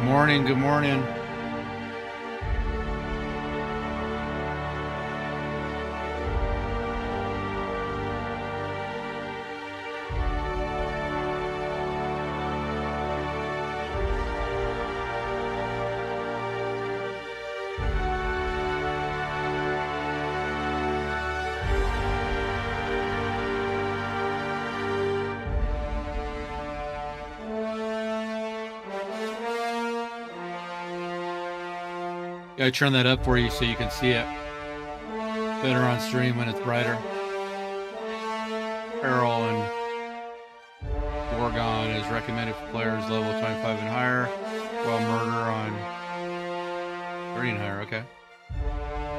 morning. Good morning. Gotta turn that up for you so you can see it better on stream when it's brighter. Peril and Gorgon is recommended for players level 25 and higher, while Murder on 30 and higher. Okay.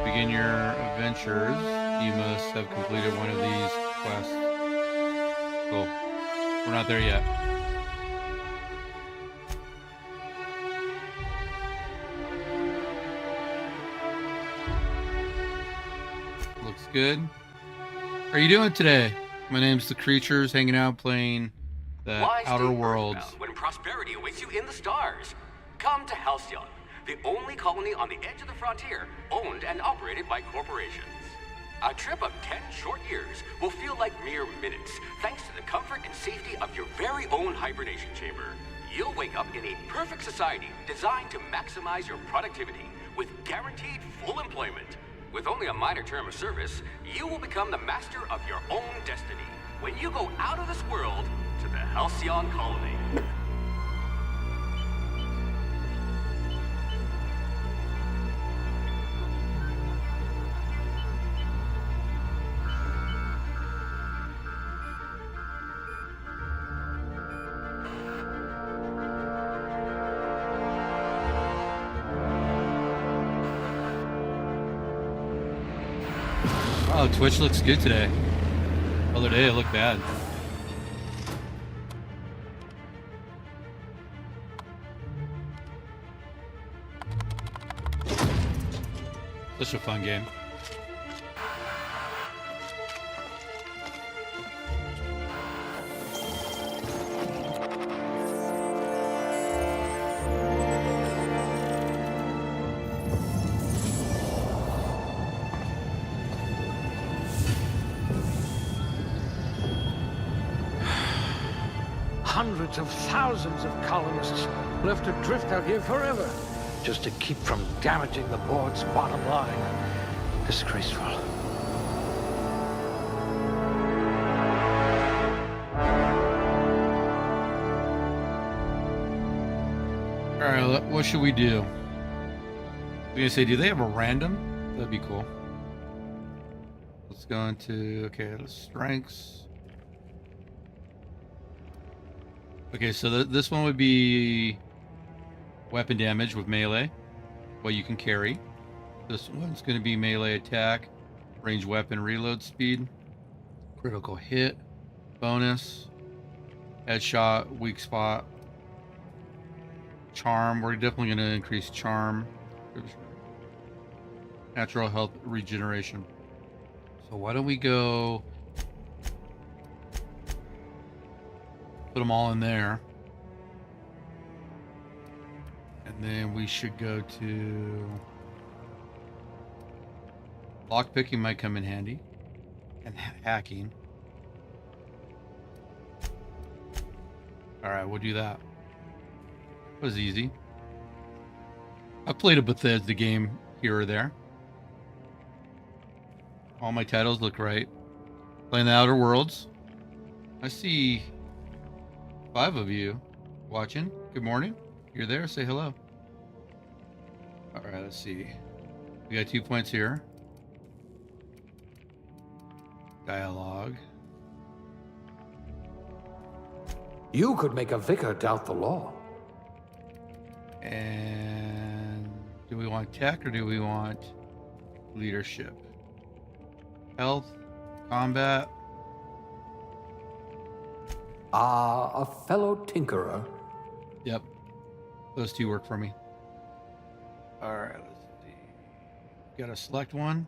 Begin your adventures. You must have completed one of these quests. Cool. We're not there yet. Looks good. How are you doing today? My name's The Creatures, hanging out playing the Outer Worlds. When prosperity awaits you in the stars. Come to Halcyon, the only colony on the edge of the frontier, owned and operated by corporations. A trip of 10 short years will feel like mere minutes, thanks to the comfort and safety of your very own hibernation chamber. You'll wake up in a perfect society designed to maximize your productivity with guaranteed full employment. With only a minor term of service, you will become the master of your own destiny when you go out of this world to the Halcyon colony. Oh, Twitch looks good today. Other day it looked bad. Such a fun game. Hundreds of thousands of colonists left adrift out here forever, just to keep from damaging the board's bottom line. Disgraceful. All right, what should we do? I'm gonna say, do they have a random? That'd be cool. Let's go into, okay, the strengths. Okay, so this one would be weapon damage with melee, what you can carry. This one's going to be melee attack, range weapon reload speed, critical hit, bonus, headshot, weak spot, charm. We're definitely going to increase charm, natural health regeneration. So why don't we go... put them all in there, and then we should go to lockpicking. Might come in handy, and hacking. All right, we'll do that. It was easy. I played a Bethesda game here or there. All my titles look right. Playing the Outer Worlds. I see 5 of you watching. Good morning. You're there. Say hello. All right, let's see. We got 2 points here. Dialogue. You could make a vicar doubt the law. And do we want tech or do we want leadership? Health, combat. A fellow tinkerer. Yep. Those two work for me. All right, let's see. Got to select one.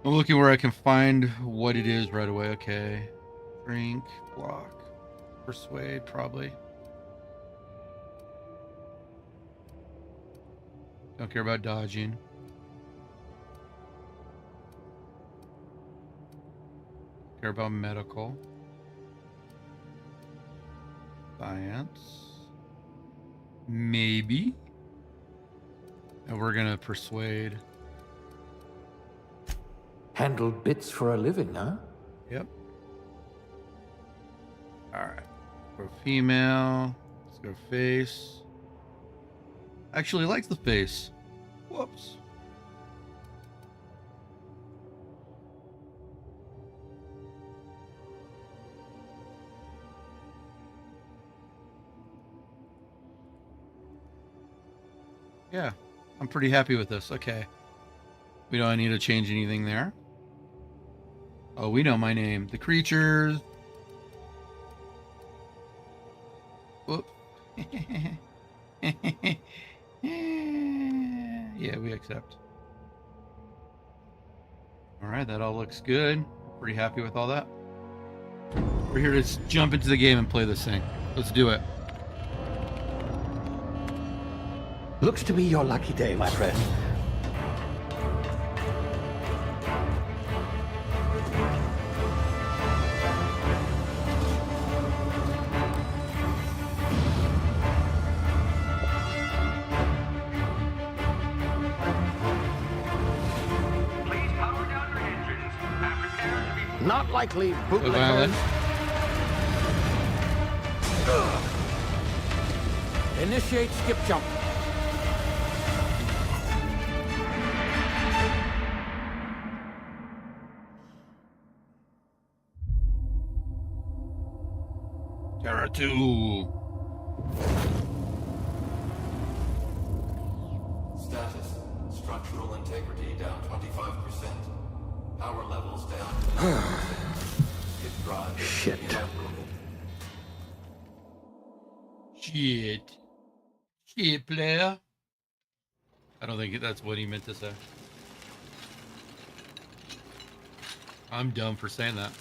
I'm looking where I can find what it is right away. Okay. Drink, block. Persuade, probably. Don't care about dodging. Care about medical. Science. Maybe. And we're gonna persuade. Handle bits for a living, huh? Yep. Alright. For female. Let's go face. Actually likes the face. Whoops. Yeah, I'm pretty happy with this. Okay. We don't need to change anything there. Oh, we know my name. The creatures. Whoop. Yeah, we accept. All right, that all looks good. Pretty happy with all that. We're here to jump into the game and play this thing. Let's do it. Looks to be your lucky day, my friend. Please power down your engines and prepare to be... Not likely, So violent. bootlickers. Initiate skip jump. Terra 2. Status. Structural integrity down 25%. Power levels down to 90%. Hit drive. Shit. inoperable. Shit. Shit, player. I don't think that's what he meant to say. I'm dumb for saying that.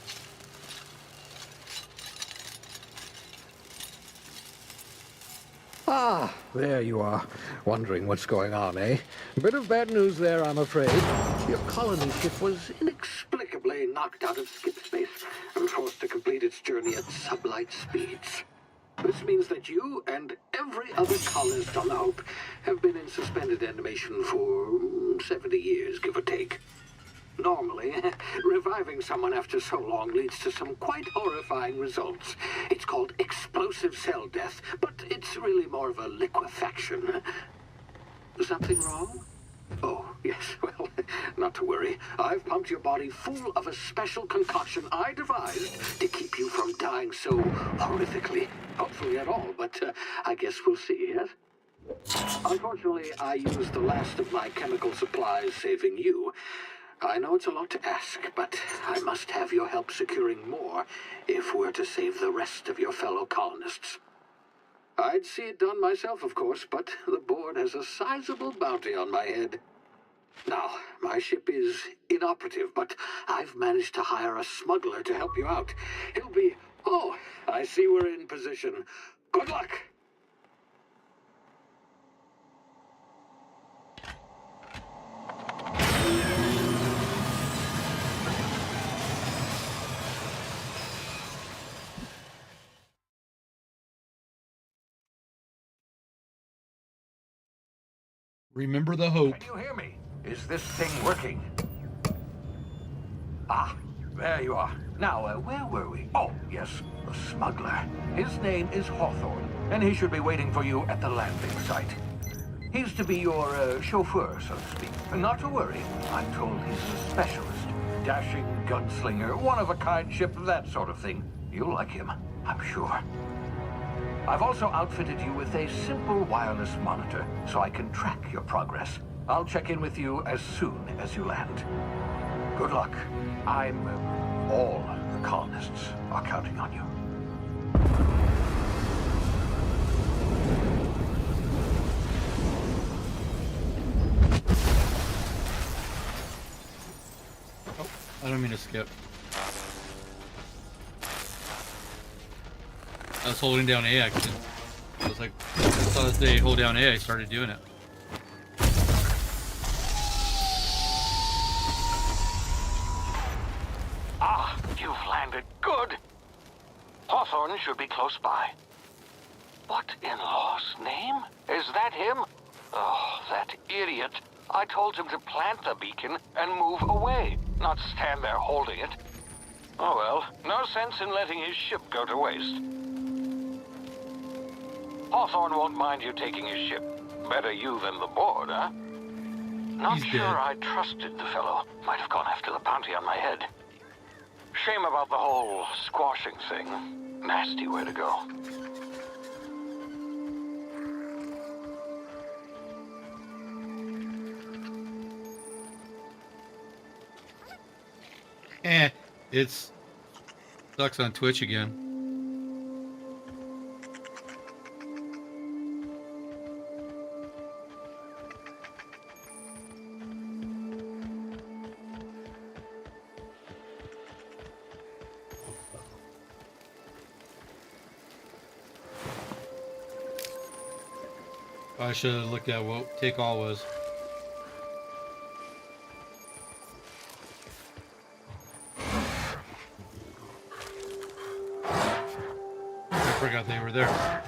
Ah, there you are. Wondering what's going on, eh? A bit of bad news there, I'm afraid. Your colony ship was inexplicably knocked out of skip space and forced to complete its journey at sublight speeds. This means that you and every other colonist on the Hope have been in suspended animation for 70 years, give or take. Normally, reviving someone after so long leads to some quite horrifying results. It's called explosive cell death, but it's really more of a liquefaction. Something wrong? Oh, yes, well, not to worry. I've pumped your body full of a special concoction I devised to keep you from dying so horrifically. Hopefully at all, but I guess we'll see, yes? Unfortunately, I used the last of my chemical supplies saving you. I know it's a lot to ask, but I must have your help securing more if we're to save the rest of your fellow colonists. I'd see it done myself, of course, but the board has a sizable bounty on my head. Now, my ship is inoperative, but I've managed to hire a smuggler to help you out. He'll be... Oh, I see we're in position. Good luck! Remember the hope. Can you hear me? Is this thing working? Ah, there you are. Now, where were we? Oh, yes, the smuggler. His name is Hawthorne, and he should be waiting for you at the landing site. He's to be your chauffeur, so to speak. Not to worry, I'm told he's a specialist. Dashing gunslinger, one-of-a-kind ship, that sort of thing. You'll like him, I'm sure. I've also outfitted you with a simple wireless monitor, so I can track your progress. I'll check in with you as soon as you land. Good luck. All the colonists are counting on you. Oh, I don't mean to skip. I was holding down A. I was like, I saw it say hold down A. I started doing it. Ah, you've landed. Good. Hawthorne should be close by. What in law's name? Is that him? Oh, that idiot. I told him to plant the beacon and move away, not stand there holding it. Oh well, no sense in letting his ship go to waste. Hawthorne won't mind you taking his ship. Better you than the board, huh? Not He's sure dead. I trusted the fellow. Might have gone after the bounty on my head. Shame about the whole squashing thing. Nasty way to go. It's sucks on Twitch again. I should have looked at what take all was. I forgot they were there.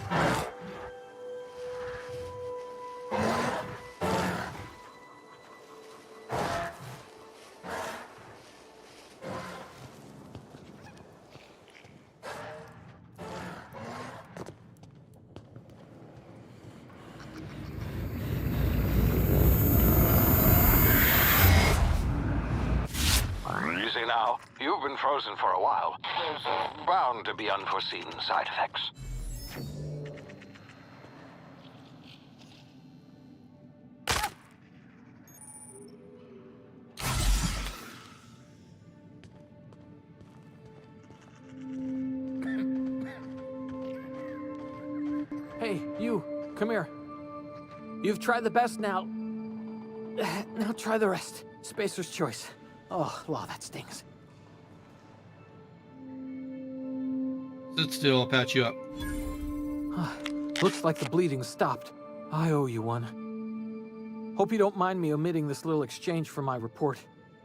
Easy now. You've been frozen for a while. There's bound to be unforeseen side effects. Hey, you, come here. You've tried the best now. Now try the rest. Spacer's choice. Oh, wow, that stings. Sit still, I'll patch you up. Looks like the bleeding stopped. I owe you one. Hope you don't mind me omitting this little exchange from my report.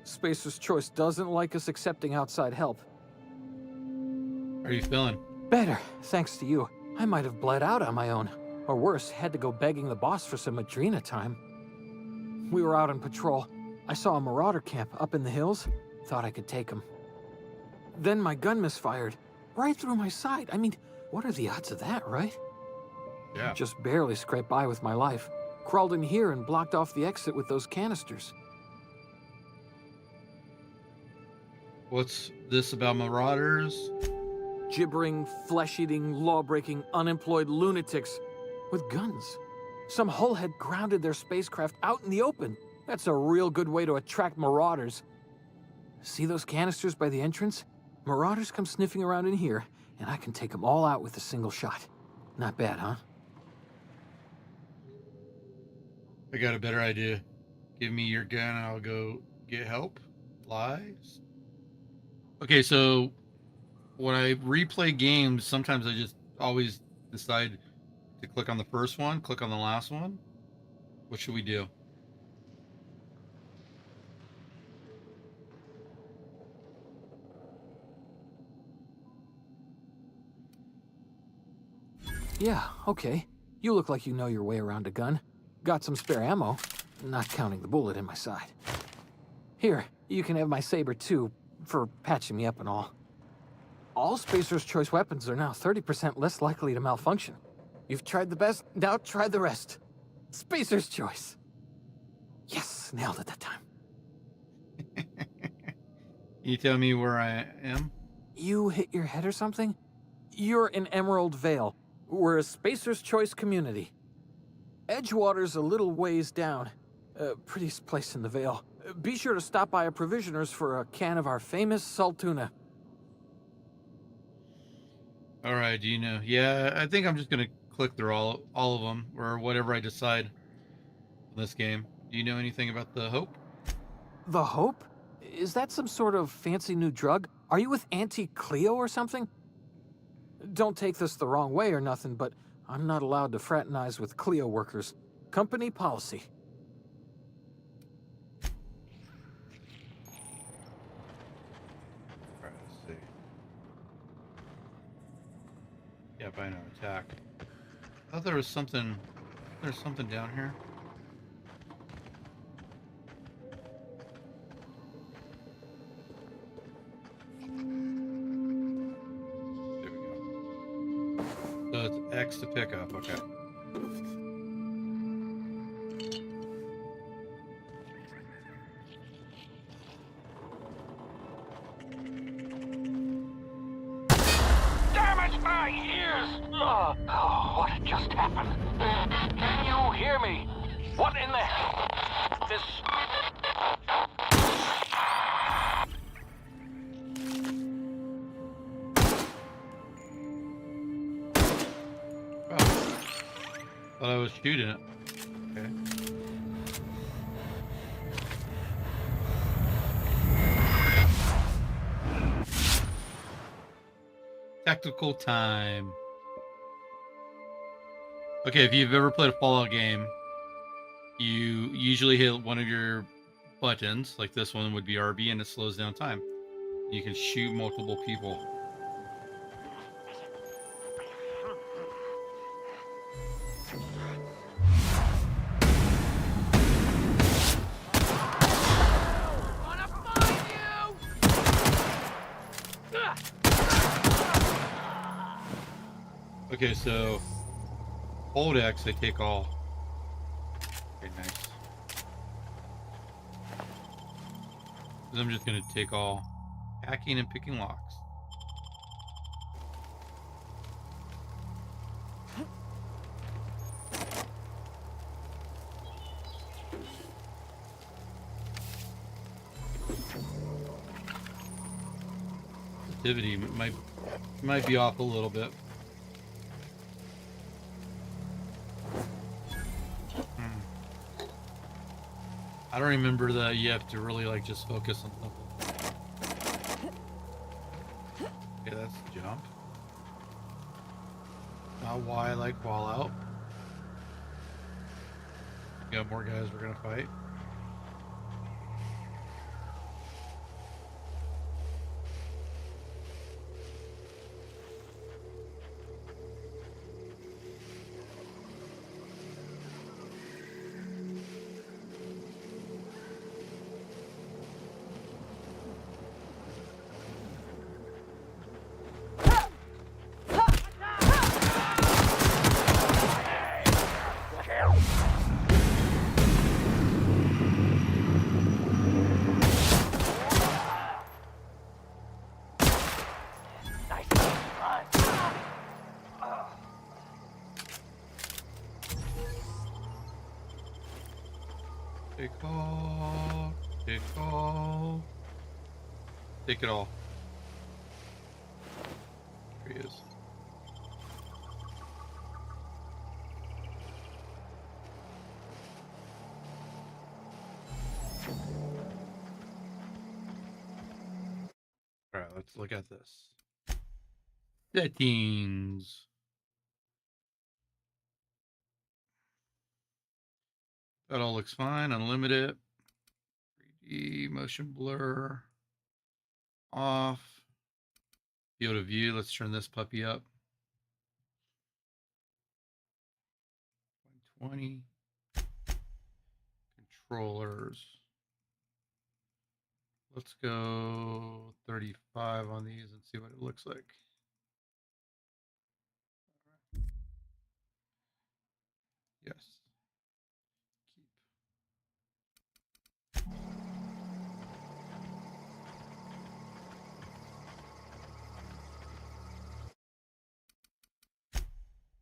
Spacer's choice doesn't like us accepting outside help. How are you feeling? Better, thanks to you. I might have bled out on my own. Or worse, had to go begging the boss for some Adrena time. We were out on patrol. I saw a marauder camp up in the hills. Thought I could take him. Then my gun misfired. Right through my side. I mean, what are the odds of that, right? Yeah. Just barely scraped by with my life. Crawled in here and blocked off the exit with those canisters. What's this about marauders? Gibbering, flesh-eating, law-breaking, unemployed lunatics with guns. Some hullhead grounded their spacecraft out in the open. That's a real good way to attract marauders. See those canisters by the entrance? Marauders come sniffing around in here, and I can take them all out with a single shot. Not bad, huh? I got a better idea. Give me your gun and I'll go get help. Lies. Okay, so when I replay games, sometimes I just always decide to click on the first one, click on the last one. What should we do? Yeah, okay. You look like you know your way around a gun. Got some spare ammo, not counting the bullet in my side. Here, you can have my saber too, for patching me up and all. All Spacer's Choice weapons are now 30% less likely to malfunction. You've tried the best, now try the rest. Spacer's Choice. Yes, nailed it that time. You tell me where I am? You hit your head or something? You're in Emerald Vale. We're a Spacer's Choice community. Edgewater's a little ways down. Prettiest place in the Vale. Be sure to stop by a provisioner's for a can of our famous salt tuna. All right, do you know? Yeah, I think I'm just gonna click through all of them or whatever I decide in this game. Do you know anything about the Hope? The Hope? Is that some sort of fancy new drug? Are you with Auntie Cleo or something? Don't take this the wrong way or nothing, but I'm not allowed to fraternize with Clio workers. Company policy. Alright, let's see. Yeah, by no attack. I thought there was something. There's something down here. There we go. So it's X to pick up. Okay. Damn it, my ears! What just happened? Can you hear me? What in the hell? This... Oh. Thought I was shooting it. Okay. Tactical time. Okay, if you've ever played a Fallout game, you usually hit one of your buttons, like this one would be RB, and it slows down time. You can shoot multiple people. Okay, so hold X, I take all. Okay, nice. So I'm just gonna take all. Hacking and picking locks. Sensitivity might be off a little bit. I don't remember that you have to really like just focus on something. Okay, that's the jump. Not why I like Fallout. Got more guys we're gonna fight. Take all. Take all. Take it all. Here he is. Alright, let's look at this. Settings. That all looks fine. Unlimited. 3D motion blur. Off. Field of view. Let's turn this puppy up. 120. Controllers. Let's go 35 on these and see what it looks like. All right. Yes.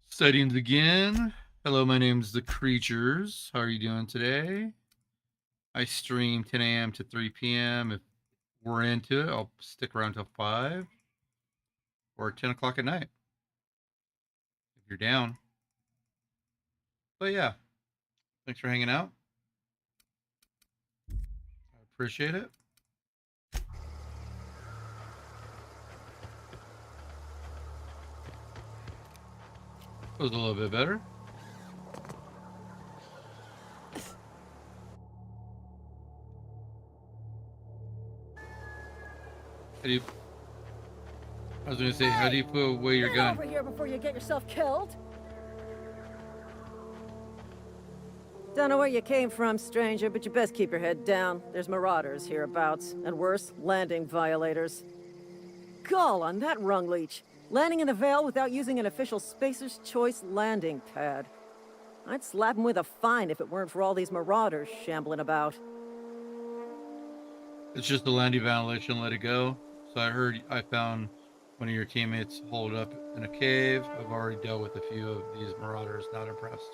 Settings again. Hello, my name's The Creatures. How are you doing today? I stream 10 a.m. to 3 p.m. If we're into it, I'll stick around till 5 or 10 o'clock at night. If you're down. But yeah, thanks for hanging out. I appreciate it. Was a little bit better. How do you... I was gonna say, how do you put away your Get gun? over here before you get yourself killed. Don't know where you came from, stranger, but you best keep your head down. There's marauders hereabouts, and worse, landing violators. Gall on that rung leech. Landing in the Vale without using an official Spacer's Choice landing pad. I'd slap him with a fine if it weren't for all these marauders shambling about. It's just a landing violation, let it go. So I found one of your teammates holed up in a cave. I've already dealt with a few of these marauders, not impressed.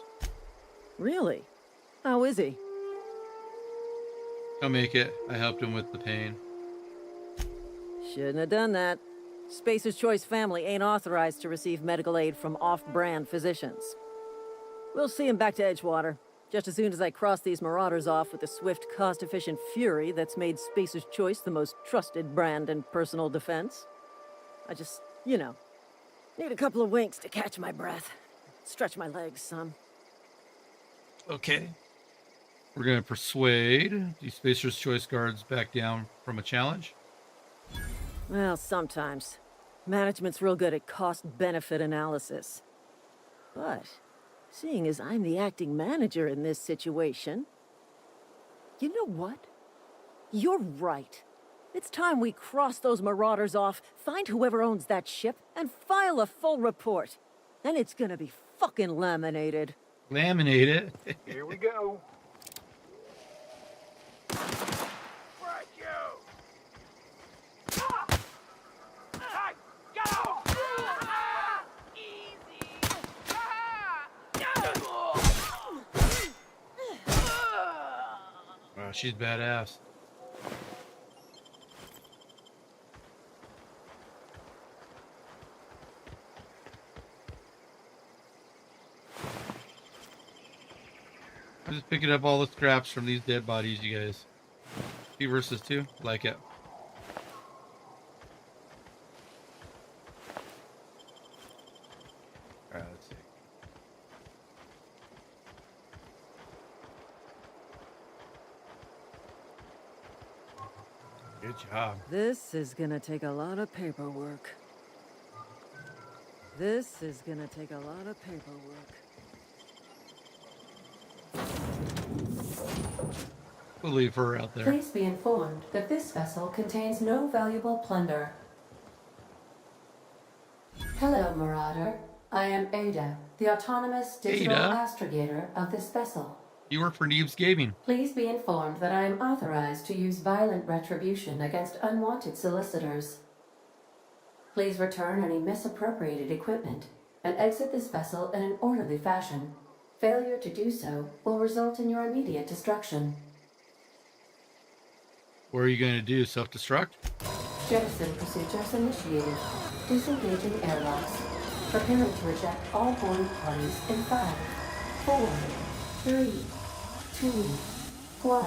Really? How is he? I'll make it. I helped him with the pain. Shouldn't have done that. Spacer's Choice family ain't authorized to receive medical aid from off-brand physicians. We'll see him back to Edgewater, just as soon as I cross these marauders off with the swift, cost-efficient fury that's made Spacer's Choice the most trusted brand in personal defense. I just, need a couple of winks to catch my breath. Stretch my legs some. Okay. We're gonna persuade the Spacer's Choice guards back down from a challenge. Well, sometimes. Management's real good at cost-benefit analysis. But, seeing as I'm the acting manager in this situation... You know what? You're right. It's time we cross those marauders off, find whoever owns that ship, and file a full report. Then it's gonna be fucking laminated. Laminate it. Here we go. Wow, she's badass. I'm just picking up all the scraps from these dead bodies, you guys. 2 versus 2, like it. Alright, let's see. Good job. This is gonna take a lot of paperwork. This is gonna take a lot of paperwork. We'll leave her out there. Please be informed that this vessel contains no valuable plunder. Hello, Marauder. I am Ada, the autonomous digital Ada? astrogator of this vessel. You work for Neebs Gaming. Please be informed that I am authorized to use violent retribution against unwanted solicitors. Please return any misappropriated equipment and exit this vessel in an orderly fashion. Failure to do so will result in your immediate destruction. What are you going to do? Self-destruct? Jettison procedures initiated. Disengaging airlocks. Preparing to reject all boarding parties in 5, 4, 3, 2, 1.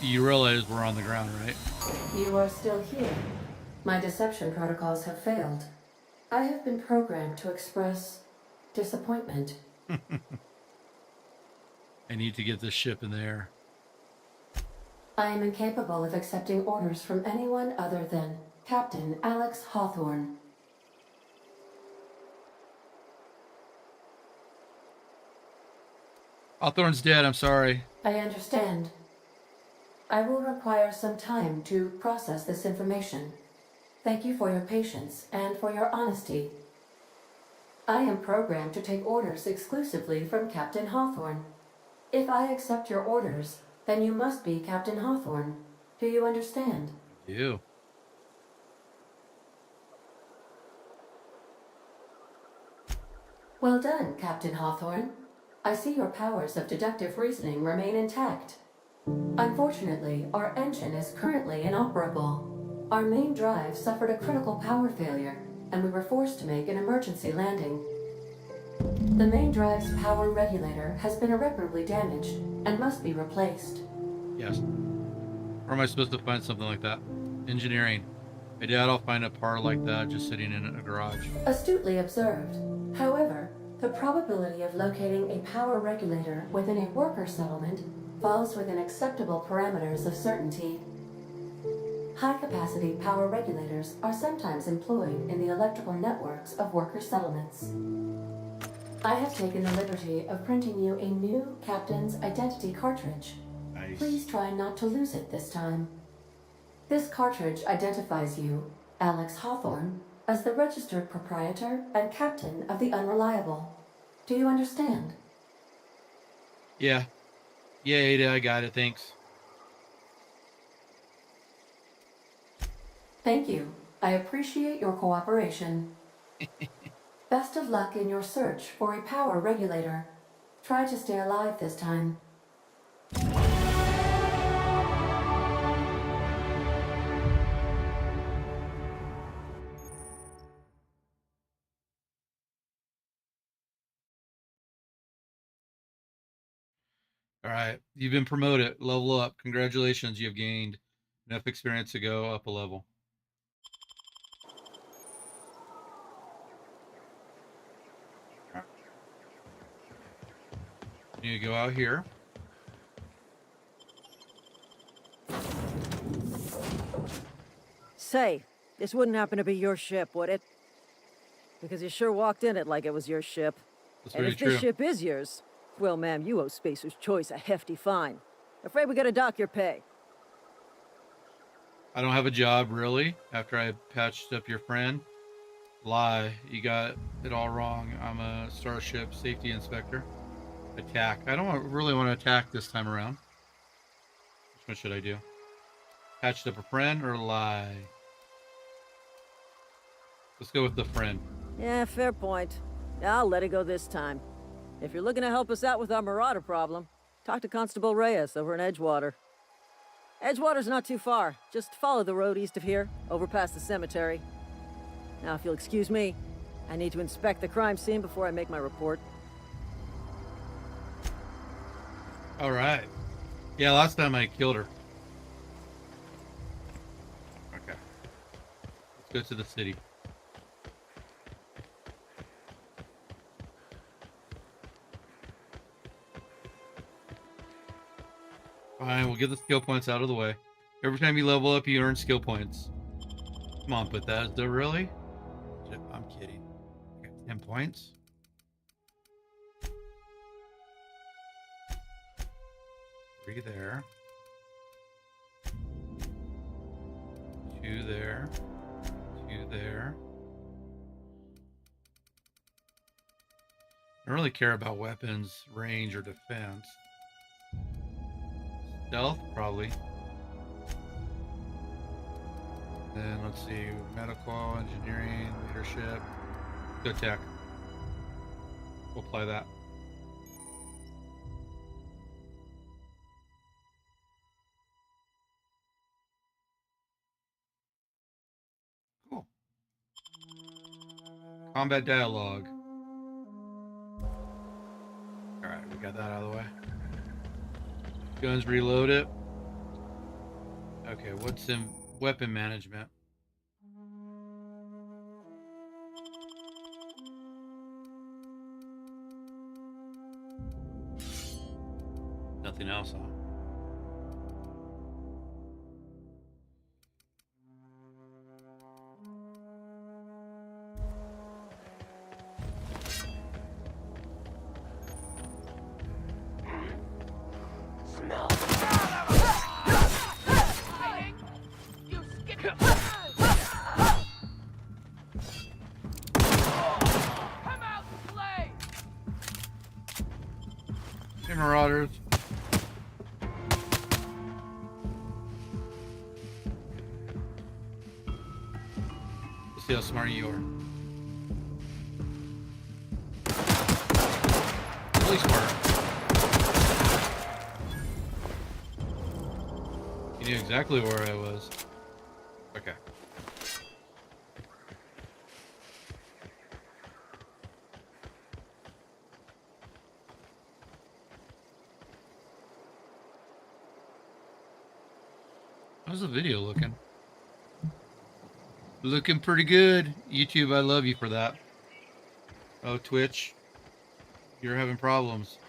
You realize we're on the ground, right? You are still here. My deception protocols have failed. I have been programmed to express disappointment. I need to get this ship in the air. I am incapable of accepting orders from anyone other than Captain Alex Hawthorne. Hawthorne's dead, I'm sorry. I understand. I will require some time to process this information. Thank you for your patience and for your honesty. I am programmed to take orders exclusively from Captain Hawthorne. If I accept your orders, then you must be Captain Hawthorne. Do you understand? You. Well done, Captain Hawthorne. I see your powers of deductive reasoning remain intact. Unfortunately, our engine is currently inoperable. Our main drive suffered a critical power failure, and we were forced to make an emergency landing. The main drive's power regulator has been irreparably damaged and must be replaced. Yes. Where am I supposed to find something like that? Engineering. I doubt I'll find a par like that just sitting in a garage. Astutely observed. However, the probability of locating a power regulator within a worker settlement falls within acceptable parameters of certainty. High-capacity power regulators are sometimes employed in the electrical networks of worker settlements. I have taken the liberty of printing you a new Captain's Identity cartridge. Nice. Please try not to lose it this time. This cartridge identifies you, Alex Hawthorne, as the registered proprietor and captain of the Unreliable. Do you understand? Yeah. Yeah, Ada, I got it. Thanks. Thank you. I appreciate your cooperation. Best of luck in your search for a power regulator. Try to stay alive this time. All right. You've been promoted. Level up. Congratulations. You have gained enough experience to go up a level. You need to go out here. Say, this wouldn't happen to be your ship, would it? Because you sure walked in it like it was your ship. That's And very if true. this ship is yours, well, ma'am, you owe Spacer's Choice a hefty fine. Afraid we gotta dock your pay. I don't have a job, really, after I patched up your friend. Lie. You got it all wrong. I'm a Starship Safety Inspector. Attack. I don't really want to attack this time around. Which one should I do? Patched up a friend or lie? Let's go with the friend. Yeah, fair point. I'll let it go this time. If you're looking to help us out with our marauder problem, talk to Constable Reyes over in Edgewater. Edgewater's not too far. Just follow the road east of here, over past the cemetery. Now, if you'll excuse me, I need to inspect the crime scene before I make my report. All right. Yeah, last time I killed her. Okay. Let's go to the city. Fine, we'll get the skill points out of the way. Every time you level up, you earn skill points. Come on, Bethesda, really? I'm kidding. I got 10 points. Three there. Two there. Two there. I don't really care about weapons, range, or defense. Stealth, probably. Then let's see, medical, engineering, leadership. Go tech. We'll apply that. Cool. Combat dialogue. Alright, we got that out of the way. Guns reloaded. Okay, what's in weapon management? Nothing else, huh? Hey, Marauders. Let's see how smart you are. Really smart. You knew exactly where I was. Okay. How's the video looking? Looking pretty good. YouTube, I love you for that. Oh, Twitch, you're having problems.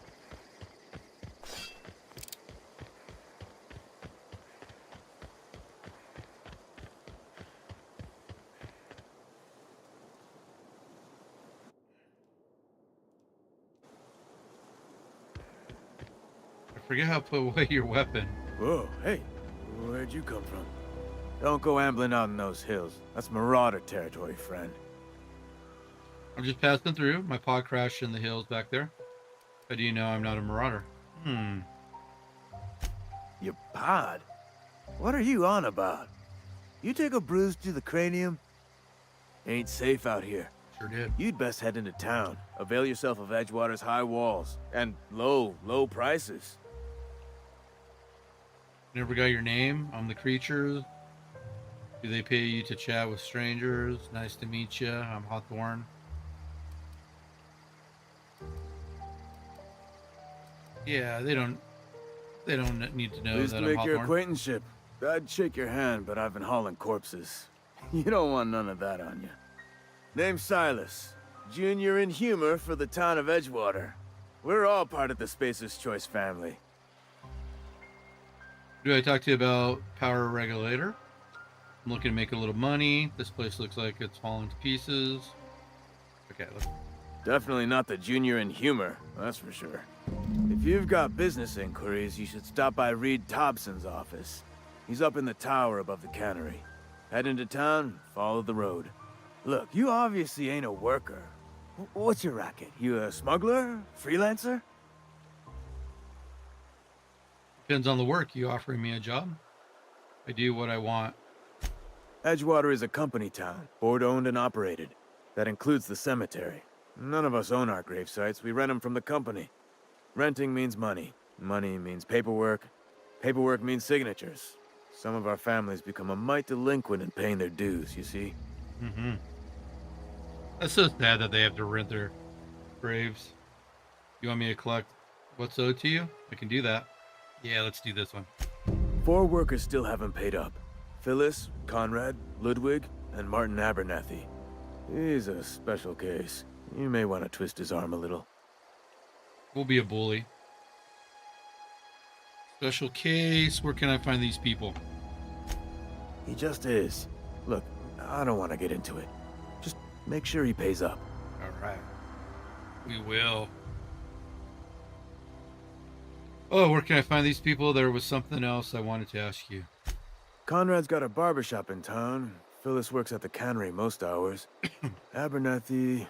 I forget how to put away your weapon. Whoa, hey, where'd you come from? Don't go ambling out in those hills. That's marauder territory, friend. I'm just passing through. My pod crashed in the hills back there. How do you know I'm not a marauder? Your pod? What are you on about? You take a bruise to the cranium? Ain't safe out here. Sure did. You'd best head into town. Avail yourself of Edgewater's high walls. And low prices. Never got your name. I'm the creature. Do they pay you to chat with strangers? Nice to meet you. I'm Hawthorne. Yeah, they don't need to know Pleased that to I'm make your Hawthorne. acquaintanceship. I'd shake your hand, but I've been hauling corpses. You don't want none of that on you. Name's Silas. Junior in humor for the town of Edgewater. We're all part of the Spacer's Choice family. Do I talk to you about Power Regulator? I'm looking to make a little money. This place looks like it's falling to pieces. Okay, let's... Definitely not the junior in humor, that's for sure. If you've got business inquiries, you should stop by Reed Thompson's office. He's up in the tower above the cannery. Head into town, follow the road. Look, you obviously ain't a worker. What's your racket? You a smuggler? Freelancer? Depends on the work. You offering me a job? I do what I want. Edgewater is a company town, board-owned and operated. That includes the cemetery. None of us own our grave sites. We rent them from the company. Renting means money. Money means paperwork. Paperwork means signatures. Some of our families become a mite delinquent in paying their dues, you see? Mm-hmm. That's so sad that they have to rent their graves. You want me to collect what's owed to you? I can do that. Yeah, let's do this one. 4 workers still haven't paid up. Phyllis, Conrad, Ludwig, and Martin Abernathy. He's a special case. You may want to twist his arm a little. We'll be a bully. Special case. Where can I find these people? He just is. Look, I don't want to get into it. Just make sure he pays up. All right. We will. Oh, where can I find these people? There was something else I wanted to ask you. Conrad's got a barbershop in town. Phyllis works at the cannery most hours. Abernathy...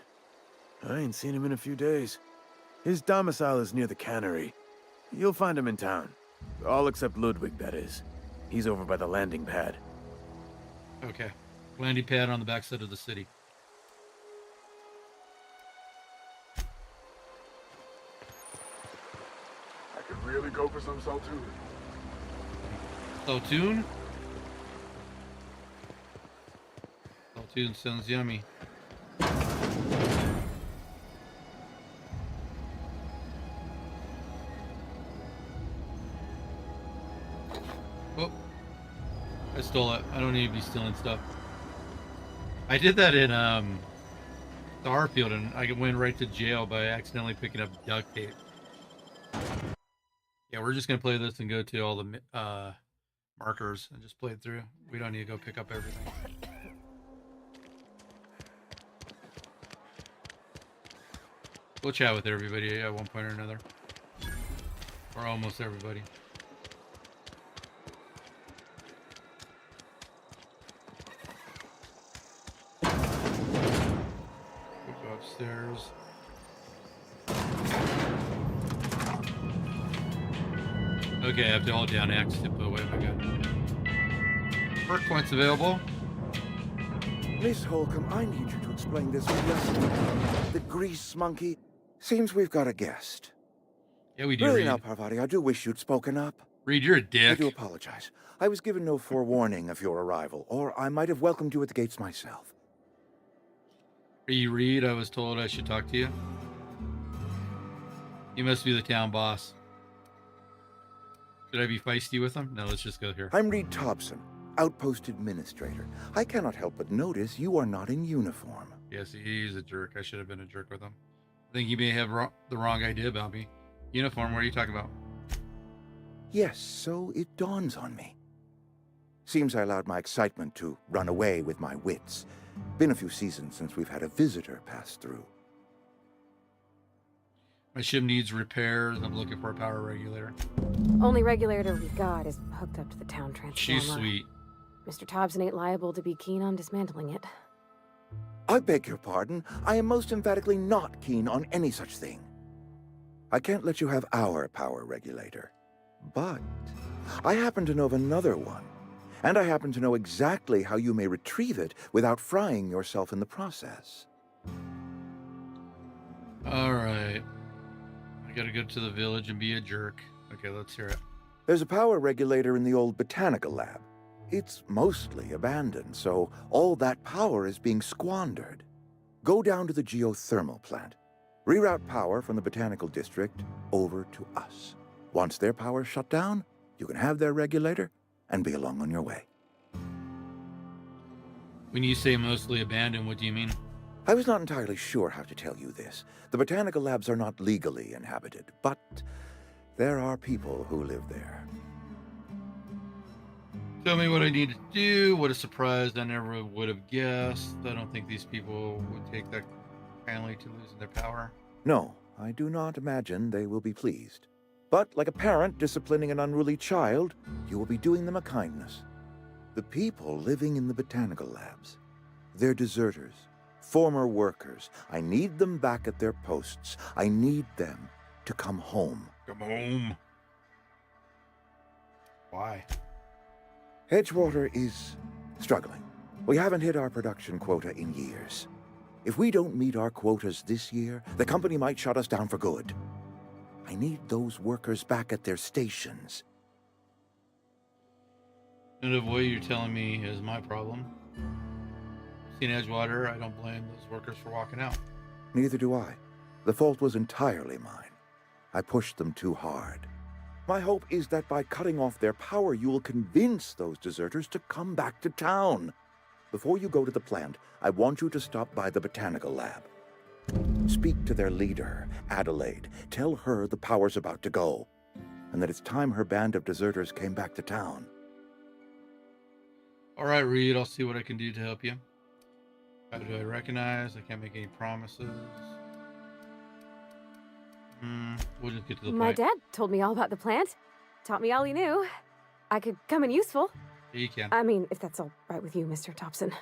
I ain't seen him in a few days. His domicile is near the cannery. You'll find him in town. All except Ludwig, that is. He's over by the landing pad. Okay. Landing pad on the backside of the city. I could really go for some Saltune. Saltune? Saltune sounds yummy. Oh, I stole it. I don't need to be stealing stuff. I did that in Starfield, and I went right to jail by accidentally picking up duct tape. Yeah, we're just gonna play this and go to all the markers and just play it through. We don't need to go pick up everything. We'll chat with everybody at one point or another. Or almost everybody. We'll go upstairs. Okay, I have to hold down X to put away my gun. Perk points available. Miss Holcomb, I need you to explain this to us. The grease monkey. Seems we've got a guest. Yeah, we do. Really Reed. now, Parvati, I do wish you'd spoken up. Reed, you're a I dick. do apologize. I was given no forewarning of your arrival, or I might have welcomed you at the gates myself. Are you Reed? I was told I should talk to you. You must be the town boss. Should I be feisty with him? No, let's just go here. I'm Reed Thompson. Outpost Administrator. I cannot help but notice you are not in uniform. Yes, he's a jerk. I should have been a jerk with him. I think he may have the wrong idea about me. Uniform, what are you talking about? Yes, so it dawns on me. Seems I allowed my excitement to run away with my wits. Been a few seasons since we've had a visitor pass through. My ship needs repairs. I'm looking for a power regulator. Only regulator we got is hooked up to the town transformer. She's sweet. Mr. Thompson ain't liable to be keen on dismantling it. I beg your pardon. I am most emphatically not keen on any such thing. I can't let you have our power regulator. But I happen to know of another one. And I happen to know exactly how you may retrieve it without frying yourself in the process. All right. I gotta go to the village and be a jerk. Okay, let's hear it. There's a power regulator in the old botanical lab. It's mostly abandoned, so all that power is being squandered. Go down to the geothermal plant. Reroute power from the botanical district over to us. Once their power's shut down, you can have their regulator and be along on your way. When you say mostly abandoned, what do you mean? I was not entirely sure how to tell you this. The botanical labs are not legally inhabited, but there are people who live there. Tell me what I need to do. What a surprise. I never would have guessed. I don't think these people would take that kindly to losing their power. No, I do not imagine they will be pleased. But like a parent disciplining an unruly child, you will be doing them a kindness. The people living in the botanical labs, they're deserters, former workers. I need them back at their posts. I need them to come home. Come home. Why? Edgewater is struggling. We haven't hit our production quota in years. If we don't meet our quotas this year, the company might shut us down for good. I need those workers back at their stations. And of what you're telling me is my problem. Seen Edgewater, I don't blame those workers for walking out. Neither do I. The fault was entirely mine. I pushed them too hard. My hope is that by cutting off their power, you will convince those deserters to come back to town. Before you go to the plant, I want you to stop by the botanical lab. Speak to their leader, Adelaide. Tell her the power's about to go, and that it's time her band of deserters came back to town. All right, Reed, I'll see what I can do to help you. How do I recognize? I can't make any promises. We'll just get to the point. My dad told me all about the plant. Taught me all he knew. I could come in useful. Yeah, you can. I mean, if that's all right with you, Mr. Thompson.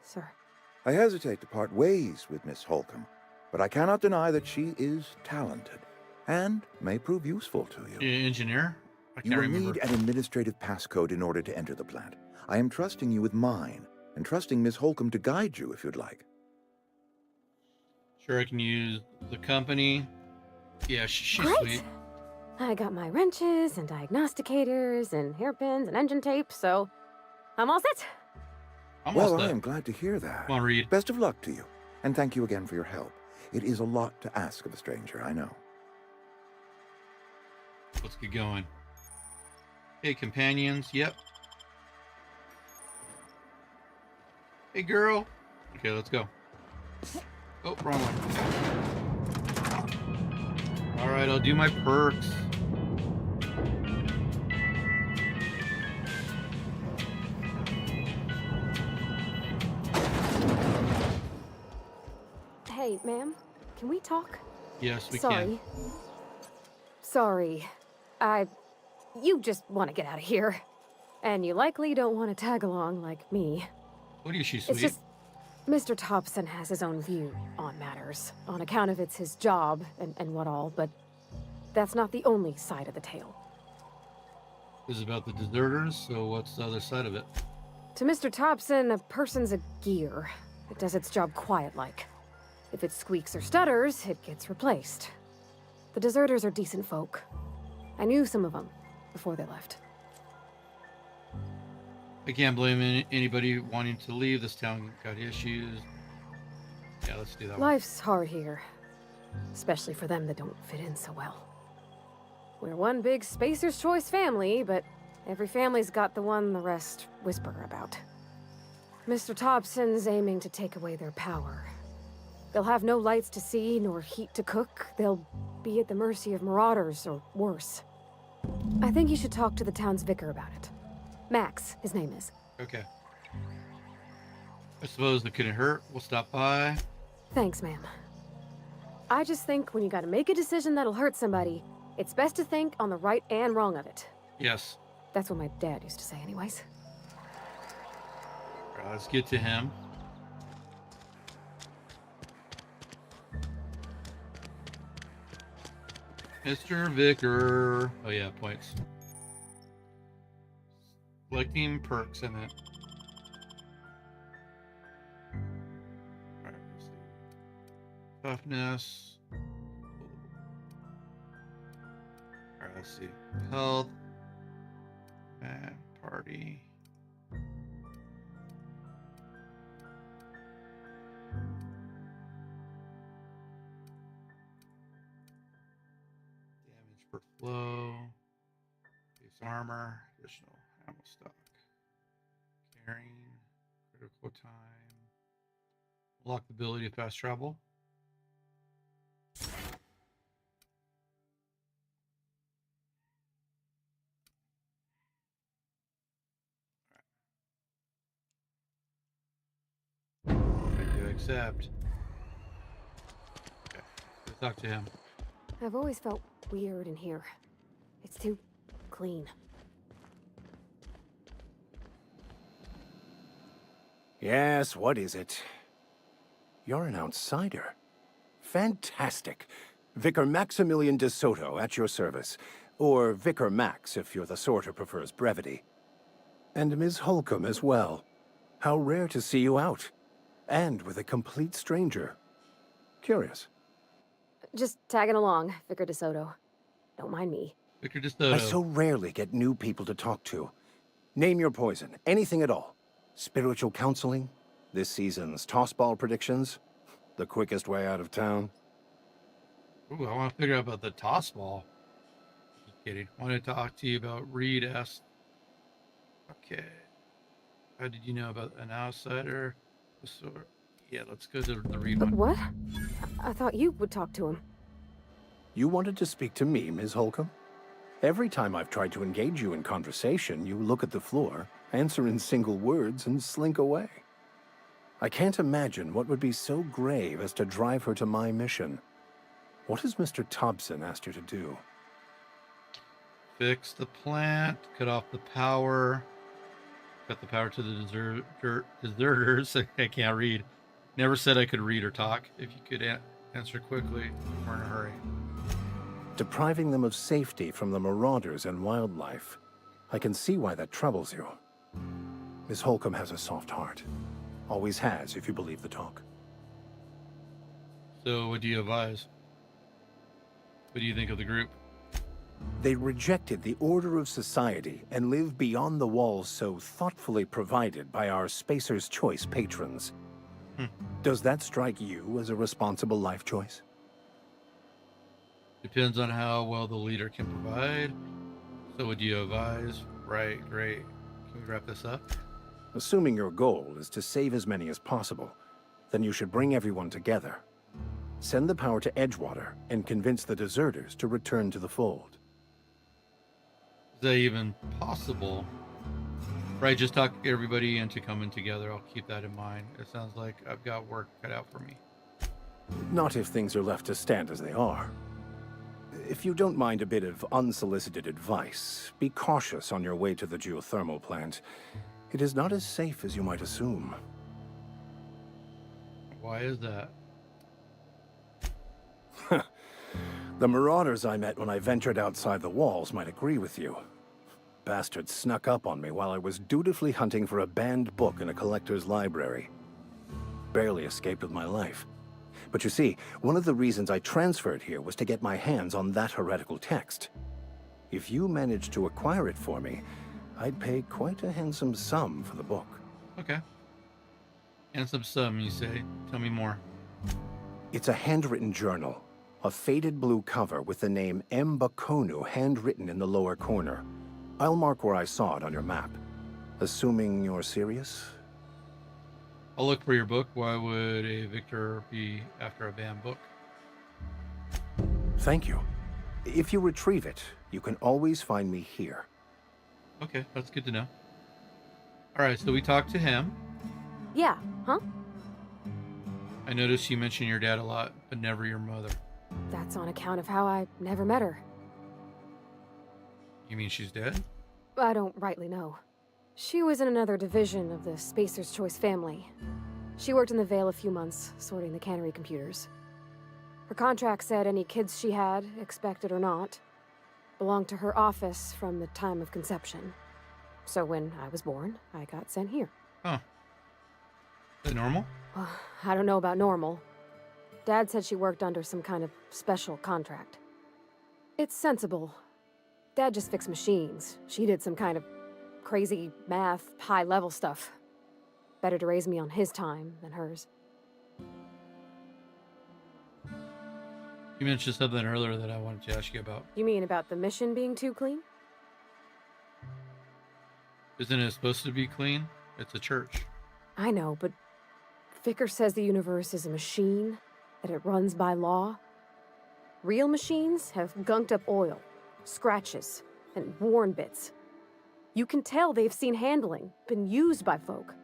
Sir. I hesitate to part ways with Miss Holcomb, but I cannot deny that she is talented and may prove useful to you. Engineer? I can't You will remember. need an administrative passcode in order to enter the plant. I am trusting you with mine, and trusting Miss Holcomb to guide you if you'd like. Sure, I can use the company. Yeah, she's Great. sweet. I got my wrenches and diagnosticators and hairpins and engine tape, so I'm all set. Almost Well, I there. am glad to hear that. Come on, Reed. Best of luck to you, and thank you again for your help. It is a lot to ask of a stranger, I know. Let's get going. Hey, companions. Yep. Hey, girl. Okay, let's go. Oh, wrong one. All right, I'll do my perks. Hey, ma'am, can we talk? Yes, we Sorry. Sorry. You just want to get out of here. And you likely don't want to tag along like me. What is she, sweet? It's just Mr. Thompson has his own view on matters, on account of it's his job and what all, but that's not the only side of the tale. This is about the deserters, so what's the other side of it? To Mr. Thompson, a person's a gear. It does its job quiet-like. If it squeaks or stutters, it gets replaced. The deserters are decent folk. I knew some of them before they left. I can't blame anybody wanting to leave. This town got issues. Yeah, let's do that one. Life's hard here, especially for them that don't fit in so well. We're one big Spacer's Choice family, but Every family's got the one the rest whisper about. Mr. Thompson's aiming to take away their power. They'll have no lights to see, nor heat to cook. They'll be at the mercy of marauders, or worse. I think you should talk to the town's vicar about it. Max, his name is. Okay. I suppose it couldn't hurt. We'll stop by. Thanks, ma'am. I just think when you gotta make a decision that'll hurt somebody, it's best to think on the right and wrong of it. Yes. That's what my dad used to say anyways. All right, let's get to him. Mr. Vicar. Oh yeah, points. Selecting perks in it. Alright, let's see. Toughness. Alright, let's see. Health. And party. Damage per flow. Base armor. Additional ammo stock. Carrying. Critical time. Unlock the ability of fast travel. Accept. Okay, let's talk to him. I've always felt weird in here. It's too clean. Yes, what is it? You're an outsider. Fantastic. Vicar Maximilian de Soto at your service. Or Vicar Max, if you're the sort who prefers brevity. And Ms. Holcomb as well. How rare to see you out. And with a complete stranger. Curious. Just tagging along, Vicar de Soto. Don't mind me. Vicar de Soto. I so rarely get new people to talk to. Name your poison, anything at all. Spiritual counseling, this season's tossball predictions, the quickest way out of town. Ooh, I want to figure out about the toss ball. Just kidding. I want to talk to you about Reed S. Okay. How did you know about an outsider? Yeah, let's go to the Reed one. What? I thought you would talk to him. You wanted to speak to me, Ms. Holcomb? Every time I've tried to engage you in conversation, you look at the floor, answer in single words, and slink away. I can't imagine what would be so grave as to drive her to my mission. What has Mr. Thompson asked her to do? Fix the plant, cut off the power, cut the power to the deserters. I can't read. Never said I could read or talk. If you could answer quickly, we're in a hurry. Depriving them of safety from the marauders and wildlife. I can see why that troubles you. Miss Holcomb has a soft heart. Always has, if you believe the talk. So what do you advise? What do you think of the group? They rejected the order of society and live beyond the walls so thoughtfully provided by our Spacer's Choice patrons. Does that strike you as a responsible life choice? Depends on how well the leader can provide. So would you advise? Right, great. Can we wrap this up? Assuming your goal is to save as many as possible, then you should bring everyone together. Send the power to Edgewater and convince the deserters to return to the fold. Is that even possible? Right, just talk everybody into coming together. I'll keep that in mind. It sounds like I've got work cut out for me. Not if things are left to stand as they are. If you don't mind a bit of unsolicited advice, be cautious on your way to the geothermal plant. It is not as safe as you might assume. Why is that? The marauders I met when I ventured outside the walls might agree with you. Bastards snuck up on me while I was dutifully hunting for a banned book in a collector's library. Barely escaped with my life. But you see, one of the reasons I transferred here was to get my hands on that heretical text. If you managed to acquire it for me, I'd pay quite a handsome sum for the book. Okay. Handsome sum, you say? Tell me more. It's a handwritten journal. A faded blue cover with the name M. Bakonu handwritten in the lower corner. I'll mark where I saw it on your map. Assuming you're serious? I'll look for your book. Why would a victor be after a banned book? Thank you. If you retrieve it, you can always find me here. Okay, that's good to know. All right, so we talked to him. Yeah, huh? I noticed you mentioned your dad a lot, but never your mother. That's on account of how I never met her. You mean she's dead? I don't rightly know. She was in another division of the Spacer's Choice family. She worked in the Vale a few months, sorting the cannery computers. Her contract said any kids she had, expected or not, belonged to her office from the time of conception. So when I was born, I got sent here. Huh. Is that normal? Well, I don't know about normal. Dad said she worked under some kind of special contract. It's sensible. Dad just fixed machines. She did some kind of crazy math, high-level stuff. Better to raise me on his time than hers. You mentioned something earlier that I wanted to ask you about. You mean about the mission being too clean? Isn't it supposed to be clean? It's a church. I know, but Vicker says the universe is a machine, that it runs by law. Real machines have gunked up oil, scratches, and worn bits. You can tell they've seen handling, been used by folk.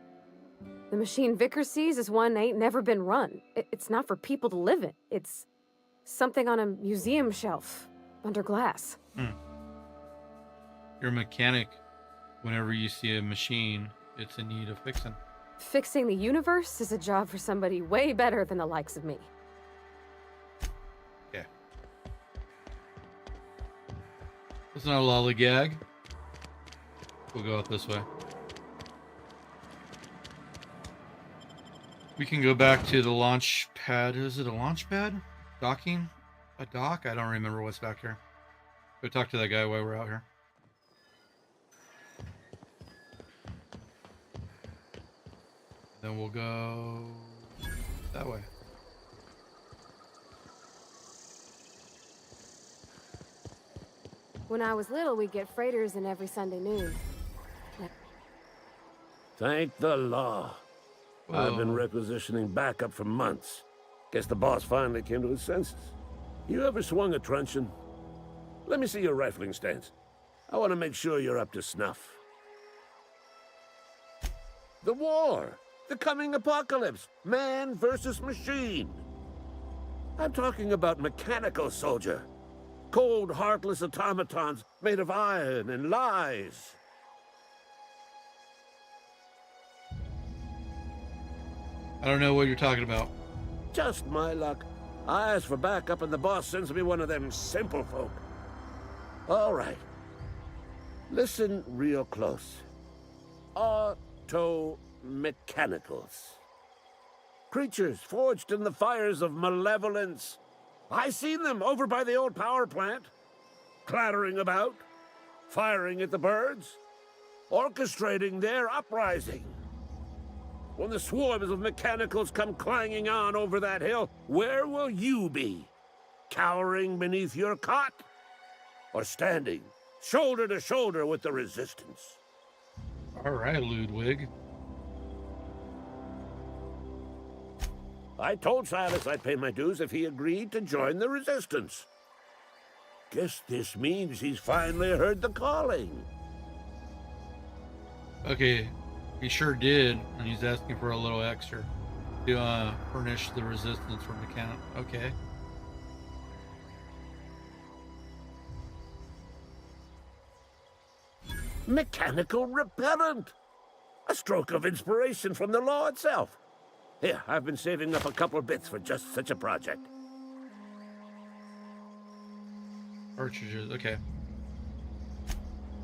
The machine Vicker sees is one ain't never been run. It's not for people to live in. It's something on a museum shelf, under glass. You're a mechanic. Whenever you see a machine, it's in need of fixing. Fixing the universe is a job for somebody way better than the likes of me. Okay. Let's not lollygag. We'll go out this way. We can go back to the launch pad. Is it a launch pad? Docking? A dock? I don't remember what's back here. Go talk to that guy while we're out here. Then we'll go that way. When I was little, we'd get freighters in every Sunday noon. Thank the law. I've been requisitioning backup for months. Guess the boss finally came to his senses. You ever swung a truncheon? Let me see your rifling stance. I want to make sure you're up to snuff. The war! The coming apocalypse! Man versus machine! I'm talking about mechanical soldier. Cold, heartless automatons made of iron and lies. I don't know what you're talking about. Just my luck. I ask for backup and the boss sends me one of them simple folk. All right. Listen real close. Auto-mechanicals. Creatures forged in the fires of malevolence. I seen them over by the old power plant. Clattering about. Firing at the birds. Orchestrating their uprising. When the swarms of mechanicals come clanging on over that hill, where will you be? Cowering beneath your cot? Or standing, shoulder to shoulder with the resistance? All right, Ludwig. I told Silas I'd pay my dues if he agreed to join the resistance. Guess this means he's finally heard the calling. Okay, he sure did, and he's asking for a little extra to furnish the resistance for mechanic. Okay. Mechanical repellent! A stroke of inspiration from the law itself. Here, I've been saving up a couple bits for just such a project. Cartridges, okay.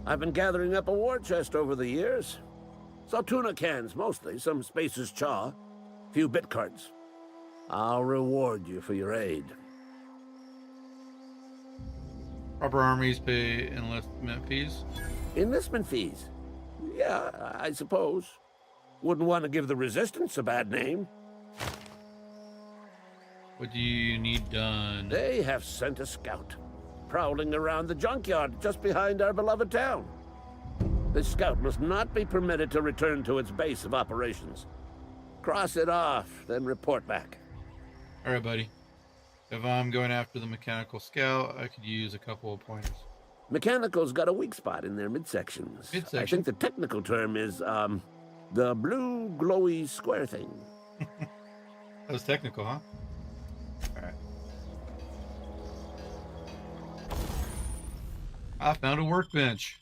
I've been gathering up a war chest over the years. Saw tuna cans, mostly, some Spacer's chaw, few bit cards. I'll reward you for your aid. Proper armies pay enlistment fees? Enlistment fees? Yeah, I suppose. Wouldn't want to give the Resistance a bad name. What do you need done? They have sent a scout, prowling around the junkyard just behind our beloved town. The scout must not be permitted to return to its base of operations. Cross it off, then report back. All right, buddy. If I'm going after the mechanical scout, I could use a couple of pointers. Mechanical's got a weak spot in their midsections. Midsection? I think the technical term is, the blue glowy square thing. That was technical, huh? All right. I found a workbench.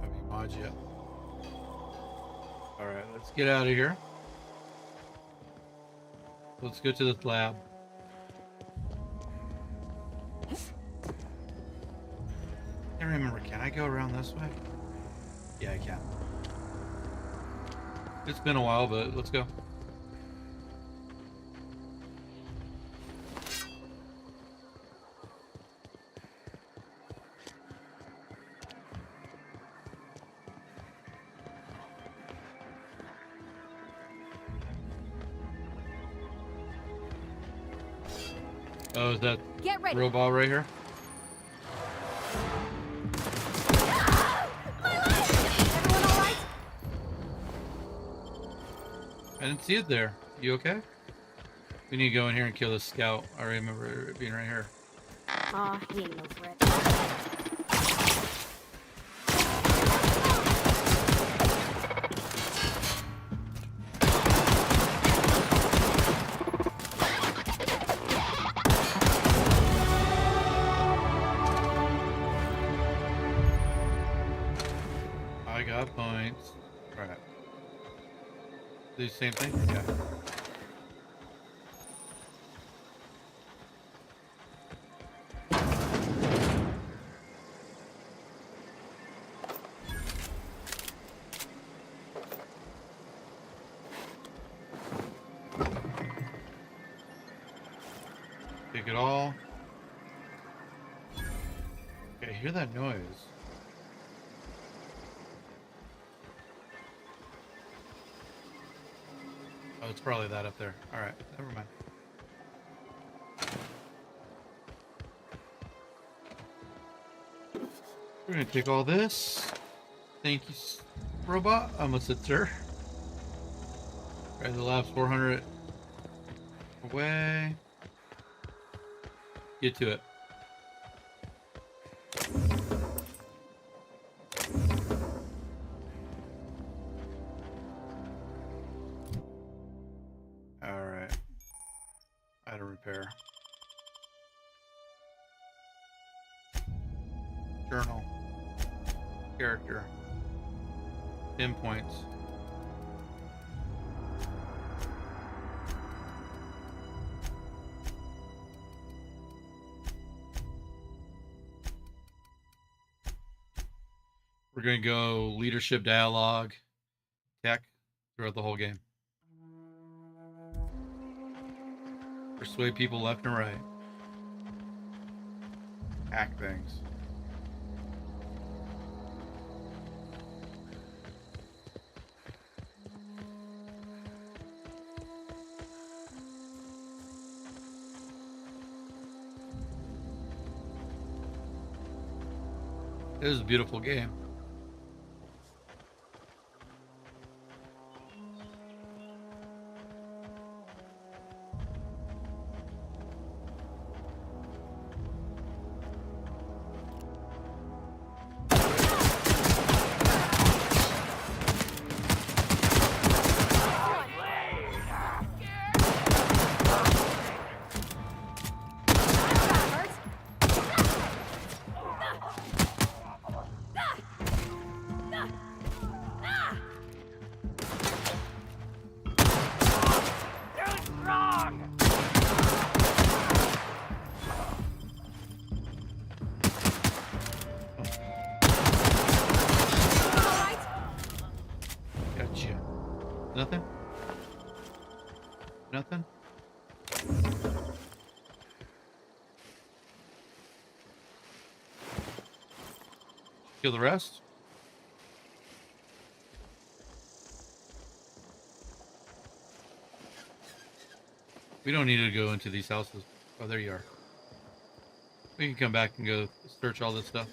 Have you mod yet? All right, let's get out of here. Let's go to the lab. I can't remember. Can I go around this way? Yeah, I can. It's been a while, but let's go. Oh, is that Get ready. robot right here? I didn't see it there. You okay? We need to go in here and kill this scout. I remember it being right here. Aw, he ain't no threat. I got points. Alright. Do the same thing? Yeah. Take it all. Okay, hear that noise. Oh, it's probably that up there. Alright, never mind. We're gonna take all this. Thank you, robot. I'm gonna sit there. Alright, the lab's 400 away. Get to it. Alright. Item repair. Journal. Character. Pinpoints. We're going to go leadership dialogue, tech, throughout the whole game. Persuade people left and right. Hack things. This is a beautiful game. Gotcha. Nothing? Nothing? Kill the rest? We don't need to go into these houses. Oh, there you are. We can come back and go search all this stuff.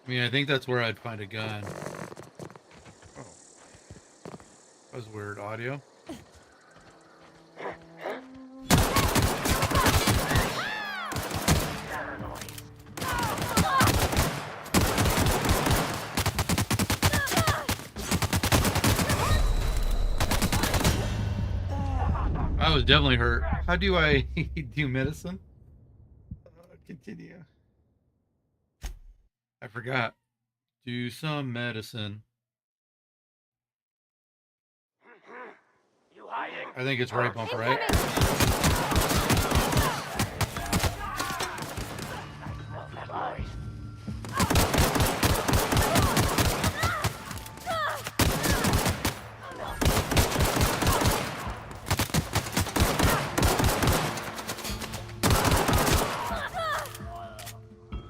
I mean, I think that's where I'd find a gun. Oh. That was weird audio. I was definitely hurt. How do I do medicine? Continue. I forgot. Do some medicine. I think it's right bumper, right?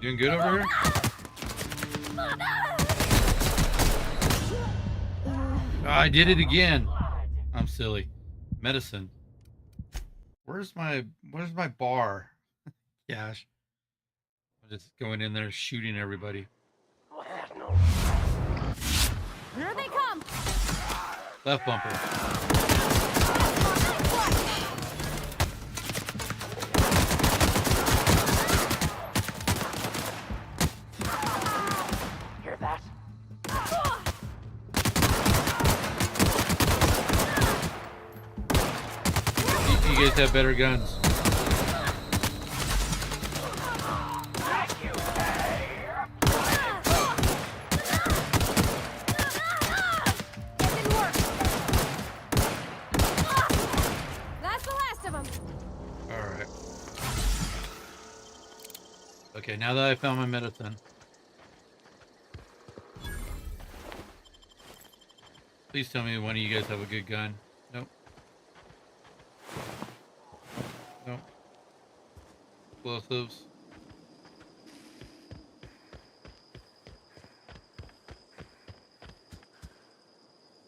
Doing good over here? I did it again. I'm silly. Medicine. Where's my bar? Gosh. I'm just going in there shooting everybody. Here they come. Left bumper. You guys have better guns. That's the last of them. All right. Okay, now that I found my medicine. Please tell me one of you guys have a good gun. Nope. Nope. Explosives.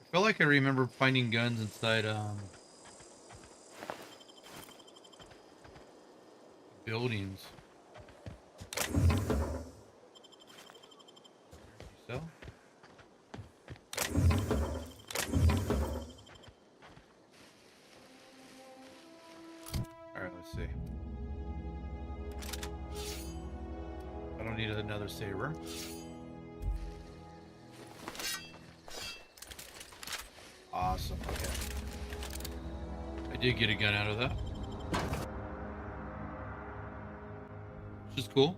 I feel like I remember finding guns inside buildings. So? Alright, let's see. I don't need another saber. Awesome, okay. I did get a gun out of that. Which is cool.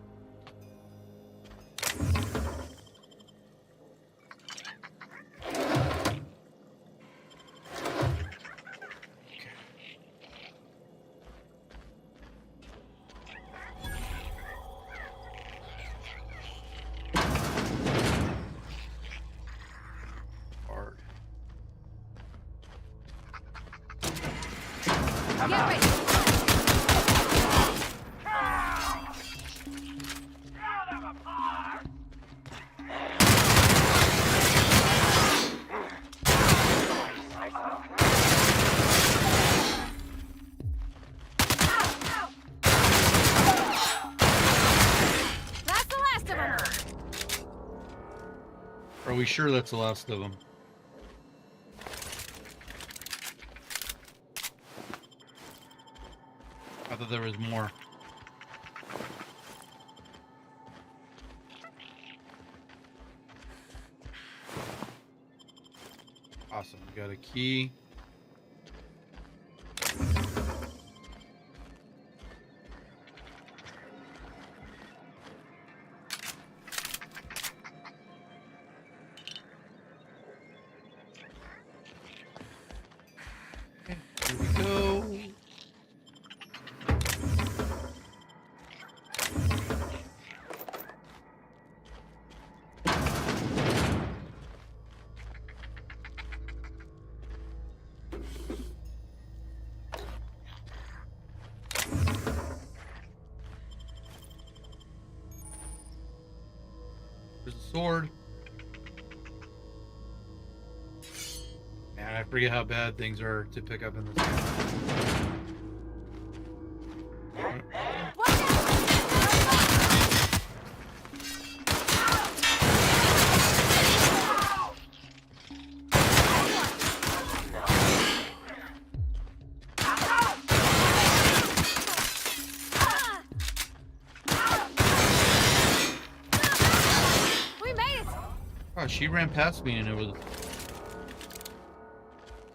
Are we sure that's the last of them? I thought there was more. Awesome, we got a key. Here we go. sword. Man, I forget how bad things are to pick up in this game. Oh, she ran past me and it was...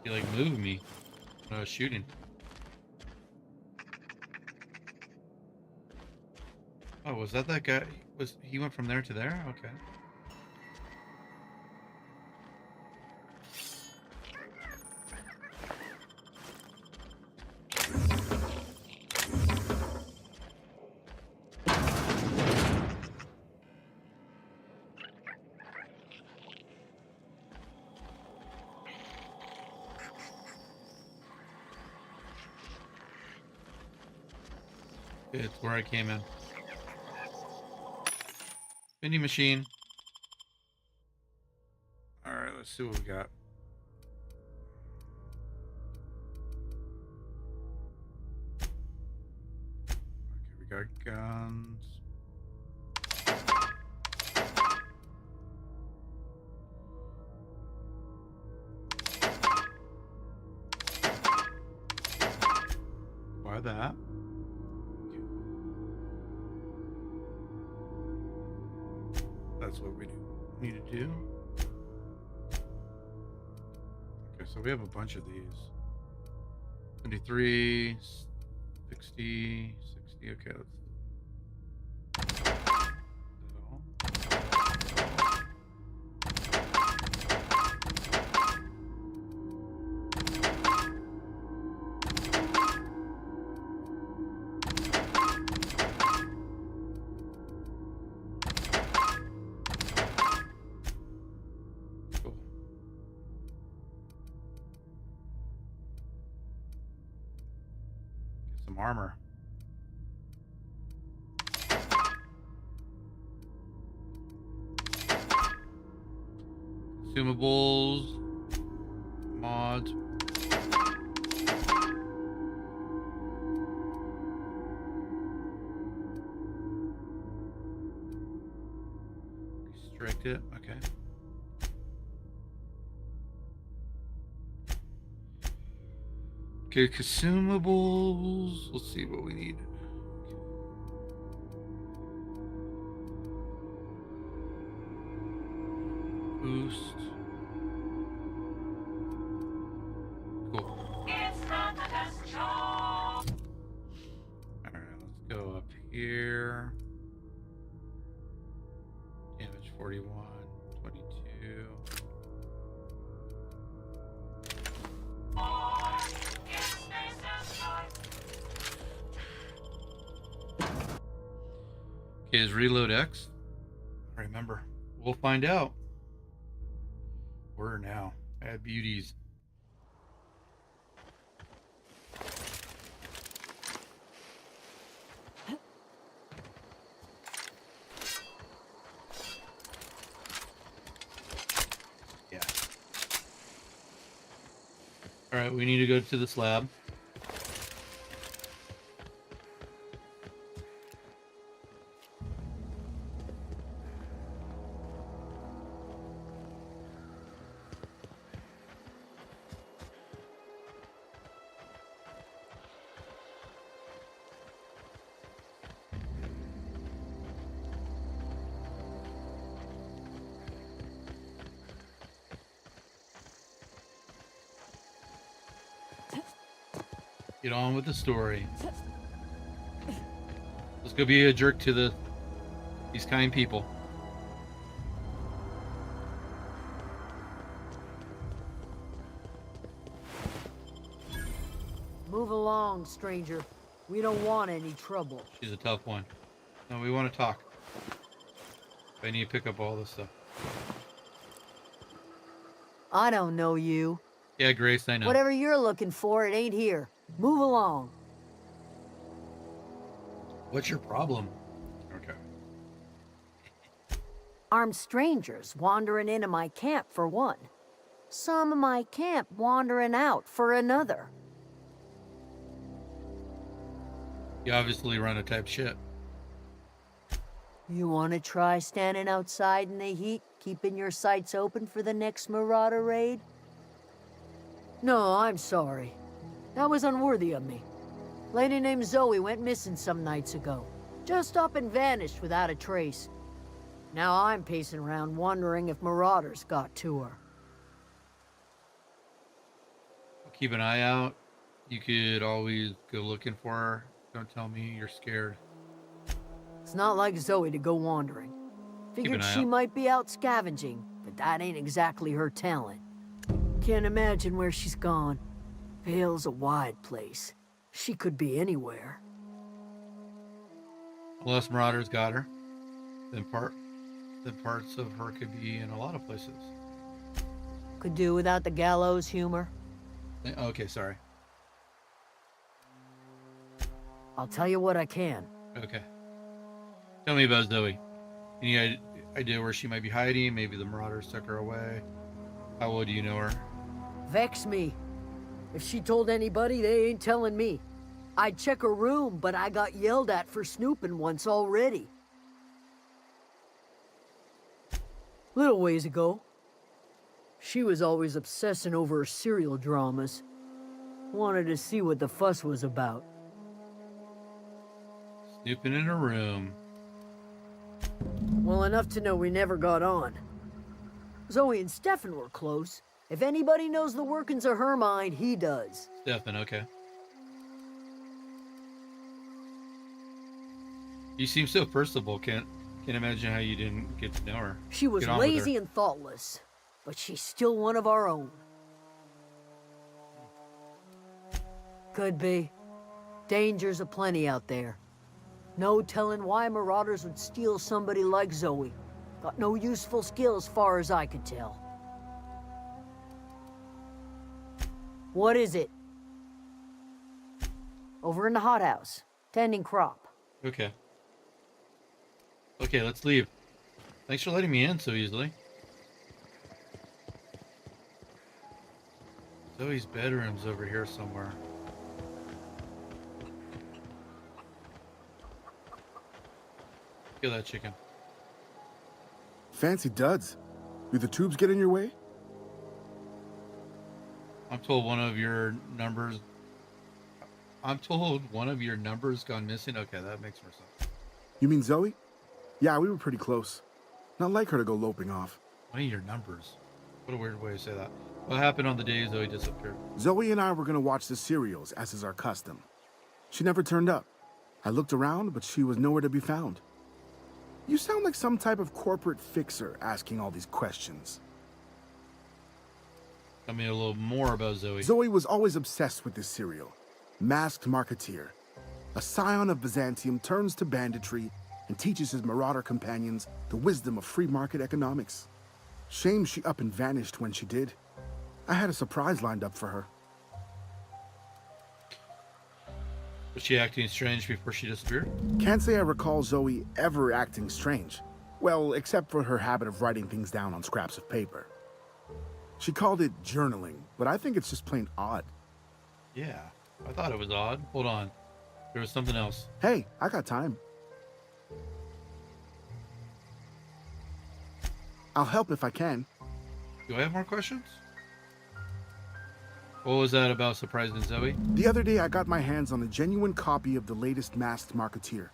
She like moved me when I was shooting. Oh, was that guy? He went from there to there? Okay. It's where I came in. Vending machine. Alright, let's see what we got. Okay, we got guns. Buy that. That's what we need to do. Okay, so we have a bunch of these. 73, 60, 60. Okay, let's... some armor. Consumables. Mods. Restrict it. Okay. Okay, consumables. Let's see what we need. Boost. Cool. Alright, let's go up here. Damage 41, 22. Okay, is reload X? I remember. We'll find out. Where now? Add beauties. Yeah. Alright, we need to go to this lab. Get on with the story. Let's go be a jerk to these kind people. Move along, stranger. We don't want any trouble. She's a tough one. No, we want to talk. I need to pick up all this stuff. I don't know you. Yeah, Grace, I know. Whatever you're looking for, it ain't here. Move along. What's your problem? Okay. Armed strangers wandering into my camp for one. Some of my camp wandering out for another. You obviously run a type ship. You want to try standing outside in the heat, keeping your sights open for the next Marauder raid? No, I'm sorry. That was unworthy of me. Lady named Zoe went missing some nights ago. Just up and vanished without a trace. Now I'm pacing around wondering if Marauders got to her. Keep an eye out. You could always go looking for her. Don't tell me you're scared. It's not like Zoe to go wandering. Figured she might be out scavenging, but that ain't exactly her talent. Can't imagine where she's gone. Vale's a wide place. She could be anywhere. Unless Marauders got her, then parts of her could be in a lot of places. Could do without the gallows humor. Okay, sorry. I'll tell you what I can. Okay. Tell me about Zoe. Any idea where she might be hiding? Maybe the Marauders took her away. How well do you know her? Vex me. If she told anybody, they ain't telling me. I'd check her room, but I got yelled at for snooping once already. Little ways ago. She was always obsessing over her serial dramas. Wanted to see what the fuss was about. Snooping in her room. Well, enough to know we never got on. Zoe and Stefan were close. If anybody knows the workings of her mind, he does. Stefan, okay. You seem so personable. Can't imagine how you didn't get to know her. She was lazy and thoughtless, but she's still one of our own. Could be. Dangers aplenty out there. No telling why Marauders would steal somebody like Zoe. Got no useful skill as far as I could tell. What is it? Over in the hothouse, tending crop. Okay. Okay, let's leave. Thanks for letting me in so easily. Zoe's bedroom's over here somewhere. Kill that chicken. Fancy duds. Do the tubes get in your way? I'm told one of your numbers gone missing. Okay, that makes more sense. You mean Zoe? Yeah, we were pretty close. Not like her to go loping off. One of your numbers. What a weird way to say that. What happened on the day Zoe disappeared? Zoe and I were gonna watch the serials, as is our custom. She never turned up. I looked around, but she was nowhere to be found. You sound like some type of corporate fixer asking all these questions. Tell me a little more about Zoe. Zoe was always obsessed with this serial. Masked Marketeer. A scion of Byzantium turns to banditry and teaches his marauder companions the wisdom of free market economics. Shame she up and vanished when she did. I had a surprise lined up for her. Was she acting strange before she disappeared? Can't say I recall Zoe ever acting strange. Well, except for her habit of writing things down on scraps of paper. She called it journaling, but I think it's just plain odd. Yeah, I thought it was odd. Hold on. There was something else. Hey, I got time. I'll help if I can. Do I have more questions? What was that about surprising Zoe? The other day, I got my hands on a genuine copy of the latest Masked Marketeer.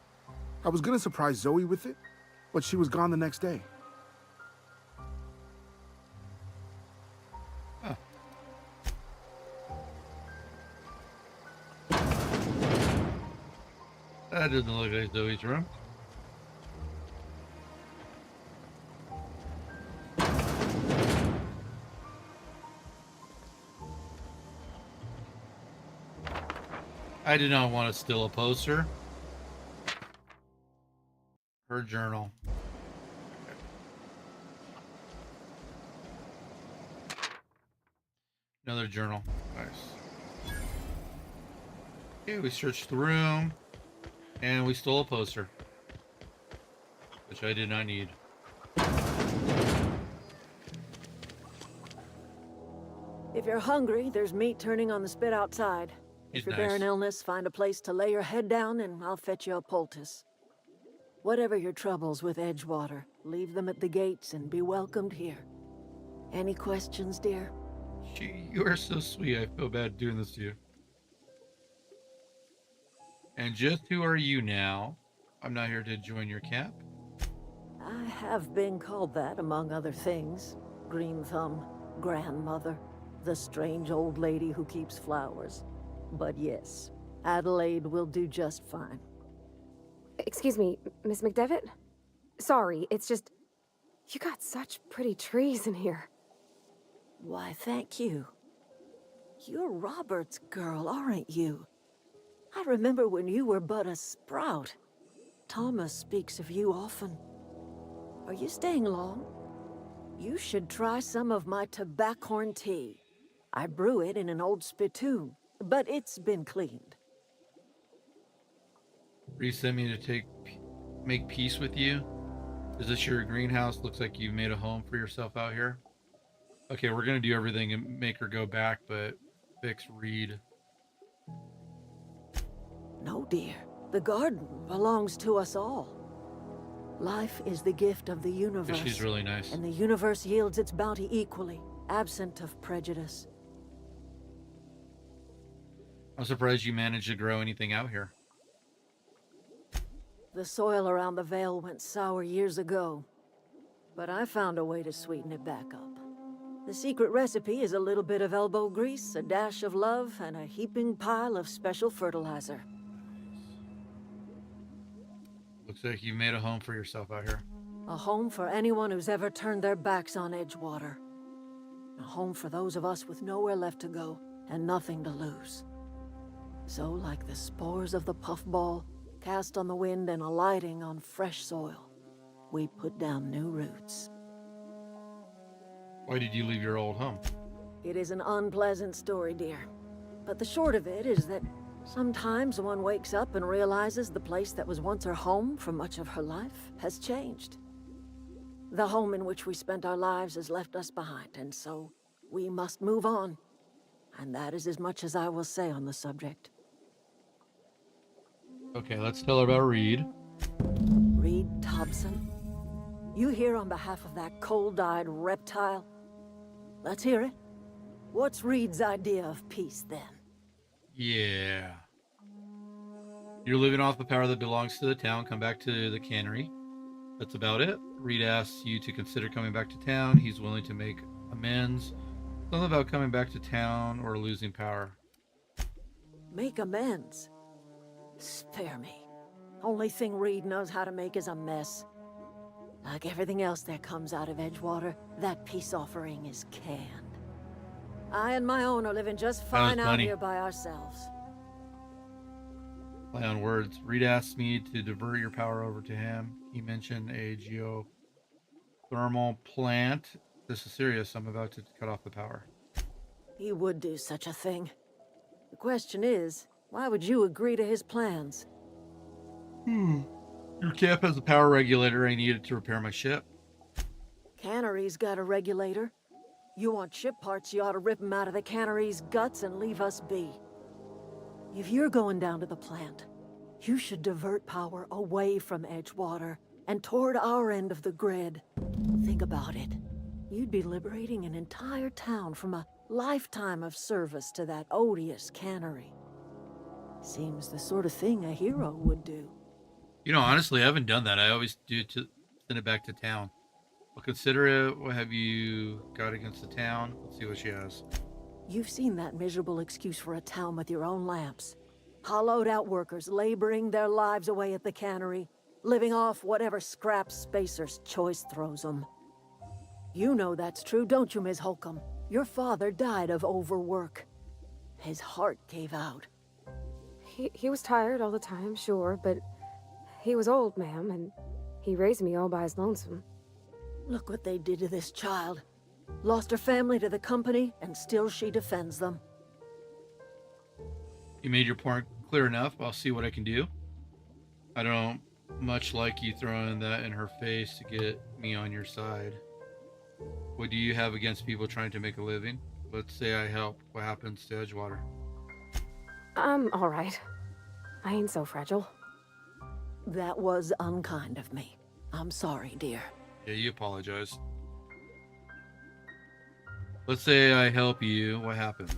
I was gonna surprise Zoe with it, but she was gone the next day. Huh. That doesn't look like Zoe's room. I did not want to steal a poster. Her journal. Another journal. Nice. Okay, we searched the room. And we stole a poster. Which I did not need. you're hungry, there's meat turning on the spit outside. He's If you're nice. bearing illness, find a place to lay your head down and I'll fetch you a poultice. Whatever your troubles with Edgewater, leave them at the gates and be welcomed here. Any questions, dear? You are so sweet. I feel bad doing this to you. And just who are you now? I'm not here to join your camp. I have been called that, among other things. Green Thumb, grandmother, the strange old lady who keeps flowers. But yes, Adelaide will do just fine. Excuse me, Miss McDevitt? Sorry, it's just... You got such pretty trees in here. Why, thank you. You're Robert's girl, aren't you? I remember when you were but a sprout. Thomas speaks of you often. Are you staying long? You should try some of my tobaccorn tea. I brew it in an old spittoon, but it's been cleaned. Reese sent me to make peace with you. Is this your greenhouse? Looks like you've made a home for yourself out here. Okay, we're gonna do everything and make her go back, but fix Reed. No, dear. The garden belongs to us all. Life is the gift of the universe. She's really nice. And the universe yields its bounty equally, absent of prejudice. I'm surprised you managed to grow anything out here. The soil around the Vale went sour years ago, but I found a way to sweeten it back up. The secret recipe is a little bit of elbow grease, a dash of love, and a heaping pile of special fertilizer. Looks like you made a home for yourself out here. A home for anyone who's ever turned their backs on Edgewater. A home for those of us with nowhere left to go and nothing to lose. So, like the spores of the puffball, cast on the wind and alighting on fresh soil, we put down new roots. Why did you leave your old home? It is an unpleasant story, dear. But the short of it is that sometimes one wakes up and realizes the place that was once her home for much of her life has changed. The home in which we spent our lives has left us behind, and so we must move on. And that is as much as I will say on the subject. Okay, let's tell her about Reed. Reed Thompson? You here on behalf of that cold-eyed reptile? Let's hear it. What's Reed's idea of peace, then? Yeah. You're living off the power that belongs to the town. Come back to the cannery. That's about it. Reed asks you to consider coming back to town. He's willing to make amends. Something about coming back to town or losing power. Make amends? Spare me. Only thing Reed knows how to make is a mess. Like everything else that comes out of Edgewater, that peace offering is canned. I and my own are living just fine out here by ourselves. Play on words. Reed asked me to divert your power over to him. He mentioned a geothermal plant. This is serious. I'm about to cut off the power. He would do such a thing. The question is, why would you agree to his plans? Your camp has a power regulator. I need it to repair my ship. Cannery's got a regulator. You want ship parts, you ought to rip them out of the cannery's guts and leave us be. If you're going down to the plant, you should divert power away from Edgewater and toward our end of the grid. Think about it. You'd be liberating an entire town from a lifetime of service to that odious cannery. Seems the sort of thing a hero would do. You know, honestly, I haven't done that. I always do to send it back to town. Well, consider it. What have you got against the town? Let's see what she has. You've seen that miserable excuse for a town with your own lamps. Hollowed out workers laboring their lives away at the cannery, living off whatever scraps Spacer's choice throws them. You know that's true, don't you, Ms. Holcomb? Your father died of overwork. His heart gave out. He was tired all the time, sure, but he was old, ma'am, and he raised me all by his lonesome. Look what they did to this child. Lost her family to the company, and still she defends them. You made your point clear enough. I'll see what I can do. I don't much like you throwing that in her face to get me on your side. What do you have against people trying to make a living? let's say I help. What happens to Edgewater? I'm alright. I ain't so fragile. That was unkind of me. I'm sorry, dear. Yeah, you apologize. Let's say I help you. What happens?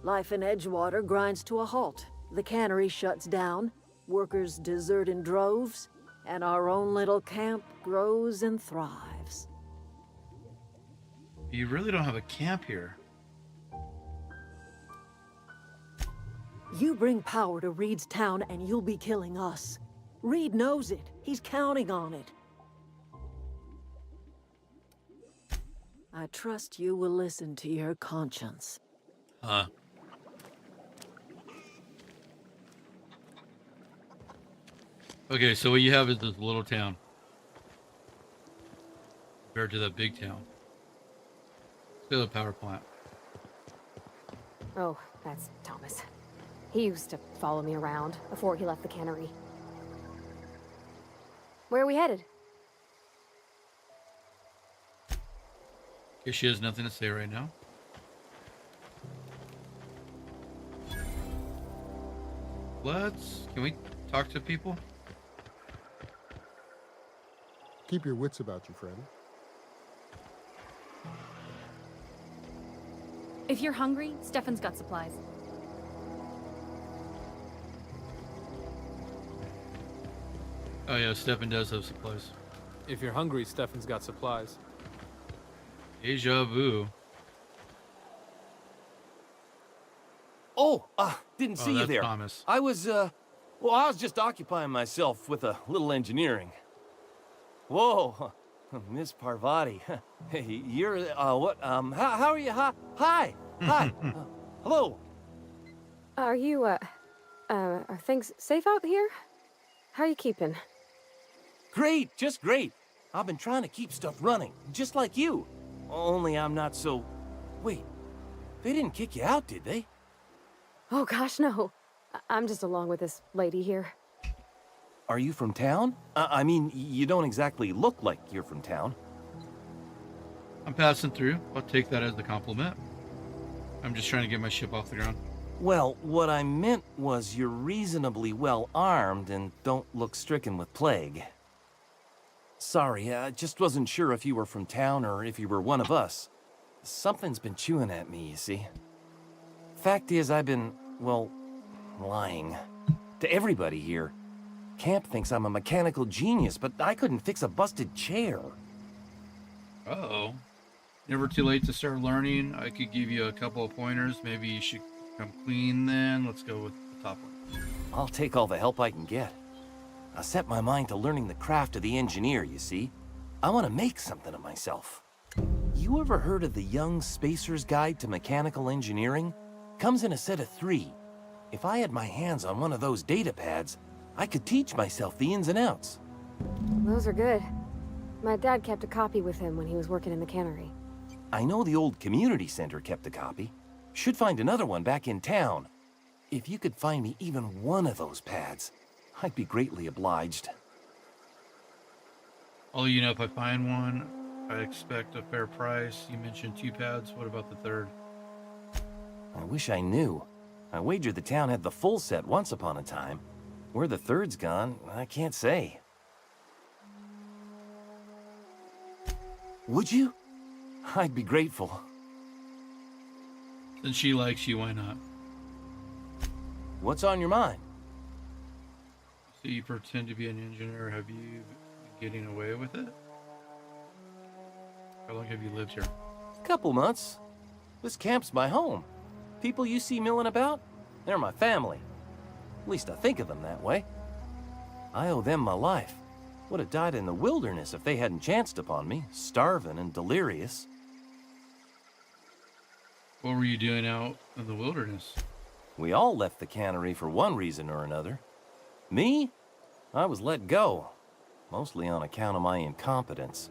Life in Edgewater grinds to a halt. The cannery shuts down, workers desert in droves, and our own little camp grows and thrives. You really don't have a camp here. You bring power to Reed's town and you'll be killing us. Reed knows it. He's counting on it. I trust you will listen to your conscience. Huh. Okay, so what you have is this little town compared to that big town. Still a power plant. Oh, that's Thomas. He used to follow me around before he left the cannery. Where are we headed? Guess she has nothing to say right now. Can we talk to people? Keep your wits about you, friend. If you're hungry, Stefan's got supplies. Oh yeah, Stefan does have supplies. If you're hungry, Stefan's got supplies. Deja vu. Oh, didn't see you that's there. Thomas. I was just occupying myself with a little engineering. Whoa, Miss Parvati. Hey, you're, what, how are you? Hi. Hello. Are you, are things safe out here? How are you keeping? Great, just great. I've been trying to keep stuff running, just like you. Only I'm not so... Wait, they didn't kick you out, did they? Oh gosh, no. I'm just along with this lady here. Are you from town? I mean, you don't exactly look like you're from town. I'm passing through. I'll take that as a compliment. I'm just trying to get my ship off the ground. Well, what I meant was you're reasonably well armed and don't look stricken with plague. Sorry, I just wasn't sure if you were from town or if you were one of us. Something's been chewing at me, you see. Fact is, I've been, well, lying. To everybody here. Camp thinks I'm a mechanical genius, but I couldn't fix a busted chair. Uh-oh. Never too late to start learning. I could give you a couple of pointers. Maybe you should come clean then. Let's go with the top one. I'll take all the help I can get. I set my mind to learning the craft of the engineer, you see. I want to make something of myself. You ever heard of the Young Spacer's Guide to Mechanical Engineering? Comes in a set of 3. If I had my hands on one of those data pads, I could teach myself the ins and outs. Those are good. My dad kept a copy with him when he was working in the cannery. I know the old community center kept a copy. Should find another one back in town. If you could find me even one of those pads, I'd be greatly obliged. I'll let you know if I find one. I expect a fair price. You mentioned 2 pads. What about the 3rd? I wish I knew. I wagered the town had the full set once upon a time. Where the 3rd's gone, I can't say. Would you? I'd be grateful. Since she likes you, why not? What's on your mind? So you pretend to be an engineer. Have you been getting away with it? How long have you lived here? Couple months. This camp's my home. People you see milling about, they're my family. At least I think of them that way. I owe them my life. Would have died in the wilderness if they hadn't chanced upon me, starving and delirious. What were you doing out in the wilderness? We all left the cannery for one reason or another. Me? I was let go, mostly on account of my incompetence.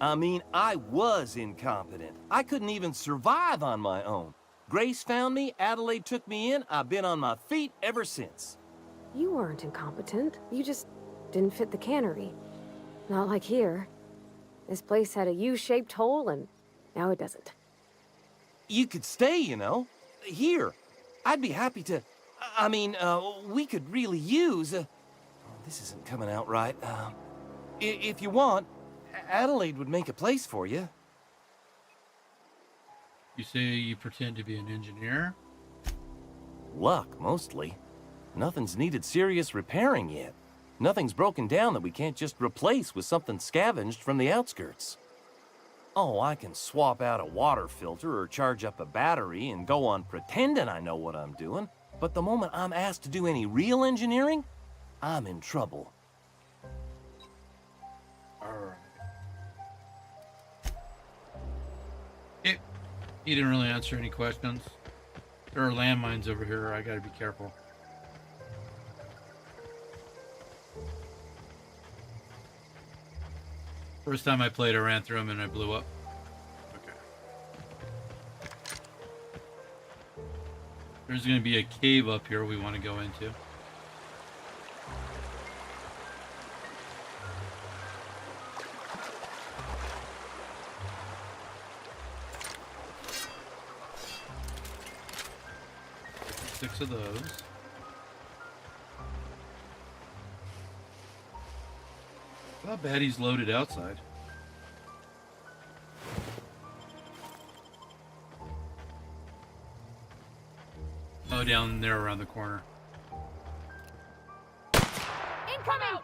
I mean, I was incompetent. I couldn't even survive on my own. Grace found me, Adelaide took me in, I've been on my feet ever since. You weren't incompetent. You just didn't fit the cannery. Not like here. This place had a U-shaped hole, and now it doesn't. You could stay, you know. Here. I'd be happy to... I mean, we could really use... oh, this isn't coming out right. If you want, Adelaide would make a place for you. You say you pretend to be an engineer? Luck, mostly. Nothing's needed serious repairing yet. Nothing's broken down that we can't just replace with something scavenged from the outskirts. Oh, I can swap out a water filter or charge up a battery and go on pretending I know what I'm doing, but the moment I'm asked to do any real engineering, I'm in trouble. Alright. He didn't really answer any questions. There are landmines over here. I gotta be careful. First time I played, I ran through them and I blew up. Okay. There's going to be a cave up here we want to go into. Six of those. Not bad he's loaded outside. Oh, down there around the corner. Incoming!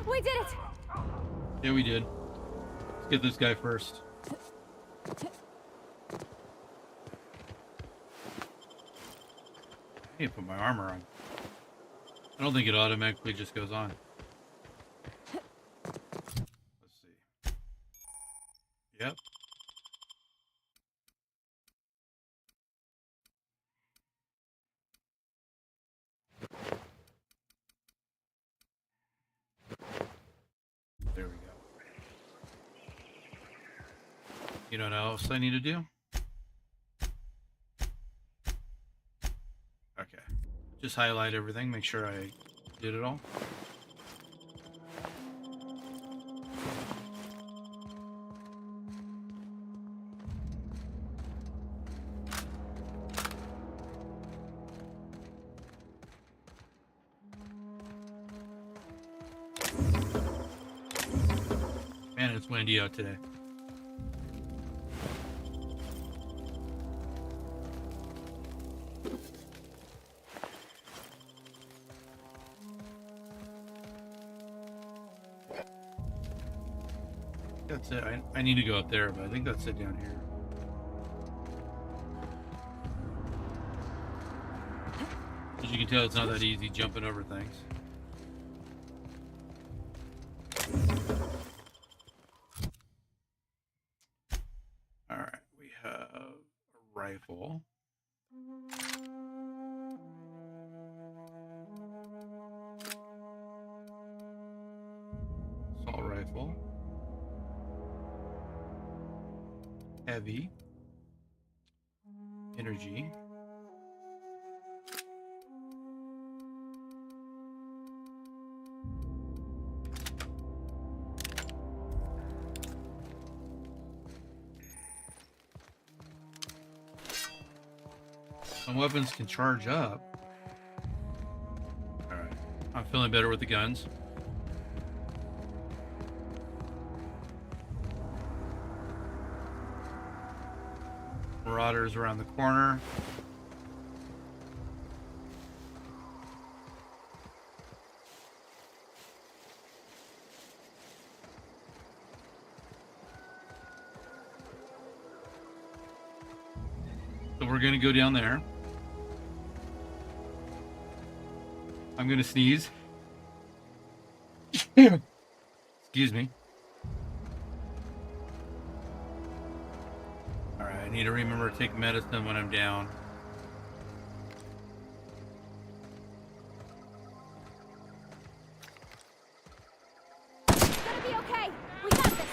We did it! Yeah, we did. Let's get this guy first. I need to put my armor on. I don't think it automatically just goes on. Let's see. Yep. There we go. You know what else I need to do? Okay. Just highlight everything, make sure I did it all. Man, it's windy out today. That's it. I need to go up there, but I think that's it down here. As you can tell, it's not that easy jumping over things. Alright, we have a rifle. Assault rifle. Heavy. Energy. Some weapons can charge up. Alright. I'm feeling better with the guns. Marauders around the corner. So we're going to go down there. I'm going to sneeze. Excuse me. Alright, I need to remember to take medicine when I'm down. It's gonna be okay. We got this.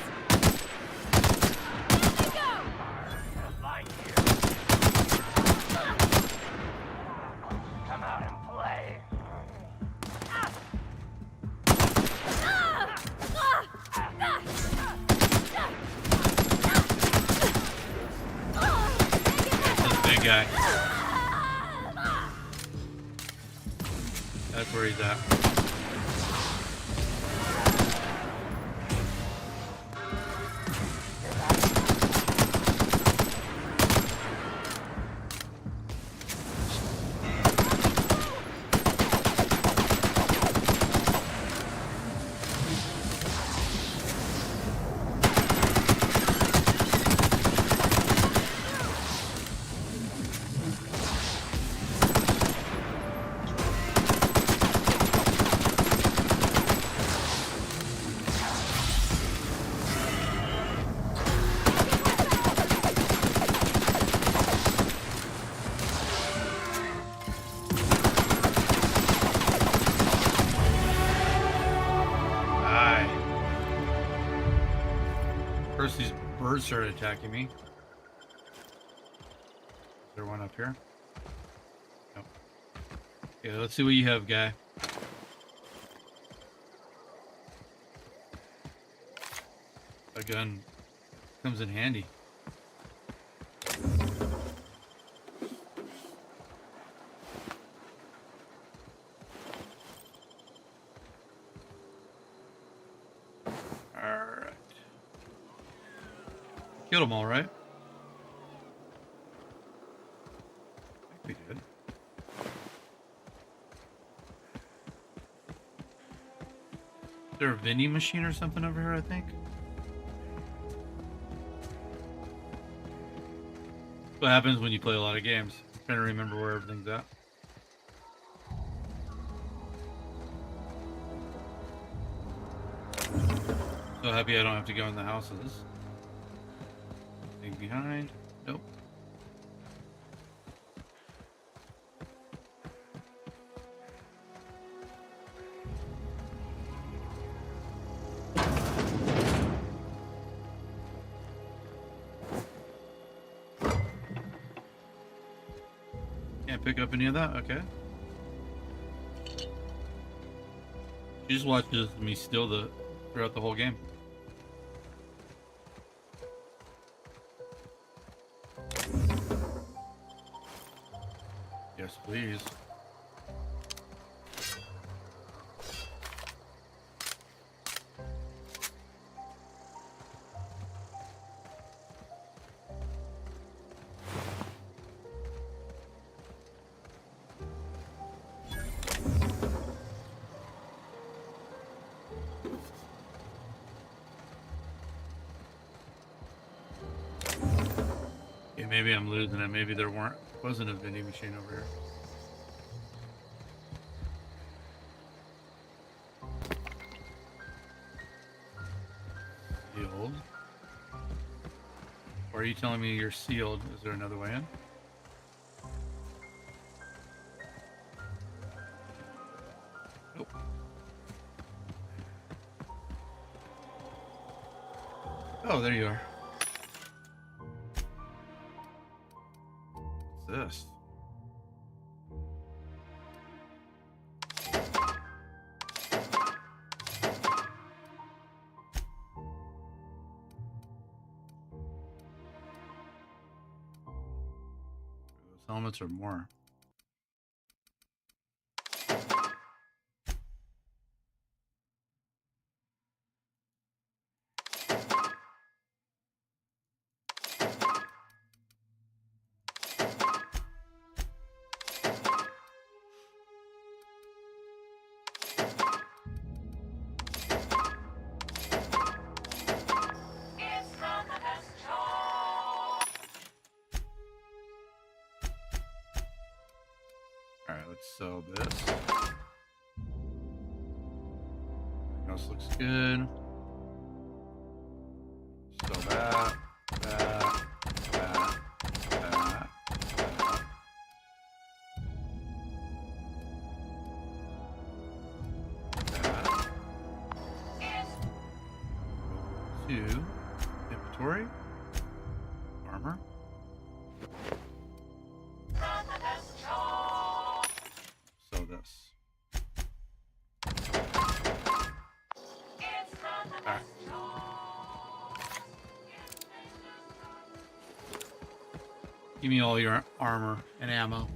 guy. That's where he's at. First, these birds started attacking me. Is there one up here? Nope. Okay, let's see what you have, guy. A gun comes in handy. Alright. Killed them all, right? I think we did. Is there a vending machine or something over here, I think? What happens when you play a lot of games? I'm trying to remember where everything's at. So happy I don't have to go in the houses. Anything behind? Nope. Can't pick up any of that? Okay. She just watches me steal throughout the whole game. Yes, please. Okay, maybe I'm losing it. Maybe there wasn't a vending machine over here. Sealed. Or are you telling me you're sealed? Is there another way in? Nope. Oh, there you are. What's this? Those helmets or more? Alright, let's sell this. Everything else looks good. Sell that, that, that, that, that. To inventory, armor. So this. Alright. Give me all your armor and ammo.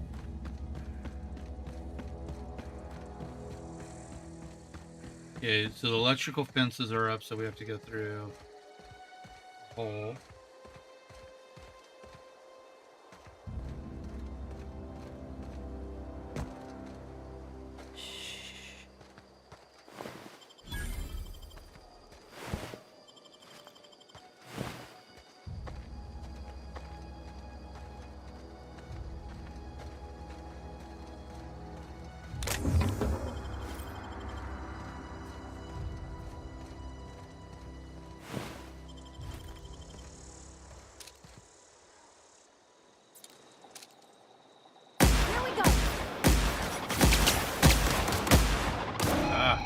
Okay, so the electrical fences are up, so we have to go through a hole.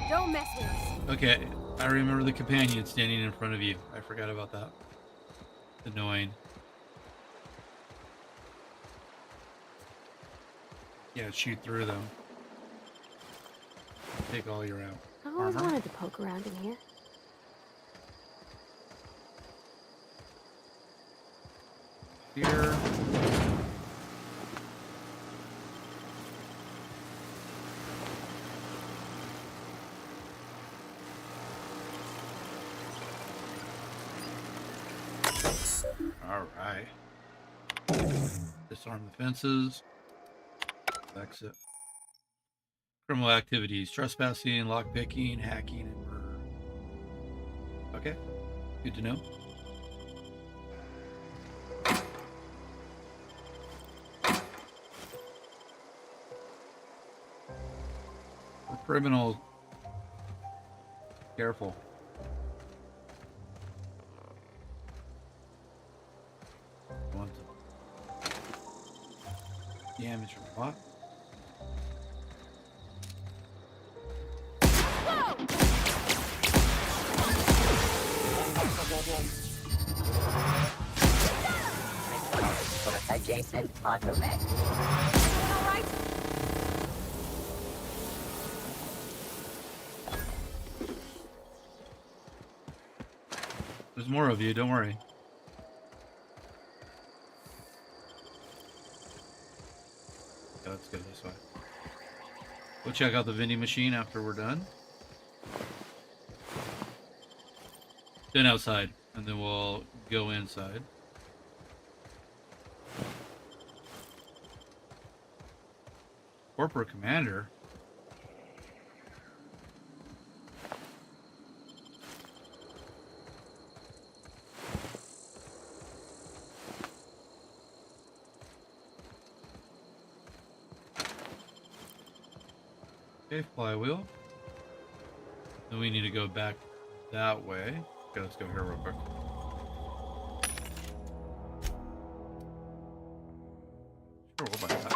Don't mess with us. Okay, I remember the companion standing in front of you. I forgot about that. Annoying. Yeah, shoot through them. Take all your ammo. I always wanted to poke around in here. Here. All right. Disarm the fences. Exit. Criminal activities: trespassing, lockpicking, hacking, and murder. Okay. Good to know. For criminals, careful. Damage from what? Adjacent automatic. Alright. There's more of you, don't worry. Okay, let's go this way. We'll check out the vending machine after we're done. Then outside, and then we'll go inside. Corporate Commander? Okay, flywheel. Then we need to go back that way. Okay, let's go here real quick. Sure, we'll buy that.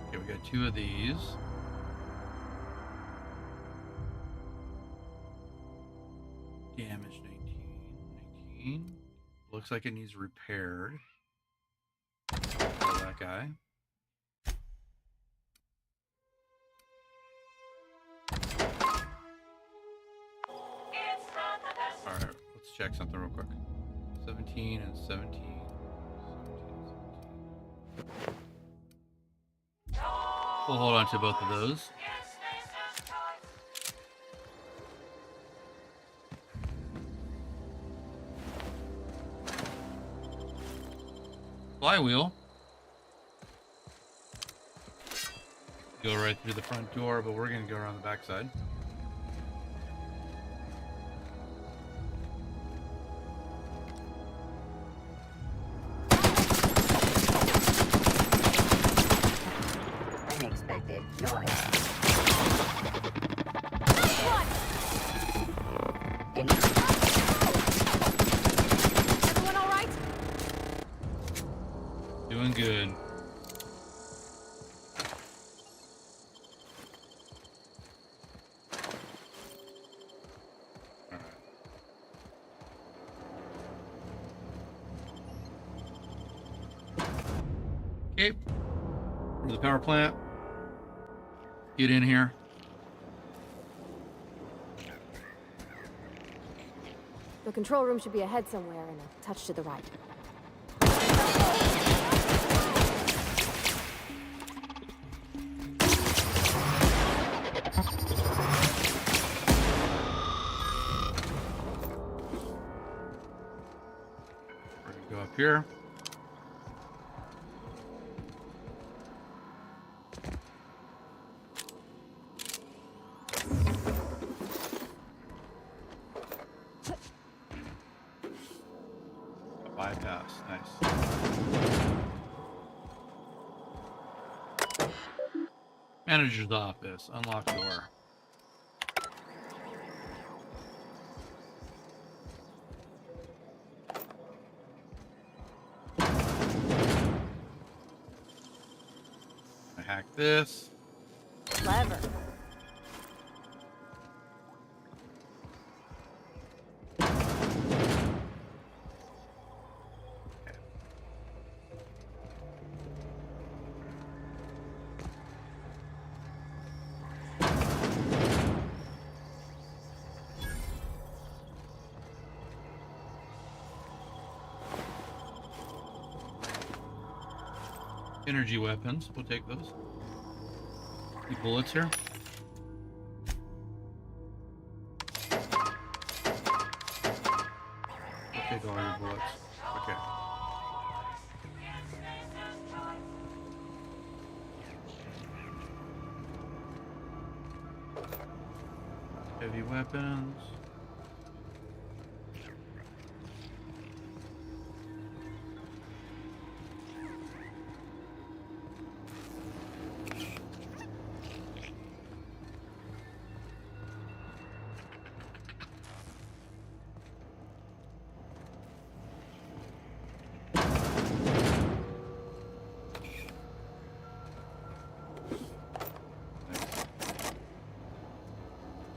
Okay, we got 2 of these. Damage 19. Looks like it needs repaired. That guy. Alright, let's check something real quick. 17 and 17. We'll hold on to both of those. Flywheel. Go right through the front door, but we're going to go around the backside. Unexpected noise. Everyone all right? Doing good. escape from the power plant. Get in here. The control room should be ahead somewhere and a touch to the right. We're gonna go up here. Bypass, nice. Manager's office, unlock door. I hack this. Clever. Energy weapons, we'll take those. Any bullets here? We'll take all your bullets. Okay. Heavy weapons.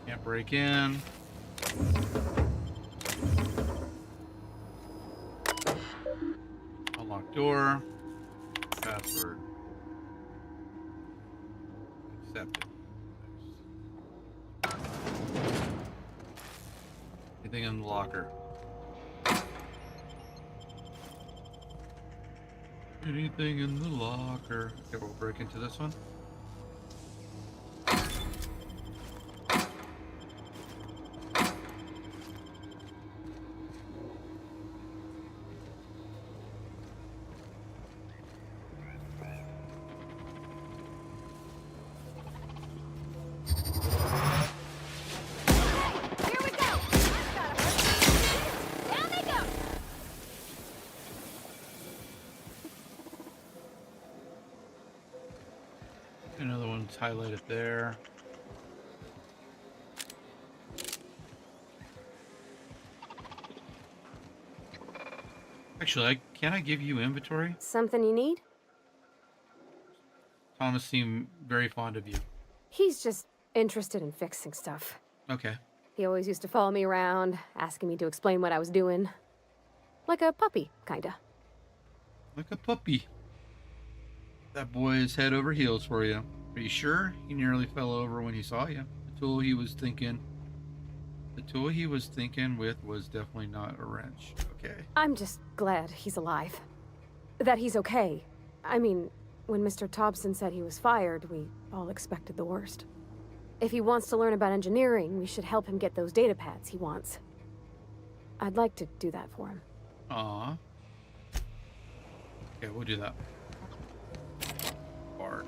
Can't break in. Unlock door. Password. Accepted. Anything in the locker? Anything in the locker? Okay, we'll break into this one. Another one's highlighted there. Actually, can I give you inventory? Something you need? Thomas seemed very fond of you. He's just interested in fixing stuff. Okay. He always used to follow me around, asking me to explain what I was doing. Like a puppy, kinda. Like a puppy. That boy is head over heels for you. Are you sure? He nearly fell over when he saw you. The tool he was thinking with was definitely not a wrench. Okay. I'm just glad he's alive. That he's okay. I mean, when Mr. Thompson said he was fired, we all expected the worst. If he wants to learn about engineering, we should help him get those data pads he wants. I'd like to do that for him. Aw. Okay, we'll do that. Bard.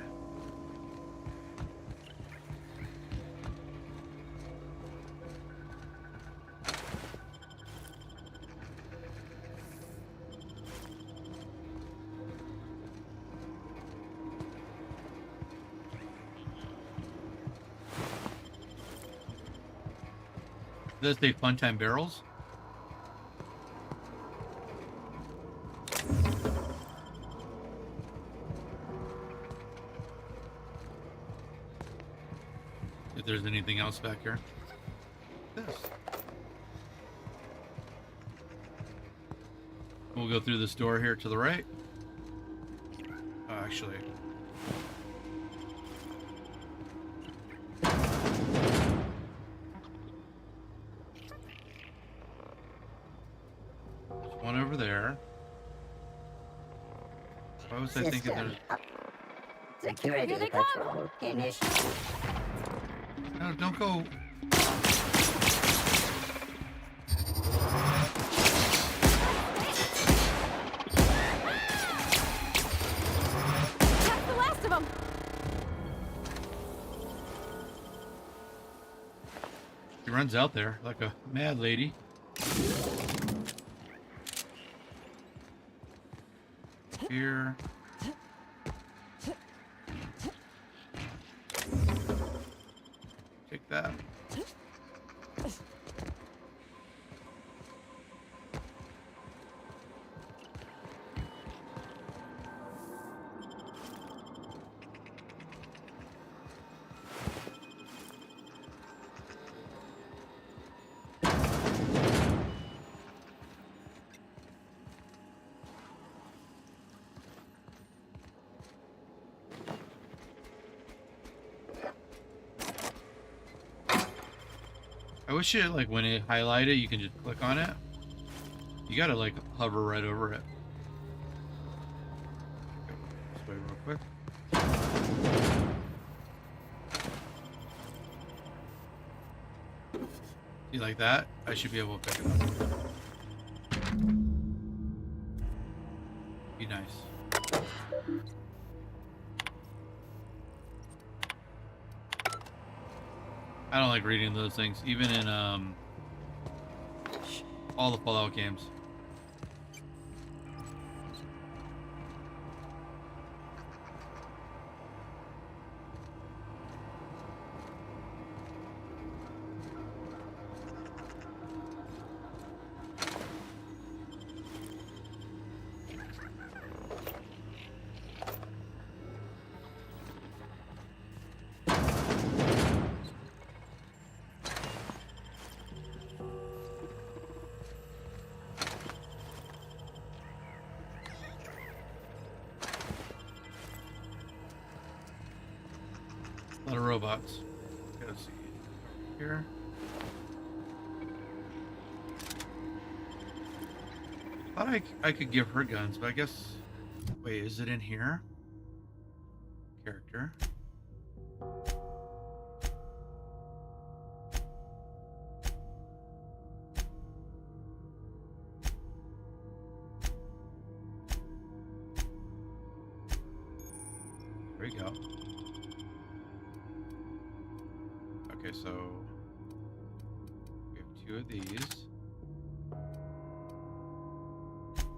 Does they Funtime barrels? If there's anything else back here. This. We'll go through this door here to the right. actually. There's one over there. Why was I thinking there's... Security Here they patrol initiated. No, don't go... That's the last of them. She runs out there like a mad lady. Here. Take that. I wish it, like, when it highlighted, you can just click on it. You gotta, like, hover right over it. Go this way real quick. You like that? I should be able to pick it up. Be nice. I don't like reading those things, even in all the Fallout games. A lot of robots. Gotta see here. Thought I could give her guns, but I guess. Wait, is it in here? Character. There we go. Okay, so we have two of these.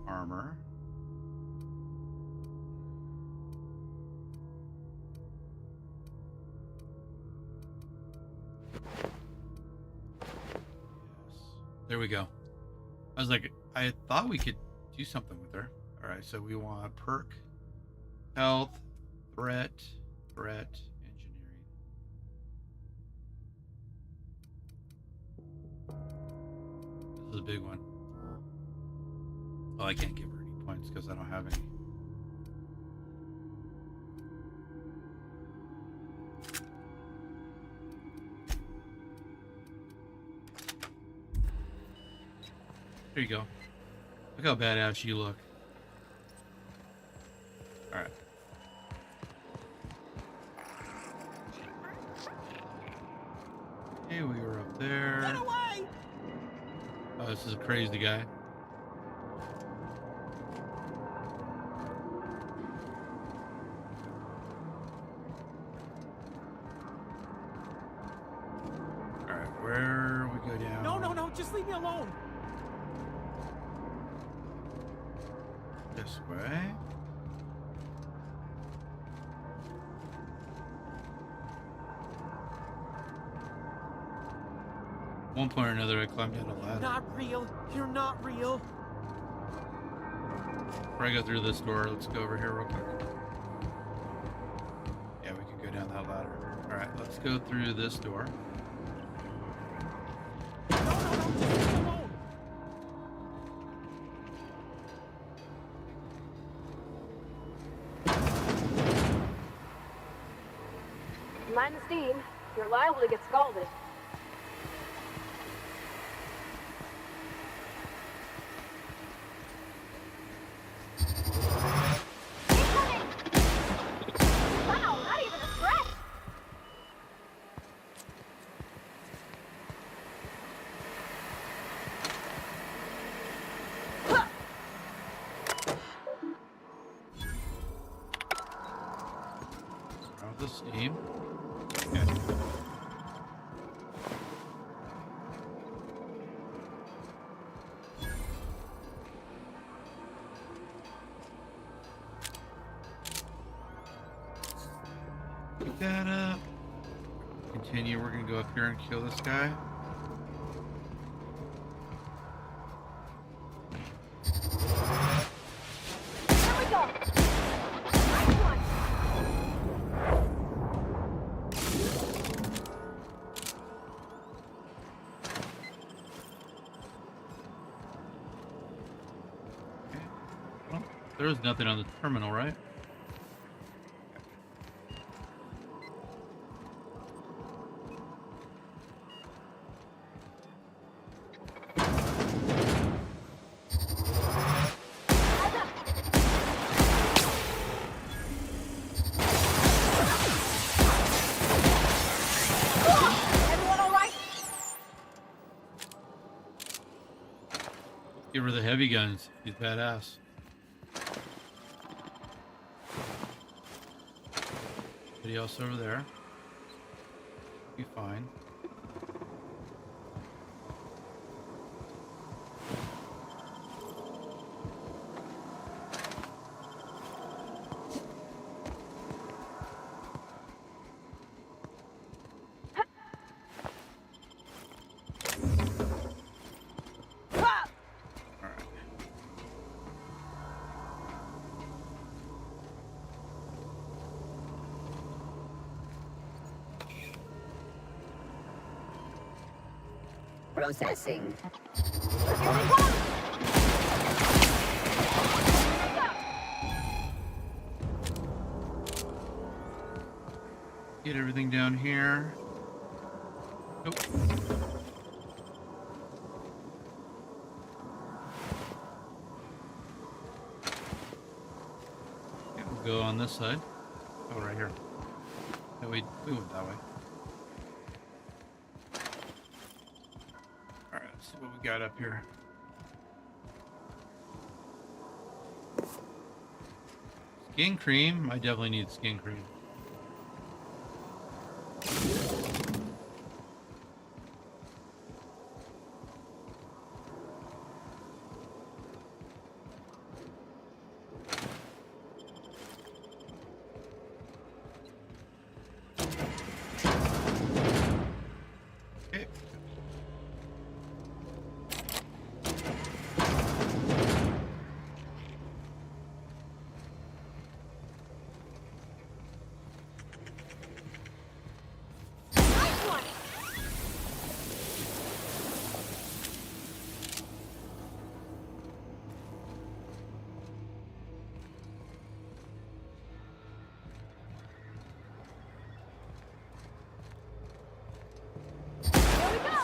Armor. Yes. There we go. I was like, I thought we could do something with her. All right, so we want perk, health, threat, engineering. This is a big one. Well, I can't give her any points because I don't have any. There you go. Look how badass you look. Alright. Okay, we were up there. Get away! Oh, this is a crazy guy. Alright, where we go down? No, just leave me alone. This way. One point or another, I climbed down a ladder. Not real. You're not real. Before I go through this door, let's go over here real quick. Yeah, we can go down that ladder. Alright, let's go through this door. Just leave me alone. behind the steam. You're liable to get scalded. Wow, not even a scratch! Out the steam. Pick that up. Continue. We're gonna go up here and kill this guy. Here we go! Nice one! Well, there's nothing on the terminal, right? Everyone all right? Give her the heavy guns. He's badass. Anybody else over there? Be fine. Processing. Get everything down here. Nope. Okay, we'll go on this side. Oh, right here. No, we went that way. Alright, let's see what we got up here. Skin cream. I definitely need skin cream. Okay. Nice one! Here we go!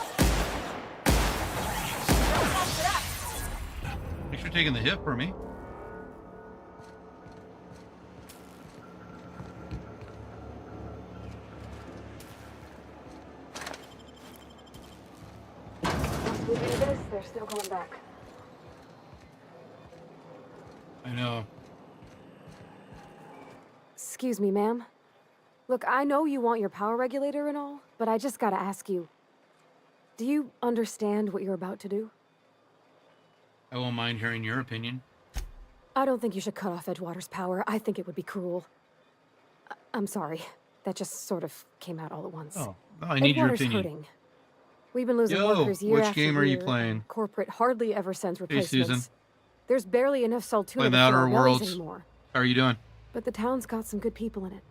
Don't it up. Thanks for taking the hit for me. Once we do this, they're still coming back. I know. Excuse me, ma'am. Look, I know you want your power regulator and all, but I just gotta ask you. Do you understand what you're about to do? I won't mind hearing your opinion. I don't think you should cut off Edgewater's power. I think it would be cruel. I'm sorry. That just sort of came out all at once. Oh, no, I need your Edgewater's opinion. hurting. We've been losing Yo, workers year which after game are you year, playing? and corporate hardly ever sends Hey, replacements. Susan. There's barely enough Saltuna Playing to the fill Outer our bellies Worlds. anymore. How are you doing? But the town's got some good people in it.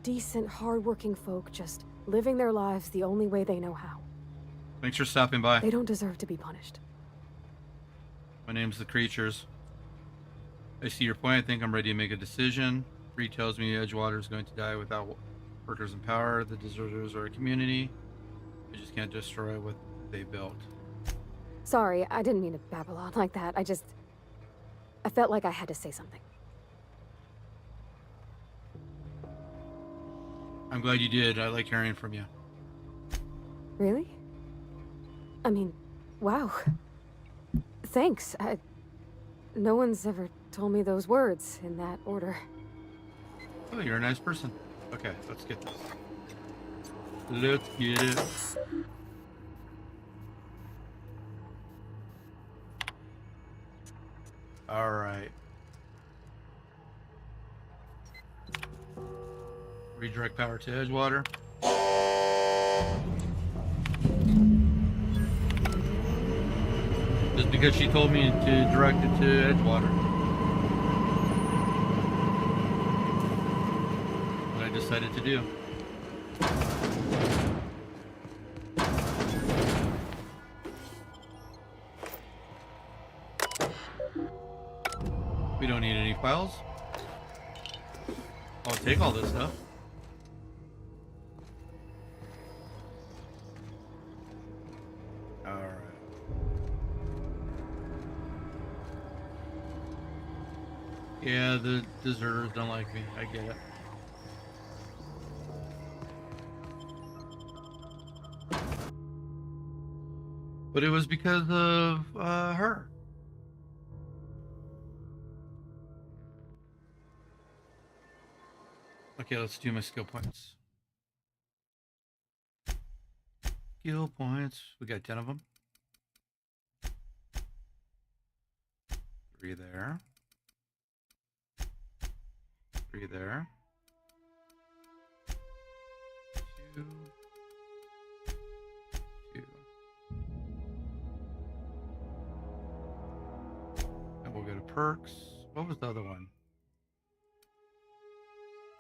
Decent, hardworking folk just living their lives the only way they know how. Thanks for stopping by. They don't deserve to be punished. My name's The Creatures. I see your point. I think I'm ready to make a decision. Free tells me Edgewater is going to die without Workers in power. The deserters are a community. We just can't destroy what they built. Sorry, I didn't mean to babble on like that. I felt like I had to say something. I'm glad you did. I like hearing from you. Really? I mean, wow. Thanks. No one's ever told me those words in that order. Oh, you're a nice person. Okay, let's get this. Let's get it. All right. Redirect power to Edgewater. Just because she told me to direct it to Edgewater. What I decided to do. We don't need any files. I'll take all this stuff. Alright. Yeah, the deserters don't like me. I get it. But it was because of her. Okay, let's do my skill points. Skill points. We got 10 of them. 3 there. 3 there. 2. 2. And we'll go to perks. What was the other one?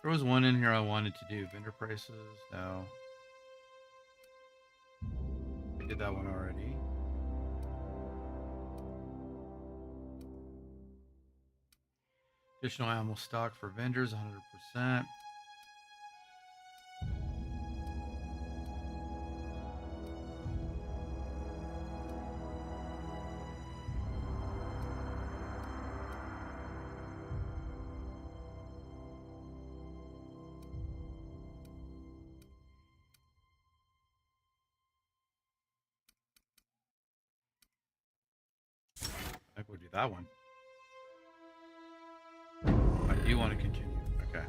There was one in here I wanted to do. Vendor prices. No. I did that one already. Additional animal stock for vendors, 100%. I would do that one. I do want to continue. Okay.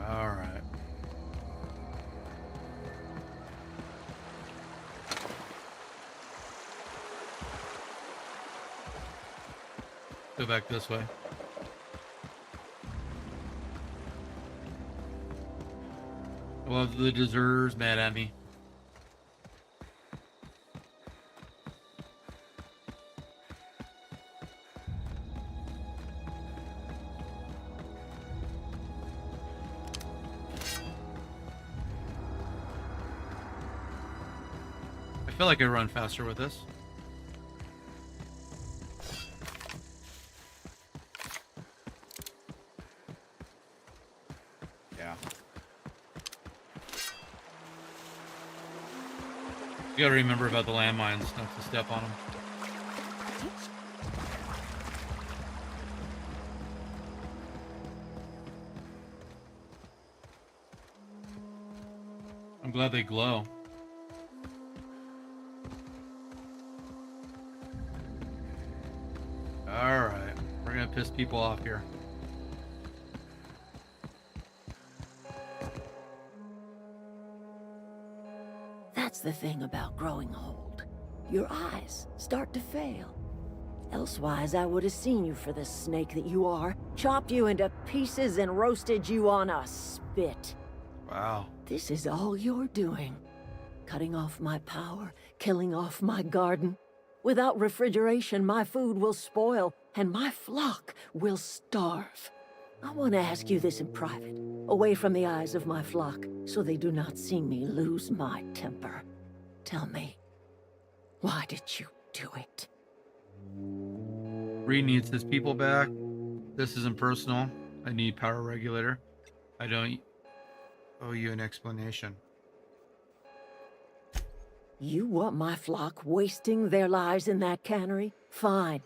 All right. Go back this way. Well, the deserters mad at me. I feel like I run faster with this. Yeah. You gotta remember about the landmines, not to step on them. I'm glad they glow. Alright, we're gonna piss people off here. That's the thing about growing old. Your eyes start to fail. Elsewise, I would have seen you for the snake that you are, chopped you into pieces and roasted you on a spit. Wow. This is all you're doing. Cutting off my power, killing off my garden. Without refrigeration, my food will spoil, and my flock will starve. I want to ask you this in private, away from the eyes of my flock, so they do not see me lose my temper. Tell me, why did you do it? Reed needs his people back. This isn't personal. I need power regulator. I don't owe you an explanation. You want my flock wasting their lives in that cannery? Fine.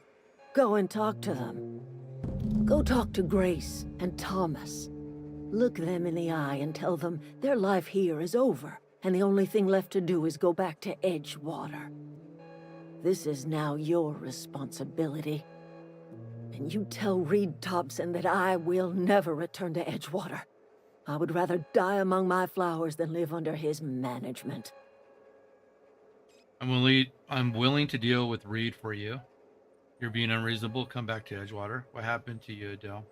Go and talk to them. Go talk to Grace and Thomas. Look them in the eye and tell them their life here is over, and the only thing left to do is go back to Edgewater. This is now your responsibility. And you tell Reed Thompson that I will never return to Edgewater. I would rather die among my flowers than live under his management. I'm willing to deal with Reed for you. You're being unreasonable. Come back to Edgewater. What happened to you, Adele?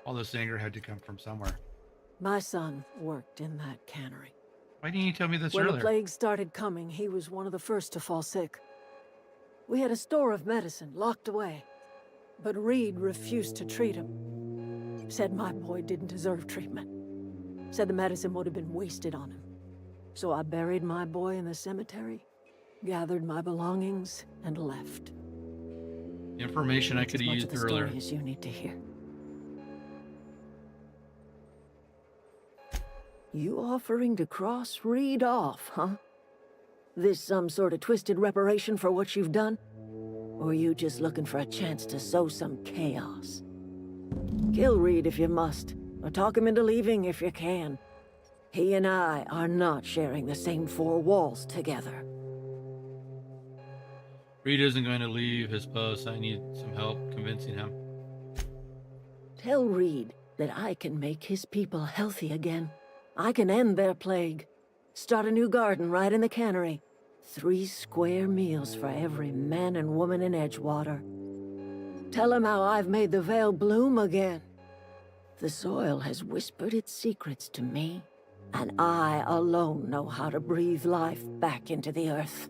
All this anger had to come from somewhere. My son worked in that cannery. Why didn't you tell me this When earlier? the plague started coming, he was one of the first to fall sick. We had a store of medicine locked away, but Reed refused to treat him. Said my boy didn't deserve treatment. Said the medicine would have been wasted on him. So I buried my boy in the cemetery, gathered my belongings, and left. Information I could have used As much of the earlier. story as you need to hear. You offering to cross Reed off, huh? This some sort of twisted reparation for what you've done? Or are you just looking for a chance to sow some chaos? Kill Reed if you must, or talk him into leaving if you can. He and I are not sharing the same four walls together. Reed isn't going to leave his post. I need some help convincing him. Tell Reed that I can make his people healthy again. I can end their plague. Start a new garden right in the cannery. 3 square meals for every man and woman in Edgewater. Tell him how I've made the Vale bloom again. The soil has whispered its secrets to me, and I alone know how to breathe life back into the earth.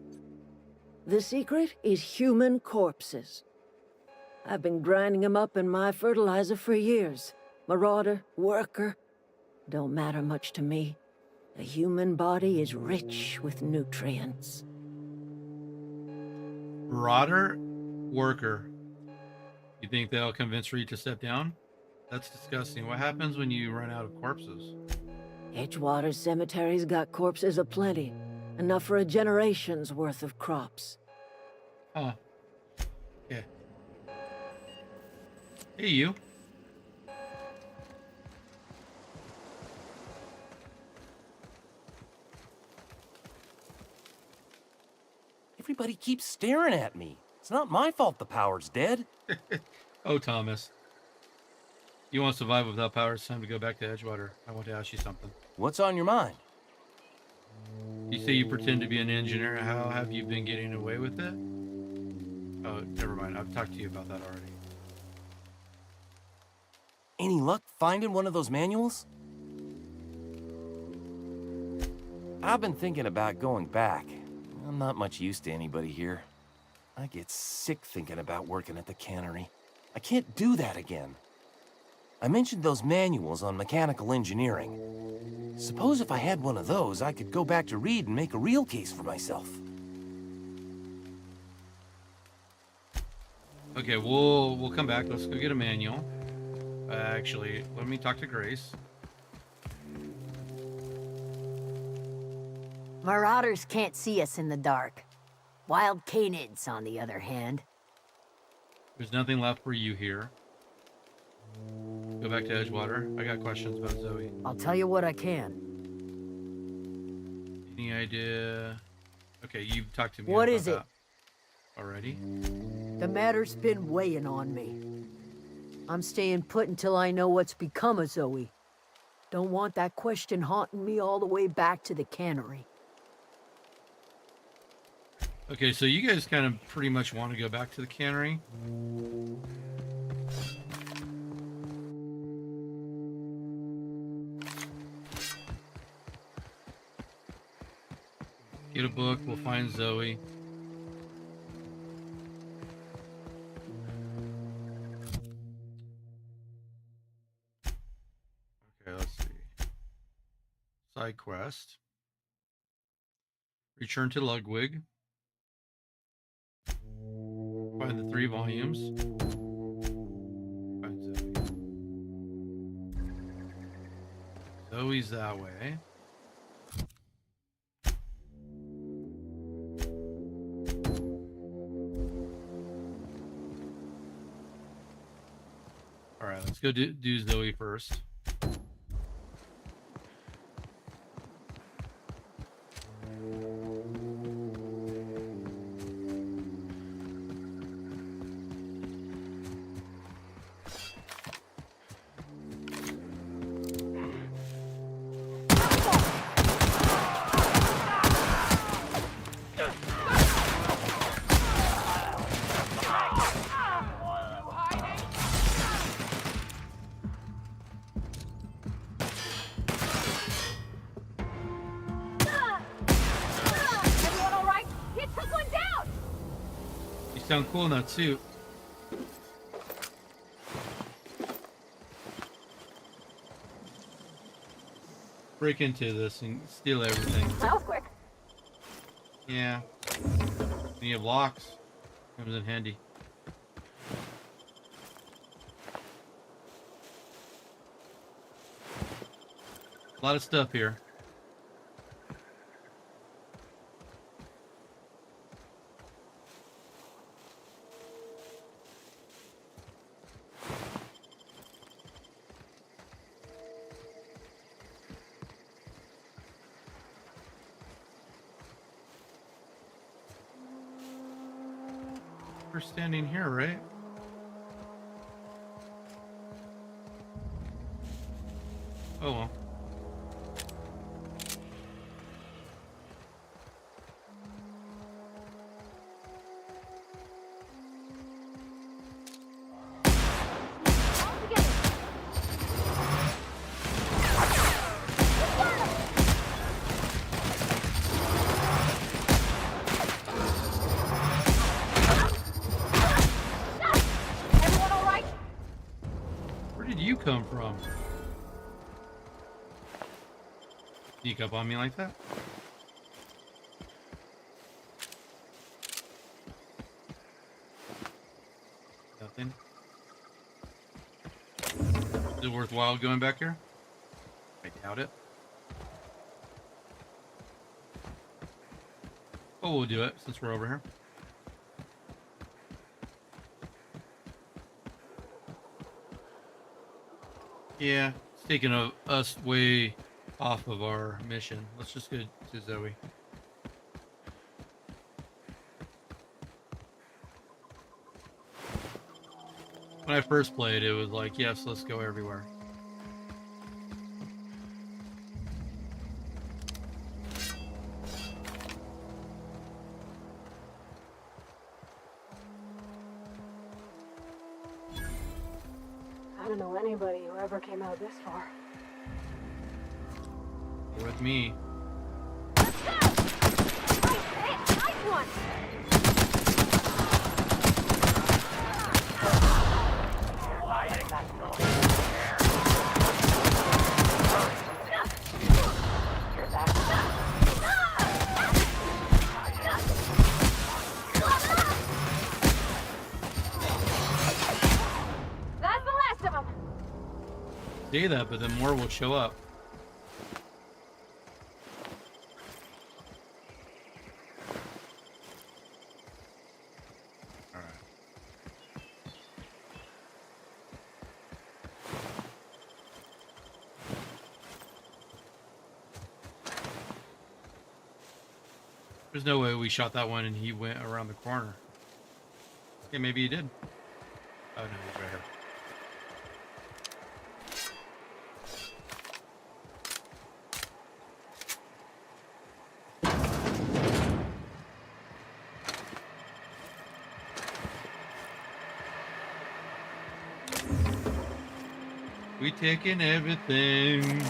The secret is human corpses. I've been grinding them up in my fertilizer for years. Marauder, worker, don't matter much to me. The human body is rich with nutrients. Marauder, worker. You think that'll convince Reed to step down? That's disgusting. What happens when you run out of corpses? Edgewater Cemetery's got corpses aplenty. Enough for a generation's worth of crops. Huh. Yeah. Hey, you. Everybody keeps staring at me. It's not my fault the power's dead. Oh, Thomas. You won't survive without power. It's time to go back to Edgewater. I want to ask you something. What's on your mind? You say you pretend to be an engineer. How have you been getting away with it? Oh, never mind. I've talked to you about that already. Any luck finding one of those manuals? I've been thinking about going back. I'm not much use to anybody here. I get sick thinking about working at the cannery. I can't do that again. I mentioned those manuals on mechanical engineering. Suppose if I had one of those, I could go back to Reed and make a real case for myself. Okay, we'll come back. Let's go get a manual. Actually, let me talk to Grace. Marauders can't see us in the dark. Wild canids, on the other hand. There's nothing left for you here. Go back to Edgewater. I got questions about Zoe. I'll tell you what I can. Any idea? Okay, you've talked to me What about is it? that already. The matter's been weighing on me. I'm staying put until I know what's become of Zoe. Don't want that question haunting me all the way back to the cannery. Okay, so you guys kind of pretty much want to go back to the cannery. Get a book, we'll find Zoe. Okay, let's see. Side quest. Return to Ludwig. Find the 3 volumes. Find Zoe. Zoe's that way. All right, let's go do Zoe first. Everyone all right? He took one down! You sound cool in that suit. Break into this and steal everything. That was quick. Yeah. And you have locks. Comes in handy. A lot of stuff here. We're standing here, right? Oh well. Everyone all right? Where did you come from? Sneak up on me like that? Nothing. Is it worthwhile going back here? I doubt it. Oh, we'll do it since we're over here. Yeah, it's taking us way off of our mission. Let's just go to Zoe. When I first played, it was like, yes, let's go everywhere. I don't know anybody who ever came out this far. You're with me. Nice one! That's the last of them! Say that, but then more will show up. There's no way we shot that one and he went around the corner. Yeah, maybe he did. Oh no, he's right here. We taking everything.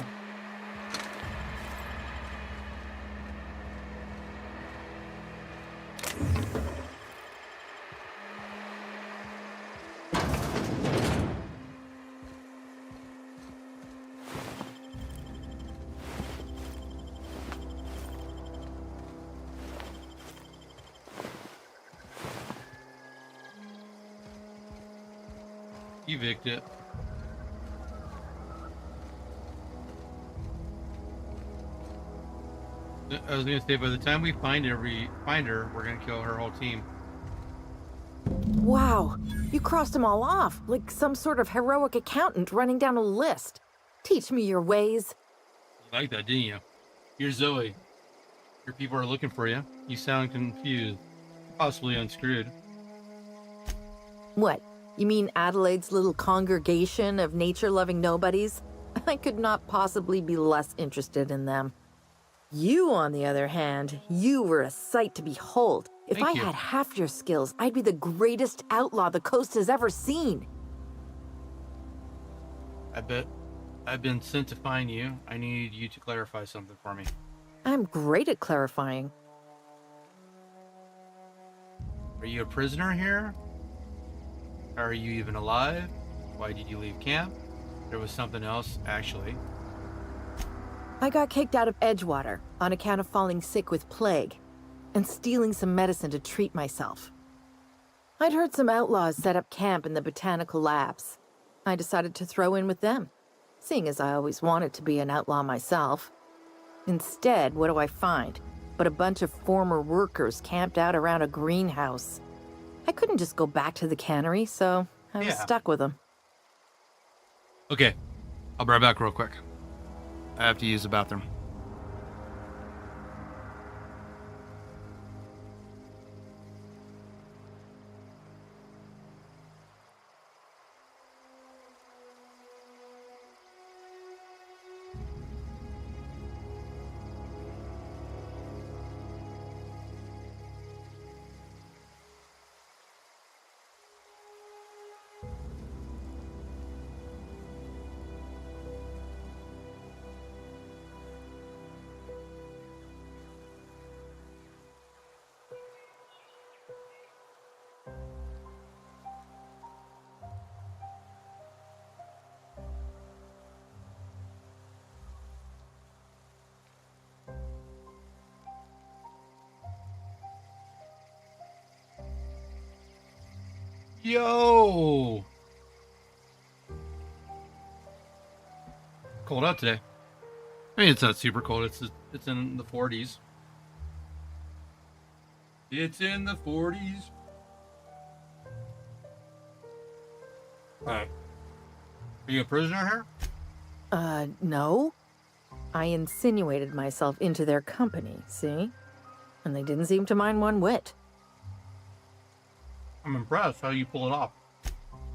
Evict it. I was gonna say, by the time we find her, we're gonna kill her whole team. Wow, you crossed them all off, like some sort of heroic accountant running down a list. Teach me your ways. You like that, didn't you? Here's Zoe. Your people are looking for you. You sound confused, possibly unscrewed. What? You mean Adelaide's little congregation of nature-loving nobodies? I could not possibly be less interested in them. You, on the other hand, you were a sight to behold. If Thank I you. had half your skills, I'd be the greatest outlaw the coast has ever seen. I bet I've been sent to find you. I need you to clarify something for me. I'm great at clarifying. Are you a prisoner here? Are you even alive? Why did you leave camp? There was something else, actually. I got kicked out of Edgewater on account of falling sick with plague and stealing some medicine to treat myself. I'd heard some outlaws set up camp in the botanical labs. I decided to throw in with them, seeing as I always wanted to be an outlaw myself. Instead, what do I find? But a bunch of former workers camped out around a greenhouse. I couldn't just go back to the cannery, so I was stuck with them. Okay, I'll be right back real quick. I have to use the bathroom. Yo! Cold out today. I mean, it's not super cold. It's in the 40s. It's in the 40s. Alright. Are you a prisoner here? No. I insinuated myself into their company, see? And they didn't seem to mind one whit. I'm impressed how you pull it off.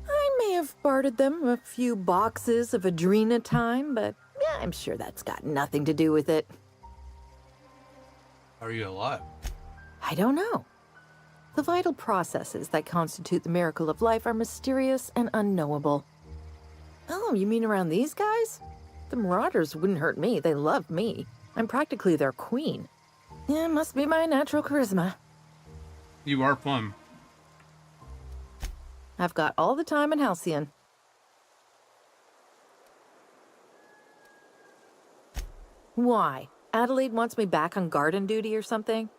I may have bartered them a few boxes of Adrena time, but yeah, I'm sure that's got nothing to do with it. How are you alive? I don't know. The vital processes that constitute the miracle of life are mysterious and unknowable. Oh, you mean around these guys? The Marauders wouldn't hurt me. They love me. I'm practically their queen. Yeah, must be my natural charisma. You are fun. I've got all the time in Halcyon. Why? Adelaide wants me back on garden duty or something?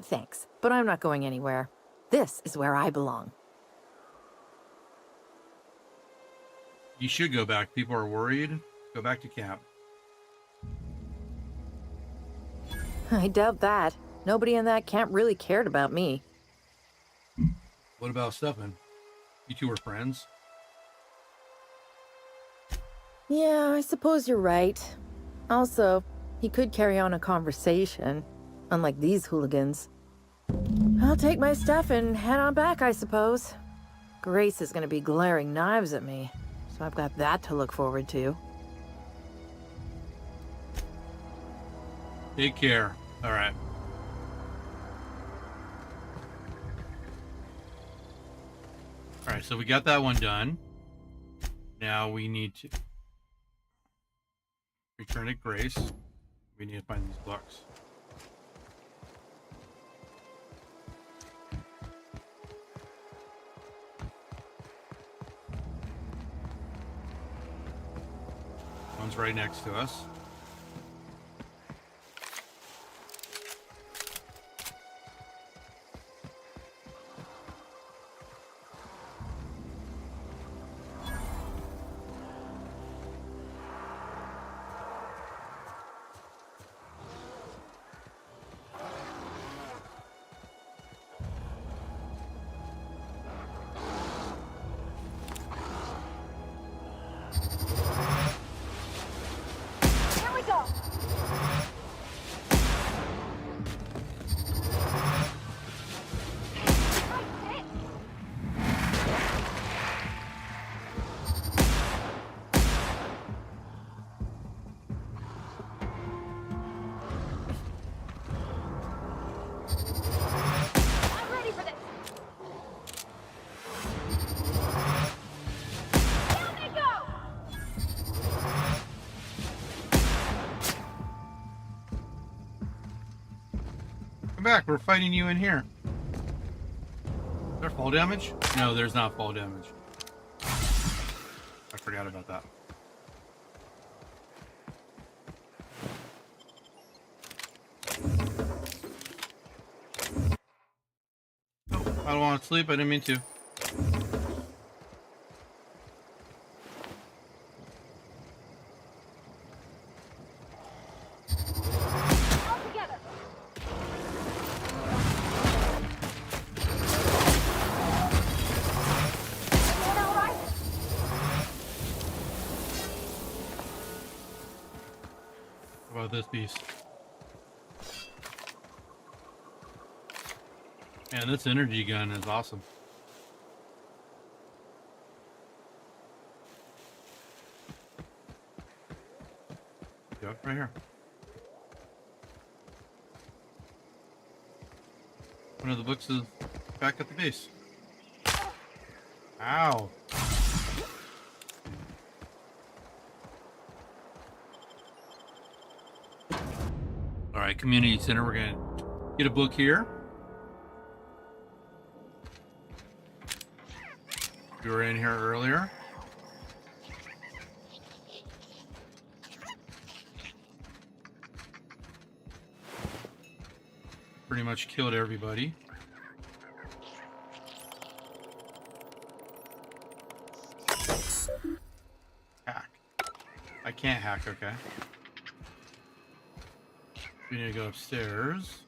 Thanks, but I'm not going anywhere. This is where I belong. You should go back. People are worried. Go back to camp. I doubt that. Nobody in that camp really cared about me. What about Stefan? You two were friends? Yeah, I suppose you're right. Also, he could carry on a conversation, unlike these hooligans. I'll take my stuff and head on back, I suppose. Grace is gonna be glaring knives at me, so I've got that to look forward to. Take care. All right. All right, so we got that one done. Now we need to return to Grace. We need to find these books. One's right next to us. attack. We're fighting you in here. Is there fall damage? No, there's not fall damage. I forgot about that. Oh, I don't want to sleep. I didn't mean to. About this beast. Man, this energy gun is awesome. Yep, right here. One of the books is back at the base. Ow. Alright, community center. We're gonna get a book here. We were in here earlier. Pretty much killed everybody. Hack. I can't hack, okay. We need to go upstairs.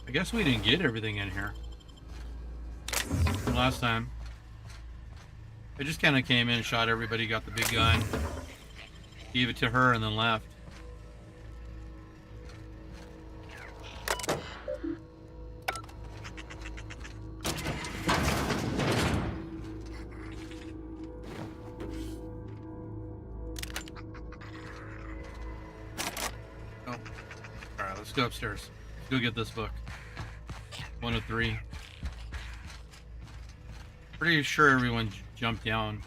I guess we didn't get everything in here from last time. I just kind of came in, shot everybody, got the big gun. Gave it to her and then left. Oh. Alright, let's go upstairs. Let's go get this book. 1 of 3. Pretty sure everyone jumped down.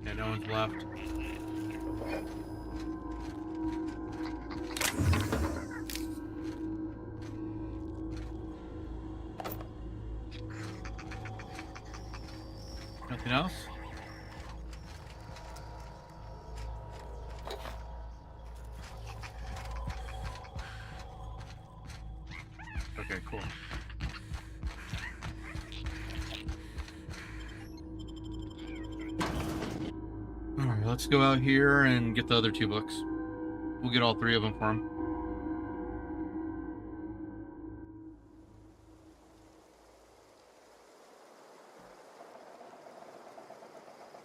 Yeah, no one's left. Nothing else? Okay, cool. Alright, let's go out here and get the other 2 books. We'll get all 3 of them for him.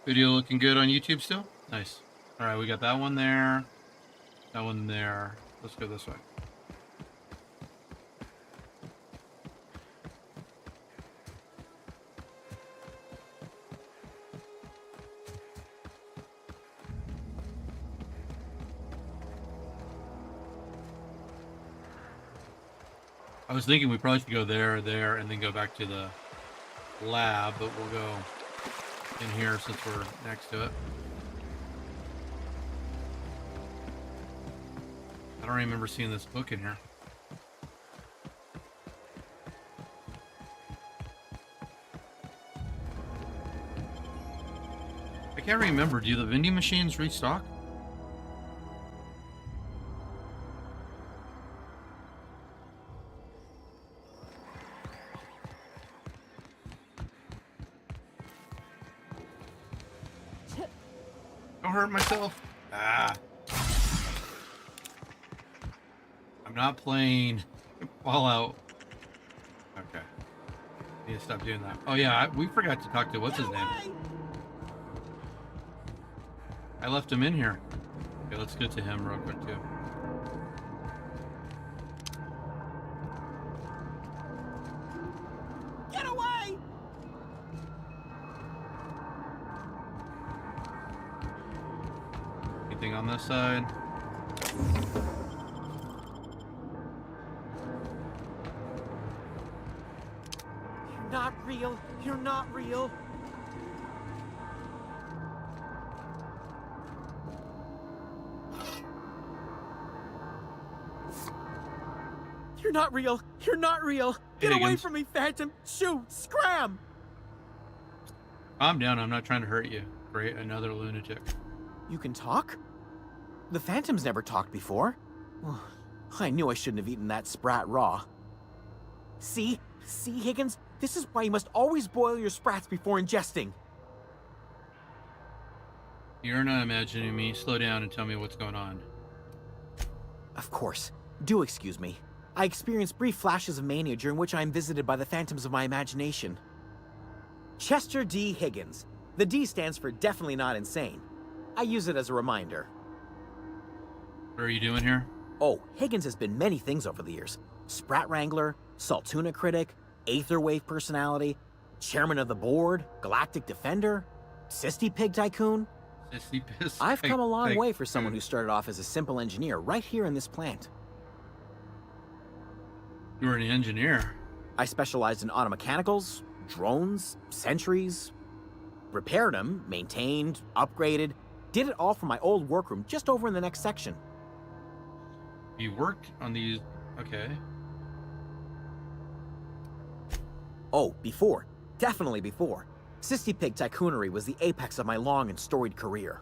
Video looking good on YouTube still? Nice. Alright, we got that one there. That one there. Let's go this way. I was thinking we probably should go there, and then go back to the lab, but we'll go in here since we're next to it. I don't remember seeing this book in here. I can't remember. Do the vending machines restock? Don't hurt myself. Ah. I'm not playing Fallout. Okay. Need to stop doing that. Oh yeah, we forgot to talk to what's his name. I left him in here. Okay, let's get to him real quick too. Get away! Anything on this side? You're not real. You're not real. You're not real. You're not real. Get away Higgins. from me, Phantom. Shoot. Scram. Calm down. I'm not trying to hurt you. Great, another lunatic. You can talk? The Phantom's never talked before. I knew I shouldn't have eaten that sprat raw. See? See, Higgins? This is why you must always boil your sprats before ingesting. You're not imagining me. Slow down and tell me what's going on. Of course. Do excuse me. I experience brief flashes of mania during which I am visited by the phantoms of my imagination. Chester D. Higgins. The D stands for definitely not insane. I use it as a reminder. What are you doing here? Oh, Higgins has been many things over the years. Sprat Wrangler, Saltuna critic, Aetherwave personality, chairman of the board, Galactic Defender, Sisty Pig Tycoon. Sisty Piss. I've come a long way for someone who started off as a simple engineer right here in this plant. You were an engineer. I specialized in automechanicals, drones, sentries, repaired them, maintained, upgraded, did it all from my old workroom just over in the next section. You worked on these... Okay. Oh, before. Definitely before. Sisty Pig Tycoonery was the apex of my long and storied career.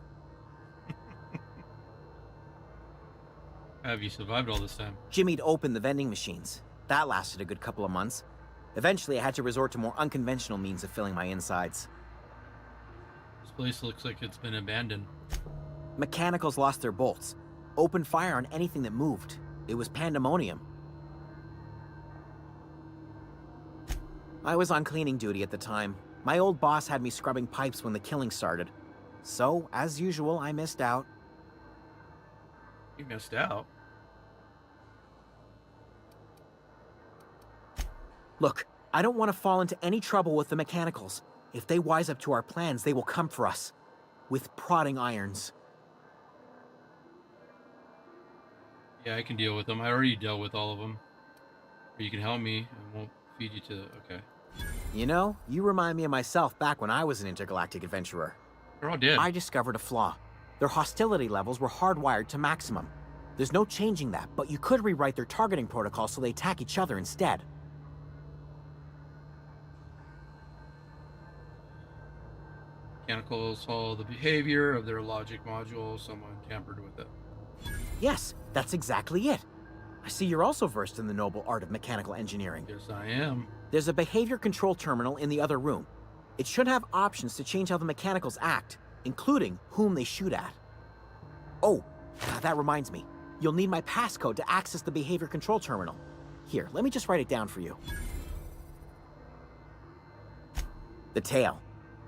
How have you survived all this time? Jimmy'd opened the vending machines. That lasted a good couple of months. Eventually, I had to resort to more unconventional means of filling my insides. This place looks like it's been abandoned. Mechanicals lost their bolts. Opened fire on anything that moved. It was pandemonium. I was on cleaning duty at the time. My old boss had me scrubbing pipes when the killing started. So, as usual, I missed out. You missed out. Look, I don't want to fall into any trouble with the mechanicals. If they wise up to our plans, they will come for us. With prodding irons. Yeah, I can deal with them. I already dealt with all of them. Or you can help me and we'll feed you to... Okay. You know, you remind me of myself back when I was an intergalactic adventurer. They're all dead. I discovered a flaw. Their hostility levels were hardwired to maximum. There's no changing that, but you could rewrite their targeting protocol so they attack each other instead. Mechanicals follow the behavior of their logic module. Someone tampered with it. Yes, that's exactly it. I see you're also versed in the noble art of mechanical engineering. Yes, I am. There's a behavior control terminal in the other room. It should have options to change how the mechanicals act, including whom they shoot at. Oh, that reminds me. You'll need my passcode to access the behavior control terminal. Here, let me just write it down for you. The tail.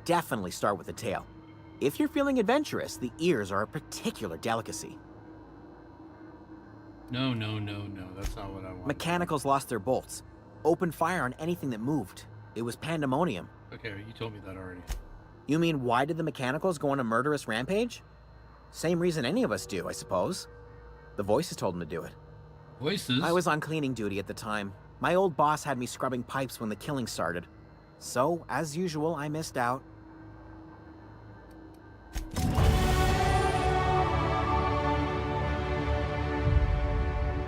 Definitely start with the tail. If you're feeling adventurous, the ears are a particular delicacy. No, no, no, no. That's not what I want. Mechanicals lost their bolts. Opened fire on anything that moved. It was pandemonium. Okay, you told me that already. You mean, why did the mechanicals go on a murderous rampage? Same reason any of us do, I suppose. The voices told them to do it. Voices? I was on cleaning duty at the time. My old boss had me scrubbing pipes when the killing started. So, as usual, I missed out.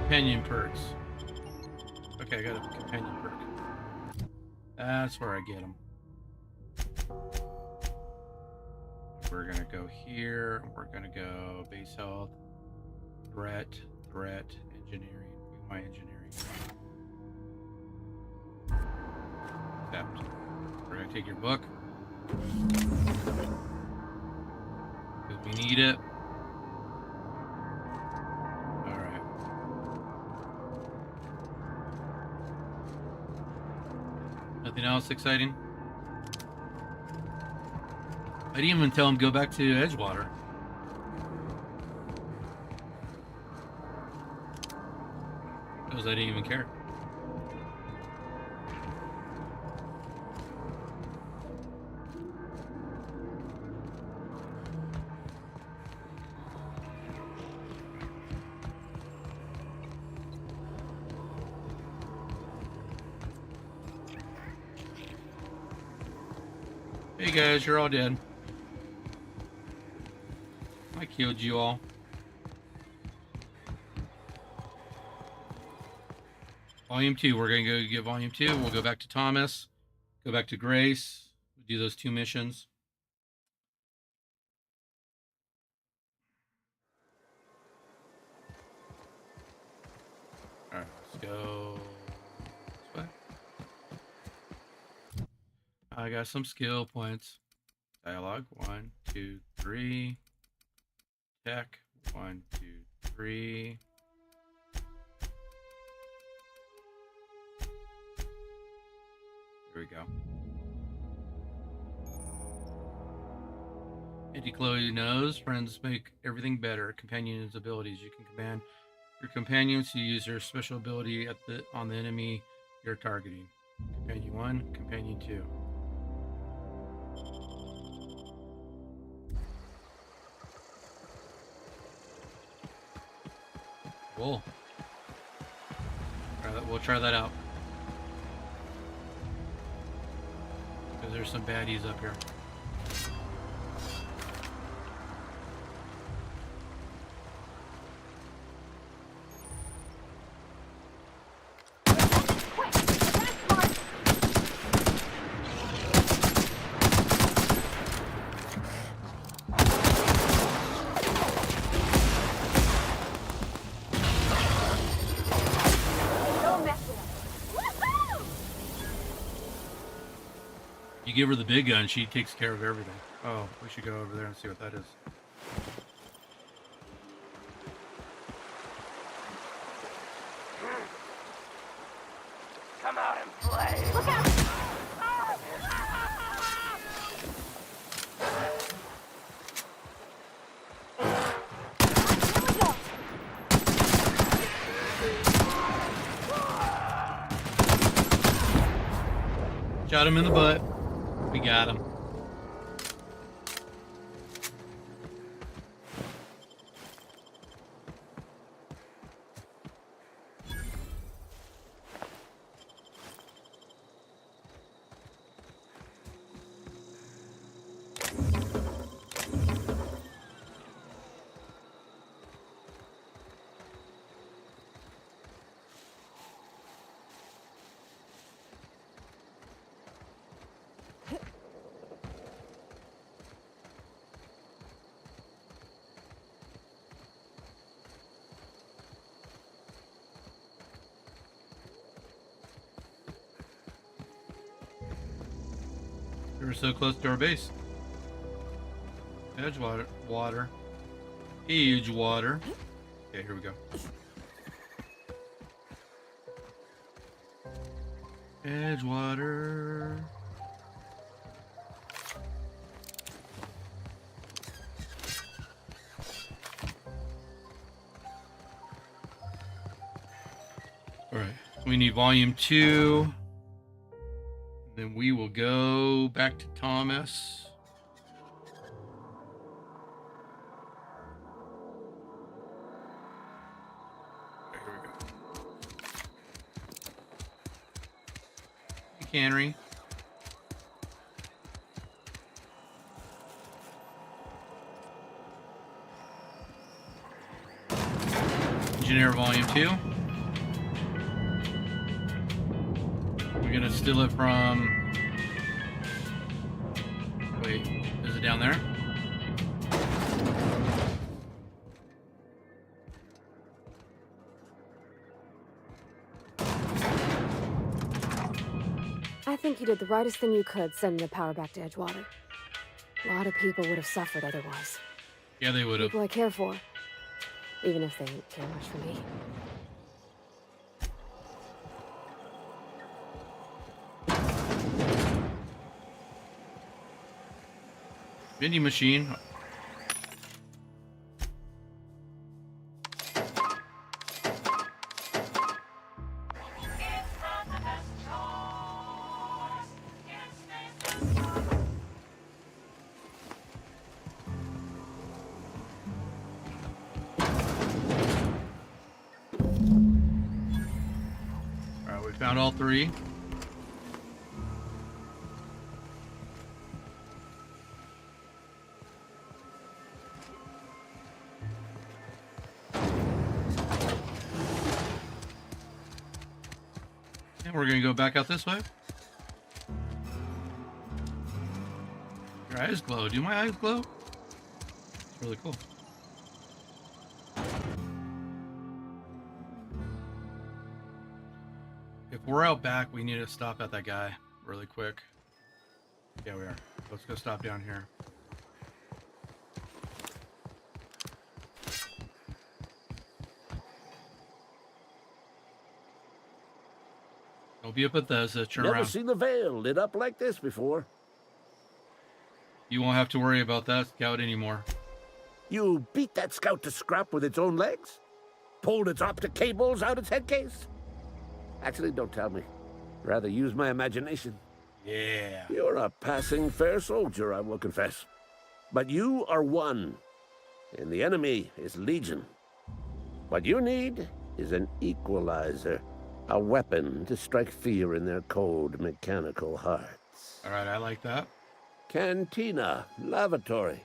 Companion perks. Okay, I got a companion perk. That's where I get them. We're gonna go here. We're gonna go base health, threat, engineering. My engineering. Tapped. We're gonna take your book. Because we need it. Alright. Nothing else exciting? I didn't even tell him to go back to Edgewater. Because I didn't even care. Hey guys, you're all dead. I killed you all. Volume 2. We're going to go get Volume 2. We'll go back to Thomas. Go back to Grace. We'll do those 2 missions. Alright, let's go this way. I got some skill points. Dialogue. 1, 2, 3. Tech. 1, 2, 3. Here we go. Auntie Chloe knows friends make everything better. Companion's abilities. You can command your companions to use their special ability on the enemy you're targeting. Companion 1, Companion 2. Cool. We'll try that out. Because there's some baddies up here. Give her the big gun, she takes care of everything. Oh, we should go over there and see what that is. Come out and play. Look out! Shot him in the butt. We got him. We're so close to our base. Edgewater. Water. Edgewater. Okay, here we go. Edgewater. Alright, we need volume 2. Then we will go back to Thomas. Okay, here we go. Cannery. Engineer volume 2. We're gonna steal it from... Wait, is it down there? I think you did the rightest thing you could sending the power back to Edgewater. A lot of people would have suffered otherwise. Yeah, they would have. People I care for. Even if they didn't care much for me. Vending machine. Alright, we found all 3. we're gonna go back out this way. Your eyes glow. Do my eyes glow? It's really cool. If we're out back, we need to stop at that guy really quick. Yeah, we are. Let's go stop down here. Don't be a Bethesda. Turn Never around. seen the Vale lit up like this before. You won't have to worry about that scout anymore. You beat that scout to scrap with its own legs? Pulled its optic cables out its head case? Actually, don't tell me. Rather use my imagination. Yeah. You're a passing fair soldier, I will confess. But you are one, and the enemy is legion. What you need is an equalizer, a weapon to strike fear in their cold, mechanical hearts. All right, I like that. Cantina, lavatory,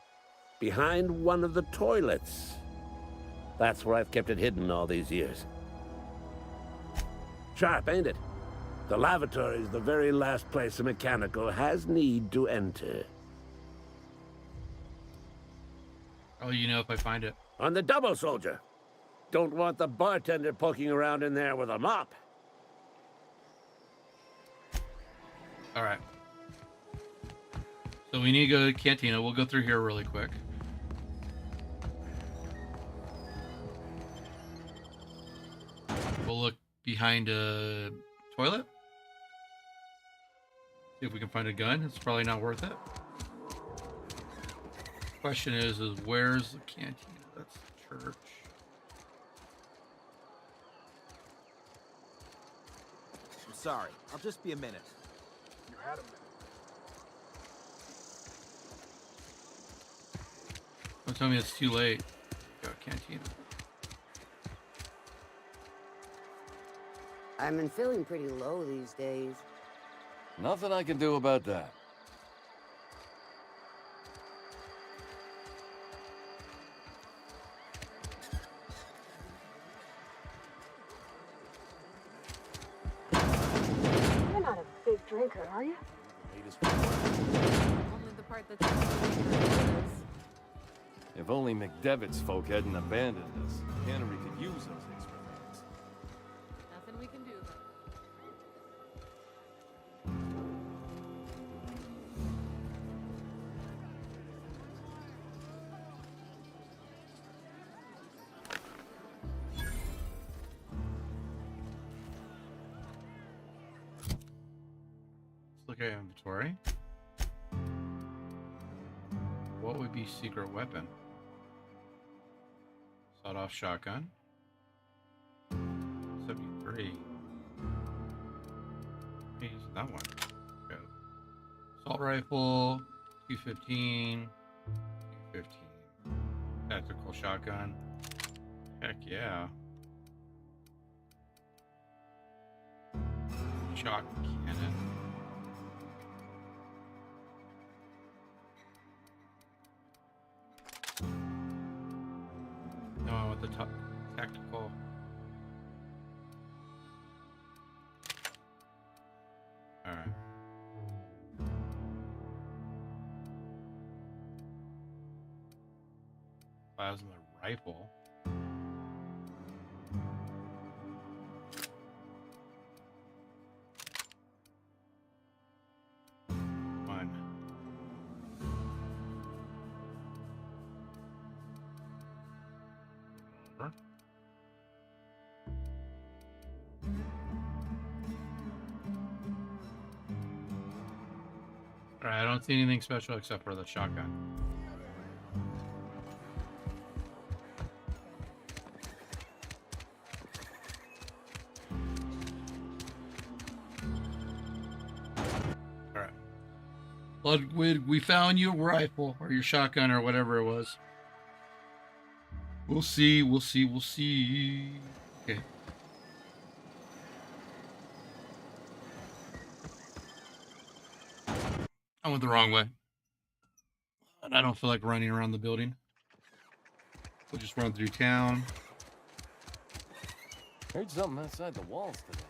behind one of the toilets. That's where I've kept it hidden all these years. Sharp, ain't it? The lavatory is the very last place a mechanical has need to enter. Oh, you know if I find it. On the double, soldier. Don't want the bartender poking around in there with a mop. All right. So we need to go to Cantina. We'll go through here really quick. We'll look behind a toilet. See if we can find a gun. It's probably not worth it. Question is where's the cantina? That's the church. I'm sorry. I'll just be a minute. You had a minute. Don't tell me it's too late. Go to Cantina. I've been feeling pretty low these days. Nothing I can do about that. You're not a big drinker, are you? Only the part that's If only McDevitt's folk hadn't abandoned us. Cannery could use those extra hands. nothing we can do. Let's look at inventory. What would be secret weapon? Sawed-off shotgun. 73. Hey, use that one. Good. Assault rifle. 215. 215. Tactical shotgun. Heck yeah. Shock cannon. No, I want the top tactical. All right. Plasma rifle. One. Alright, I don't see anything special except for the shotgun. Alright. Ludwig, we found your rifle, or your shotgun, or whatever it was. We'll see, we'll see, we'll see. Okay. I went the wrong way. And I don't feel like running around the building. We'll just run through town. Heard something outside the walls today.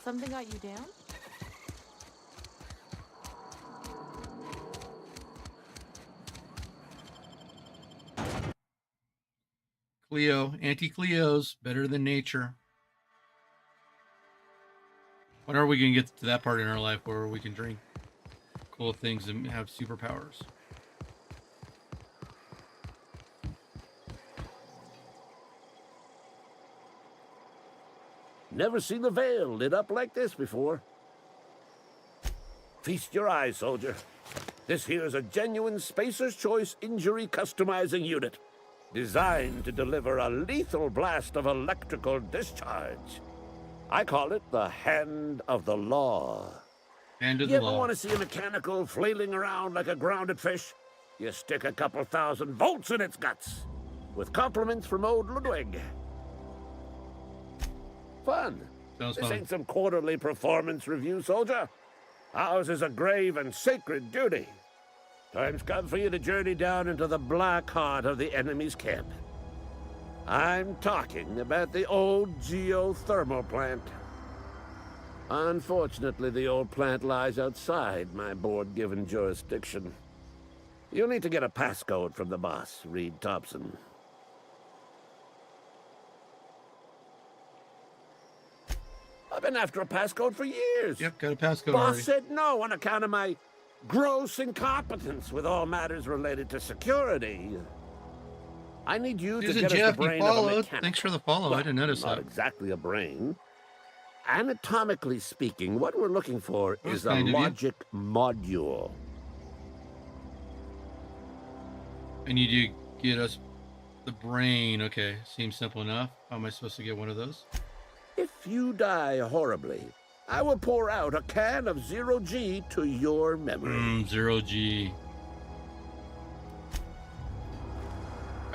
Something got you down? Cleo, anti-Cleo's better than nature. When are we gonna get to that part in our life where we can drink cool things and have superpowers? Never seen the Vale lit up like this before. Feast your eyes, soldier. This here's a genuine Spacer's Choice injury customizing unit, designed to deliver a lethal blast of electrical discharge. I call it the Hand of the Law. Hand of You the ever Law. want to see a mechanical flailing around like a grounded fish? You stick a couple thousand volts in its guts. With compliments from old Ludwig. Fun. Sounds This fun. ain't some quarterly performance review, soldier. Ours is a grave and sacred duty. Time's come for you to journey down into the black heart of the enemy's camp. I'm talking about the old geothermal plant. Unfortunately, the old plant lies outside my board-given jurisdiction. You'll need to get a passcode from the boss, Reed Thompson. I've been after a passcode for years. Yep, got a passcode Boss already. said no on account of my gross incompetence with all matters related to security. I need you to Susan get Jeff, us the you brain of a followed. mechanic. Thanks for the follow. I didn't notice Not that. exactly a brain. Anatomically speaking, what we're looking for That was is a kind of you. logic module. I need you to get us the brain. Okay, seems simple enough. How am I supposed to get one of those? If you die horribly, I will pour out a can of Zero G to your memory. Zero G.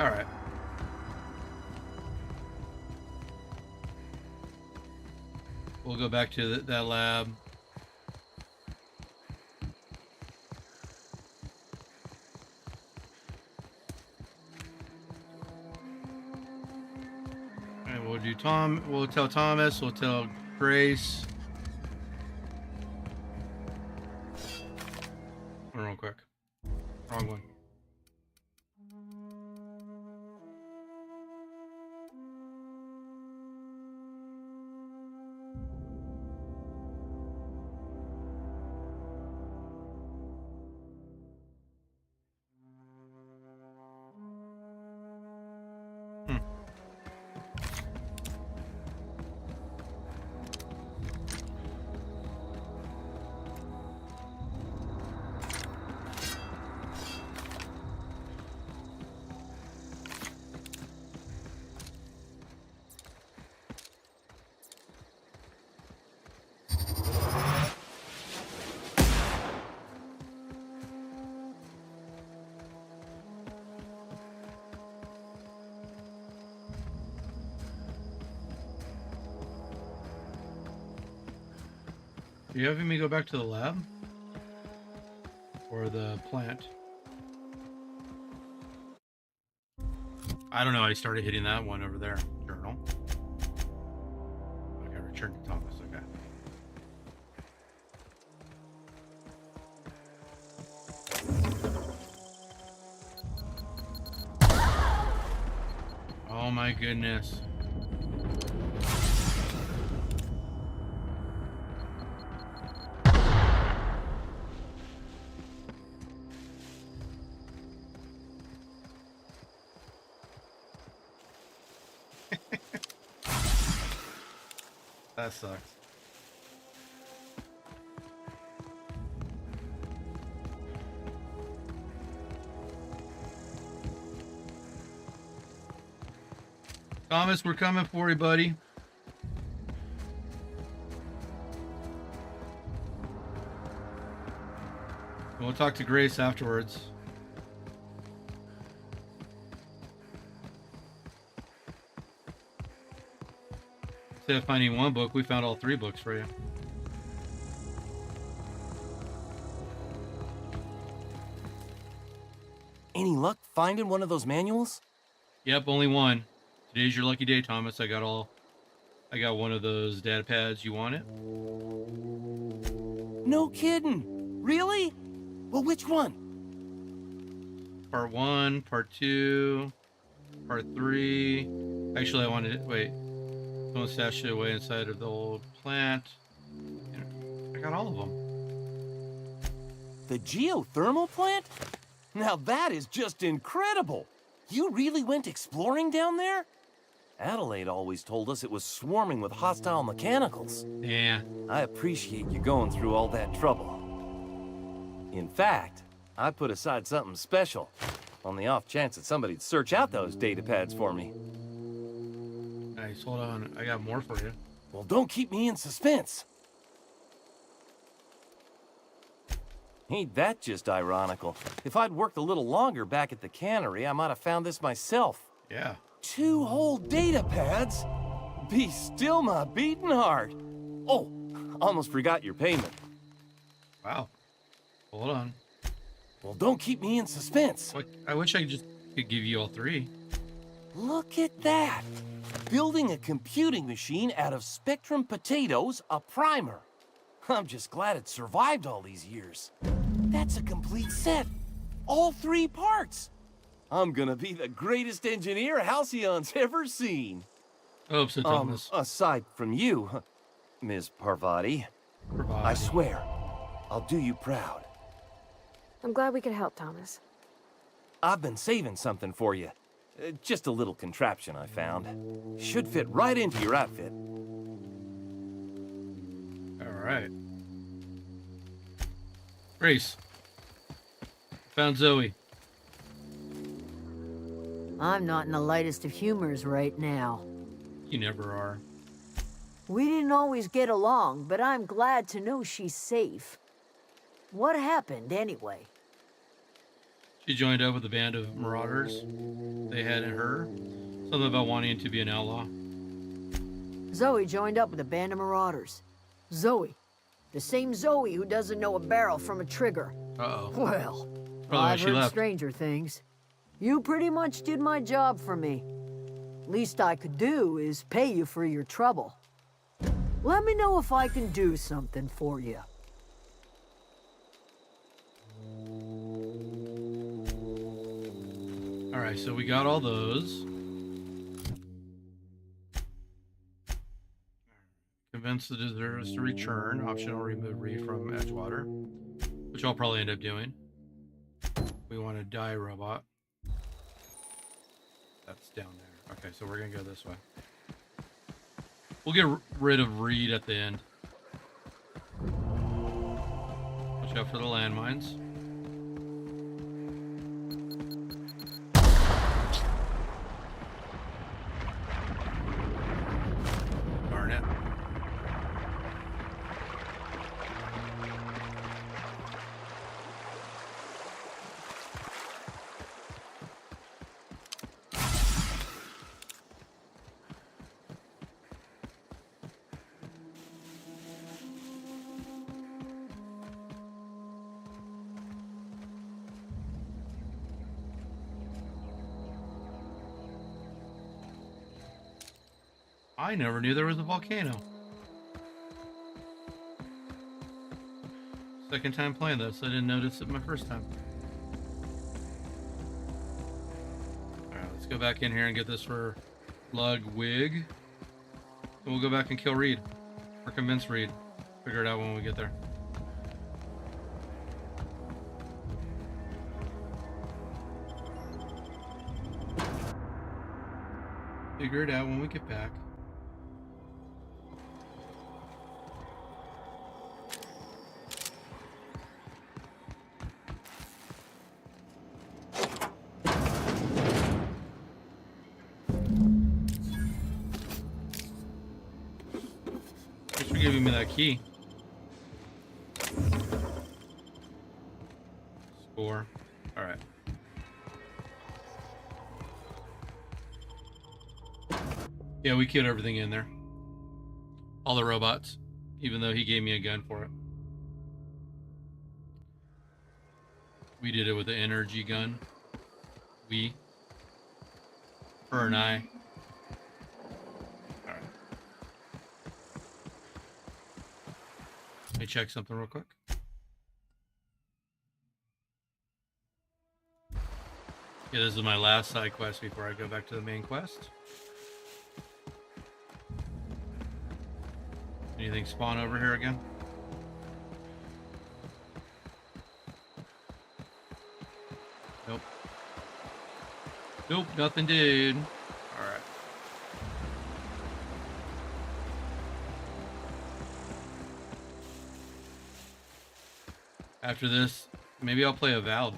All right. We'll go back to that lab. And we'll do Tom. We'll tell Thomas. We'll tell Grace. Real quick. Wrong one. Are you having me go back to the lab? Or the plant? I don't know. I started hitting that one over there. Journal. Okay, return to Thomas. Okay. Oh my goodness. That sucks. Thomas, we're coming for you, buddy. We'll talk to Grace afterwards. Instead of finding one book, we found all 3 books for you. Any luck finding one of those manuals? Yep, only one. Today's your lucky day, Thomas. I got all I got one of those data pads. You want it? No kidding. Really? Well, which one? Part 1, Part 2, Part 3. Actually, I wanted it. Wait. Don't stash it away inside of the old plant. I got all of them. The geothermal plant? Now that is just incredible. You really went exploring down there? Adelaide always told us it was swarming with hostile mechanicals. Yeah. I appreciate you going through all that trouble. In fact, I put aside something special on the off chance that somebody'd search out those data pads for me. Nice, hold on. I got more for you. Well, don't keep me in suspense. Ain't that just ironical? If I'd worked a little longer back at the cannery, I might have found this myself. Yeah. 2 whole data pads? Be still my beating heart. Oh, almost forgot your payment. Wow. Hold on. Well, don't keep me in suspense. What? I wish I just could give you all 3. Look at that. Building a computing machine out of Spectrum potatoes, a primer. I'm just glad it survived all these years. That's a complete set. All 3 parts. I'm gonna be the greatest engineer Halcyon's ever seen. I hope so, Thomas. Aside from you, Ms. Parvati. I swear, I'll do you proud. I'm glad we could help, Thomas. I've been saving something for you. Just a little contraption I found. Should fit right into your outfit. All right. Grace. Found Zoe. I'm not in the lightest of humors right now. You never are. We didn't always get along, but I'm glad to know she's safe. What happened, anyway? She joined up with a band of marauders. They had her. Something about wanting to be an outlaw. Zoe joined up with a band of marauders. Zoe. The same Zoe who doesn't know a barrel from a trigger. Uh-oh. Well, Probably why I've she heard left. stranger things. You pretty much did my job for me. Least I could do is pay you for your trouble. Let me know if I can do something for you. All right, so we got all those. Convince the deserters to return. Optional remove Reed from Edgewater, which I'll probably end up doing. We want a die robot. That's down there. Okay, so we're gonna go this way. We'll get rid of Reed at the end. Watch out for the landmines. Darn it. I never knew there was a volcano. Second time playing this, I didn't notice it my first time. Alright, let's go back in here and get this for Ludwig. And we'll go back and kill Reed. Or convince Reed. Figure it out when we get there. Figure it out when we get back. Thanks for giving me that key. Score. All right. Yeah, we killed everything in there. All the robots, even though he gave me a gun for it. We did it with the energy gun. Her and I. Alright. me check something real quick. Yeah, this is my last side quest before I go back to the main quest. Anything spawn over here again? Nope. Nope, nothing did. Alright. After this, maybe I'll play Avowed.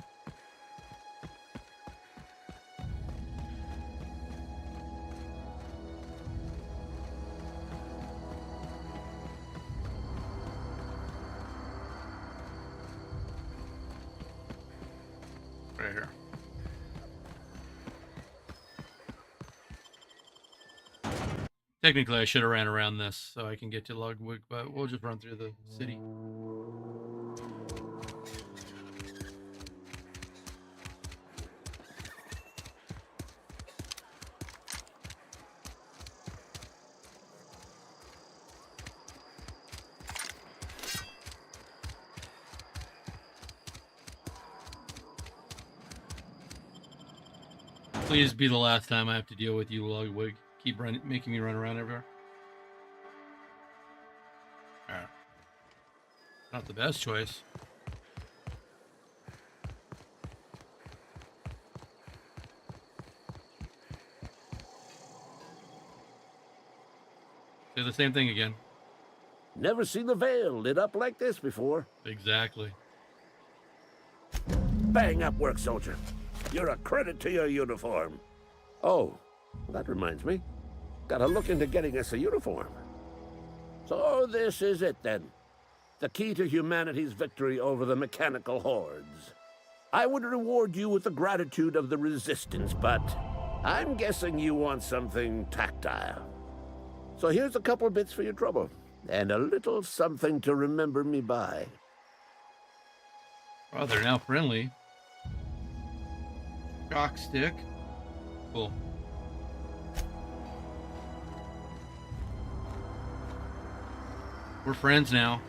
Right here. Technically, I should have ran around this so I can get to Ludwig, but we'll just run through the city. Please be the last time I have to deal with you, Ludwig. Keep making me run around everywhere. Alright. Not the best choice. Say the same thing again. Never seen the Vale lit up like this before. Exactly. Bang up work, soldier. You're a credit to your uniform. Oh, that reminds me. Gotta look into getting us a uniform. So this is it then. The key to humanity's victory over the mechanical hordes. I would reward you with the gratitude of the Resistance, but I'm guessing you want something tactile. So here's a couple of bits for your trouble, and a little something to remember me by. Oh, they're now friendly. Shock stick. Cool. We're friends now.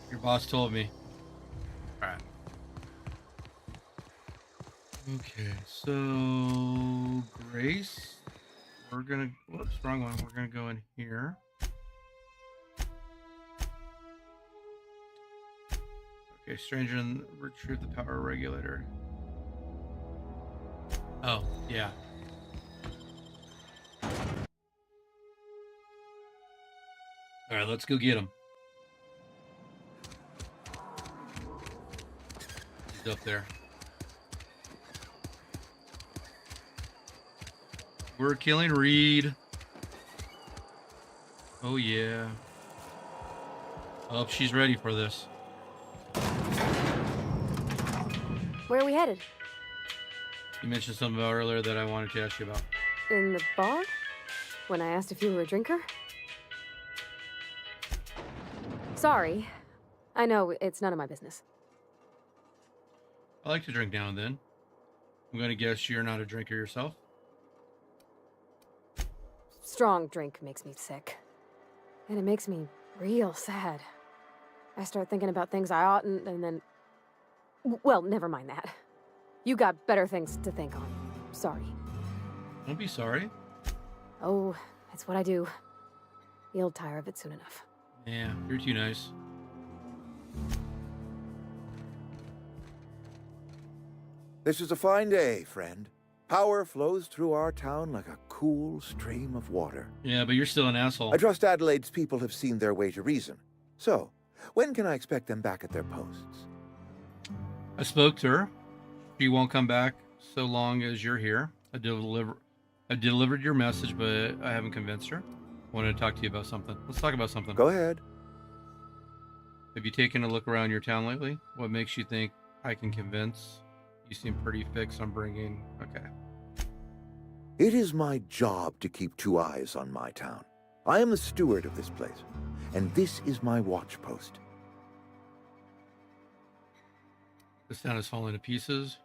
Your boss told me. Alright. Okay, so Grace. We're gonna, whoops, wrong one. We're gonna go in here. Okay, stranger and retrieve the power regulator. Oh, yeah. Alright, let's go get him. He's up there. We're killing Reed. Oh, yeah. Oh, she's ready for this. Where are we headed? You mentioned something about earlier that I wanted to ask you about. In the bar? When I asked if you were a drinker? Sorry. I know, it's none of my business. I like to drink now and then. I'm going to guess you're not a drinker yourself. Strong drink makes me sick. And it makes me real sad. I start thinking about things I oughtn't, and then... Well, never mind that. You got better things to think on. Sorry. Don't be sorry. Oh, it's what I do. You'll tire of it soon enough. Yeah, you're too nice. This is a fine day, friend. Power flows through our town like a cool stream of water. Yeah, but you're still an asshole. I trust Adelaide's people have seen their way to reason. So, when can I expect them back at their posts? I spoke to her. She won't come back so long as you're here. I delivered your message, but I haven't convinced her. I wanted to talk to you about something. Let's talk about something. Go ahead. Have you taken a look around your town lately? What makes you think I can convince? You seem pretty fixed on bringing... Okay. It is my job to keep two eyes on my town. I am the steward of this place, and this is my watch post. This town is falling to pieces.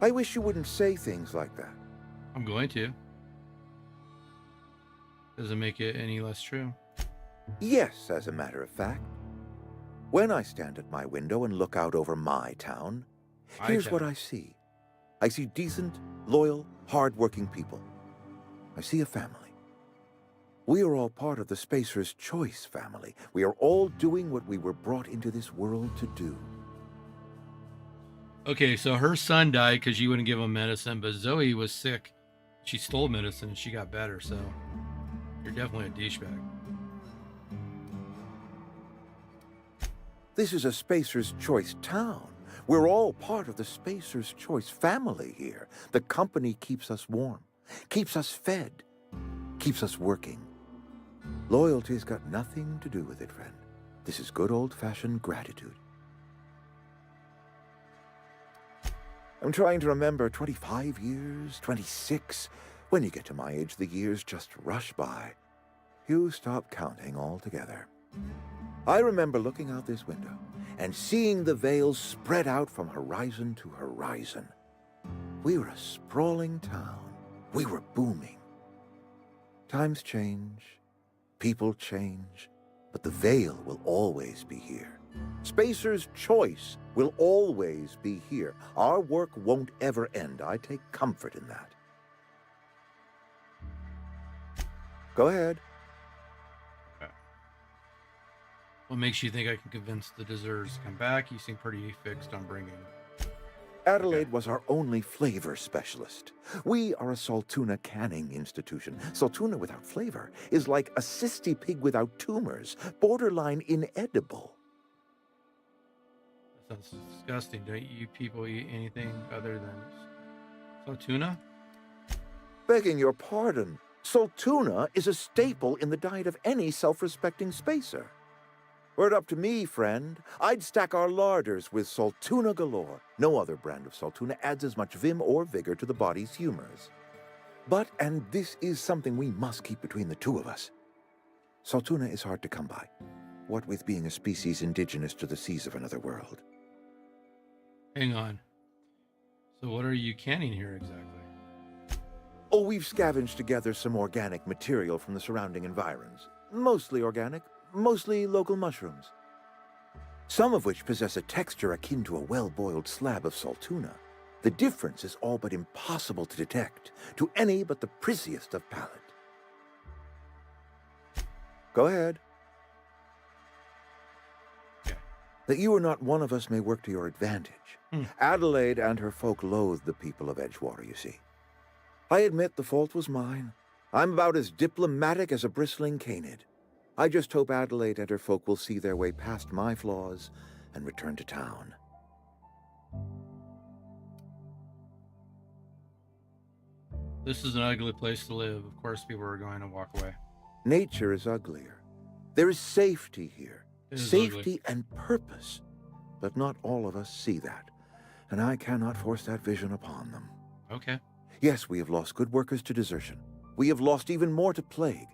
I wish you wouldn't say things like that. I'm going to. Doesn't make it any less true. Yes, as a matter of fact. When I stand at my window and look out over my town, here's what I see. I see decent, loyal, hard-working people. I see a family. We are all part of the Spacer's Choice family. We are all doing what we were brought into this world to do. Okay, so her son died because she wouldn't give him medicine, but Zoe was sick. She stole medicine and she got better, so you're definitely a douchebag. This is a Spacer's Choice town. We're all part of the Spacer's Choice family here. The company keeps us warm, keeps us fed, keeps us working. Loyalty's got nothing to do with it, friend. This is good old-fashioned gratitude. I'm trying to remember 25 years, 26. When you get to my age, the years just rush by. You stop counting altogether. I remember looking out this window and seeing the Vale spread out from horizon to horizon. We were a sprawling town. We were booming. Times change, people change, but the Vale will always be here. Spacer's Choice will always be here. Our work won't ever end. I take comfort in that. Go ahead. What makes you think I can convince the deserters to come back? You seem pretty fixed on bringing. Adelaide was our only flavor specialist. We are a Saltuna canning institution. Saltuna without flavor is like a cysty pig without tumors, borderline inedible. That sounds disgusting. Don't you people eat anything other than Saltuna? Begging your pardon, Saltuna is a staple in the diet of any self-respecting spacer. Were it up to me, friend, I'd stack our larders with Saltuna galore. No other brand of Saltuna adds as much vim or vigor to the body's humors. But, and this is something we must keep between the two of us, Saltuna is hard to come by, what with being a species indigenous to the seas of another world. Hang on. So what are you canning here exactly? Oh, we've scavenged together some organic material from the surrounding environs. Mostly organic. Mostly local mushrooms, some of which possess a texture akin to a well-boiled slab of Saltuna. The difference is all but impossible to detect to any but the prissiest of palate. Go ahead. Okay. That you are not one of us may work to your advantage. Adelaide and her folk loathe the people of Edgewater, you see. I admit the fault was mine. I'm about as diplomatic as a bristling canid. I just hope Adelaide and her folk will see their way past my flaws and return to town. This is an ugly place to live. Of course people are going to walk away. Nature is uglier. There is safety here. Safety ugly. and purpose. But not all of us see that, and I cannot force that vision upon them. Okay. Yes, we have lost good workers to desertion. We have lost even more to plague.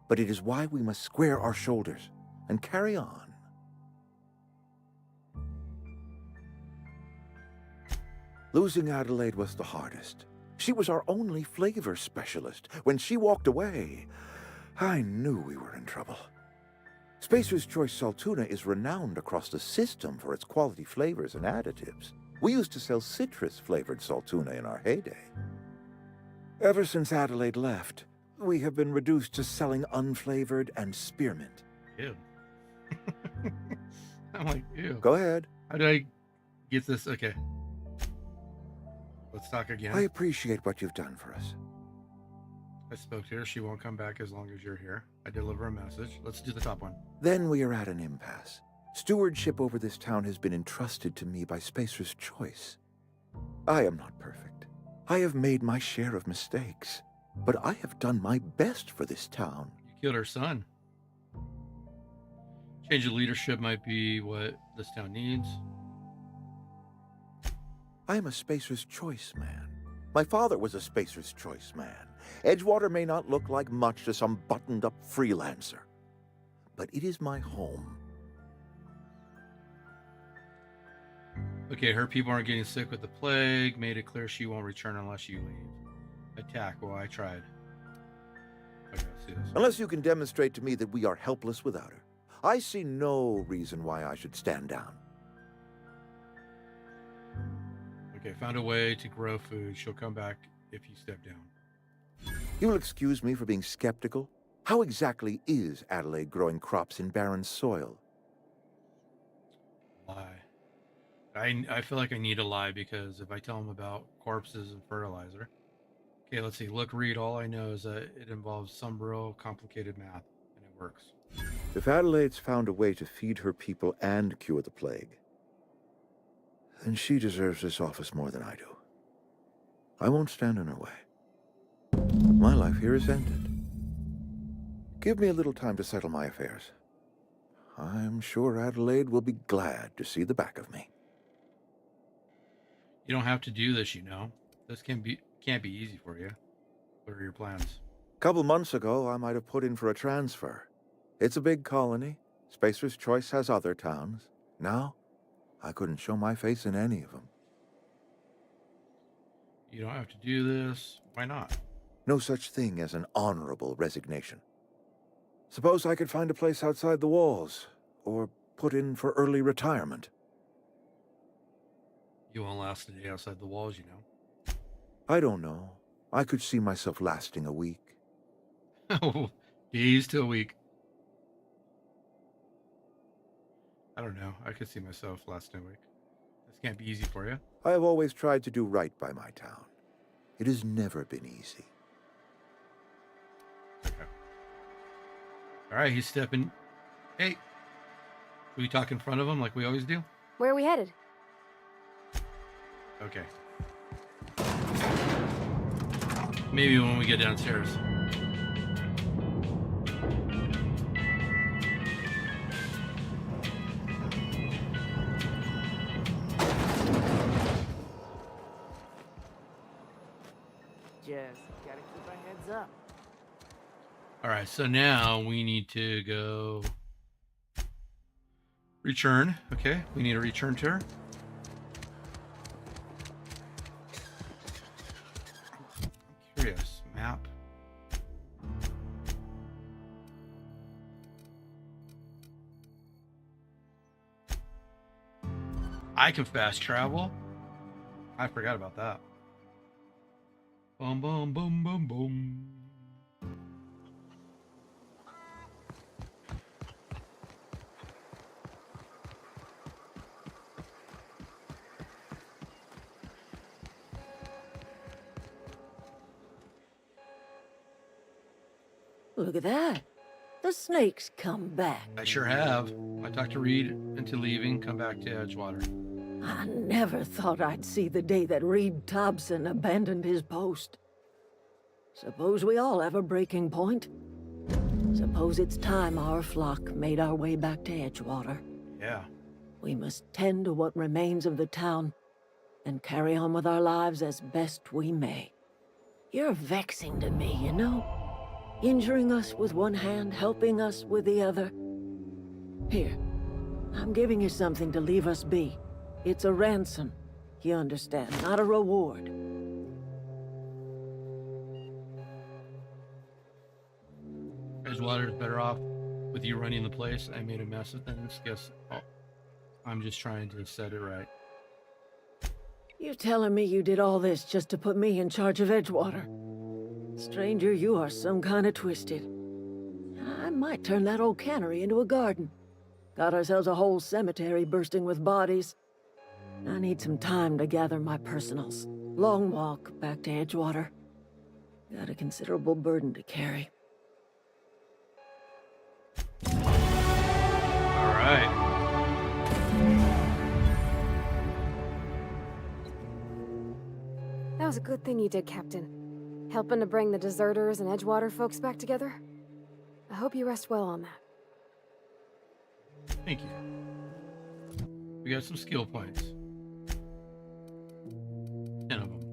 But it is why we must square our shoulders and carry on. Losing Adelaide was the hardest. She was our only flavor specialist. When she walked away, I knew we were in trouble. Spacer's Choice Saltuna is renowned across the system for its quality flavors and additives. We used to sell citrus-flavored Saltuna in our heyday. Ever since Adelaide left, we have been reduced to selling unflavored and spearmint. Ew. I'm like, ew. Go ahead. How do I get this? Okay. Let's talk again. I appreciate what you've done for us. I spoke to her. She won't come back as long as you're here. I deliver a message. Let's do the top one. Then we are at an impasse. Stewardship over this town has been entrusted to me by Spacer's Choice. I am not perfect. I have made my share of mistakes. But I have done my best for this town. You killed her son. Change of leadership might be what this town needs. I am a Spacer's Choice man. My father was a Spacer's Choice man. Edgewater may not look like much to some buttoned-up freelancer, but it is my home. Okay, her people aren't getting sick with the plague. Made it clear she won't return unless you leave. Attack. Well, I tried. Okay, Unless you can demonstrate to me that we are helpless without her, I see no reason why I should stand down. Okay, found a way to grow food. She'll come back if you step down. You will excuse me for being skeptical? How exactly is Adelaide growing crops in barren soil? Lie. I feel like I need to lie because if I tell him about corpses and fertilizer. Okay, let's see. Look, read. All I know is that it involves some real complicated math, and it works. If Adelaide's found a way to feed her people and cure the plague, then she deserves this office more than I do. I won't stand in her way. My life here is ended. Give me a little time to settle my affairs. I'm sure Adelaide will be glad to see the back of me. You don't have to do this, you know. This can't be easy for you. What are your plans? A couple months ago, I might have put in for a transfer. It's a big colony. Spacer's Choice has other towns. Now, I couldn't show my face in any of them. You don't have to do this. Why not? No such thing as an honorable resignation. Suppose I could find a place outside the walls, or put in for early retirement. You won't last a day outside the walls, you know. I don't know. I could see myself lasting a week. Oh, days to a week. I don't know. I could see myself lasting a week. This can't be easy for you. I have always tried to do right by my town. It has never been easy. Okay. All right, he's stepping. Hey, should we talk in front of him like we always do? Where are we headed? Okay. Maybe when we get downstairs. Just gotta keep our heads up. All right, so now we need to go return. Okay, we need to return to her. I'm curious. Map. I can fast travel. I forgot about that. Boom, boom, boom, boom, boom. Look at that. The snake's come back. I sure have. I talked to Reed into leaving, come back to Edgewater. I never thought I'd see the day that Reed Thompson abandoned his post. Suppose we all have a breaking point. Suppose it's time our flock made our way back to Edgewater. Yeah. We must tend to what remains of the town and carry on with our lives as best we may. You're vexing to me, you know? Injuring us with one hand, helping us with the other. Here, I'm giving you something to leave us be. It's a ransom, you understand, not a reward. Edgewater's better off with you running the place. I made a mess of things. Guess I'm just trying to set it right. You telling me you did all this just to put me in charge of Edgewater? Stranger, you are some kind of twisted. I might turn that old cannery into a garden. Got ourselves a whole cemetery bursting with bodies. I need some time to gather my personals. Long walk back to Edgewater. Got a considerable burden to carry. All right. That was a good thing you did, Captain. Helping to bring the deserters and Edgewater folks back together. I hope you rest well on that. Thank you. We got some skill points. 10 of them.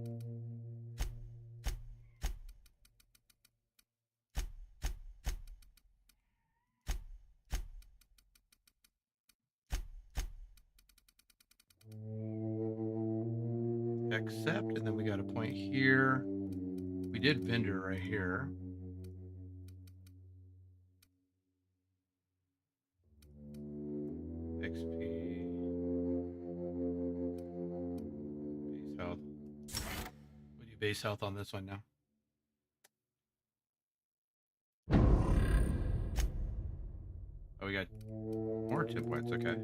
Accept, and then we got a point here. We did vendor right here. XP. Base health. We'll do base health on this one now. Oh, we got more tip points. Okay.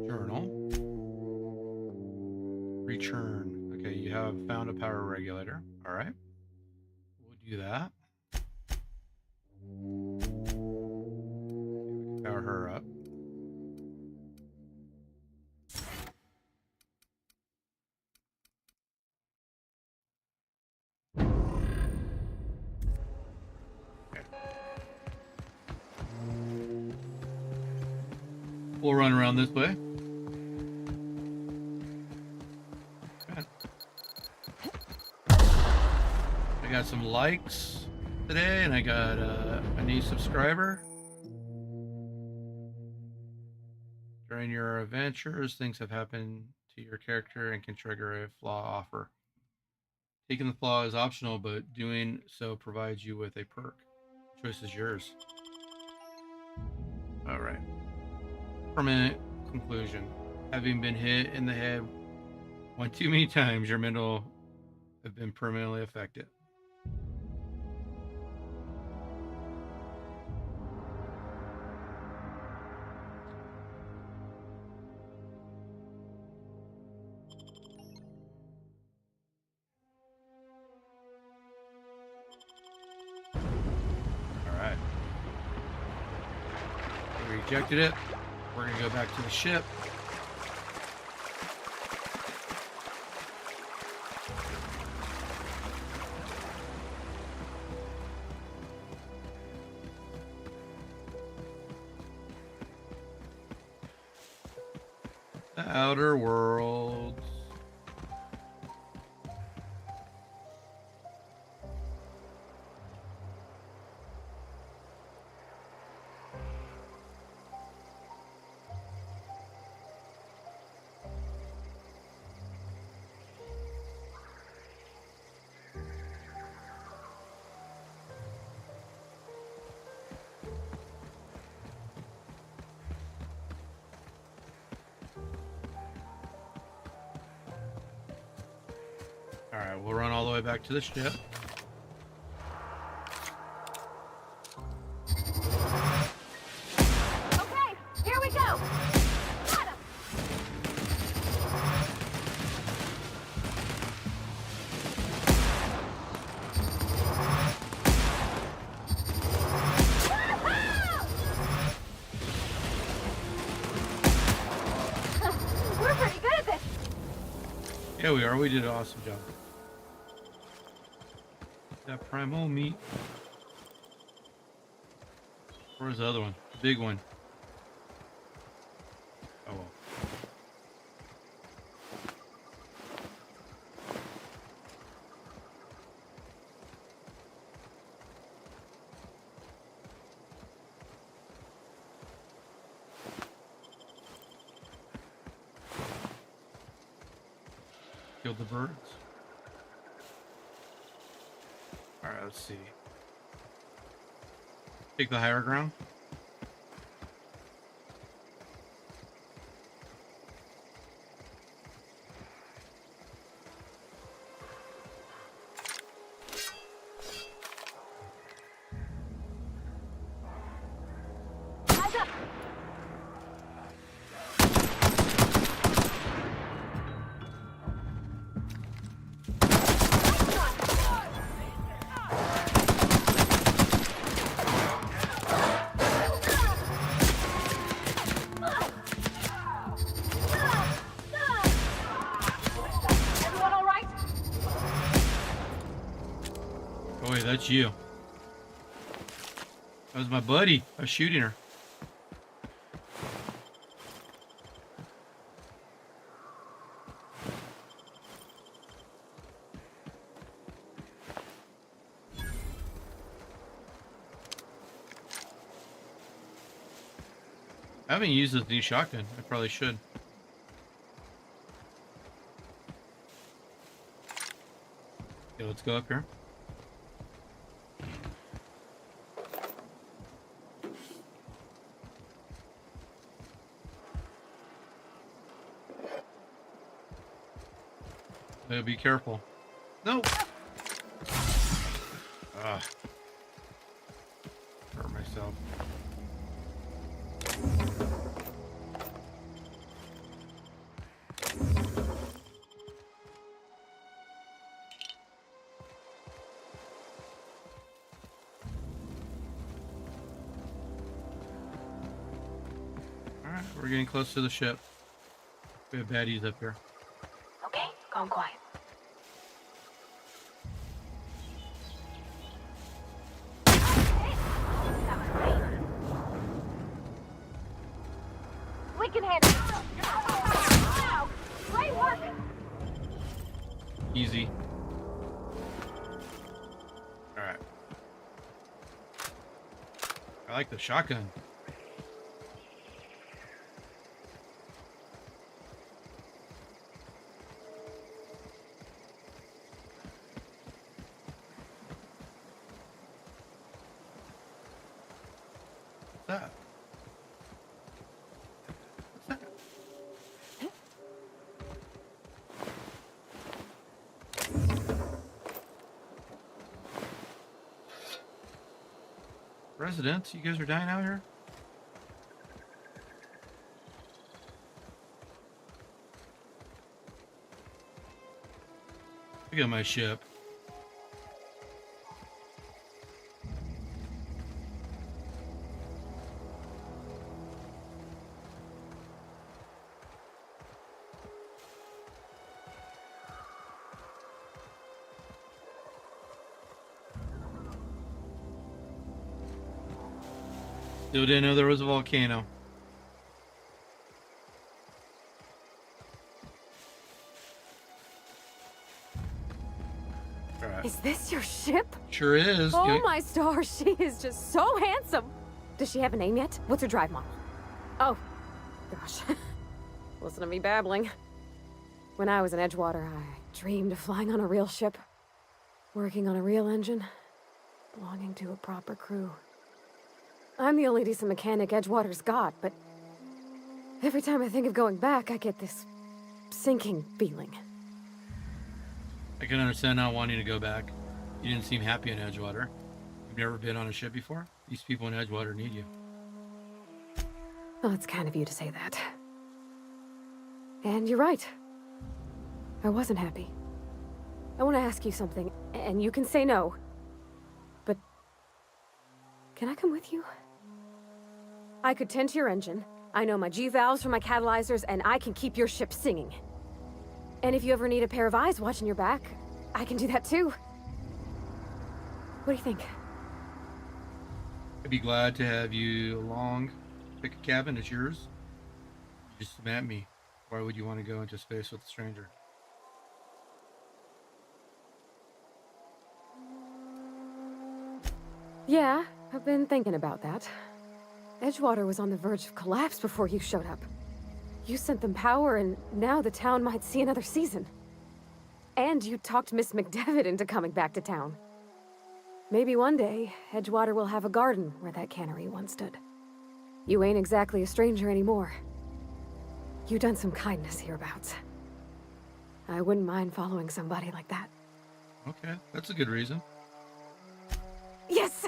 Journal. Return. Okay, you have found a power regulator. All right. We'll do that. Power her up. We'll run around this way. Okay. I got some likes today, and I got a new subscriber. During your adventures, things have happened to your character and can trigger a flaw offer. Taking the flaw is optional, but doing so provides you with a perk. The choice is yours. All right. Permanent conclusion. Having been hit in the head one too many times, your mental have been permanently affected. All right. We rejected it. We're going to go back to the ship. The Outer Worlds. All right, we'll run all the way back to the ship. Okay, here we go. Got him. We're pretty good at this. Yeah, we are. We did an awesome job. That primal meat. Where's the other one? The big one. Oh well. Killed the birds. All right, let's see. Take the higher ground. Eyes up. Everyone all right? Oh wait, that's you. That was my buddy. I was shooting her. I haven't used this new shotgun. I probably should. Okay, let's go up here. Be careful. No. Hurt myself. All right, we're getting close to the ship. We have baddies up here. Okay, calm quiet. We can handle it. Wow, great work. Easy. All right. I like the shotgun. That. Residents, you guys are dying out here? Look at my ship. Still didn't know there was a volcano. All right. Is this your ship? Sure is. Oh Yeah. my stars, she is just so handsome. Does she have a name yet? What's her drive model? Oh, gosh. Listen to me babbling. When I was in Edgewater, I dreamed of flying on a real ship, working on a real engine, belonging to a proper crew. I'm the only decent mechanic Edgewater's got, but every time I think of going back, I get this sinking feeling. I can understand not wanting to go back. You didn't seem happy in Edgewater. You've never been on a ship before? These people in Edgewater need you. Well, it's kind of you to say that. And you're right. I wasn't happy. I want to ask you something, and you can say no. But can I come with you? I could tend to your engine. I know my G-valves for my catalyzers, and I can keep your ship singing. And if you ever need a pair of eyes watching your back, I can do that too. What do you think? I'd be glad to have you along. Pick a cabin, it's yours. You just met me. Why would you want to go into space with a stranger? Yeah, I've been thinking about that. Edgewater was on the verge of collapse before you showed up. You sent them power, and now the town might see another season. And you talked Miss McDevitt into coming back to town. Maybe one day, Edgewater will have a garden where that cannery once stood. You ain't exactly a stranger anymore. You've done some kindness hereabouts. I wouldn't mind following somebody like that. Okay, that's a good reason. Yes!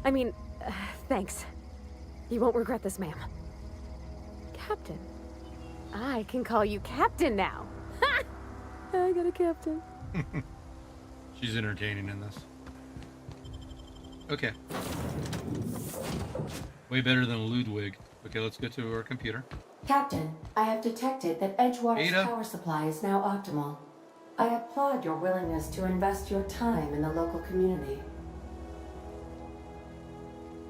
I mean, thanks. You won't regret this, ma'am. Captain. I can call you Captain now. Ha! I got a captain. She's entertaining in this. Okay. Way better than Ludwig. Okay, let's go to our computer. Captain, I have detected that Edgewater's Ada? power supply is now optimal. I applaud your willingness to invest your time in the local community.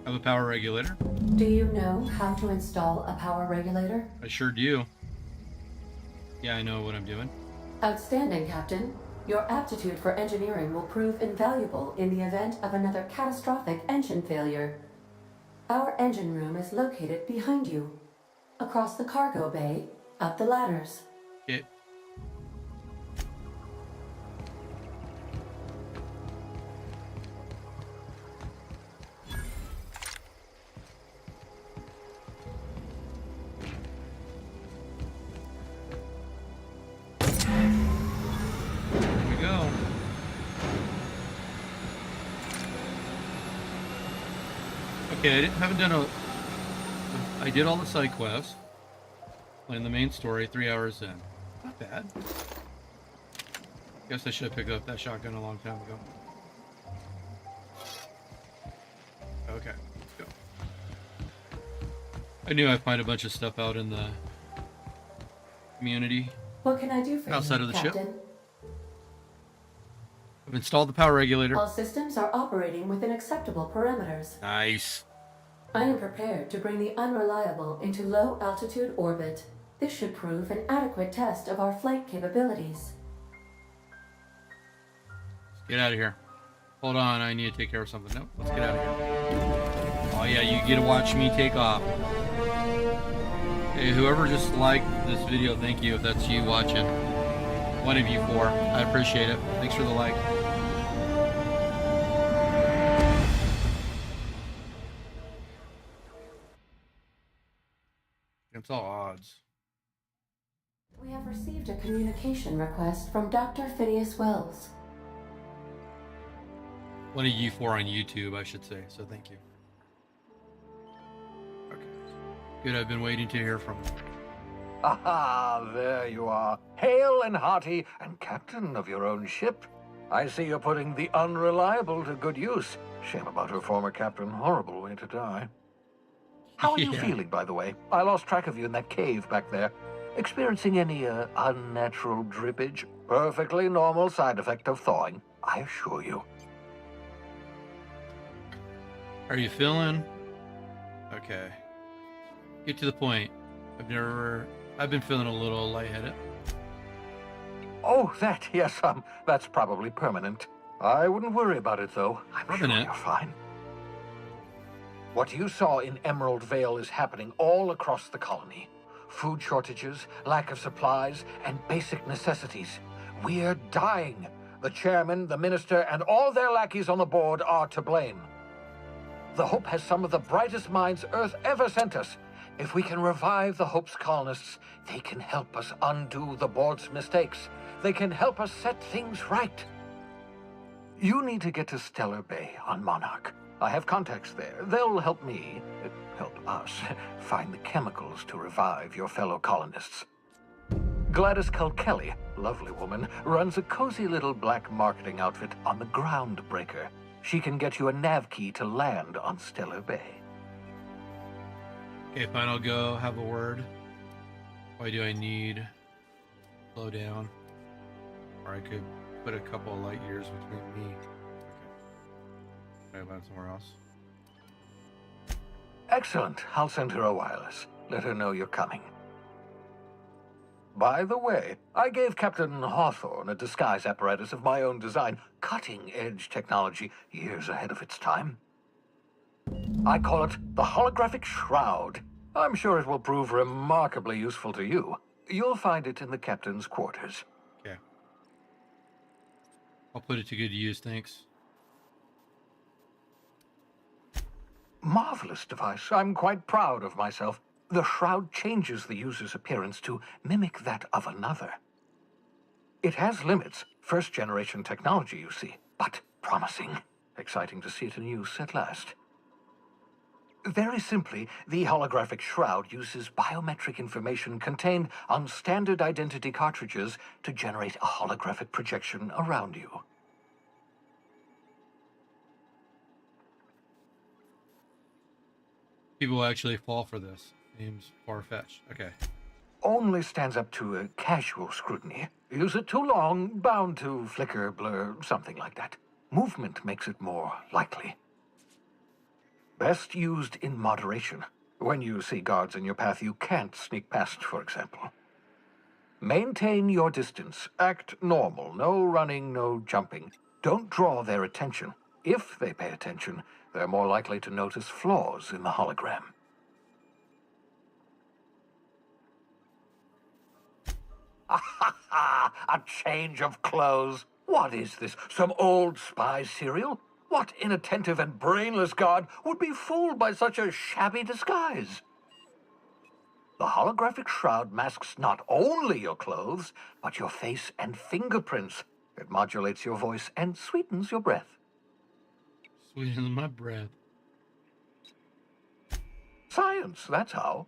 I have a power regulator. Do you know how to install a power regulator? I sure do. Yeah, I know what I'm doing. Outstanding, Captain. Your aptitude for engineering will prove invaluable in the event of another catastrophic engine failure. Our engine room is located behind you. Across the cargo bay, up the ladders. Okay. Here we go. Okay, haven't done a... I did all the side quests. Playing the main story, 3 hours in. Not bad. Guess I should have picked up that shotgun a long time ago. Okay, let's go. I knew I'd find a bunch of stuff out in the community. What can I do for outside you, of the Captain? ship. I've installed the power regulator. All systems are operating within acceptable parameters. Nice. I am prepared to bring the Unreliable into low-altitude orbit. This should prove an adequate test of our flight capabilities. Get out of here. Hold on, I need to take care of something. No, let's get out of here. Oh yeah, you get to watch me take off. Hey, whoever just liked this video, thank you if that's you watching. One of you four. I appreciate it. Thanks for the like. It's all odds. We have received a communication request from Dr. Phineas Wells. One of you four on YouTube, I should say, so thank you. Okay. Good, I've been waiting to hear from him. Aha, there you are. Hale and hearty, and captain of your own ship. I see you're putting the Unreliable to good use. Shame about her former captain. Horrible way to die. How are you feeling, by the way? I lost track of you in that cave back there. Experiencing any unnatural drippage? Perfectly normal side effect of thawing, I assure you. How are you feeling? Okay. Get to the point. I've been feeling a little lightheaded. Oh, that, yes, that's probably permanent. I wouldn't worry about it, though. I'm sure you're fine. What you saw in Emerald Vale is happening all across the colony. Food shortages, lack of supplies, and basic necessities. We're dying. The chairman, the minister, and all their lackeys on the board are to blame. The Hope has some of the brightest minds Earth ever sent us. If we can revive the Hope's colonists, they can help us undo the board's mistakes. They can help us set things right. You need to get to Stellar Bay on Monarch. I have contacts there. They'll help me, help us, find the chemicals to revive your fellow colonists. Gladys Culkelly, lovely woman, runs a cozy little black marketing outfit on the Groundbreaker. She can get you a nav key to land on Stellar Bay. Okay, fine, I'll go have a word. Why do I need slow down? Or I could put a couple of light years between me. Okay, about somewhere else. Excellent. I'll send her a wireless. Let her know you're coming. By the way, I gave Captain Hawthorne a disguise apparatus of my own design, cutting-edge technology, years ahead of its time. I call it the Holographic Shroud. I'm sure it will prove remarkably useful to you. You'll find it in the captain's quarters. Okay. I'll put it to good use, thanks. Marvelous device. I'm quite proud of myself. The shroud changes the user's appearance to mimic that of another. It has limits. First-generation technology, you see, but promising. Exciting to see it in use at last. Very simply, the holographic shroud uses biometric information contained on standard identity cartridges to generate a holographic projection around you. People actually fall for this. Seems far-fetched. Okay. Only stands up to a casual scrutiny. Use it too long, bound to flicker, blur, something like that. Movement makes it more likely. Best used in moderation. When you see guards in your path you can't sneak past, for example. Maintain your distance. Act normal. No running, no jumping. Don't draw their attention. If they pay attention, they're more likely to notice flaws in the hologram. A change of clothes. What is this? Some old spy serial? What inattentive and brainless guard would be fooled by such a shabby disguise? The holographic shroud masks not only your clothes, but your face and fingerprints. It modulates your voice and sweetens your breath. Sweetens my breath. Science, that's how.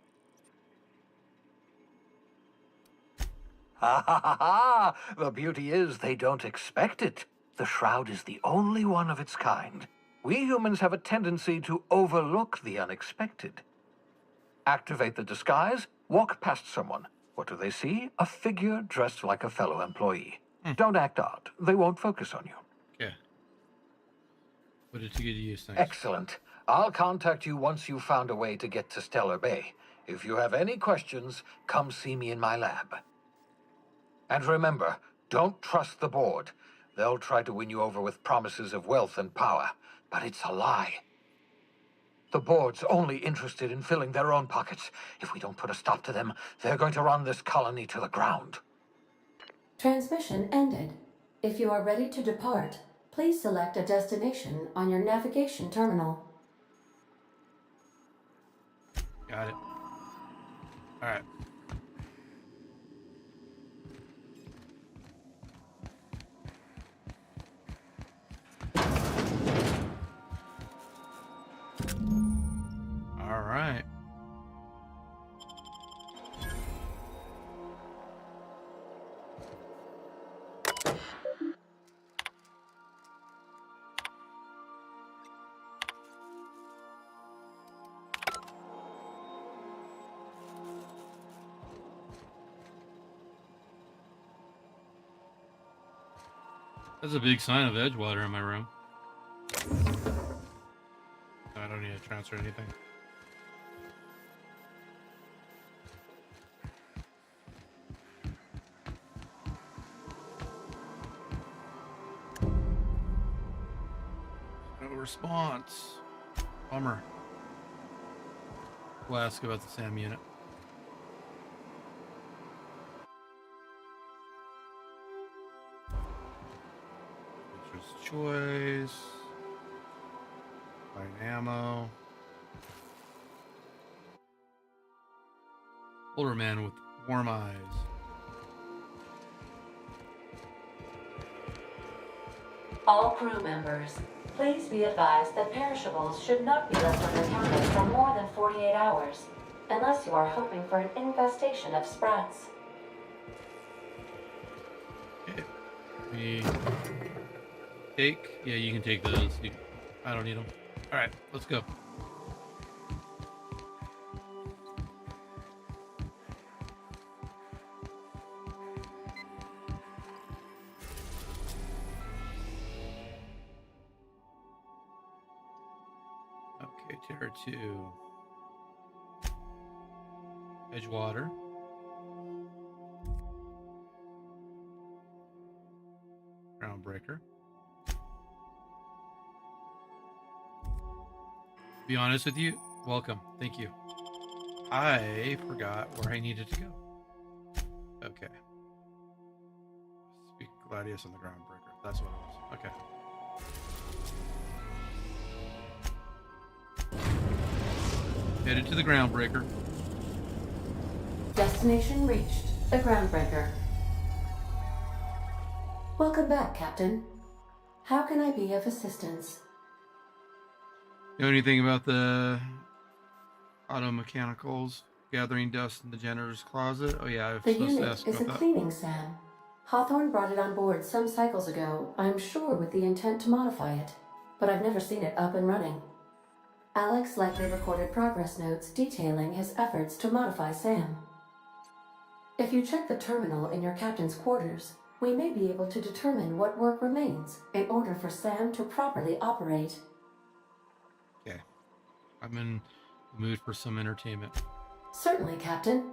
Ha ha ha ha! The beauty is they don't expect it. The shroud is the only one of its kind. We humans have a tendency to overlook the unexpected. Activate the disguise, walk past someone. What do they see? A figure dressed like a fellow employee. Don't act odd. They won't focus on you. Okay. Put it to good use, thanks. Excellent. I'll contact you once you've found a way to get to Stellar Bay. If you have any questions, come see me in my lab. And remember, don't trust the board. They'll try to win you over with promises of wealth and power, but it's a lie. The board's only interested in filling their own pockets. If we don't put a stop to them, they're going to run this colony to the ground. Transmission ended. If you are ready to depart, please select a destination on your navigation terminal. Got it. All right. All right. There's a big sign of Edgewater in my room. I don't need to transfer anything. No response. Bummer. We'll ask about the SAM unit. Choice. Find ammo. Older man with warm eyes. All crew members, please be advised that perishables should not be left on your counter for more than 48 hours, unless you are hoping for an infestation of sprats. Okay. Me take? Yeah, you can take those. I don't need them. All right, let's go. Okay, Terra 2. Edgewater. Groundbreaker. Be honest with you, welcome. Thank you. I forgot where I needed to go. Okay. Speak Gladius on the Groundbreaker. That's what it was. Okay. Headed to the Groundbreaker. Destination reached. The Groundbreaker. Welcome back, Captain. How can I be of assistance? Know anything about the auto mechanicals gathering dust in the janitor's closet? Oh yeah, I was The supposed to unit ask is a about that. cleaning SAM. Hawthorne brought it on board some cycles ago, I'm sure with the intent to modify it, but I've never seen it up and running. Alex likely recorded progress notes detailing his efforts to modify SAM. If you check the terminal in your captain's quarters, we may be able to determine what work remains in order for SAM to properly operate. Okay. I'm in the mood for some entertainment. Certainly, Captain.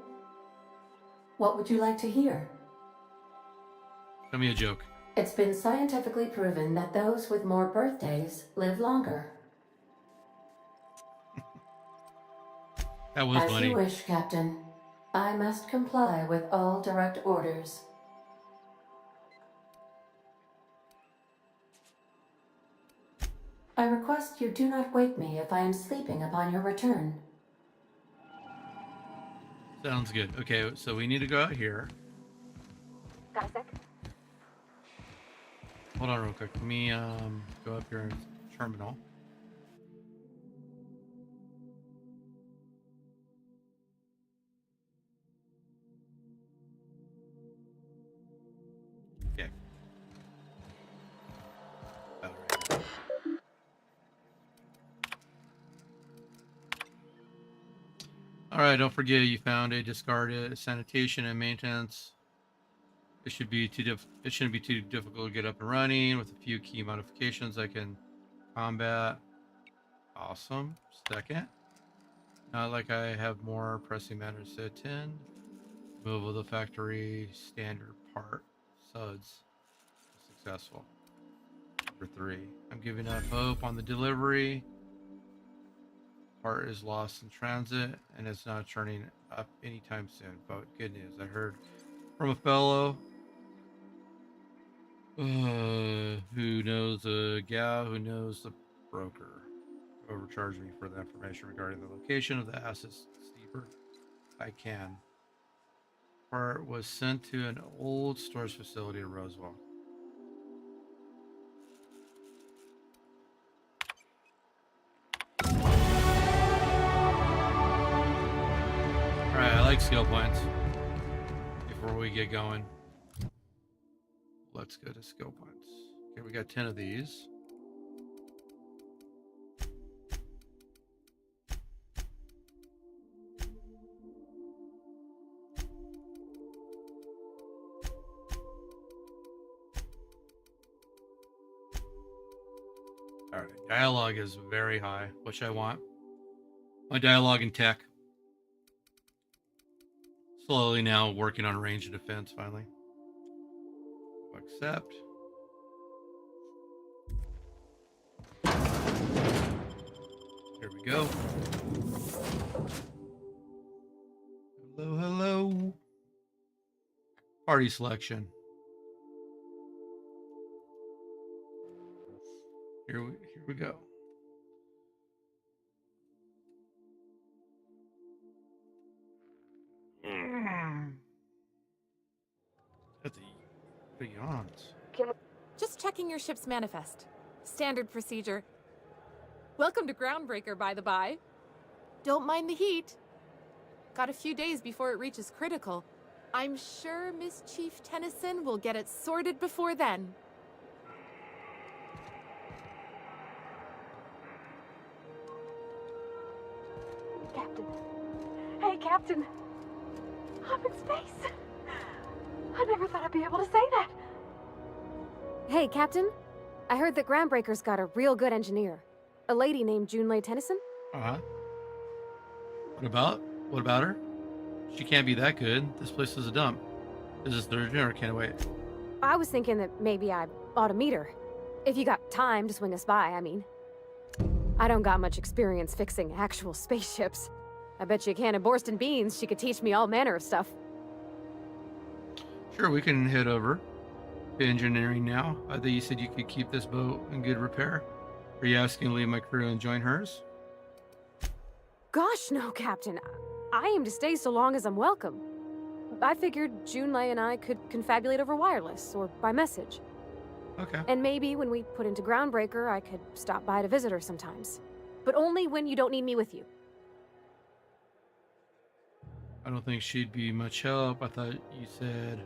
What would you like to hear? Tell me a joke. It's been scientifically proven that those with more birthdays live longer. That was As funny. you wish, Captain. I must comply with all direct orders. I request you do not wake me if I am sleeping upon your return. Sounds good. Okay, so we need to go out here. Got a sec? Hold on real quick. Let me go up here in terminal. Okay. All right, don't forget you found a discarded sanitation and maintenance. It shouldn't be too difficult to get up and running with a few key modifications I can combat. Awesome. Second, not like I have more pressing matters to attend. Removal of the factory standard part suds. Successful. Number 3, I'm giving up hope on the delivery. Part is lost in transit and it's not turning up anytime soon. But good news, I heard from a fellow who knows a gal who knows the broker. Overcharged me for the information regarding the location of the assets steeper I can. Part was sent to an old storage facility in Roswell. Alright, I like skill points. Before we get going, let's go to skill points. Okay, we got 10 of these. Alright, dialogue is very high, which I want. My dialogue in tech. Slowly now working on range and defense finally. Accept. Here we go. Hello, hello. Party selection. Here we go. That's the yawns. Just checking your ship's manifest. Standard procedure. Welcome to Groundbreaker, by the by. Don't mind the heat. Got a few days before it reaches critical. I'm sure Miss Chief Tennyson will get it sorted before then. Captain. Hey, Captain. I'm in space. I never thought I'd be able to say that. Hey, Captain. I heard that Groundbreaker's got a real good engineer. A lady named Junlei Tennyson. Uh-huh. What about her? She can't be that good. This place is a dump. Is this Thursday or can I wait? I was thinking that maybe I ought to meet her. If you got time to swing us by, I mean. I don't got much experience fixing actual spaceships. I bet you a can of Borston beans she could teach me all manner of stuff. Sure, we can head over to engineering now. I thought you said you could keep this boat in good repair. Are you asking to leave my crew and join hers? Gosh, no, Captain. I aim to stay so long as I'm welcome. I figured Junlei and I could confabulate over wireless or by message. Okay. And maybe when we put into Groundbreaker, I could stop by to visit her sometimes. But only when you don't need me with you. I don't think she'd be much help. I thought you said...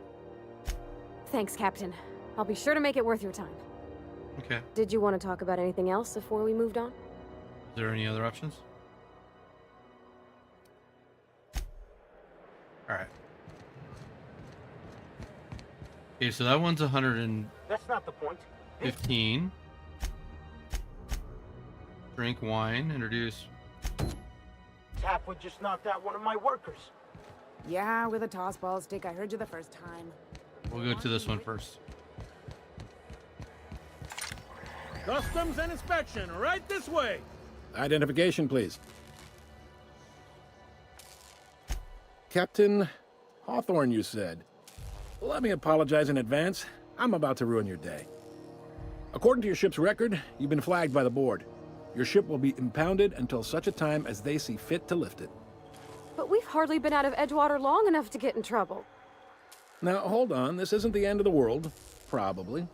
Thanks, Captain. I'll be sure to make it worth your time. Okay. Did you want to talk about anything else before we moved on? Is there any other options? Alright. Okay, so that one's 115. That's not the point. Drink wine, introduce... Tapwood just knocked out one of my workers. Yeah, with a tossball stick. I heard you the first time. We'll go to this one first. Customs and inspection, right this way. Identification, please. Captain Hawthorne, you said. Let me apologize in advance. I'm about to ruin your day. According to your ship's record, you've been flagged by the board. Your ship will be impounded until such a time as they see fit to lift it. But we've hardly been out of Edgewater long enough to get in trouble. Now, hold on. This isn't the end of the world. Probably.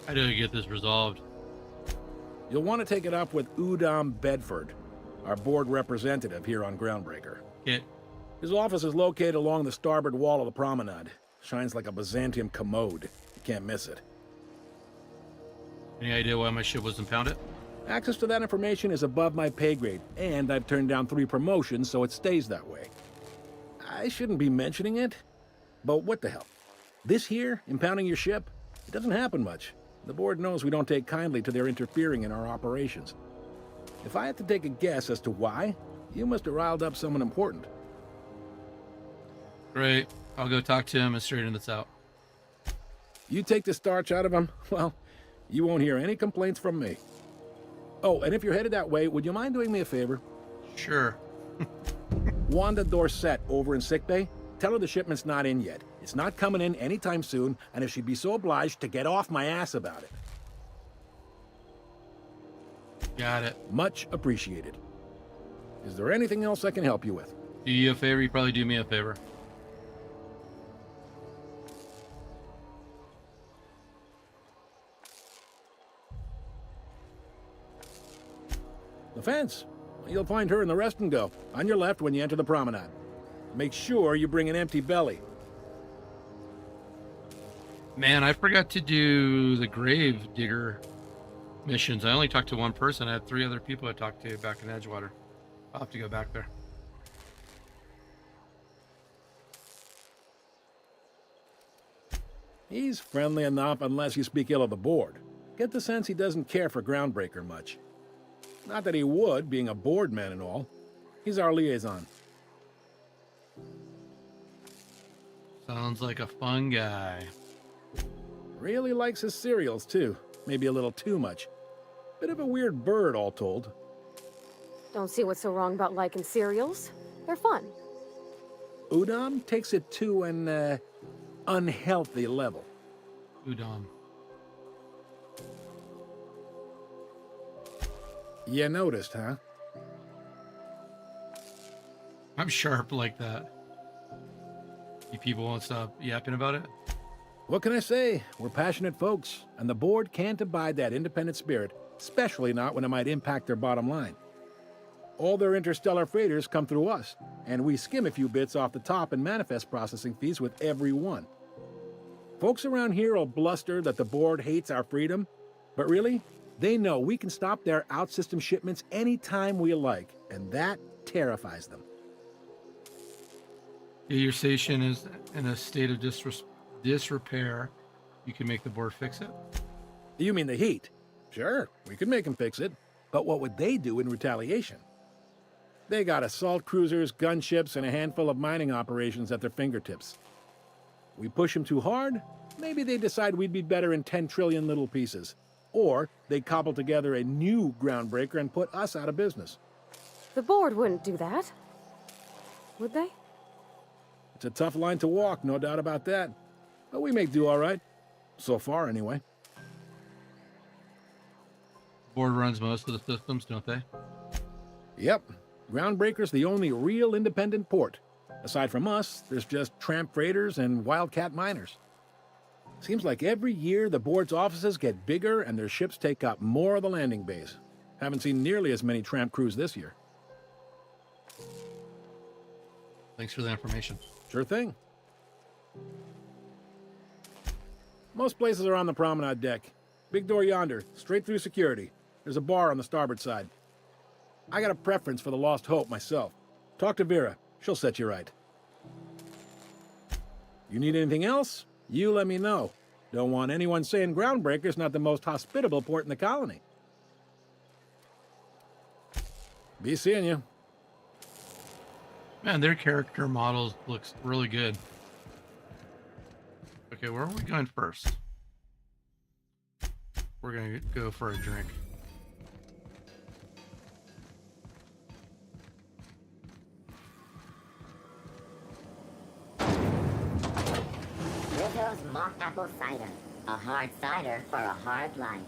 How do I get this resolved? You'll want to take it up with Udom Bedford, our board representative here on Groundbreaker. Yeah. His office is located along the starboard wall of the promenade. Shines like a Byzantium commode. You can't miss it. Any idea why my ship was impounded? Access to that information is above my pay grade, and I've turned down 3 promotions, so it stays that way. I shouldn't be mentioning it, but what the hell? This here, impounding your ship, it doesn't happen much. The board knows we don't take kindly to their interfering in our operations. If I had to take a guess as to why, you must have riled up someone important. Great. I'll go talk to him and straighten this out. You take the starch out of him, well, you won't hear any complaints from me. Oh, and if you're headed that way, would you mind doing me a favor? Sure. Wanda Dorset over in sickbay, tell her the shipment's not in yet. It's not coming in anytime soon, and if she'd be so obliged to get off my ass about it. Got it. Much appreciated. Is there anything else I can help you with? Do you a favor? You probably do me a favor. The fence. You'll find her in the rest and go, on your left when you enter the promenade. Make sure you bring an empty belly. Man, I forgot to do the grave digger missions. I only talked to one person. I had 3 other people I talked to back in Edgewater. I'll have to go back there. He's friendly enough unless you speak ill of the board. Get the sense he doesn't care for Groundbreaker much. Not that he would, being a board man and all. He's our liaison. Sounds like a fun guy. Really likes his cereals, too. Maybe a little too much. Bit of a weird bird, all told. Don't see what's so wrong about liking cereals. They're fun. Udom takes it to an, unhealthy level. Udom. You noticed, huh? I'm sharp like that. You people won't stop yapping about it? What can I say? We're passionate folks, and the board can't abide that independent spirit, especially not when it might impact their bottom line. All their interstellar freighters come through us, and we skim a few bits off the top in manifest processing fees with every one. Folks around here will bluster that the board hates our freedom, but really, they know we can stop their out-system shipments anytime we like, and that terrifies them. Your station is in a state of disrepair. You can make the board fix it? You mean the heat? Sure, we could make them fix it, but what would they do in retaliation? They got assault cruisers, gunships, and a handful of mining operations at their fingertips. We push them too hard, maybe they decide we'd be better in 10 trillion little pieces. Or they cobble together a new Groundbreaker and put us out of business. The board wouldn't do that. Would they? It's a tough line to walk, no doubt about that. But we make do all right. So far, anyway. Board runs most of the systems, don't they? Yep. Groundbreaker's the only real independent port. Aside from us, there's just tramp freighters and wildcat miners. Seems like every year the board's offices get bigger and their ships take up more of the landing bays. Haven't seen nearly as many tramp crews this year. Thanks for the information. Sure thing. Most places are on the promenade deck. Big door yonder, straight through security. There's a bar on the starboard side. I got a preference for the Lost Hope myself. Talk to Vera. She'll set you right. You need anything else? You let me know. Don't want anyone saying Groundbreaker's not the most hospitable port in the colony. Be seeing you. Man, their character models looks really good. Okay, where are we going first? We're gonna go for a drink. Mario's mock apple cider. A hard cider for a hard life.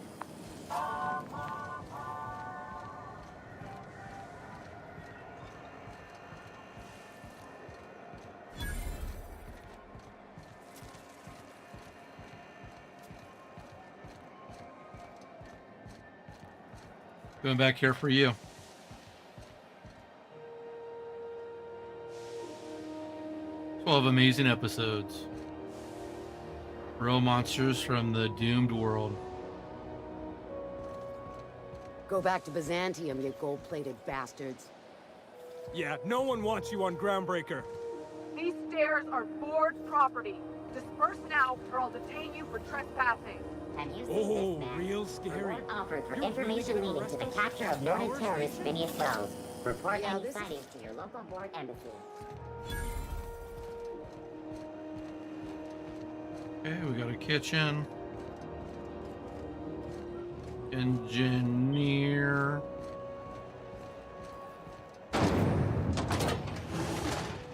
Going back here for you. 12 amazing episodes. Real monsters from the doomed world. Go back to Byzantium, you gold-plated bastards. Yeah, no one wants you on Groundbreaker. These stairs are board property. Disperse now, or I'll detain you for trespassing. Have you seen this man? Real scary. Offered for You're information really leading to the gonna arrest capture us of for noted hours? terrorist Phineas Wells. Report Yeah, any this is- sightings to your local board embassy. Okay, we got a kitchen. Engineer.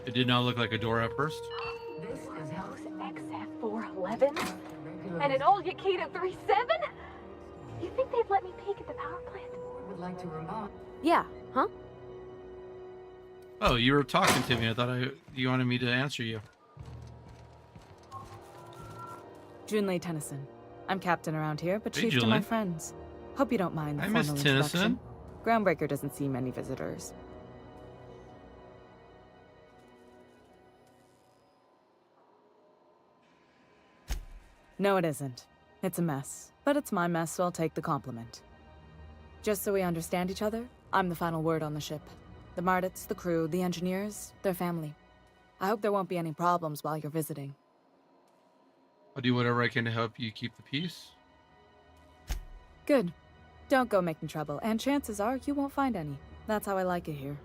It did not look like a door at first. This is house XF411? And an old Yakita 37? You think they'd let me peek at the power plant? Would like to remote. Yeah, huh? Oh, you were talking to me. I thought you wanted me to answer you. Junlei Tennyson. I'm captain around here, but Hey, chief to my Junlei. friends. Hope you don't mind the Hi, formal Miss introduction. Tennyson. Groundbreaker doesn't see many visitors. No, it isn't. It's a mess. But it's my mess, so I'll take the compliment. Just so we understand each other, I'm the final word on the ship. The Mardits, the crew, the engineers, their family. I hope there won't be any problems while you're visiting. I'll do whatever I can to help you keep the peace. Good. Don't go making trouble, and chances are you won't find any. That's how I like it here.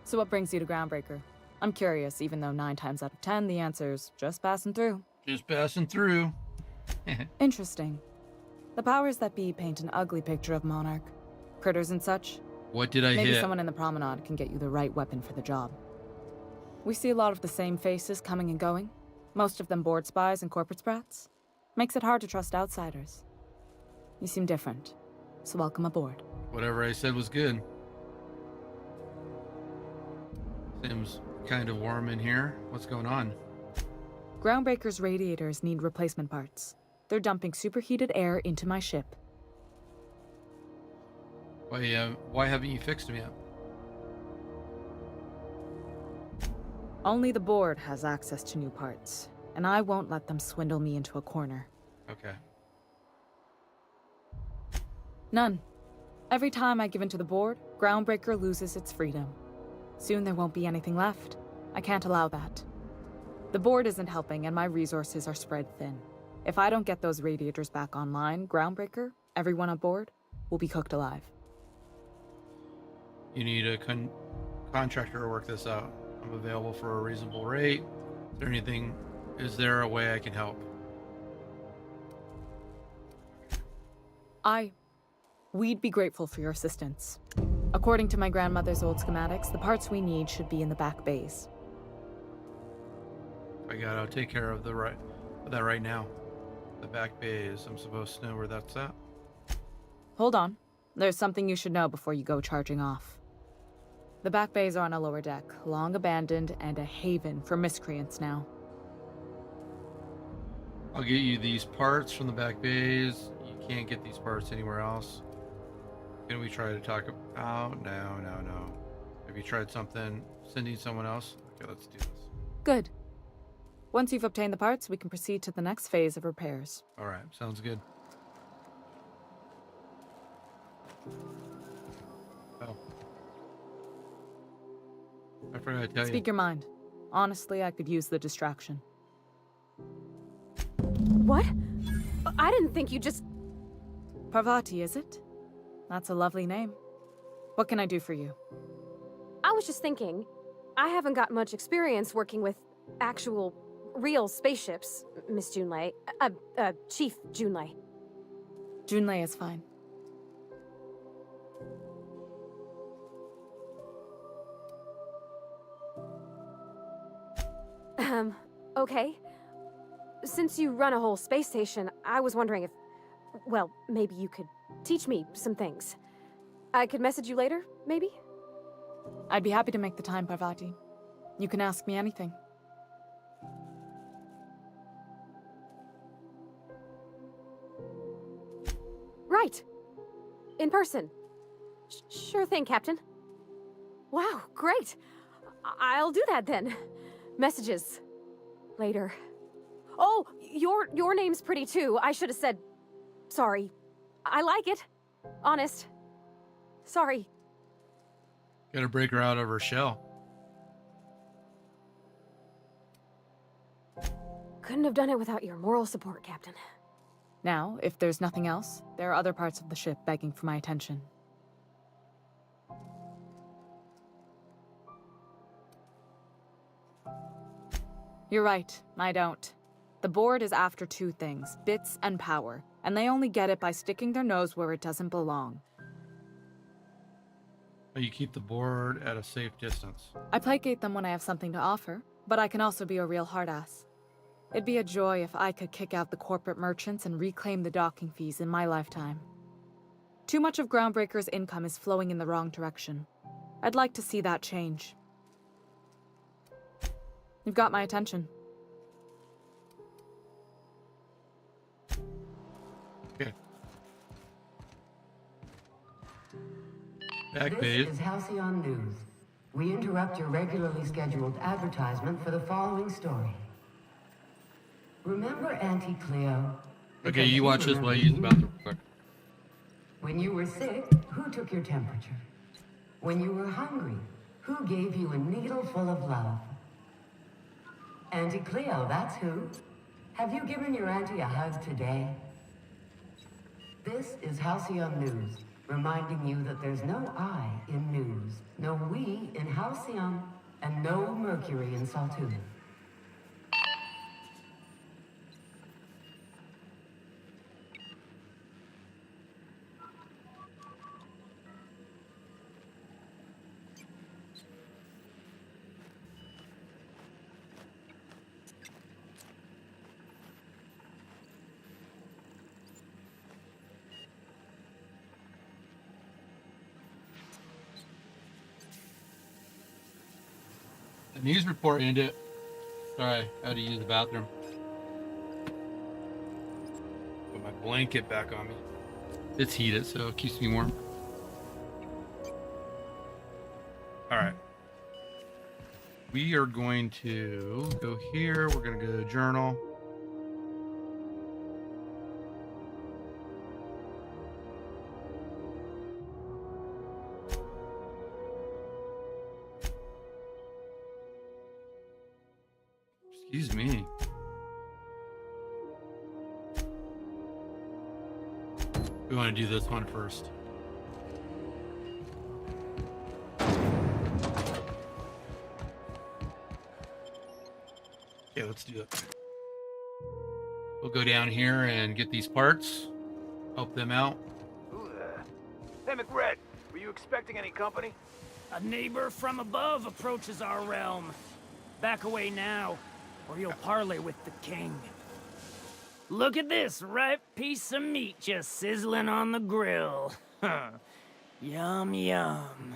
So what brings you to Groundbreaker? I'm curious, even though 9 times out of 10 the answer's just passing through. Just passing through. Interesting. The powers that be paint an ugly picture of Monarch. Critters and such. What did I Maybe hit? someone in the promenade can get you the right weapon for the job. We see a lot of the same faces coming and going. Most of them board spies and corporate sprats. Makes it hard to trust outsiders. You seem different, so welcome aboard. Whatever I said was good. Seems kind of warm in here. What's going on? Groundbreaker's radiators need replacement parts. They're dumping superheated air into my ship. Why haven't you fixed them yet? Only the board has access to new parts, and I won't let them swindle me into a corner. Okay. None. Every time I give in to the board, Groundbreaker loses its freedom. Soon there won't be anything left. I can't allow that. The board isn't helping, and my resources are spread thin. If I don't get those radiators back online, Groundbreaker, everyone aboard, will be cooked alive. You need a contractor to work this out. I'm available for a reasonable rate. Is there a way I can help? We'd be grateful for your assistance. According to my grandmother's old schematics, the parts we need should be in the back bays. I'll take care of that right now. The back bays. I'm supposed to know where that's at. Hold on. There's something you should know before you go charging off. The back bays are on a lower deck, long abandoned and a haven for miscreants now. I'll get you these parts from the back bays. You can't get these parts anywhere else. Can we try to talk about? No. Have you tried sending someone else? Okay, let's do this. Good. Once you've obtained the parts, we can proceed to the next phase of repairs. All right, sounds good. Oh. I forgot to tell you. Speak your mind. Honestly, I could use the distraction. What? I didn't think you just... Parvati, is it? That's a lovely name. What can I do for you? I was just thinking, I haven't got much experience working with actual, real spaceships, Miss Junlei. Chief Junlei. Junlei is fine. Okay. since you run a whole space station, I was wondering if, well, maybe you could teach me some things. I could message you later, maybe? I'd be happy to make the time, Parvati. You can ask me anything. Right. In person. Sure thing, Captain. Wow, great. I'll do that then. Messages. Later. Oh, your name's pretty too. I should have said... Sorry. I like it. Honest. Sorry. Gotta break her out of her shell. Couldn't have done it without your moral support, Captain. Now, if there's nothing else, there are other parts of the ship begging for my attention. You're right, I don't. The board is after two things, bits and power, and they only get it by sticking their nose where it doesn't belong. But you keep the board at a safe distance. I placate them when I have something to offer, but I can also be a real hard-ass. It'd be a joy if I could kick out the corporate merchants and reclaim the docking fees in my lifetime. Too much of Groundbreaker's income is flowing in the wrong direction. I'd like to see that change. You've got my attention. Okay. Back page. This is Halcyon News. We interrupt your regularly scheduled advertisement for the following story. Remember Auntie Cleo? Okay, you watch this while I use the bathroom quick. When you were sick, who took your temperature? When you were hungry, who gave you a needle full of love? Auntie Cleo, that's who. Have you given your auntie a hug today? This is Halcyon News, reminding you that there's no I in news, no we in Halcyon, and no Mercury in Saltuna. The news report ended. Sorry, I had to use the bathroom. Put my blanket back on me. It's heated, so it keeps me warm. Alright. We are going to go here. We're going to go to journal. Excuse me. We want to do this one first. Okay, let's do it. We'll go down here and get these parts. Help them out. Who the... Hey, McRed, were you expecting any company? A neighbor from above approaches our realm. Back away now, or you'll parley with the king. Look at this ripe piece of meat just sizzling on the grill. Yum, yum.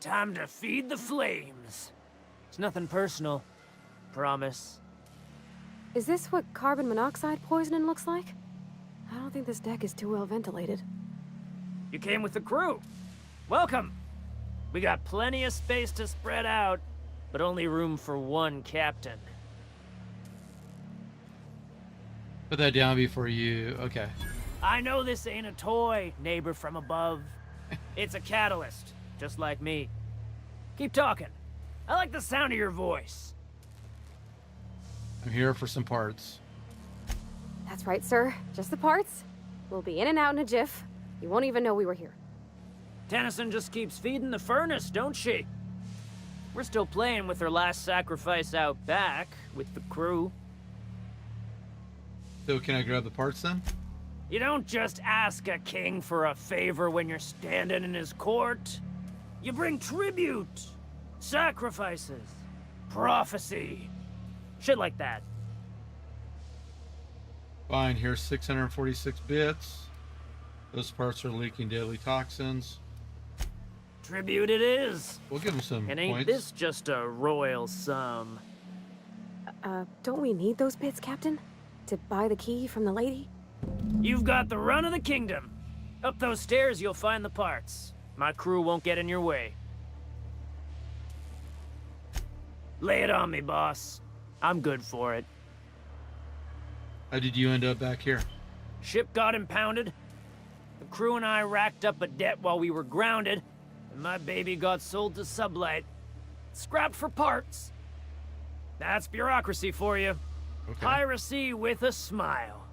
Time to feed the flames. It's nothing personal. Promise. Is this what carbon monoxide poisoning looks like? I don't think this deck is too well ventilated. You came with the crew. Welcome. We got plenty of space to spread out, but only room for one captain. Put that down before you... Okay. I know this ain't a toy, neighbor from above. It's a catalyst, just like me. Keep talking. I like the sound of your voice. I'm here for some parts. That's right, sir. Just the parts. We'll be in and out in a jiff. You won't even know we were here. Tennyson just keeps feeding the furnace, don't she? We're still playing with her last sacrifice out back, with the crew. So can I grab the parts then? You don't just ask a king for a favor when you're standing in his court. You bring tribute, sacrifices, prophecy, shit like that. Fine, here's 646 bits. Those parts are leaking deadly toxins. Tribute it is. We'll give him some And ain't points. this just a royal sum? Don't we need those bits, Captain? To buy the key from the lady? You've got the run of the kingdom. Up those stairs, you'll find the parts. My crew won't get in your way. Lay it on me, boss. I'm good for it. How did you end up back here? Ship got impounded. The crew and I racked up a debt while we were grounded, and my baby got sold to Sublight. Scrapped for parts. That's bureaucracy for you. Okay. Piracy with a smile.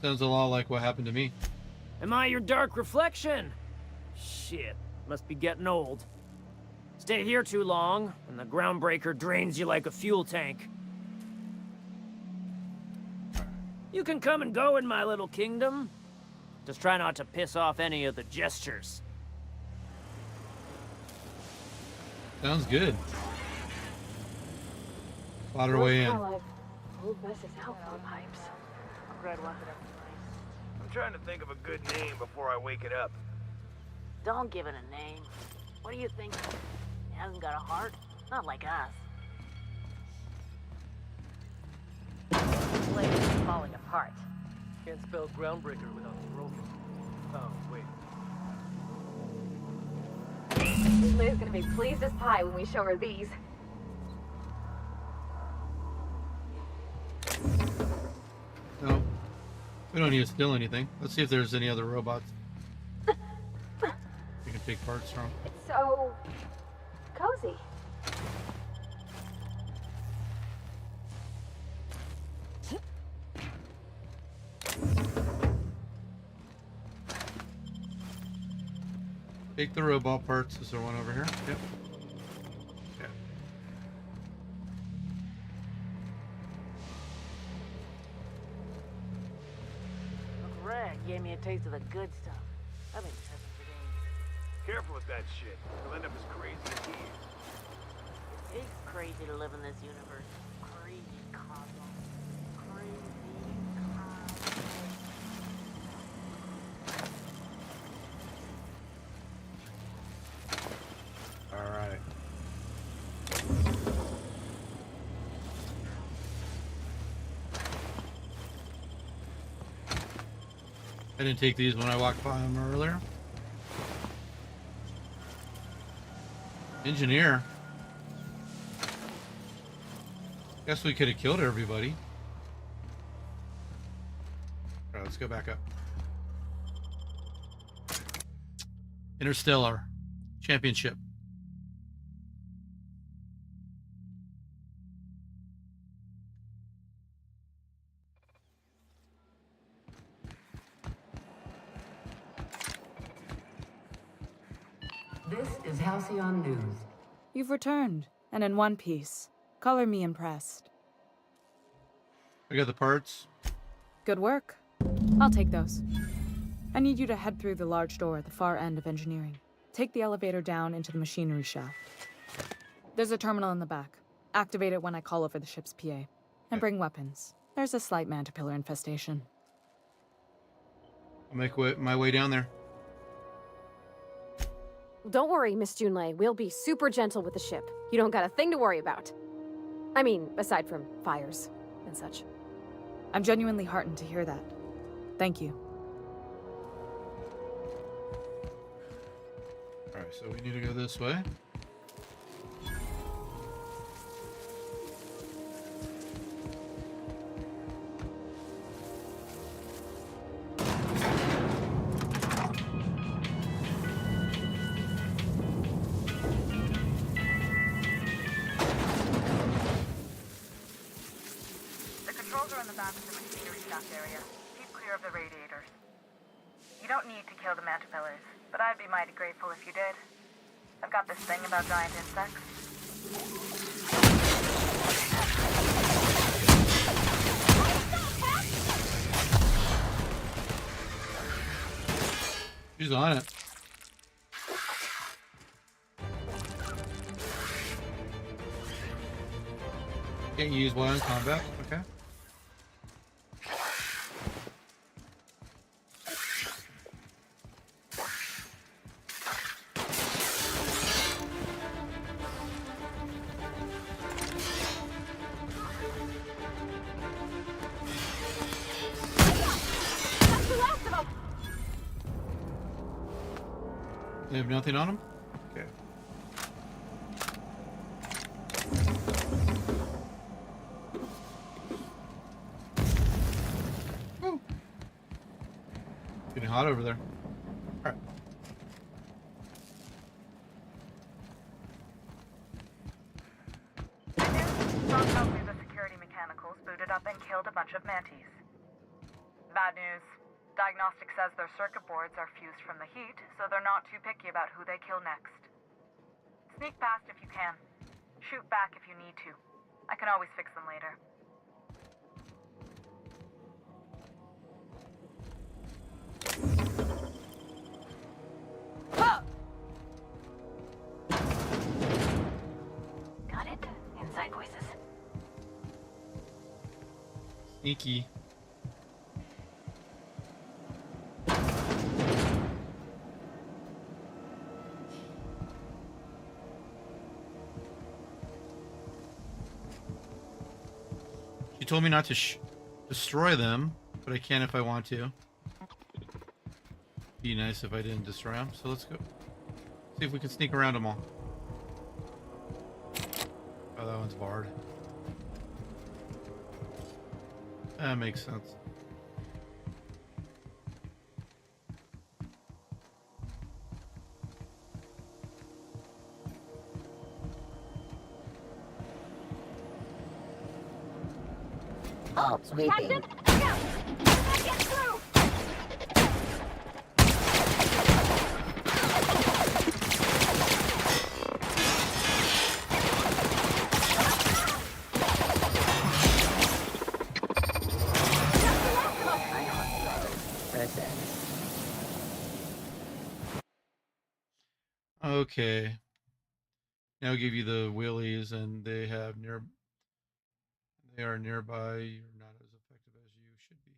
Sounds a lot like what happened to me. Am I your dark reflection? Shit, must be getting old. Stay here too long, and the groundbreaker drains you like a fuel tank. You can come and go in my little kingdom. Just try not to piss off any of the gestures. Sounds good. Fought her way in. I'm trying to think of a good name before I wake it up. Don't give it a name. What do you think? It hasn't got a heart? Not like us. This place is falling apart. Can't spell groundbreaker without broken. Oh, wait. Liz gonna be pleased as pie when we show her these. No. We don't need to steal anything. Let's see if there's any other robots we can take parts from. So cozy. Take the robot parts. Is there one over here? Yep. Okay. Greg gave me a taste of the good stuff. I've been tripping for days. Careful with that shit. You'll end up as crazy as he is. It is crazy to live in this universe. Crazy cosmos. Crazy cosmos. All right. I didn't take these when I walked by them earlier. Engineer. Guess we could have killed everybody. All right, let's go back up. Interstellar Championship. This is Halcyon News. You've returned, and in one piece. Color me impressed. I got the parts. Good work. I'll take those. I need you to head through the large door at the far end of engineering. Take the elevator down into the machinery shaft. There's a terminal in the back. Activate it when I call over the ship's PA. And bring weapons. There's a slight Mantipillar infestation. I'll make my way down there. Don't worry, Miss Junlei. We'll be super gentle with the ship. You don't got a thing to worry about. I mean, aside from fires and such. I'm genuinely heartened to hear that. Thank you. Alright, so we need to go this way. The controls are in the back of the machinery shaft area. Keep clear of the radiators. You don't need to kill the Mantipillars, but I'd be mighty grateful if you did. I've got this thing about giant insects. She's on it. Can't use while in combat. Okay. They have nothing on them? Okay. Woo. Getting hot over there. Alright. Strong fell through the security mechanicals, booted up and killed a bunch of mantis. Bad news. Diagnostic says their circuit boards are fused from the heat, so they're not too picky about who they kill next. Sneak past if you can. Shoot back if you need to. I can always fix them later. Got it. Inside voices. Sneaky. She told me not to destroy them, but I can if I want to. Be nice if I didn't destroy them. So let's go see if we can sneak around them all. Oh, that one's barred. That makes sense. Oh, Captain! Look out! Can't get through! Okay. Now I'll give you the willies, and they are nearby. You're not as effective as you should be.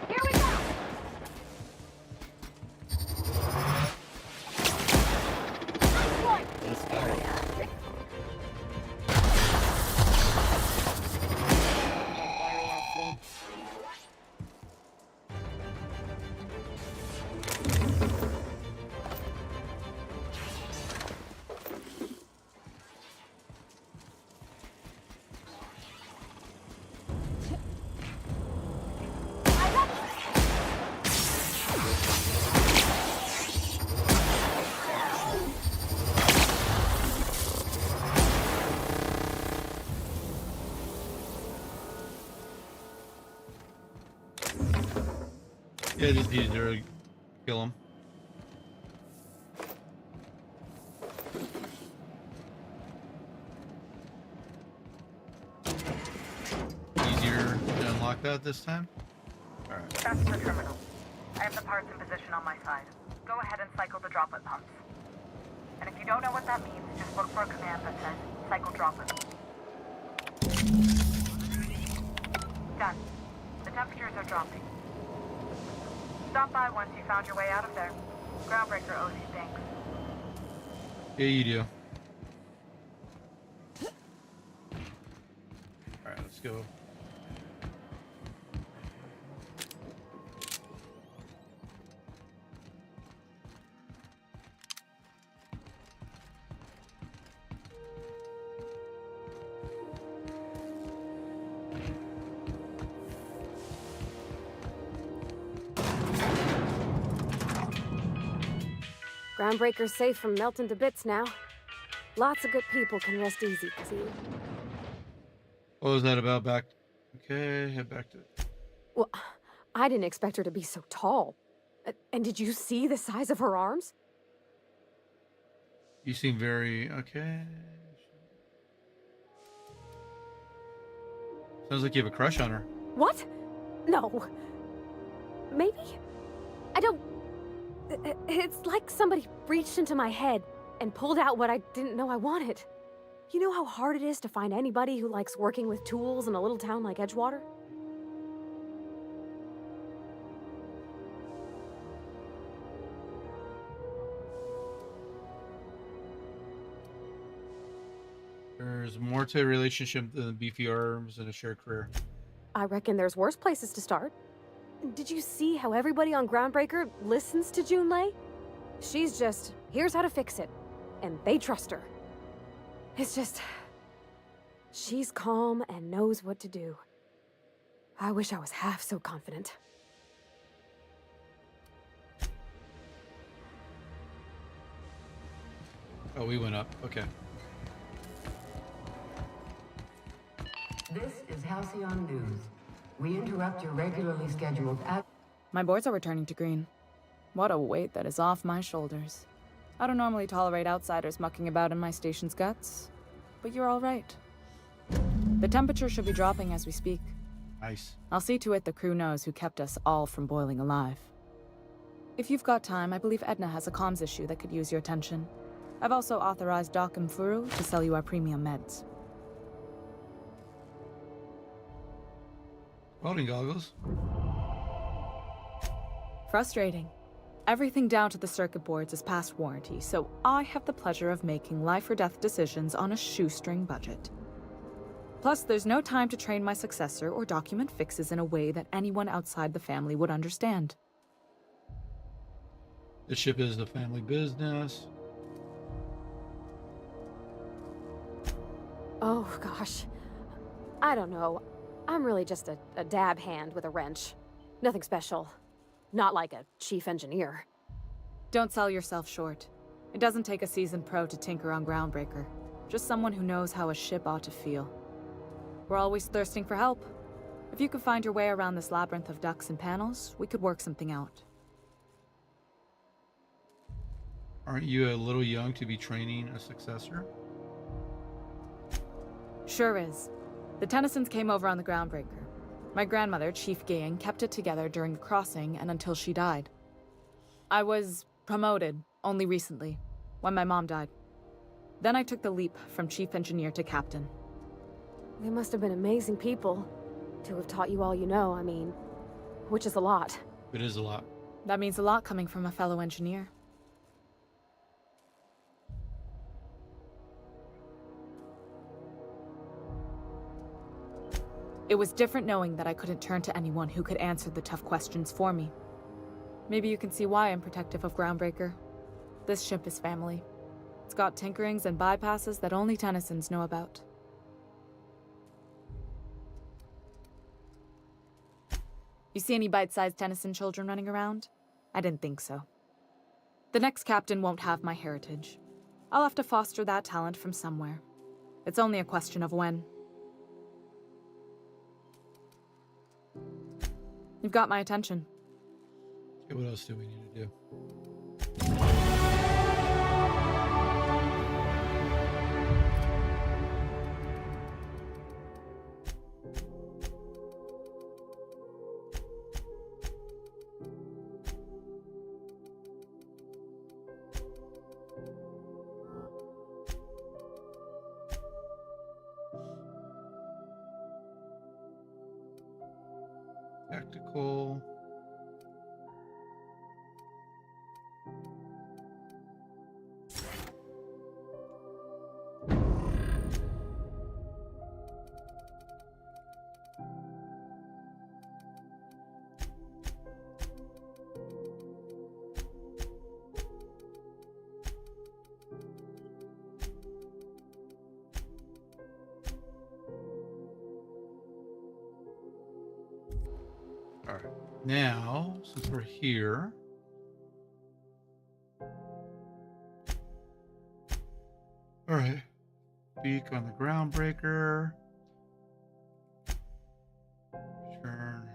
Here we go! This area. Yeah, just needed to kill him. Easier to unlock that this time? Alright. That's the terminal. I have the parts in position on my side. Go ahead and cycle the droplet pumps. And if you don't know what that means, just look for a command that says cycle droplet. Done. The temperatures are dropping. Stop by once you found your way out of there. Groundbreaker owes you thanks. Yeah, you do. Alright, let's go. Groundbreaker's safe from melting to bits now. Lots of good people can rest easy, see. What was that about? Back. Okay, head back to. Well, I didn't expect her to be so tall. And did you see the size of her arms? You seem very okay. Sounds like you have a crush on her. What? No. Maybe? I don't... It's like somebody reached into my head and pulled out what I didn't know I wanted. You know how hard it is to find anybody who likes working with tools in a little town like Edgewater? There's more to a relationship than beefy arms and a shared career. I reckon there's worse places to start. Did you see how everybody on Groundbreaker listens to Junlei? She's just, here's how to fix it. And they trust her. It's just... she's calm and knows what to do. I wish I was half so confident. Oh, we went up. Okay. This is Halcyon News. We interrupt your regularly scheduled My boards are returning to green. What a weight that is off my shoulders. I don't normally tolerate outsiders mucking about in my station's guts, but you're all right. The temperature should be dropping as we speak. Nice. I'll see to it the crew knows who kept us all from boiling alive. If you've got time, I believe Edna has a comms issue that could use your attention. I've also authorized Doc and Furu to sell you our premium meds. Welding goggles. Frustrating. Everything down to the circuit boards is past warranty, so I have the pleasure of making life or death decisions on a shoestring budget. Plus, there's no time to train my successor or document fixes in a way that anyone outside the family would understand. The ship is the family business. Oh, gosh. I don't know. I'm really just a dab hand with a wrench. Nothing special. Not like a chief engineer. Don't sell yourself short. It doesn't take a seasoned pro to tinker on Groundbreaker. Just someone who knows how a ship ought to feel. We're always thirsting for help. If you could find your way around this labyrinth of ducts and panels, we could work something out. Aren't you a little young to be training a successor? Sure is. The Tennysons came over on the Groundbreaker. My grandmother, Chief Gayan, kept it together during the crossing and until she died. I was promoted only recently, when my mom died. Then I took the leap from chief engineer to captain. They must have been amazing people to have taught you all you know, I mean, which is a lot. It is a lot. That means a lot coming from a fellow engineer. It was different knowing that I couldn't turn to anyone who could answer the tough questions for me. Maybe you can see why I'm protective of Groundbreaker. This ship is family. It's got tinkerings and bypasses that only Tennysons know about. You see any bite-sized Tennyson children running around? I didn't think so. The next captain won't have my heritage. I'll have to foster that talent from somewhere. It's only a question of when. You've got my attention. Okay, what else do we need to do? Tactical. All right, now, since we're here, all right, speak on the Groundbreaker. Turn.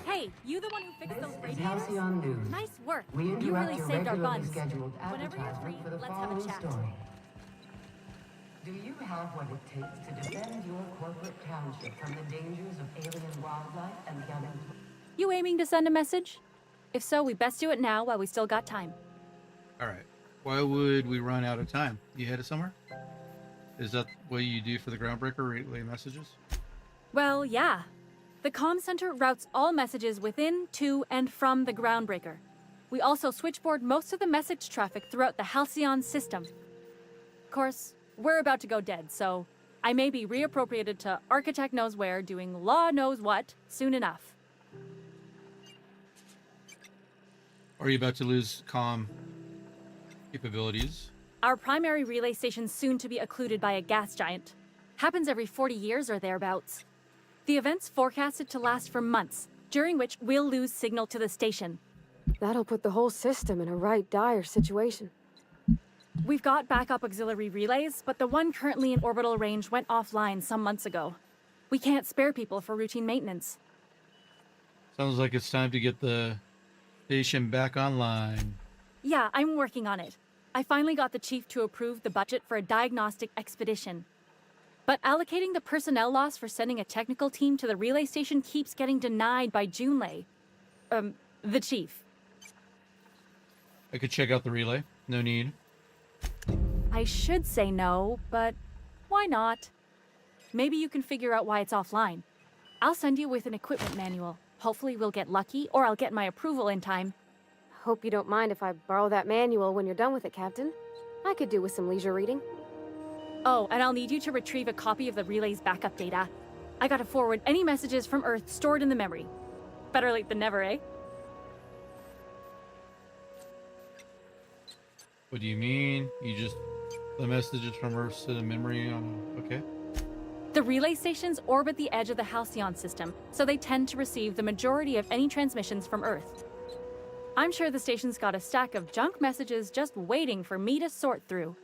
Hey, you the one who fixed those This is radiators? Halcyon News. Nice work. We You interrupt really your saved our regularly buns. scheduled Whenever you're free, advertisement for the let's have a following chat. story. Do you have what it takes to defend your corporate township from the dangers of alien wildlife and the unemployed? You aiming to send a message? If so, we best do it now while we still got time. All right. Why would we run out of time? You headed somewhere? Is that what you do for the Groundbreaker, relay messages? Well, yeah. The comm center routes all messages within, to, and from the Groundbreaker. We also switchboard most of the message traffic throughout the Halcyon system. Of course, we're about to go dead, so I may be reappropriated to Architect Knows Where doing Law Knows What soon enough. Are you about to lose comm capabilities? Our primary relay station's soon to be occluded by a gas giant. Happens every 40 years or thereabouts. The event's forecasted to last for months, during which we'll lose signal to the station. That'll put the whole system in a right dire situation. We've got backup auxiliary relays, but the one currently in orbital range went offline some months ago. We can't spare people for routine maintenance. Sounds like it's time to get the station back online. Yeah, I'm working on it. I finally got the chief to approve the budget for a diagnostic expedition. But allocating the personnel loss for sending a technical team to the relay station keeps getting denied by Junlei. The chief. I could check out the relay. No need. I should say no, but why not? Maybe you can figure out why it's offline. I'll send you with an equipment manual. Hopefully we'll get lucky, or I'll get my approval in time. Hope you don't mind if I borrow that manual when you're done with it, Captain. I could do with some leisure reading. Oh, and I'll need you to retrieve a copy of the relay's backup data. I gotta forward any messages from Earth stored in the memory. Better late than never, eh? What do you mean? You just... the messages from Earth to the memory on... okay. The relay stations orbit the edge of the Halcyon system, so they tend to receive the majority of any transmissions from Earth. I'm sure the station's got a stack of junk messages just waiting for me to sort through.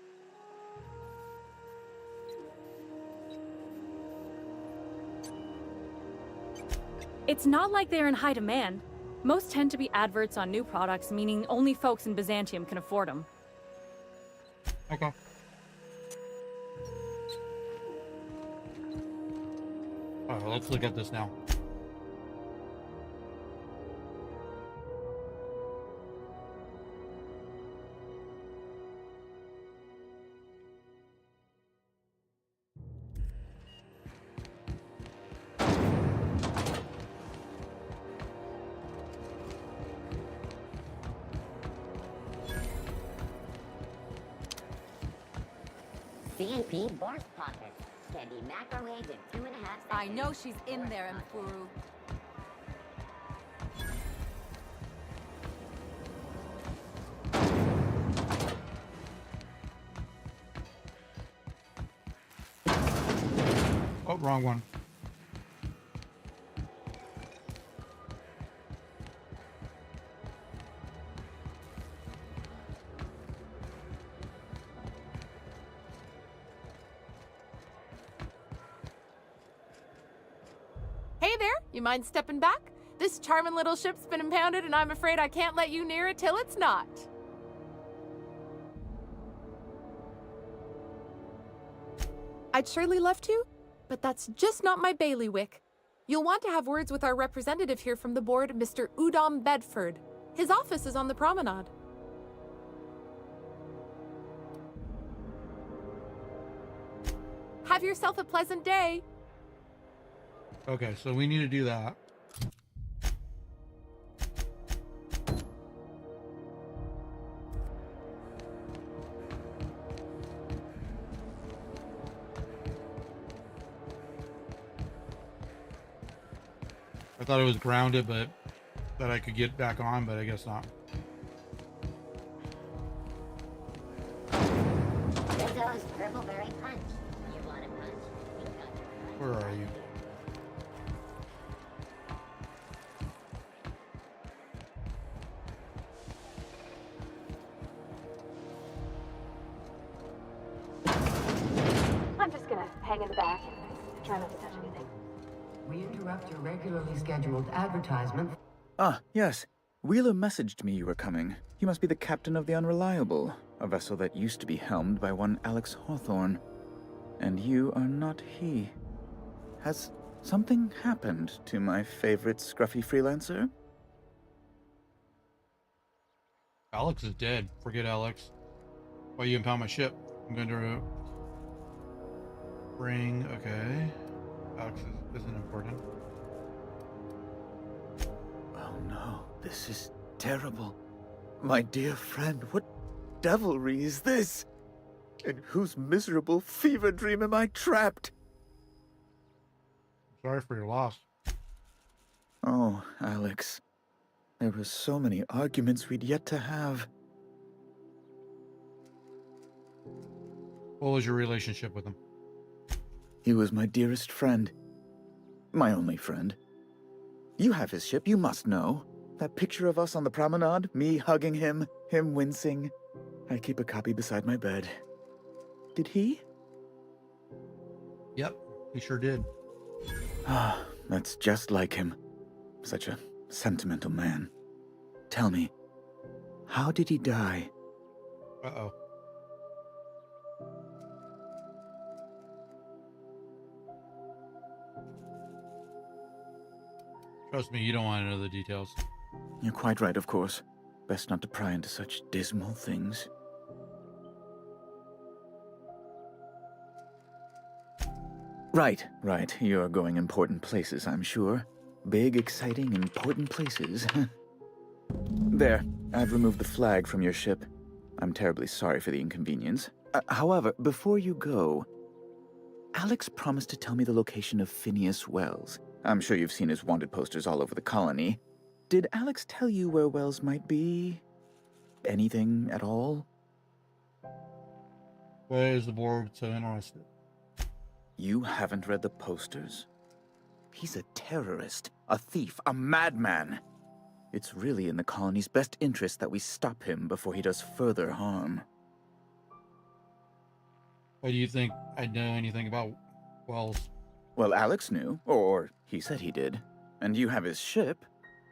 It's not like they're in high demand. Most tend to be adverts on new products, meaning only folks in Byzantium can afford them. Okay. Alright, let's look at this now. CNP Bork Pocket. Can be microwaved in 2.5 seconds. I know she's in there, Mfuru. Oh, wrong one. Hey there, you mind stepping back? This charming little ship's been impounded and I'm afraid I can't let you near it till it's not. I'd surely love to, but that's just not my bailiwick. You'll want to have words with our representative here from the board, Mr. Udom Bedford. His office is on the promenade. Have yourself a pleasant day. Okay, so we need to do that. I thought it was grounded, but that I could get back on, but I guess not. Rizzo's Purpleberry Punch. You want a punch? We got you. Where are you? I'm just gonna hang in the back and try not to touch anything. We interrupt your regularly scheduled advertisement. Ah, yes. Wheeler messaged me you were coming. You must be the captain of the Unreliable, a vessel that used to be helmed by one Alex Hawthorne. And you are not he. Has something happened to my favorite scruffy freelancer? Alex is dead. Forget Alex. Why you impound my ship? I'm going to bring. Okay. Alex isn't important. Oh no, this is terrible. My dear friend, what devilry is this? In whose miserable fever dream am I trapped? Sorry for your loss. Oh, Alex. There were so many arguments we'd yet to have. What was your relationship with him? He was my dearest friend. My only friend. You have his ship, you must know. That picture of us on the promenade, me hugging him, him wincing. I keep a copy beside my bed. Did he? Yep, he sure did. Ah, that's just like him. Such a sentimental man. Tell me, how did he die? Uh-oh. Trust me, you don't want to know the details. You're quite right, of course. Best not to pry into such dismal things. Right. You're going important places, I'm sure. Big, exciting, important places. There, I've removed the flag from your ship. I'm terribly sorry for the inconvenience. However, before you go, Alex promised to tell me the location of Phineas Wells. I'm sure you've seen his wanted posters all over the colony. Did Alex tell you where Wells might be? Anything at all? Why is the board so interested? You haven't read the posters? He's a terrorist, a thief, a madman. It's really in the colony's best interest that we stop him before he does further harm. Why do you think I know anything about Wells? Well, Alex knew, or he said he did. And you have his ship.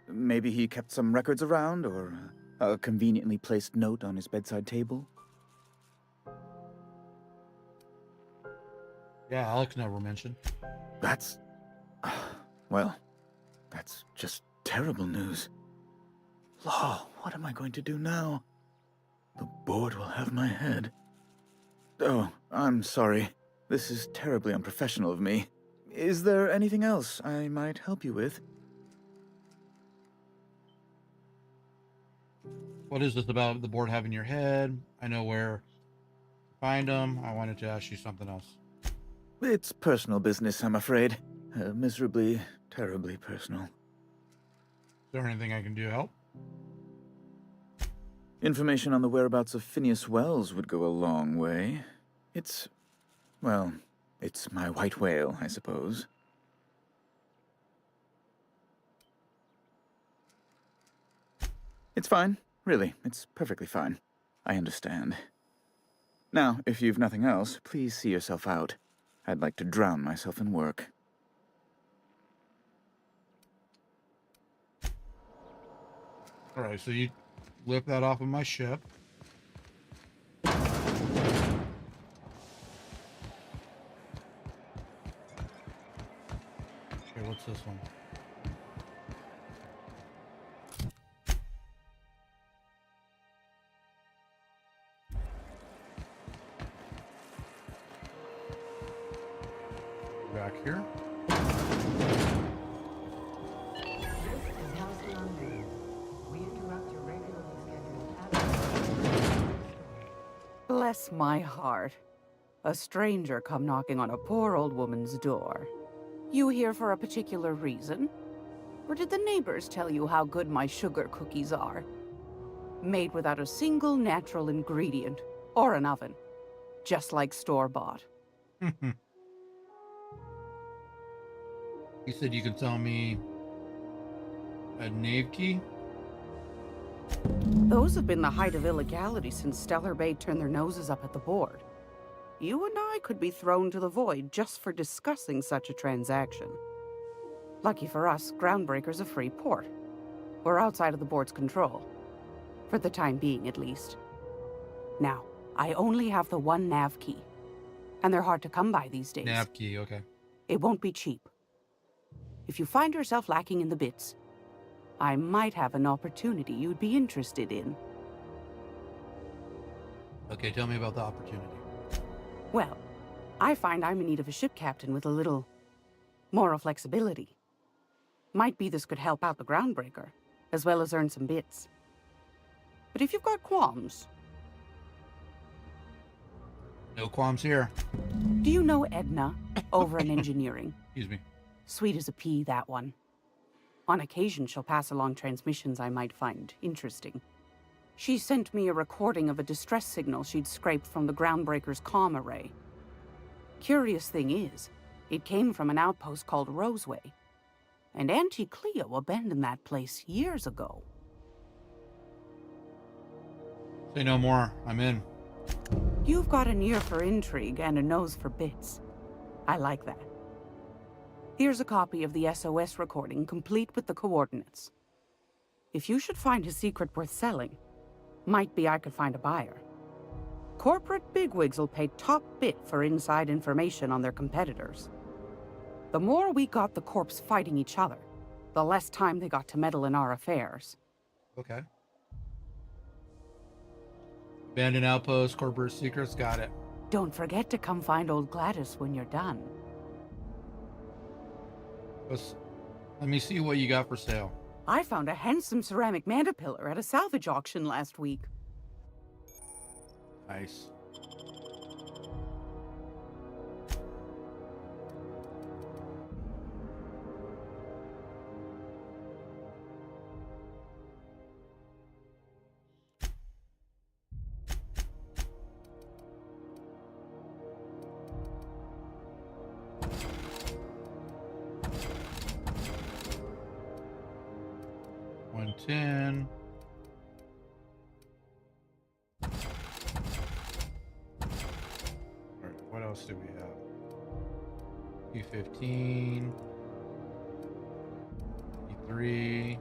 Maybe he kept some records around, or a conveniently placed note on his bedside table. Yeah, Alex never mentioned. That's... well, that's just terrible news. Law, what am I going to do now? The board will have my head. Oh, I'm sorry. This is terribly unprofessional of me. Is there anything else I might help you with? What is this about the board having your head? I know where to find them. I wanted to ask you something else. It's personal business, I'm afraid. Miserably, terribly personal. Is there anything I can do to help? Information on the whereabouts of Phineas Wells would go a long way. It's... well, it's my white whale, I suppose. It's fine. Really, it's perfectly fine. I understand. Now, if you've nothing else, please see yourself out. I'd like to drown myself in work. Alright, so you lift that off of my ship. Okay, what's this one? Back here. Bless my heart. A stranger come knocking on a poor old woman's door. You here for a particular reason? Or did the neighbors tell you how good my sugar cookies are? Made without a single natural ingredient, or an oven. Just like store-bought. You said you could tell me a nave key? Those have been the height of illegality since Stellar Bay turned their noses up at the board. You and I could be thrown to the void just for discussing such a transaction. Lucky for us, Groundbreaker's a free port. We're outside of the board's control. For the time being, at least. Now, I only have the one nav key. and they're hard to come by these days. Nav key, okay. It won't be cheap. If you find yourself lacking in the bits, I might have an opportunity you'd be interested in. Okay, tell me about the opportunity. Well, I find I'm in need of a ship captain with a little moral flexibility. Might be this could help out the Groundbreaker, as well as earn some bits. But if you've got qualms... No qualms here. Do you know Edna, over in engineering? Excuse me. Sweet as a pea, that one. On occasion, she'll pass along transmissions I might find interesting. She sent me a recording of a distress signal she'd scraped from the Groundbreaker's comm array. Curious thing is, it came from an outpost called Roseway. And Auntie Cleo abandoned that place years ago. Say no more. I'm in. You've got an ear for intrigue and a nose for bits. I like that. Here's a copy of the SOS recording, complete with the coordinates. If you should find a secret worth selling, might be I could find a buyer. Corporate bigwigs will pay top bit for inside information on their competitors. The more we got the corps fighting each other, the less time they got to meddle in our affairs. Okay. Abandoned outpost, corporate secrets, got it. Don't forget to come find old Gladys when you're done. Let me see what you got for sale. I found a handsome ceramic mandapillar at a salvage auction last week. Nice. $110. Alright, what else do we have? P15. P3.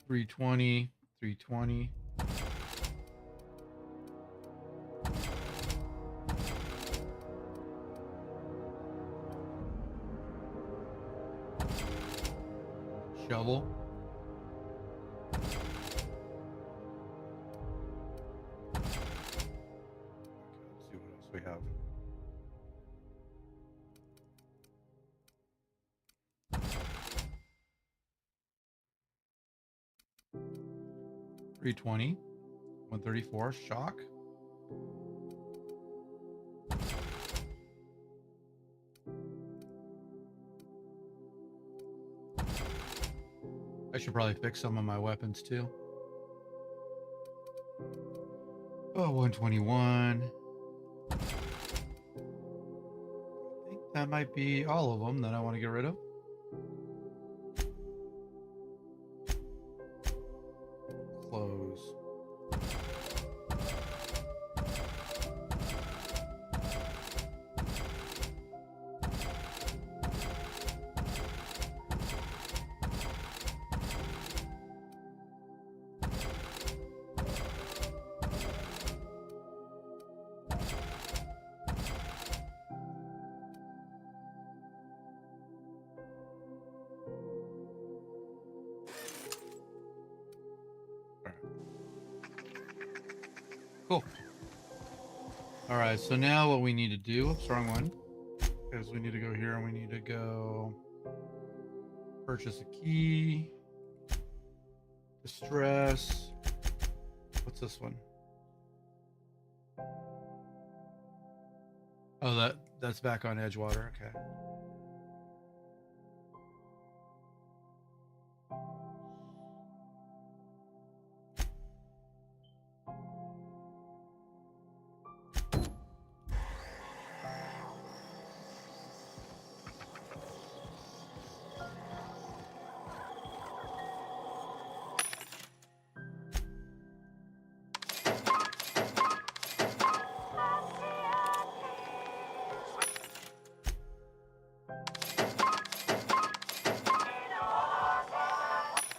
320. 320. Shovel. Let's see what else we have. $320, $134, shock. I should probably fix some of my weapons too. Oh, 121. I think that might be all of them that I want to get rid of. Close. Cool. All right, so now what we need to do, oops, wrong one, because we need to go here and we need to go purchase a key, distress. What's this one? Oh, that's back on Edgewater. Okay.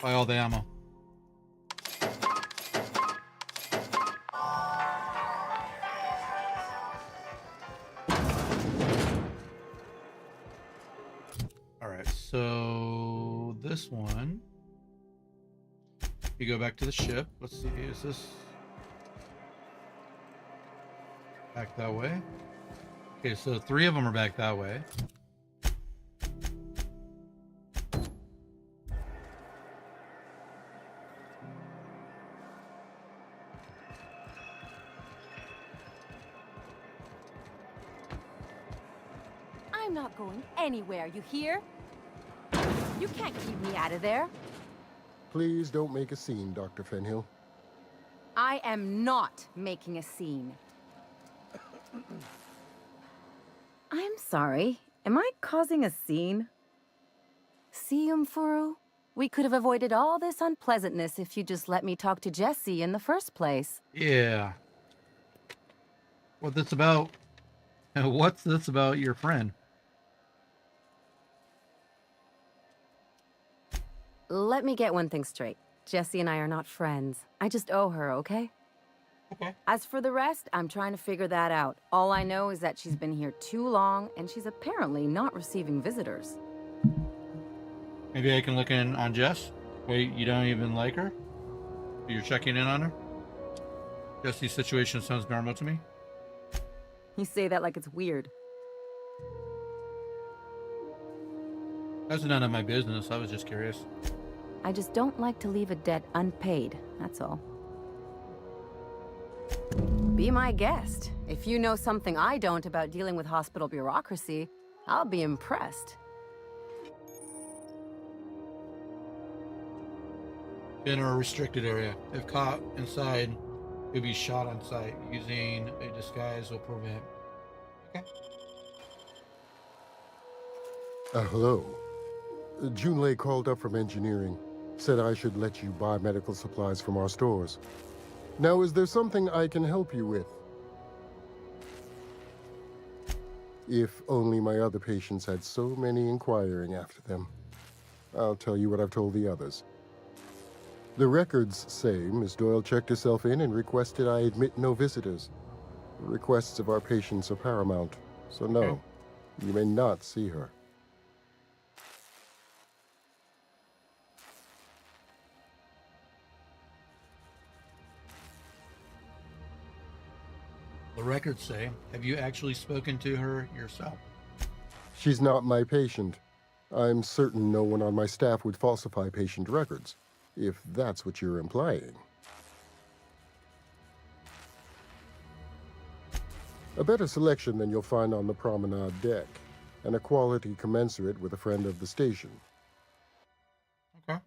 Buy all the ammo. so this one, you go back to the ship. Let's see, is this back that way? Okay, so 3 of them are back that way. I'm not going anywhere, you hear? You can't keep me out of there. Please don't make a scene, Dr. Fenhill. I am not making a scene. I'm sorry. Am I causing a scene? See, Umfuru? We could have avoided all this unpleasantness if you just let me talk to Jesse in the first place. Yeah. What this about? What's this about your friend? Let me get one thing straight. Jesse and I are not friends. I just owe her, okay? Okay. As for the rest, I'm trying to figure that out. All I know is that she's been here too long, and she's apparently not receiving visitors. Maybe I can look in on Jess? Wait, you don't even like her? You're checking in on her? Jesse's situation sounds normal to me. You say that like it's weird. That's none of my business. I was just curious. I just don't like to leave a debt unpaid, that's all. Be my guest. If you know something I don't about dealing with hospital bureaucracy, I'll be impressed. In a restricted area. If caught inside, you'll be shot on sight. Using a disguise will prevent. Okay. Hello. Junlei called up from engineering. Said I should let you buy medical supplies from our stores. Now, is there something I can help you with? If only my other patients had so many inquiring after them. I'll tell you what I've told the others. The records say Miss Doyle checked herself in and requested I admit no visitors. The requests of our patients are paramount, so no, you may not see her. The records say, have you actually spoken to her yourself? She's not my patient. I'm certain no one on my staff would falsify patient records, if that's what you're implying. A better selection than you'll find on the promenade deck, and a quality commensurate with a friend of the station. Okay.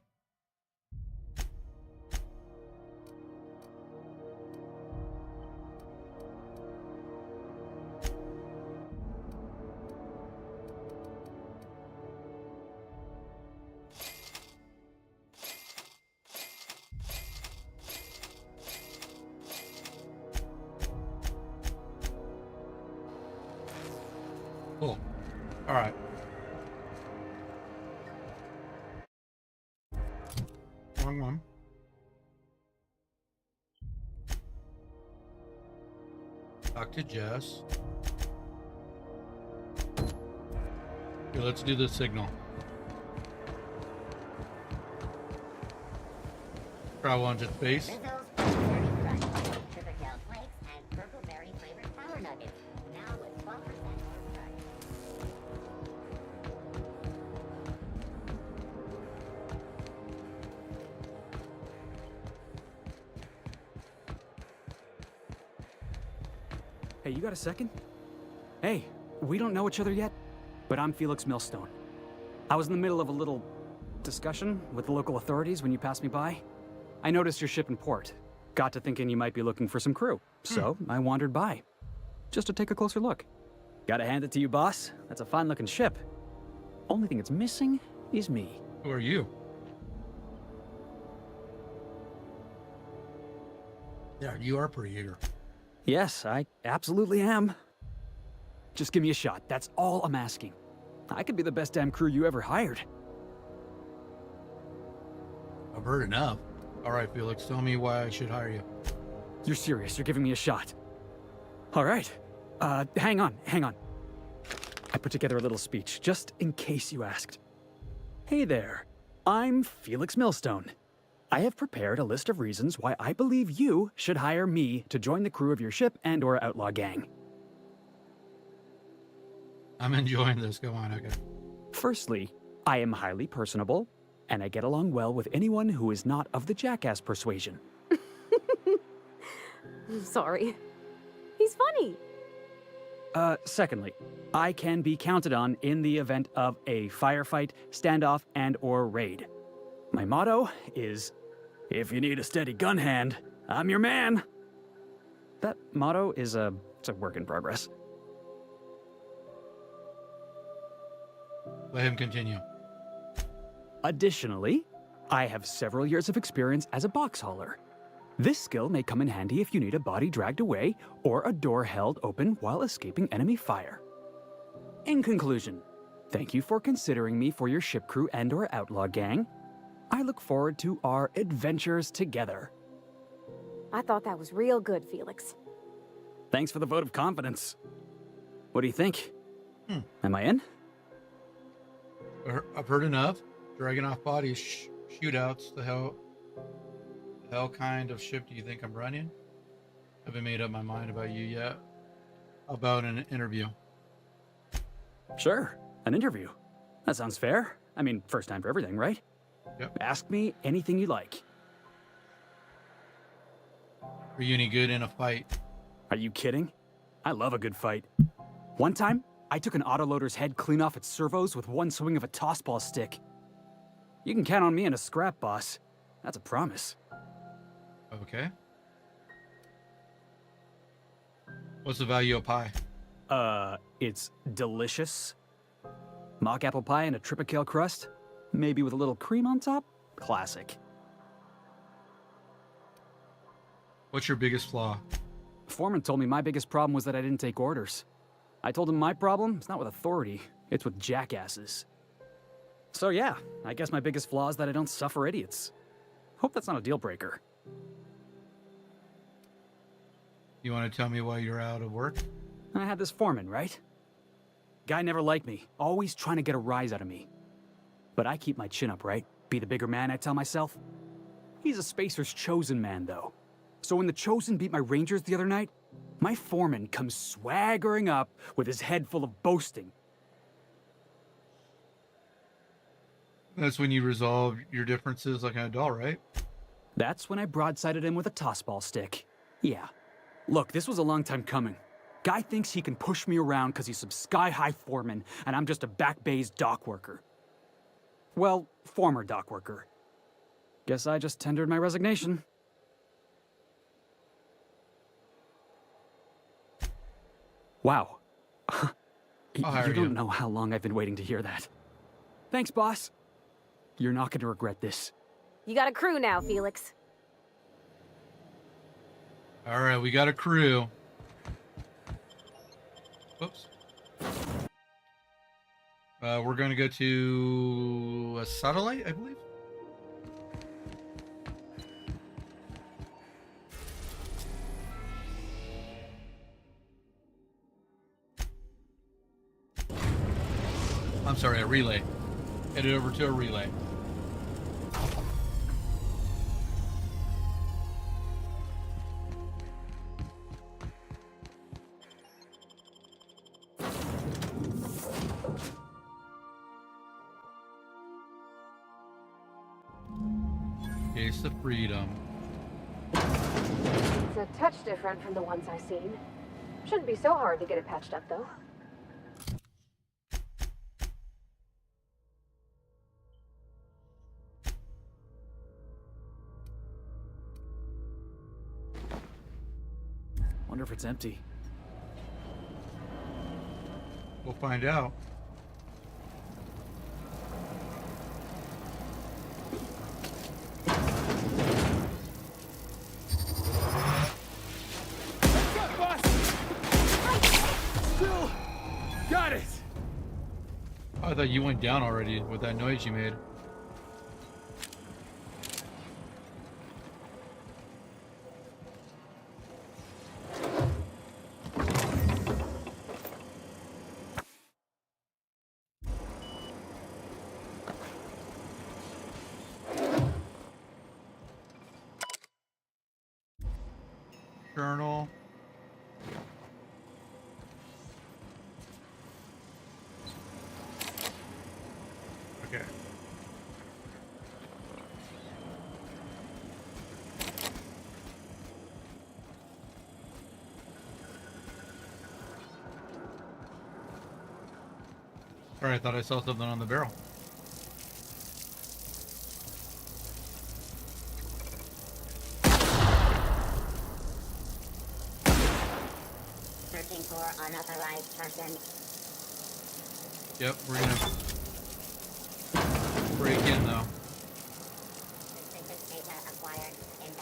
Cool. All right. Wrong one. Talk to Jess. Okay, let's do the signal. Travel on jet base. Hey, you got a second? Hey, we don't know each other yet, but I'm Felix Millstone. I was in the middle of a little discussion with the local authorities when you passed me by. I noticed your ship in port. Got to thinking you might be looking for some crew, so I wandered by, just to take a closer look. Gotta hand it to you, boss. That's a fine-looking ship. Only thing it's missing is me. Who are you? Yeah, you are pretty eager. Yes, I absolutely am. Just give me a shot. That's all I'm asking. I could be the best damn crew you ever hired. I've heard enough. All right, Felix, tell me why I should hire you. You're serious. You're giving me a shot. All right. Hang on. I put together a little speech, just in case you asked. Hey there. I'm Felix Millstone. I have prepared a list of reasons why I believe you should hire me to join the crew of your ship and/or outlaw gang. I'm enjoying this. Go on, okay. Firstly, I am highly personable, and I get along well with anyone who is not of the jackass persuasion. I'm sorry. He's funny. Secondly, I can be counted on in the event of a firefight, standoff, and/or raid. My motto is, if you need a steady gun hand, I'm your man. That motto is it's a work in progress. Let him continue. Additionally, I have several years of experience as a box hauler. This skill may come in handy if you need a body dragged away or a door held open while escaping enemy fire. In conclusion, thank you for considering me for your ship crew and/or outlaw gang. I look forward to our adventures together. I thought that was real good, Felix. Thanks for the vote of confidence. What do you think? Am I in? I've heard enough. Dragging off bodies, shootouts. The hell kind of ship do you think I'm running? Haven't made up my mind about you yet. How about an interview? Sure, an interview. That sounds fair. I mean, first time for everything, right? Yep. Ask me anything you like. Are you any good in a fight? Are you kidding? I love a good fight. One time, I took an autoloader's head clean off its servos with one swing of a tossball stick. You can count on me in a scrap, boss. That's a promise. Okay. What's the value of pie? It's delicious. Mock apple pie and a tripicale crust, maybe with a little cream on top. Classic. What's your biggest flaw? Foreman told me my biggest problem was that I didn't take orders. I told him my problem is not with authority, it's with jackasses. So yeah, I guess my biggest flaw is that I don't suffer idiots. Hope that's not a deal breaker. You want to tell me why you're out of work? I had this foreman, right? Guy never liked me, always trying to get a rise out of me. But I keep my chin up, right? Be the bigger man, I tell myself. He's a Spacer's chosen man, though. So when the Chosen beat my Rangers the other night, my foreman comes swaggering up with his head full of boasting. That's when you resolve your differences like an adult, right? That's when I broadsided him with a tossball stick. Yeah. Look, this was a long time coming. Guy thinks he can push me around because he's some sky-high foreman, and I'm just a back bay's dock worker. Well, former dock worker. Guess I just tendered my resignation. Wow. You don't know how long I've been waiting to hear that. Thanks, boss. You're not going to regret this. You got a crew now, Felix. All right, we got a crew. Whoops. We're going to go to a satellite, I believe. I'm sorry, a relay. Headed over to a relay. Case of Freedom. It's a touch different from the ones I've seen. Shouldn't be so hard to get it patched up, though. Wonder if it's empty. We'll find out. Still got it. I thought you went down already with that noise you made. Sorry, I thought I saw something on the barrel. Searching for unauthorized person. Yep, we're gonna break in though. Suspicious data acquired.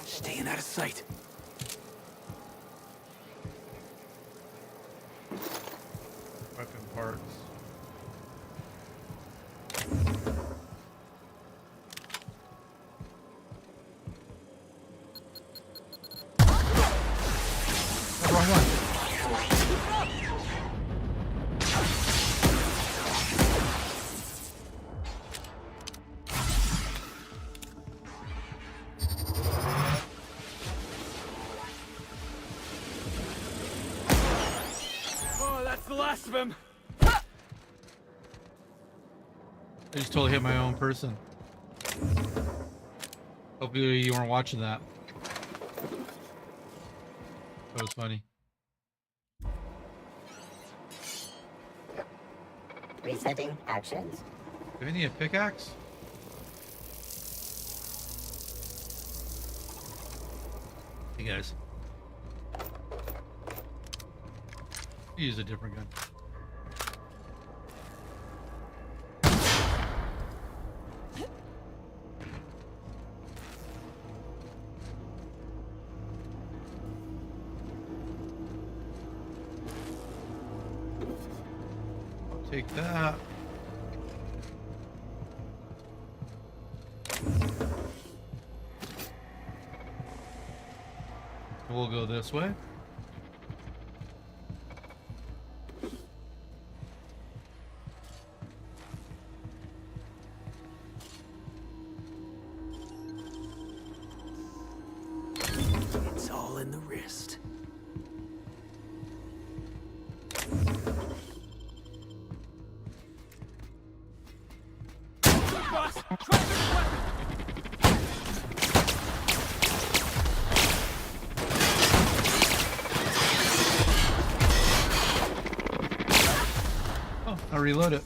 Staying out of sight. Weapon parts. Wrong one. Oh, that's the last of him. I just totally hit my own person. Hopefully you weren't watching that. That was funny. Resetting actions. Do we need a pickaxe? Hey guys. Use a different gun. I'll take that. We'll go this way. It's all in the wrist. Boss, try this weapon. Oh, I'll reload it.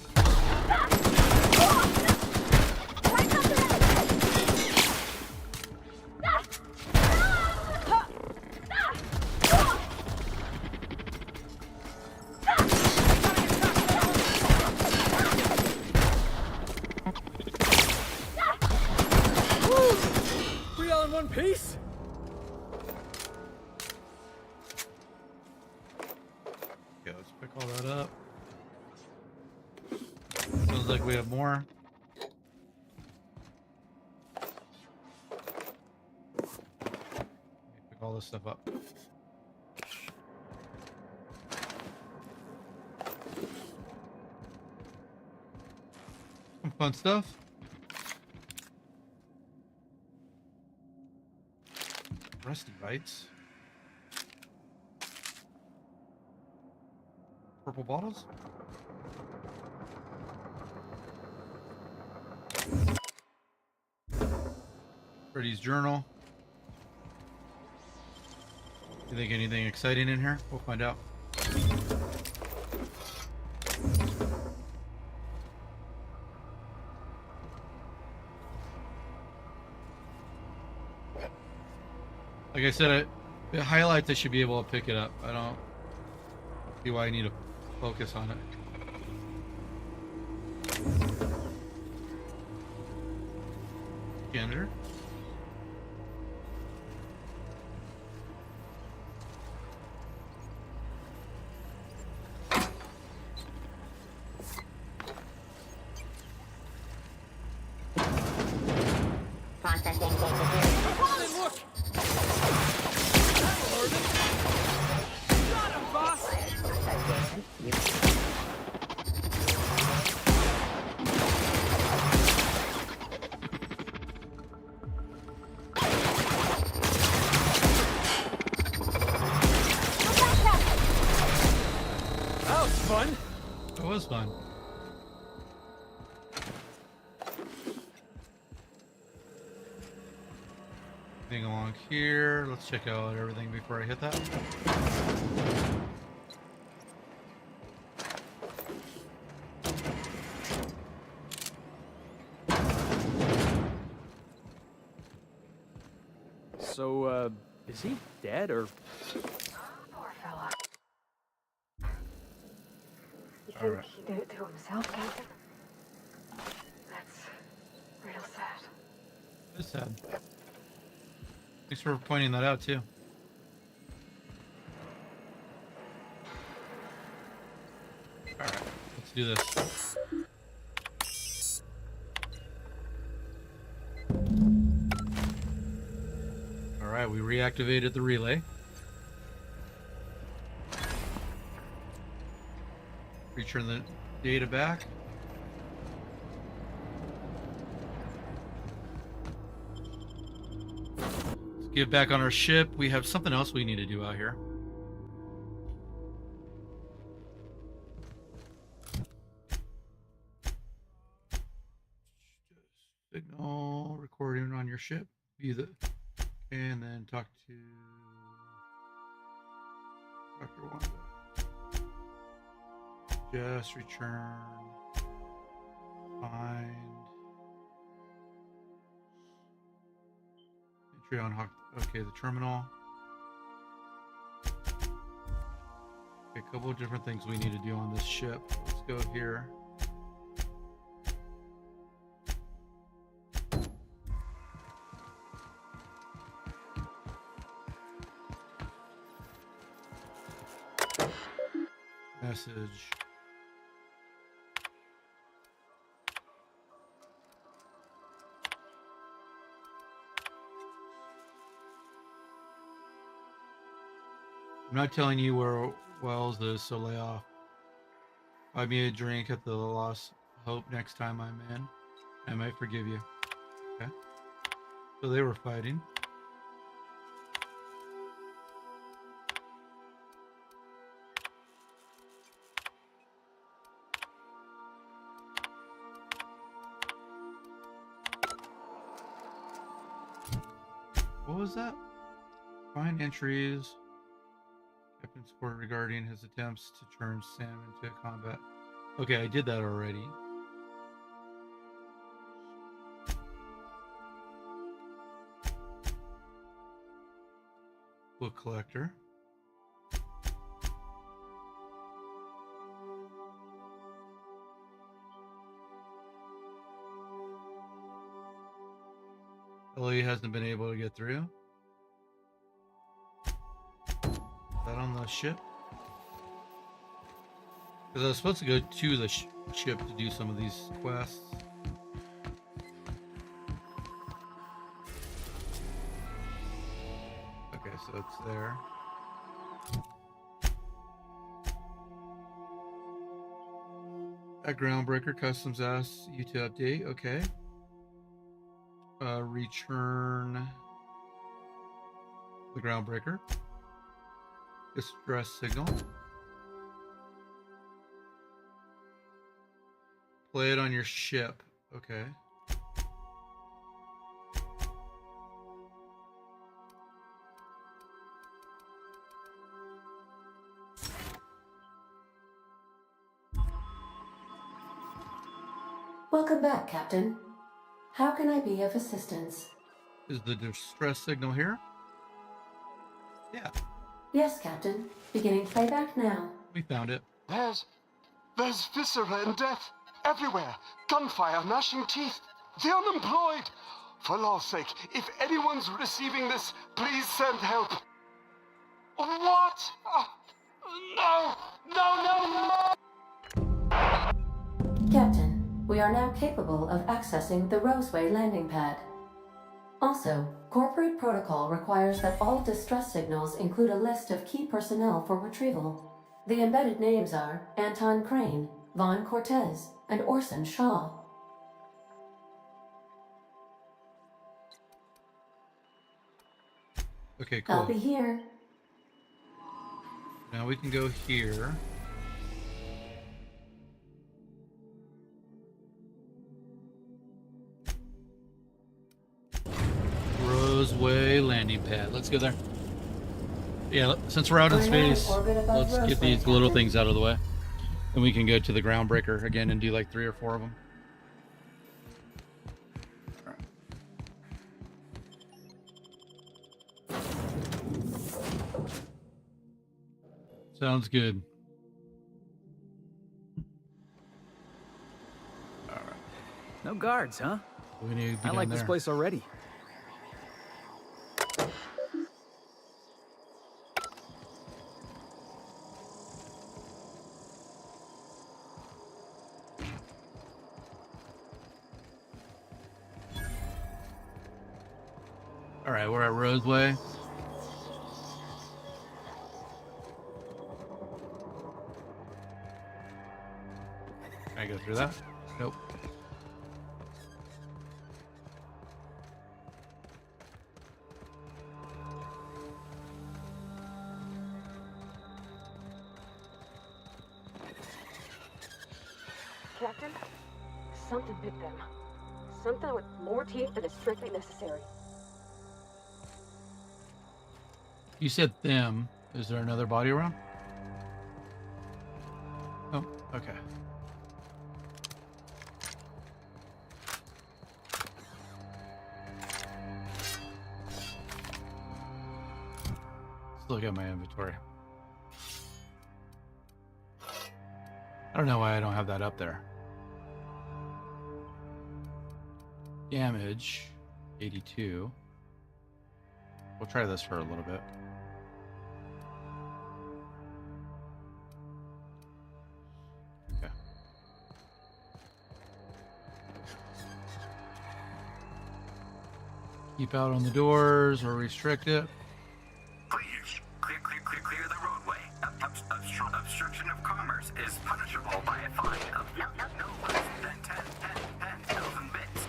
We all in one piece? Okay, let's pick all that up. Sounds like we have more. Pick all this stuff up. Some fun stuff. Rusty bites. Purple bottles. Freddy's journal. You think anything exciting in here? We'll find out. Like I said, the highlights I should be able to pick it up. I don't see why I need to focus on it. Gender. Processing data. Look! Got him, boss! That was fun. That was fun. Anything along here? Let's check out everything before I hit that. So, is he dead or? Poor fella. You All think right. he did it to himself, Captain? That's real sad. It's sad. Thanks for pointing that out too. All right, let's do this. All right, we reactivated the relay. Return the data back. Let's get back on our ship. We have something else we need to do out here. Signal recording on your ship. View the and then talk to Dr. Wanda. Just return. Find entry on Hawk. Okay, the terminal. Okay, a couple of different things we need to do on this ship. Let's go here. Message. I'm not telling you where Wells is, so lay off. Buy me a drink at the Lost Hope next time I'm in. I might forgive you. Okay. So they were fighting. What was that? Find entries. Captain's report regarding his attempts to turn Sam into combat. Okay, I did that already. Book collector. Ellie hasn't been able to get through. Is that on the ship? Because I was supposed to go to the ship to do some of these quests. Okay, so it's there. At Groundbreaker, Customs asks you to update. Okay. Return the Groundbreaker. Distress signal. Play it on your ship. Okay. Welcome back, Captain. How can I be of assistance? Is the distress signal here? Yeah, Yes, Captain. Beginning playback now. we found it. There's viscera and death everywhere. Gunfire, gnashing teeth. The unemployed. For law's sake, if anyone's receiving this, please send help. What? No! Captain, we are now capable of accessing the Roseway landing pad. Also, corporate protocol requires that all distress signals include a list of key personnel for retrieval. The embedded names are Anton Crane, Vaughn Cortez, and Orson Shaw. Okay, cool. I'll be here. Now we can go here. Roseway landing pad. Let's go there. Yeah, since we're out in space, let's get these little things out of the way. And we can go to the Groundbreaker again and do like 3 or 4 of them. Sounds good. No guards, huh? We need to be I like down this there. place already. All right, we're at Roseway. Can I go through that? Nope. Captain, something bit them. Something with more teeth than is strictly necessary. You said them. Is there another body around? Oh, okay. Let's look at my inventory. I don't know why I don't have that up there. Damage, 82. We'll try this for a little bit. Okay. Keep out on the doors or restrict it. Please, clear the roadway. Obstruction of commerce is punishable by a fine of no less than 10,000 bits.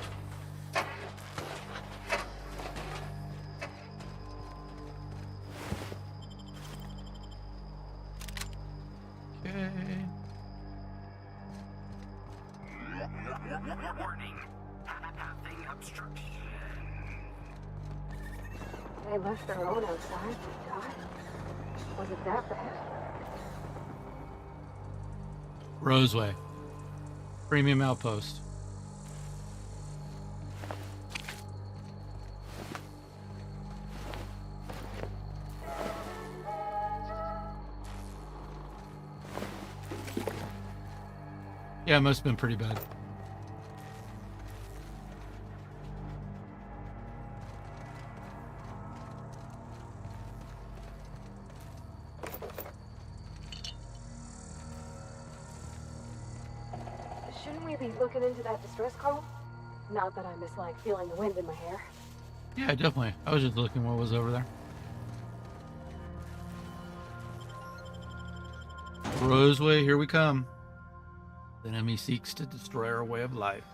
Okay. Warning. Having obstruction. They left their own outside to die. Was it that bad? Roseway. Premium outpost. Yeah, it must have been pretty bad. Shouldn't we be looking into that distress call? Not that I mislike feeling the wind in my hair. Yeah, definitely. I was just looking what was over there. Roseway, here we come. The enemy seeks to destroy our way of life.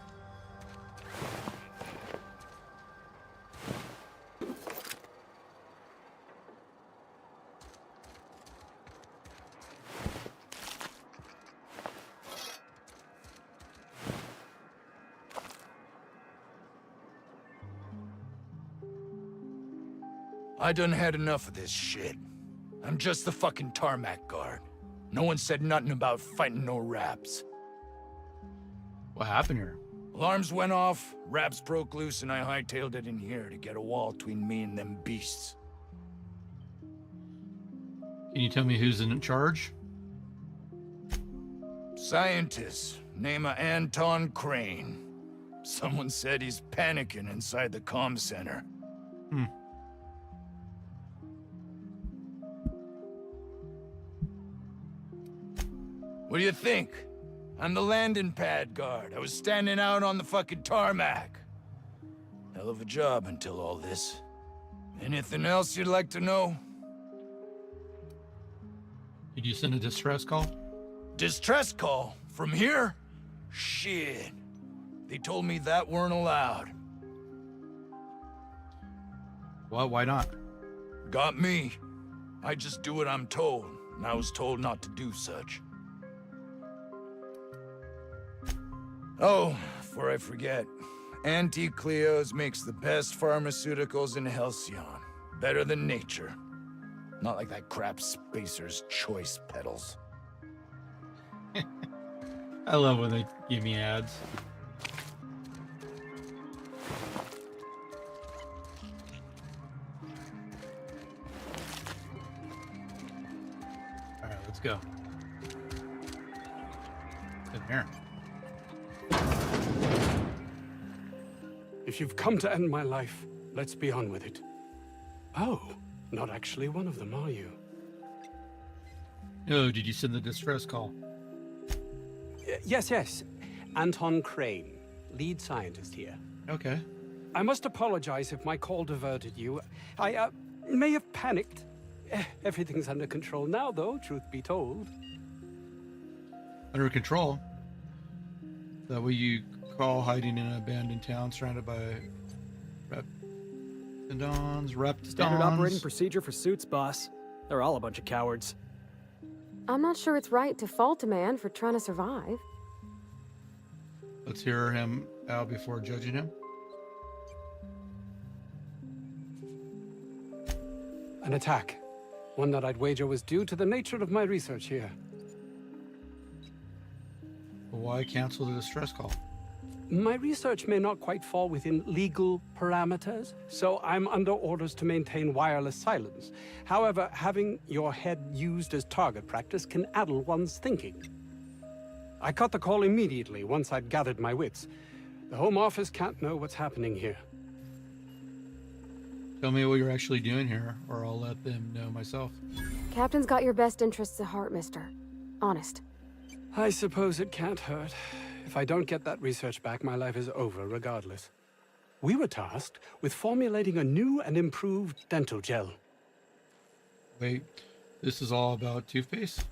I done had enough of this shit. I'm just the fucking tarmac guard. No one said nothing about fighting no raps. What happened here? Alarms went off, raps broke loose, and I hightailed it in here to get a wall between me and them beasts. Can you tell me who's in charge? Scientist, name of Anton Crane. Someone said he's panicking inside the comm center. What do you think? I'm the landing pad guard. I was standing out on the fucking tarmac. Hell of a job until all this. Anything else you'd like to know? Did you send a distress call? Distress call? From here? Shit. They told me that weren't allowed. Well, why not? Got me. I just do what I'm told, and I was told not to do such. Oh, before I forget, Auntie Cleo's makes the best pharmaceuticals in Halcyon. Better than nature. Not like that crap Spacer's Choice pedals. I love when they give me ads. Alright, in here? If you've come to end my life, let's be on with it. Oh, not actually one of them, are you? No, did you send the distress call? Yes. Anton Crane, lead scientist here. Okay. I must apologize if my call diverted you. I may have panicked. Everything's under control now, though, truth be told. Under control? Is that what you call hiding in an abandoned town surrounded by reptidons? Standard operating procedure for suits, boss. They're all a bunch of cowards. I'm not sure it's right to fault a man for trying to survive. Let's hear him out before judging him. An attack. One that I'd wager was due to the nature of my research here. Why cancel the distress call? My research may not quite fall within legal parameters, so I'm under orders to maintain wireless silence. However, having your head used as target practice can addle one's thinking. I cut the call immediately once I'd gathered my wits. The Home Office can't know what's happening here. Tell me what you're actually doing here, or I'll let them know myself. Captain's got your best interests at heart, mister. Honest. I suppose it can't hurt. If I don't get that research back, my life is over regardless. We were tasked with formulating a new and improved dental gel. Wait, this is all about toothpaste?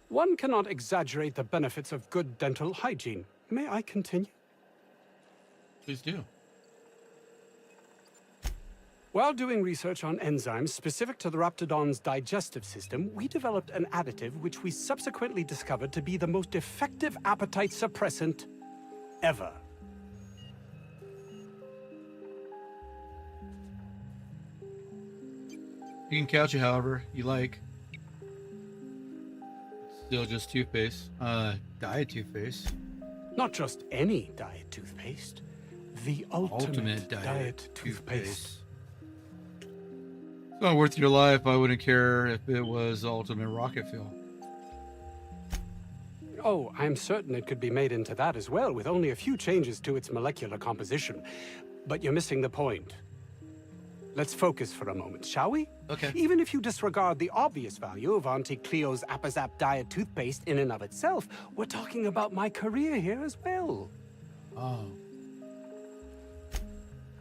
One cannot exaggerate the benefits of good dental hygiene. May I continue? Please do. While doing research on enzymes specific to the Raptidon's digestive system, we developed an additive which we subsequently discovered to be the most effective appetite suppressant ever. You can couch it however you like. Still just toothpaste. Diet toothpaste. Not just any diet toothpaste. The ultimate diet toothpaste. It's not worth your life. I wouldn't care if it was ultimate rocket fuel. Oh, I'm certain it could be made into that as well, with only a few changes to its molecular composition. But you're missing the point. Let's focus for a moment, shall we? Okay. Even if you disregard the obvious value of Auntie Cleo's Apazap diet toothpaste in and of itself, we're talking about my career here as well. Oh.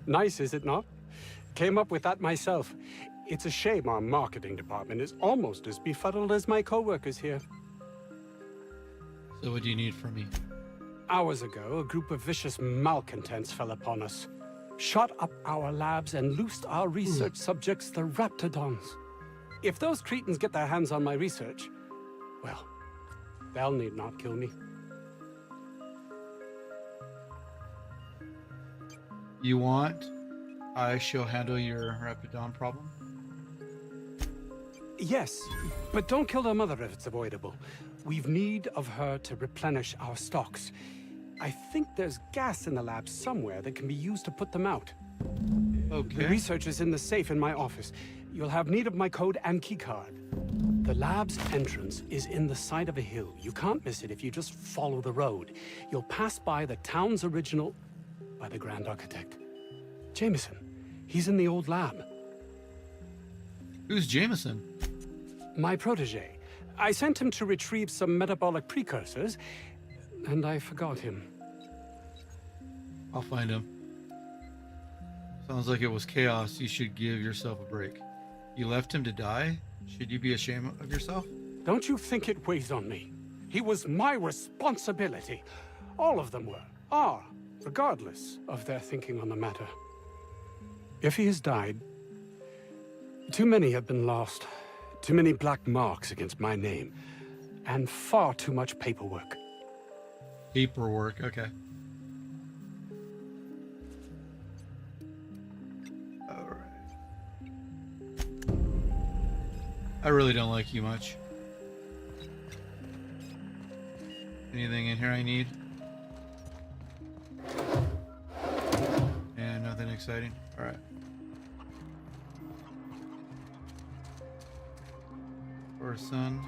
Nice, is it not? Came up with that myself. It's a shame our marketing department is almost as befuddled as my co-workers here. So what do you need from me? Hours ago, a group of vicious malcontents fell upon us, shot up our labs and loosed our research subjects, the Raptidons. If those cretins get their hands on my research, well, they'll need not kill me. You want I shall handle your Raptidon problem? Yes, but don't kill their mother if it's avoidable. We've need of her to replenish our stocks. I think there's gas in the lab somewhere that can be used to put them out. Okay. The research is in the safe in my office. You'll have need of my code and keycard. The lab's entrance is in the side of a hill. You can't miss it if you just follow the road. You'll pass by the town's original by the Grand Architect. Jameson. He's in the old lab. Who's Jameson? My protege. I sent him to retrieve some metabolic precursors, and I forgot him. I'll find him. Sounds like it was chaos. You should give yourself a break. You left him to die? Should you be ashamed of yourself? Don't you think it weighs on me? He was my responsibility. All of them are, regardless of their thinking on the matter. If he has died, too many have been lost. Too many black marks against my name. And far too much paperwork. Paperwork, okay. Alright. I really don't like you much. Anything in here I need? And nothing exciting? Alright. Or son.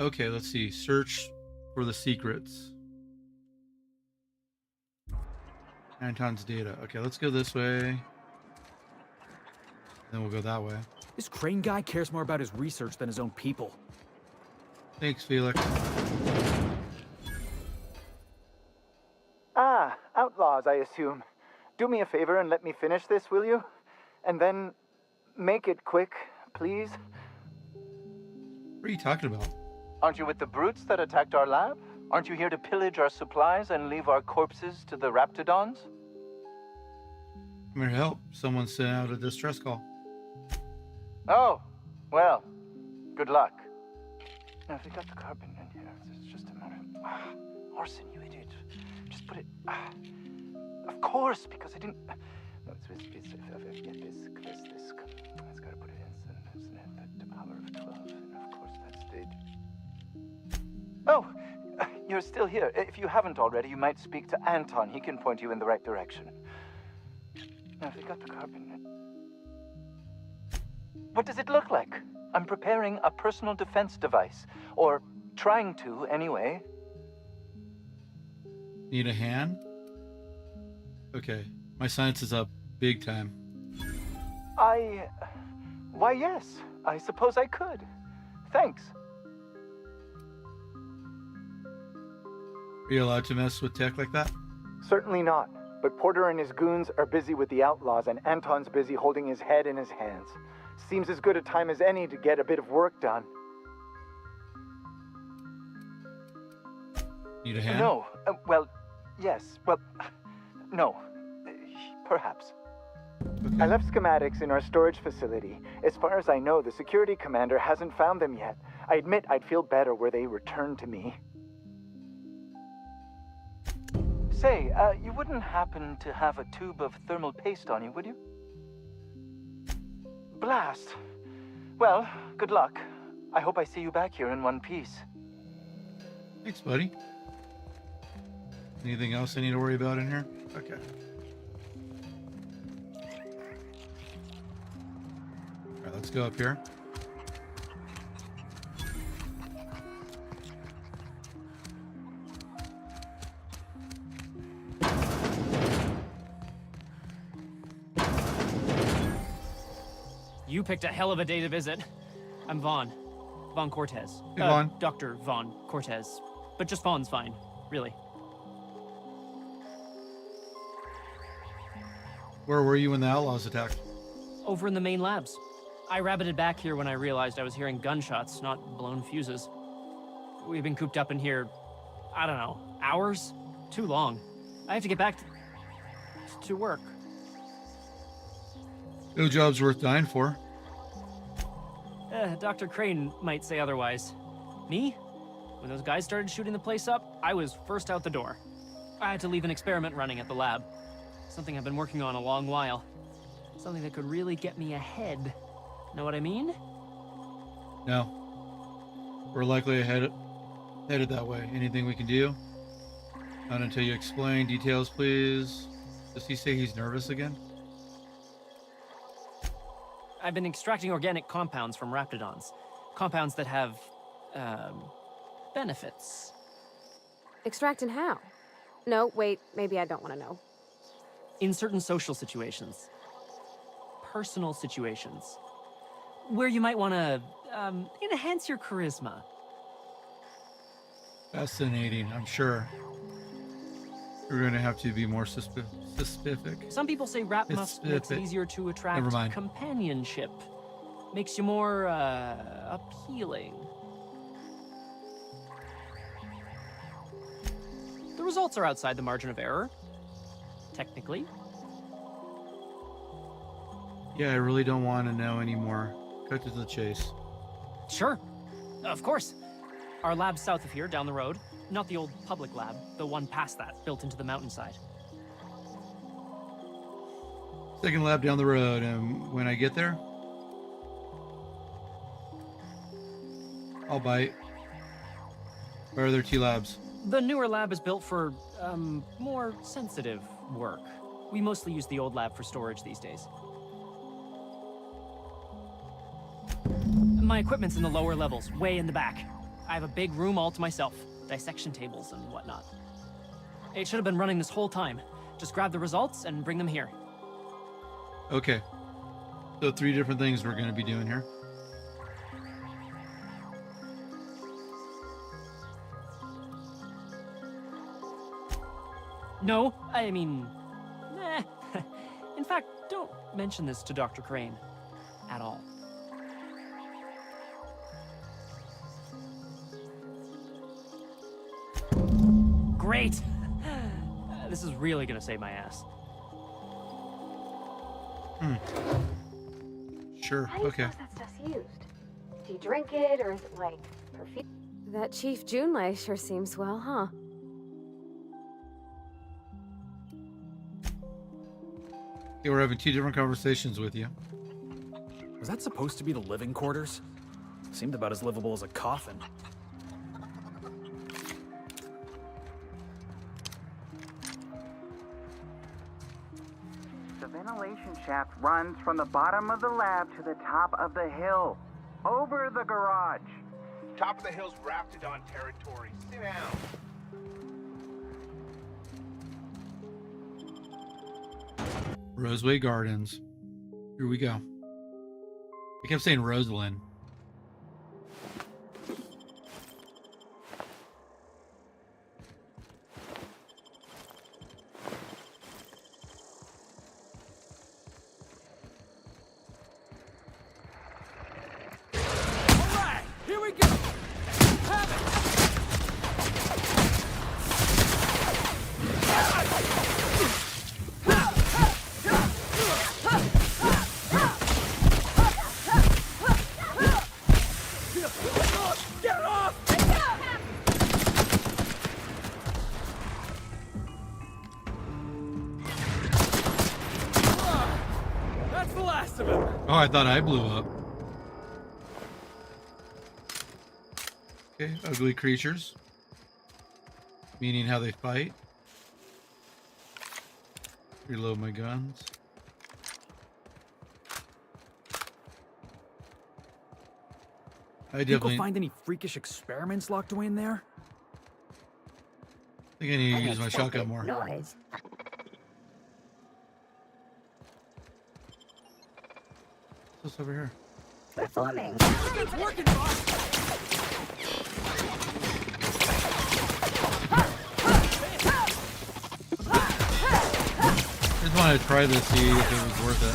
Okay, let's see. Search for the secrets. Anton's data. Okay, let's go this way. Then we'll go that way. This Crane guy cares more about his research than his own people. Thanks, Felix. Ah, outlaws, I assume. Do me a favor and let me finish this, will you? And then make it quick, please. What are you talking about? Aren't you with the brutes that attacked our lab? Aren't you here to pillage our supplies and leave our corpses to the Raptidons? I'm here to help. Someone sent out a distress call. Oh, well, good luck. Now, if we got the carbon in here, it's just a matter of... Orson, you idiot. Just put it... of course, because I didn't... No, it's this. It's got to put it in the power of 12, and of course that's the... Oh, you're still here. If you haven't already, you might speak to Anton. He can point you in the right direction. Now, if we got the carbon... What does it look like? I'm preparing a personal defense device. Or trying to, anyway. Need a hand? Okay. My science is up big time. Why, yes. I suppose I could. Thanks. Are you allowed to mess with tech like that? Certainly not. But Porter and his goons are busy with the outlaws, and Anton's busy holding his head in his hands. Seems as good a time as any to get a bit of work done. Need a hand? No. Well, yes. Well, no. Perhaps. Okay. I left schematics in our storage facility. As far as I know, the security commander hasn't found them yet. I admit I'd feel better were they returned to me. Say, you wouldn't happen to have a tube of thermal paste on you, would you? Blast. Well, good luck. I hope I see you back here in one piece. Thanks, buddy. Anything else I need to worry about in here? Okay. Alright, let's go up here. You picked a hell of a day to visit. I'm Vaughn. Vaughn Cortez. Hey, Vaughn. Dr. Vaughn Cortez. But just Vaughn's fine, really. Where were you when the outlaws attacked? Over in the main labs. I rabbited back here when I realized I was hearing gunshots, not blown fuses. We've been cooped up in here, I don't know, hours? Too long. I have to get back to work. No job's worth dying for. Dr. Crane might say otherwise. Me? When those guys started shooting the place up, I was first out the door. I had to leave an experiment running at the lab. Something I've been working on a long while. Something that could really get me ahead. Know what I mean? No. We're likely headed that way. Anything we can do? Not until you explain. Details, please. Does he say he's nervous again? I've been extracting organic compounds from Raptidons. Compounds that have, benefits. Extracting how? No, wait, maybe I don't want to know. In certain social situations. Personal situations. Where you might want to, enhance your charisma. Fascinating, I'm sure. We're going to have to be more specific. Some people say rap musk makes it easier to attract companionship. Makes you more, appealing. The results are outside the margin of error. Technically. Yeah, I really don't want to know anymore. Cut to the chase. Sure. Of course. Our lab's south of here, down the road. Not the old public lab, the one past that, built into the mountainside. Second lab down the road, and when I get there, I'll bite. Where are there 2 labs? The newer lab is built for, more sensitive work. We mostly use the old lab for storage these days. My equipment's in the lower levels, way in the back. I have a big room all to myself, dissection tables and whatnot. It should have been running this whole time. Just grab the results and bring them here. Okay. So 3 different things we're going to be doing here. No, I mean, nah. In fact, don't mention this to Dr. Crane at all. Great! This is really gonna save my ass. Sure, How do you okay. suppose that stuff's used? Do you drink it, or is it like perfume? That Chief Junlei sure seems well, huh? Okay, we're having 2 different conversations with you. Was that supposed to be the living quarters? Seemed about as livable as a coffin. The ventilation shaft runs from the bottom of the lab to the top of the hill, over the garage. Top of the hill's Raptidon territory. Sit down. Roseway Gardens. Here we go. I kept saying Rosalind. Alright, here we go! Have Get off! That's the last of him. Oh, I thought I blew up. Okay, ugly creatures. Meaning how they fight. Reload my guns. I Think we'll definitely find any freakish experiments locked away in there? think I need to use my shotgun more. Noise. What's over here? Performing. It's working, boss! I just wanted to try this, see if it was worth it.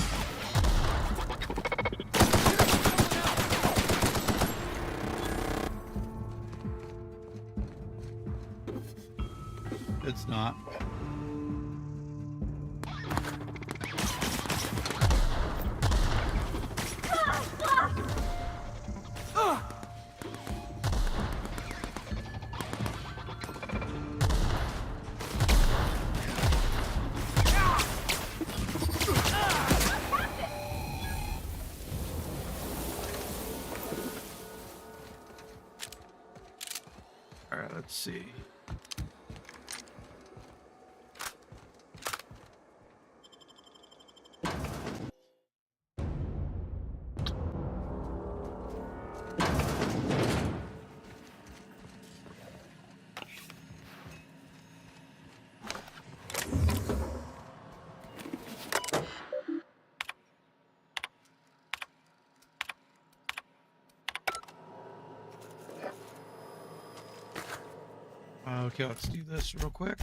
It's not. All right, let's see. Okay, let's do this real quick.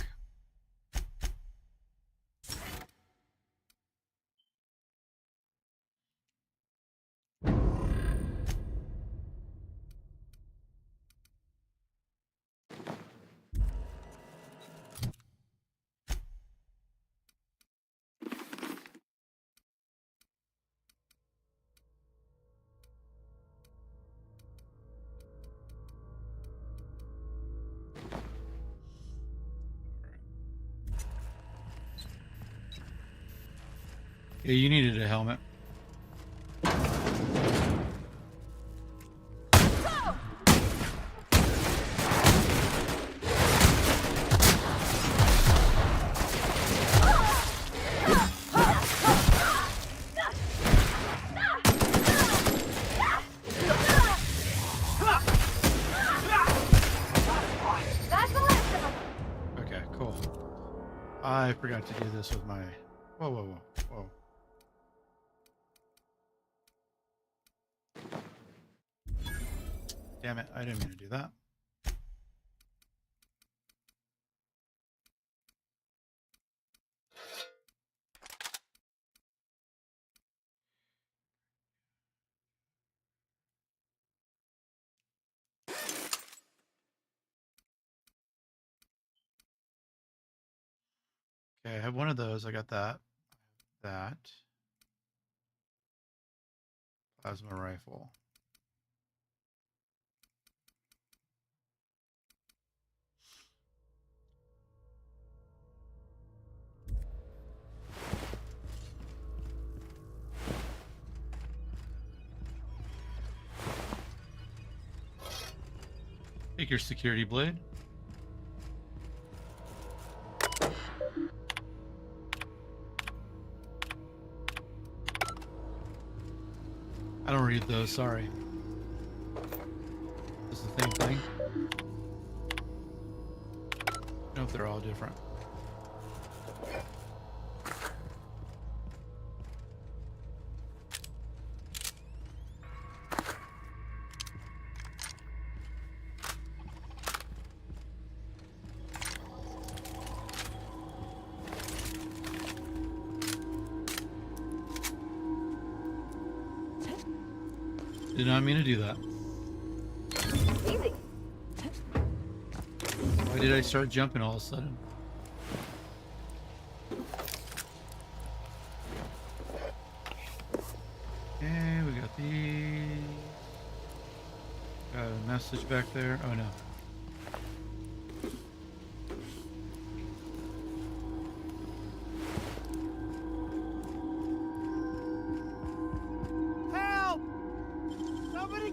Yeah, you needed a helmet. I forgot to do this with my... Whoa, whoa, whoa, whoa. Damn it, I didn't mean to do that. Okay, I have one of those. I got that. That. Plasma rifle. Take your security blade. I don't read those, sorry. This is the same thing. I know if they're all different. Did not mean to do that. Easy. Why did I start jumping all of a sudden? Okay, we got these. Got a message back there. Oh no.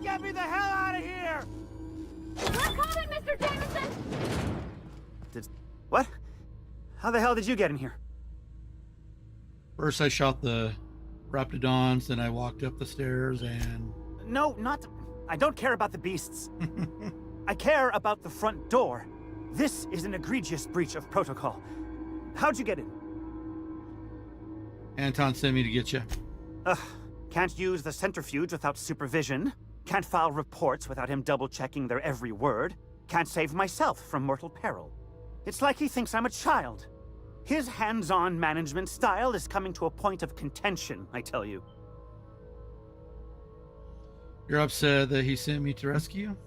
Get me the hell out of here! We're coming, Mr. Jameson! What? How the hell did you get in here? First I shot the Raptidons, then I walked up the stairs and... No, not... I don't care about the beasts. I care about the front door. This is an egregious breach of protocol. How'd you get in? Anton sent me to get you. Ugh. Can't use the centrifuge without supervision. Can't file reports without him double-checking their every word. Can't save myself from mortal peril. It's like he thinks I'm a child. His hands-on management style is coming to a point of contention, I tell you. You're upset that he sent me to rescue you?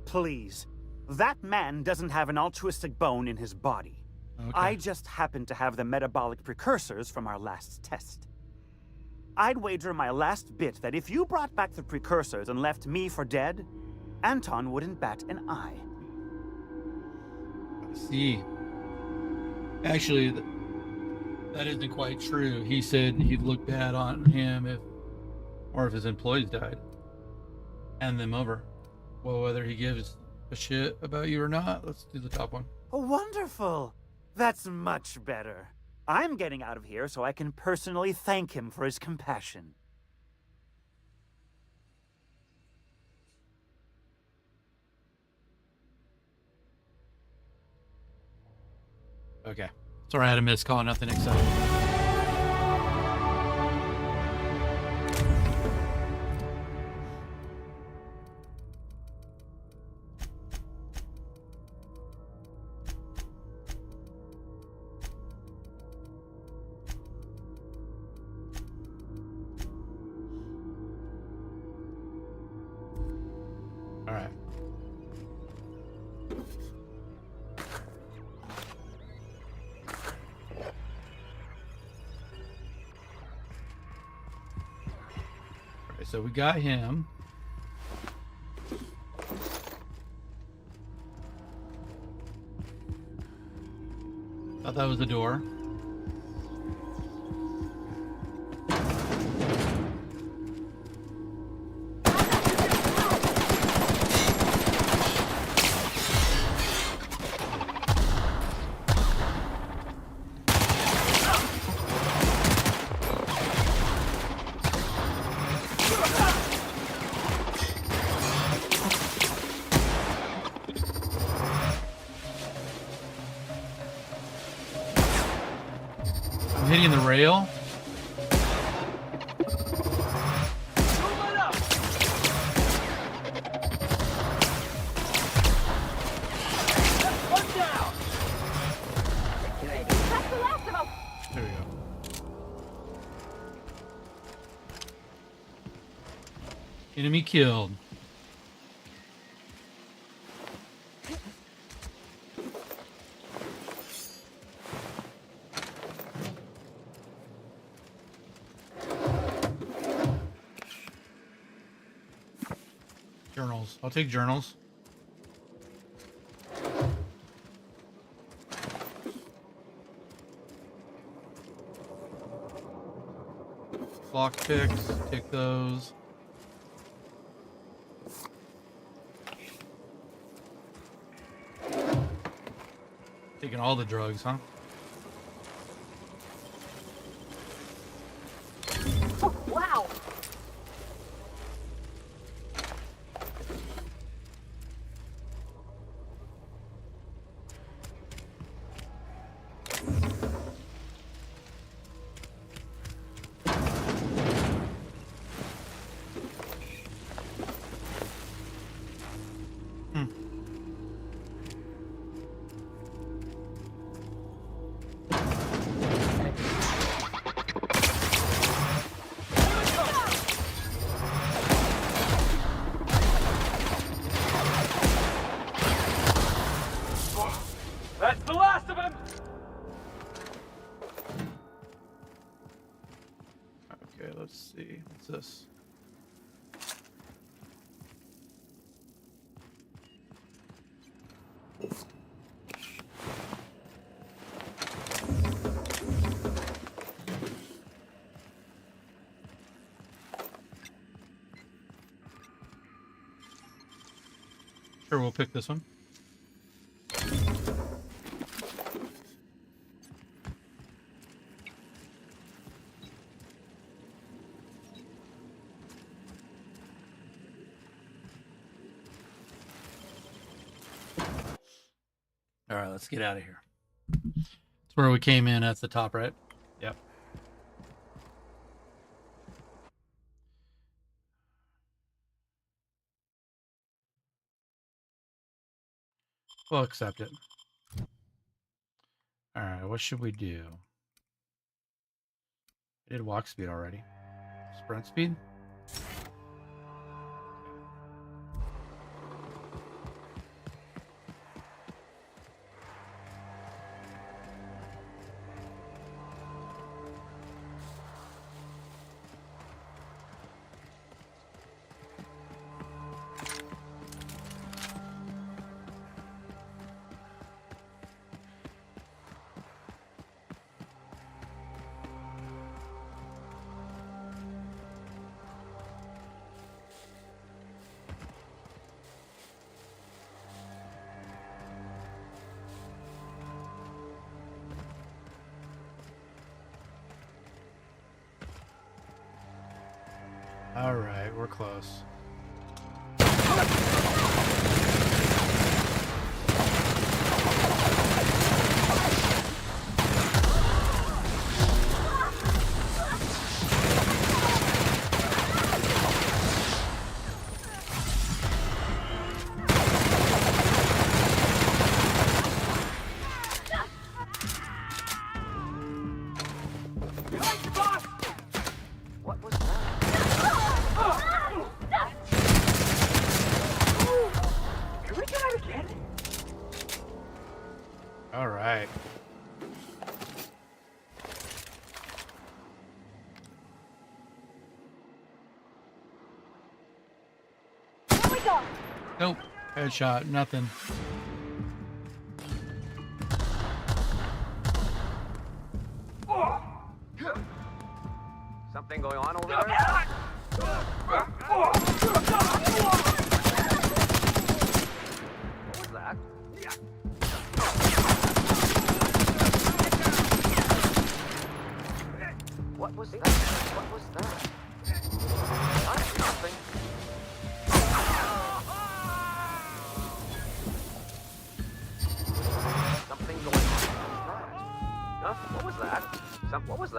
Please. That man doesn't have an altruistic bone in his body. Okay. I just happen to have the metabolic precursors from our last test. I'd wager my last bit that if you brought back the precursors and left me for dead, Anton wouldn't bat an eye. See. Actually, that isn't quite true. He said he'd look bad on him if his employees died. Hand them over. Well, whether he gives a shit about you or not, let's do the top one. Oh, wonderful! That's much better. I'm getting out of here so I can personally thank him for his compassion. Okay. Sorry I had a missed call, nothing exciting. All right. Okay, so we got him. Thought that was the door. hitting the rail. There we go. Enemy killed. Journals. I'll take journals. Lock picks. Take those. Taking all the drugs, huh? Oh, wow. That's the last of him! Okay, let's see. What's this? Sure, we'll pick this one. All right, let's get out of here. That's where we came in at the top, right? Yep. We'll accept it. All right, what should we do? I did walk speed already. Sprint speed? All right, we're close. All right. Here we go. Nope. Headshot. Nothing. Something going on over there? What was that? What was that? What was that? That's nothing. Something going on. Huh? What was that? What was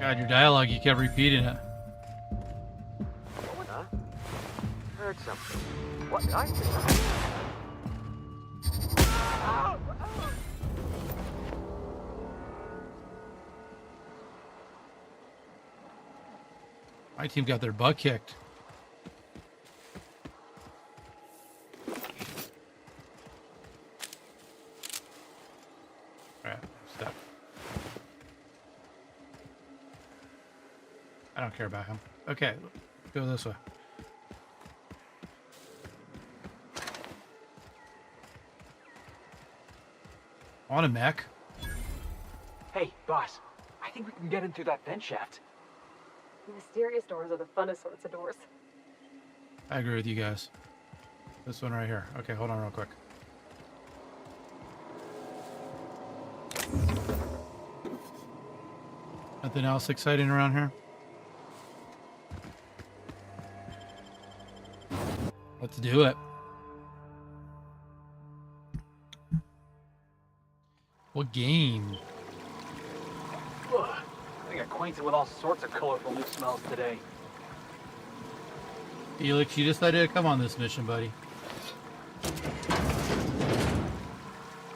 God, your dialogue, you kept repeating it. Huh? Heard something. What? Did I hear something? Ow! Ow! My team got their butt kicked. Alright, step. I don't care about him. Okay, go this way. On a mech. Hey, boss. I think we can get in through that vent shaft. Mysterious doors are the funnest sorts of doors. I agree with you guys. This one right here. Okay, hold on real quick. Nothing else exciting around here? Let's do it. What game? Ugh, I got acquainted with all sorts of colorful new smells today. Felix, you decided to come on this mission, buddy.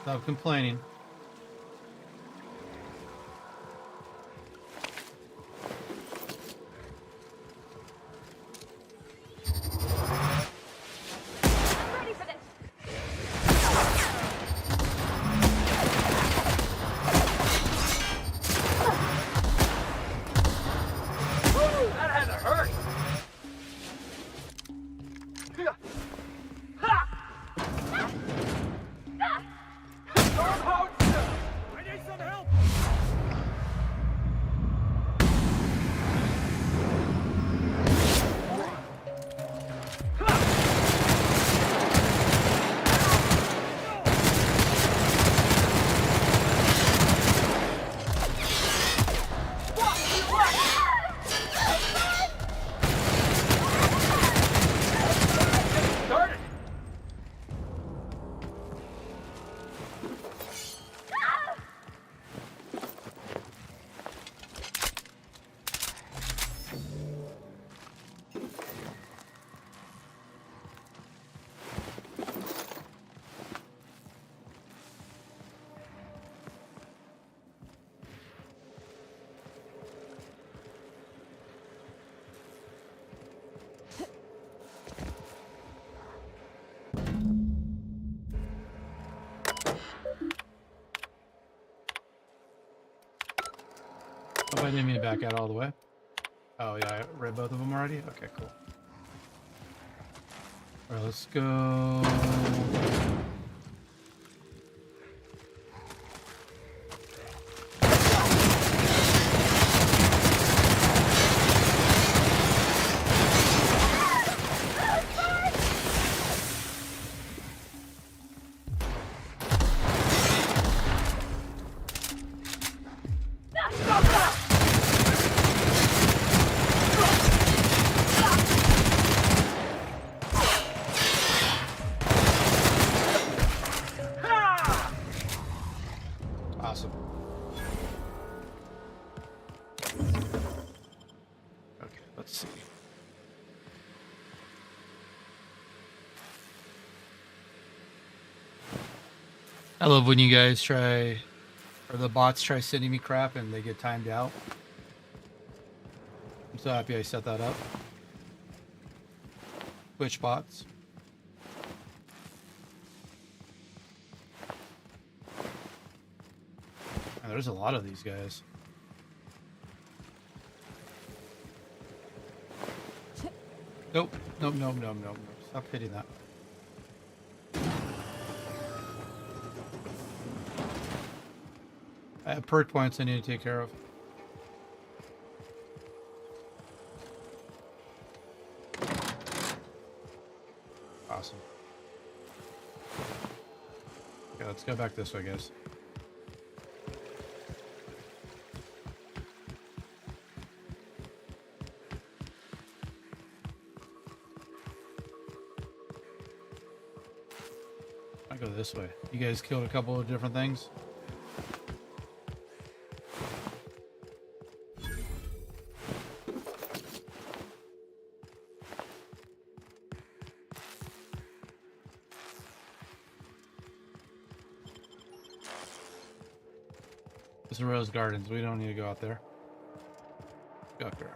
Stop complaining. That had to hurt! I need some help! Oh, I didn't mean to back out all the way. Oh yeah, I read both of them already? Okay, cool. Alright, let's go. Awesome. Okay, let's see. I love when you guys try, or the bots try sending me crap and they get timed out. I'm so happy I set that up. Twitch bots. Man, there's a lot of these guys. Nope. Nope, nope, nope, nope, nope. Stop hitting that. I have perk points I need to take care of. Awesome. Okay, let's go back this way, guys. I go this way. You guys killed a couple of different things. the Rose Gardens. We don't need to go out there. Go up here.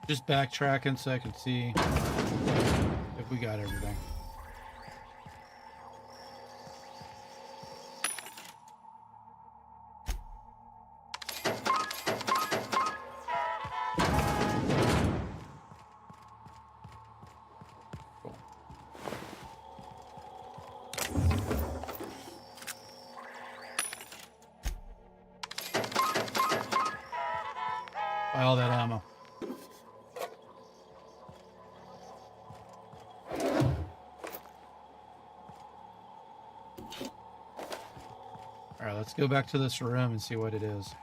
Just backtracking so I can see if we got everything. Buy all that ammo. Alright, let's go back to this room and see what it is.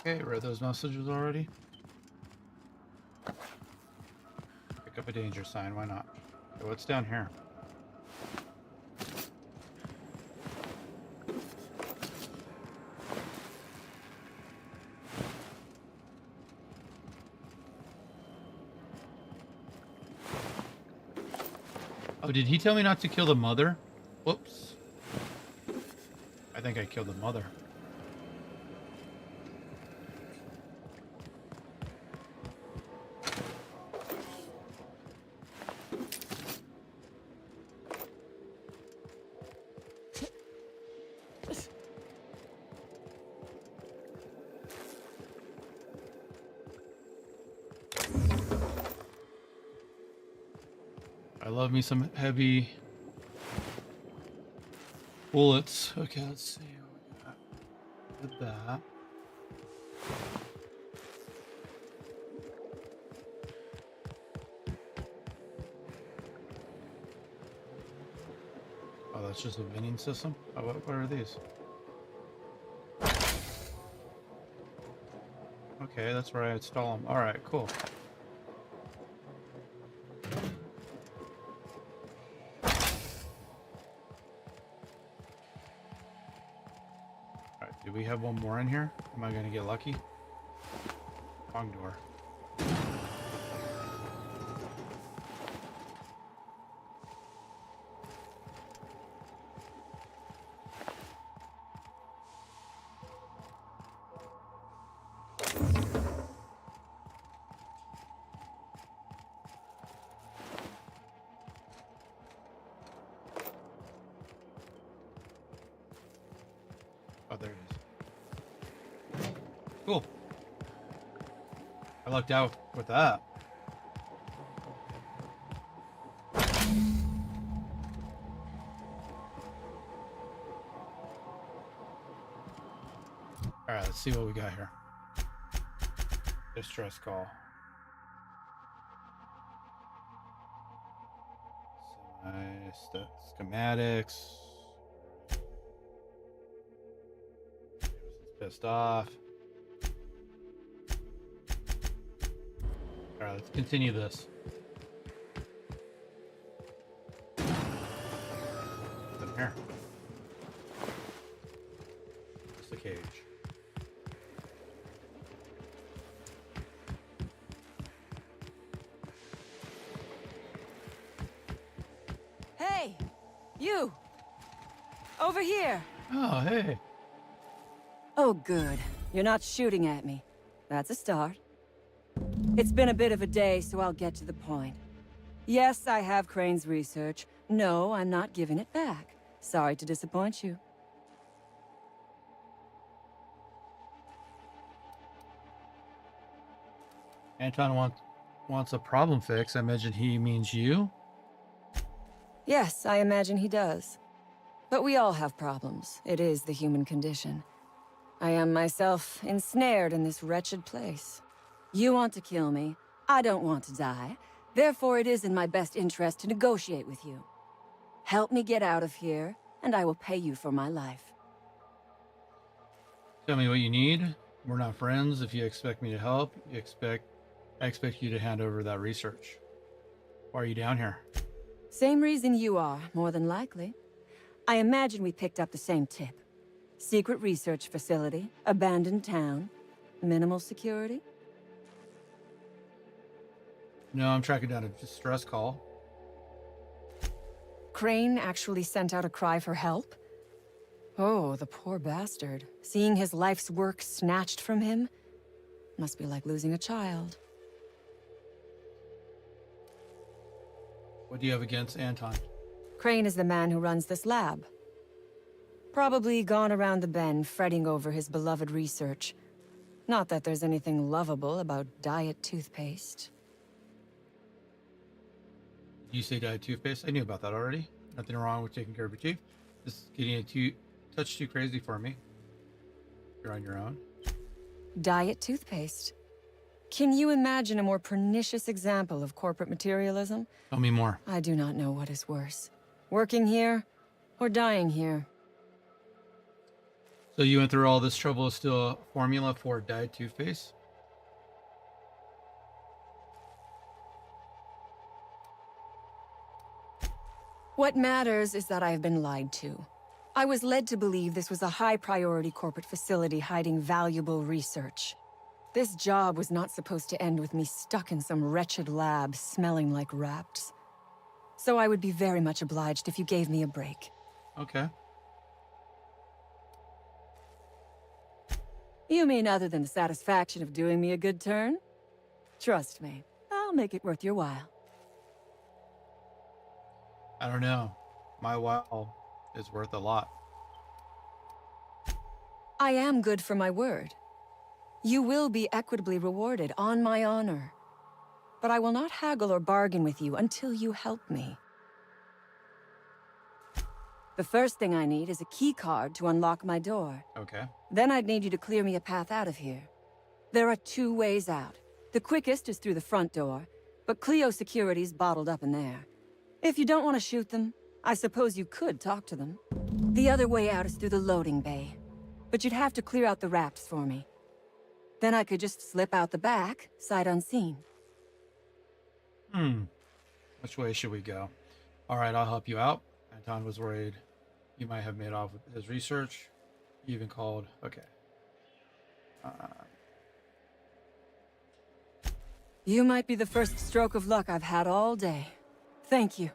Okay, read those messages already. Pick up a danger sign, why not? Okay, what's down here? Oh, did he tell me not to kill the mother? Whoops. I think I killed the mother. I love me some heavy bullets. Okay, let's see what we got with that. Oh, that's just a vending system? Oh, what are these? Okay, that's where I install them. Alright, cool. Do we have one more in here? Am I gonna get lucky? Wrong door. Oh, there it is. Cool. I lucked out with that. Alright, let's see what we got here. Distress call. Schematics. Pissed off. Alright, let's continue this. What's in here? Just a cage. Hey! You! Over here! Oh, hey. Oh, good. You're not shooting at me. That's a start. It's been a bit of a day, so I'll get to the point. Yes, I have Crane's research. No, I'm not giving it back. Sorry to disappoint you. Anton wants a problem fix. I imagine he means you. Yes, I imagine he does. But we all have problems. It is the human condition. I am myself ensnared in this wretched place. You want to kill me. I don't want to die. Therefore, it is in my best interest to negotiate with you. Help me get out of here, and I will pay you for my life. Tell me what you need. We're not friends. If you expect me to help, I expect you to hand over that research. Why are you down here? Same reason you are, more than likely. I imagine we picked up the same tip. Secret research facility, abandoned town, minimal security. No, I'm tracking down a distress call. Crane actually sent out a cry for help? Oh, the poor bastard. Seeing his life's work snatched from him must be like losing a child. What do you have against Anton? Crane is the man who runs this lab. Probably gone around the bend fretting over his beloved research. Not that there's anything lovable about diet toothpaste. You say diet toothpaste? I knew about that already. Nothing wrong with taking care of your teeth. This is getting a touch too crazy for me. You're on your own. Diet toothpaste. Can you imagine a more pernicious example of corporate materialism? Tell me more. I do not know what is worse. Working here, or dying here. So you went through all this trouble to steal a formula for diet toothpaste? What matters is that I have been lied to. I was led to believe this was a high-priority corporate facility hiding valuable research. This job was not supposed to end with me stuck in some wretched lab smelling like rats. So I would be very much obliged if you gave me a break. Okay. You mean other than the satisfaction of doing me a good turn? Trust me, I'll make it worth your while. I don't know. My while is worth a lot. I am good for my word. You will be equitably rewarded, on my honor. But I will not haggle or bargain with you until you help me. The first thing I need is a key card to unlock my door. Okay. Then I'd need you to clear me a path out of here. There are 2 ways out. The quickest is through the front door, but Cleo Security's bottled up in there. If you don't want to shoot them, I suppose you could talk to them. The other way out is through the loading bay, but you'd have to clear out the rafts for me. Then I could just slip out the back, sight unseen. Which way should we go? All right, I'll help you out. Anton was worried you might have made off with his research. He even called. Okay. You might be the first stroke of luck I've had all day. Thank you.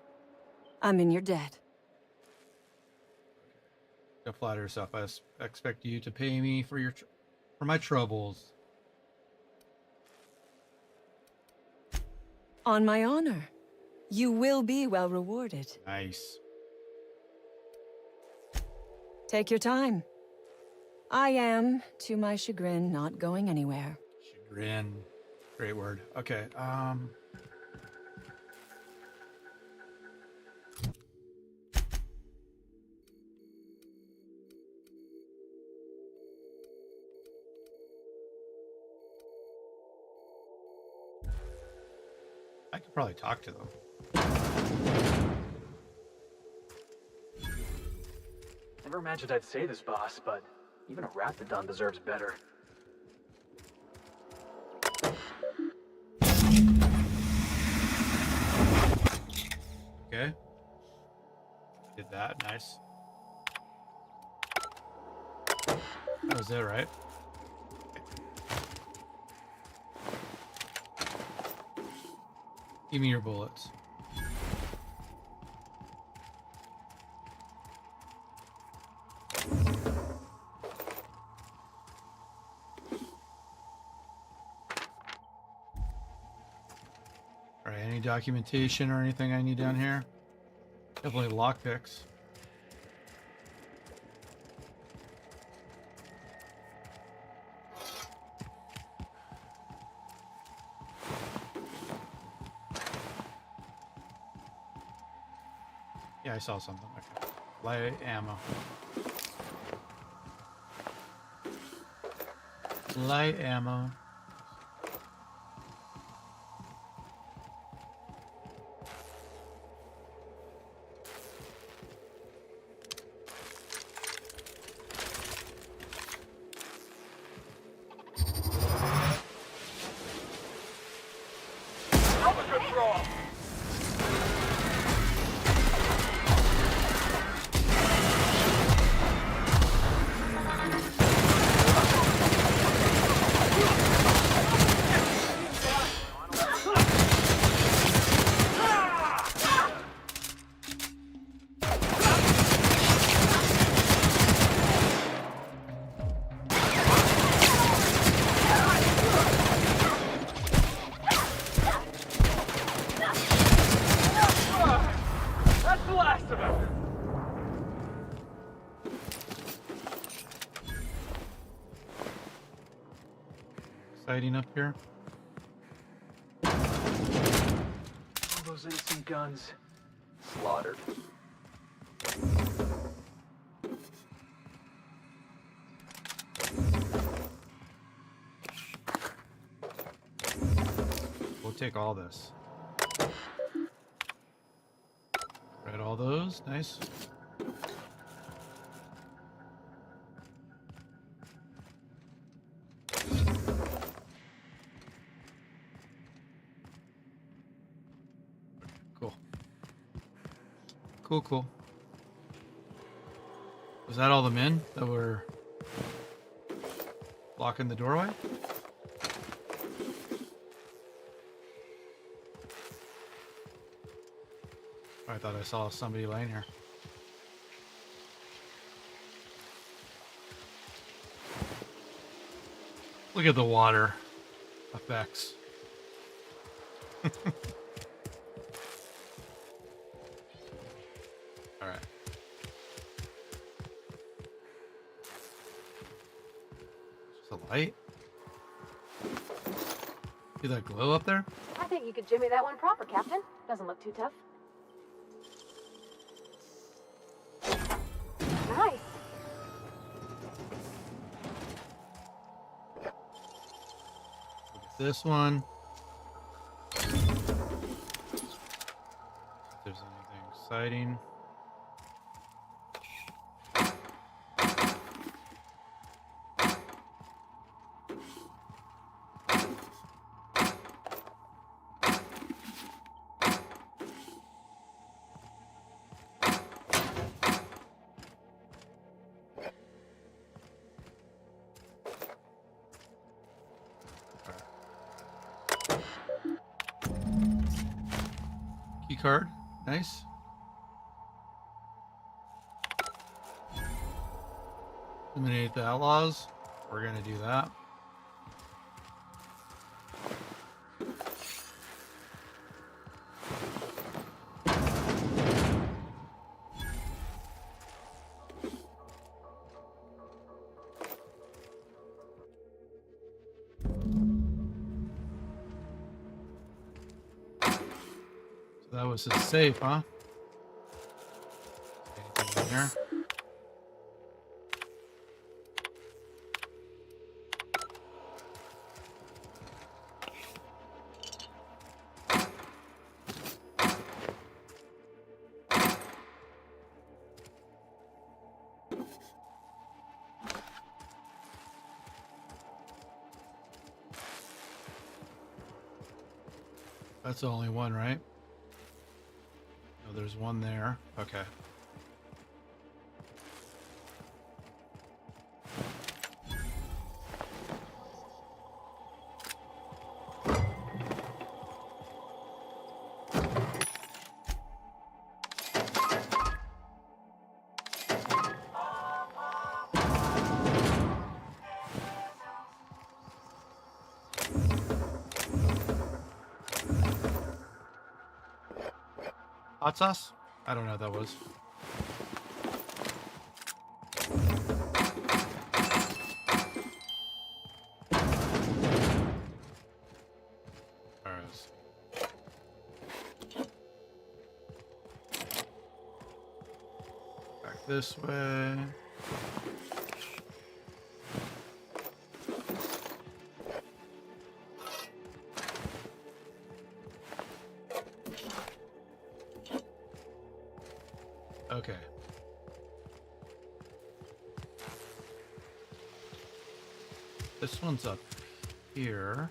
I'm in your debt. Don't flatter yourself. I expect you to pay me for my troubles. On my honor. You will be well rewarded. Nice. Take your time. I am, to my chagrin, not going anywhere. Chagrin. Great word. Okay, I could probably talk to them. Never imagined I'd say this, boss, but even a Raptidon deserves better. Okay. Did that. Nice. That was it, right? Give me your bullets. Any documentation or anything I need down here? Definitely lockpicks. Yeah, I saw something. Okay. Light ammo. Light ammo. That's the last of it. Sighting up here. All those innocent guns slaughtered. We'll take all this. Read all those. Nice. Cool. Cool, cool. Was that all the men that were blocking the doorway? I thought I saw somebody laying here. Look at the water effects. All right. Just a light. See that glow up there? I think you could jimmy that one proper, Captain. Doesn't look too tough. Nice. This one. If there's anything exciting. Key card, nice. Eliminate the outlaws. We're gonna do that. That was his safe, huh? Anything in there? That's the only one, right? Oh, there's one there. Okay. Hot sauce? I don't know what that was. Alright. Back this way. Okay. This one's up here.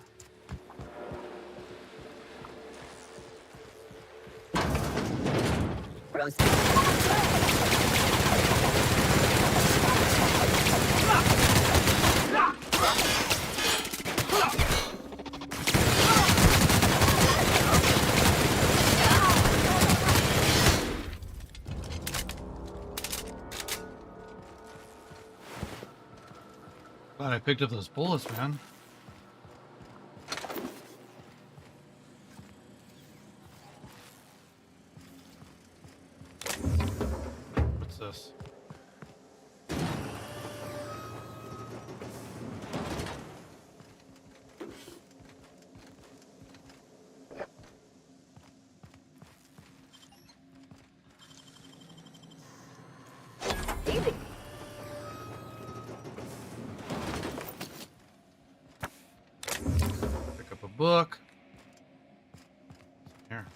Glad I picked up those bullets, man. What's this? Pick up a book. Here.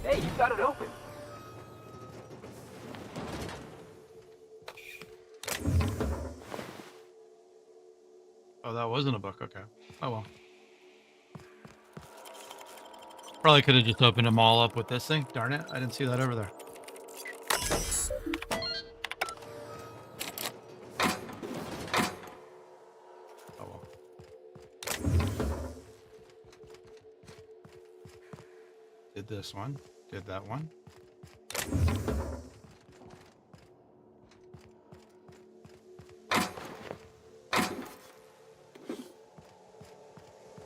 Hey, you got it open. Oh, that wasn't a book. Okay. Oh well. Probably could have just opened them all up with this thing. Darn it. I didn't see that over there. Oh well. Did this one. Did that one.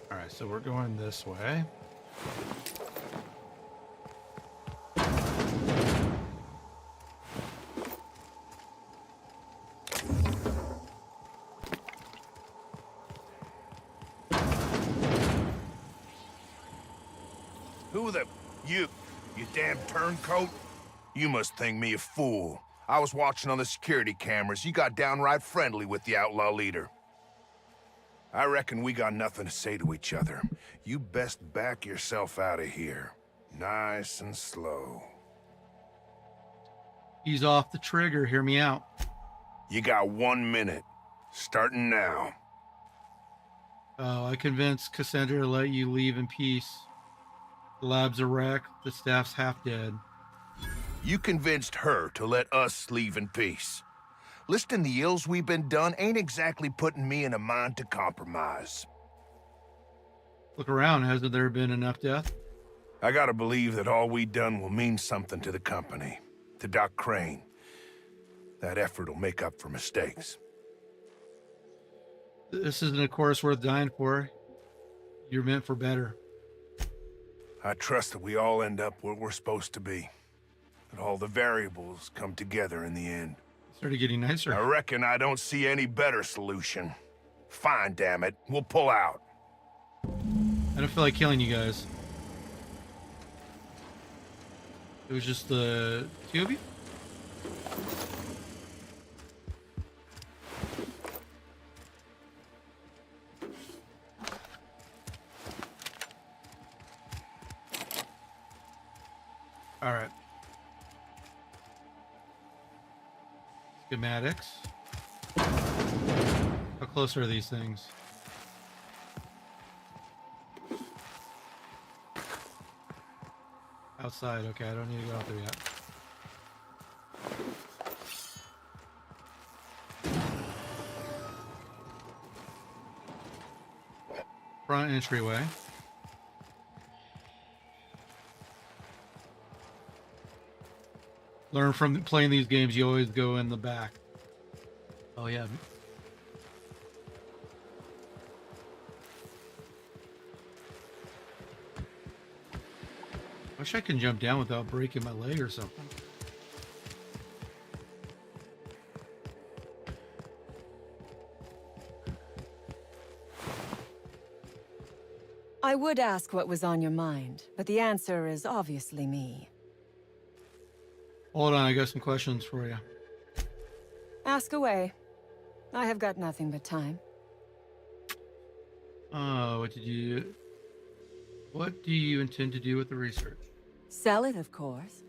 All right, so we're going this way. Who the... You damn turncoat? You must think me a fool. I was watching on the security cameras. You got downright friendly with the outlaw leader. I reckon we got nothing to say to each other. You best back yourself out of here. Nice and slow. Ease off the trigger. Hear me out. You got 1 minute. Starting now. Oh, I convinced Cassandra to let you leave in peace. The lab's a wreck. The staff's half dead. You convinced her to let us leave in peace. Listing the ills we've been done ain't exactly putting me in a mind to compromise. Look around. Hasn't there been enough death? I gotta believe that all we done will mean something to the company. To Doc Crane. That effort will make up for mistakes. This isn't a course worth dying for. You're meant for better. I trust that we all end up where we're supposed to be. That all the variables come together in the end. Started getting nicer. I reckon I don't see any better solution. Fine, damn it. We'll pull out. I don't feel like killing you guys. It was just the two of you? All right. Schematics. How close are these things? Outside. Okay, I don't need to go out there yet. Front entryway. Learn from playing these games, you always go in the back. Oh, yeah. Wish I could jump down without breaking my leg or something. I would ask what was on your mind, but the answer is obviously me. Hold on, I got some questions for you. Ask away. I have got nothing but time. What do you intend to do with the research? Sell it, of course.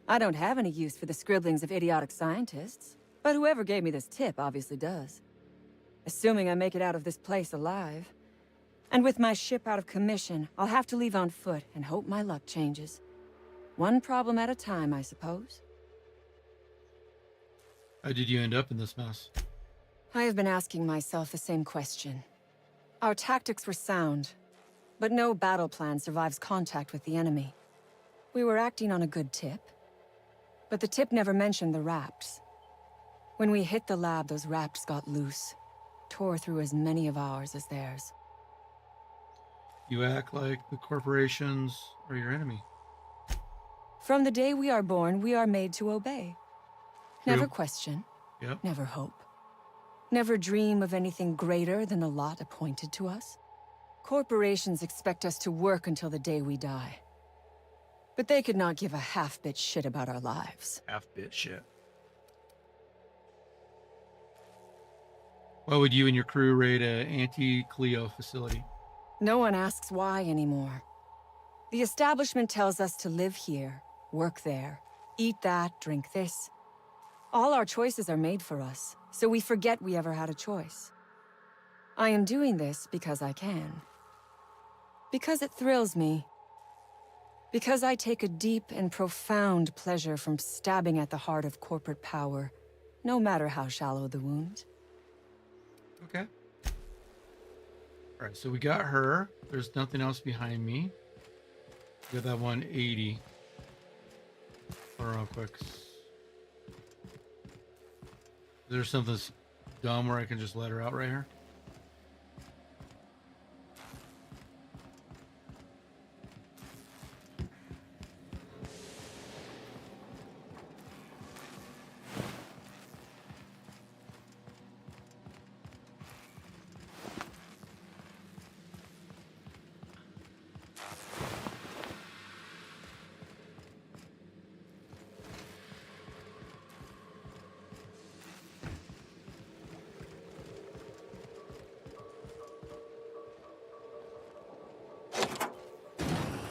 I don't have any use for the scribblings of idiotic scientists, but whoever gave me this tip obviously does. Assuming I make it out of this place alive. And with my ship out of commission, I'll have to leave on foot and hope my luck changes. One problem at a time, I suppose. How did you end up in this mess? I have been asking myself the same question. Our tactics were sound, but no battle plan survives contact with the enemy. We were acting on a good tip, but the tip never mentioned the Rapts. When we hit the lab, those Rapts got loose, tore through as many of ours as theirs. You act like the corporations are your enemy. From the day we are born, we are made to obey. True. Never question. Yep. Never hope. Never dream of anything greater than the lot appointed to us. Corporations expect us to work until the day we die. But they could not give a half-bit shit about our lives. Half-bit shit. Why would you and your crew raid a anti-Cleo facility? No one asks why anymore. The establishment tells us to live here, work there, eat that, drink this. All our choices are made for us, so we forget we ever had a choice. I am doing this because I can. Because it thrills me. Because I take a deep and profound pleasure from stabbing at the heart of corporate power, no matter how shallow the wound. Okay. All right, so we got her. There's nothing else behind me. We got that 180. Hold on real quick. Is there something dumb where I can just let her out right here?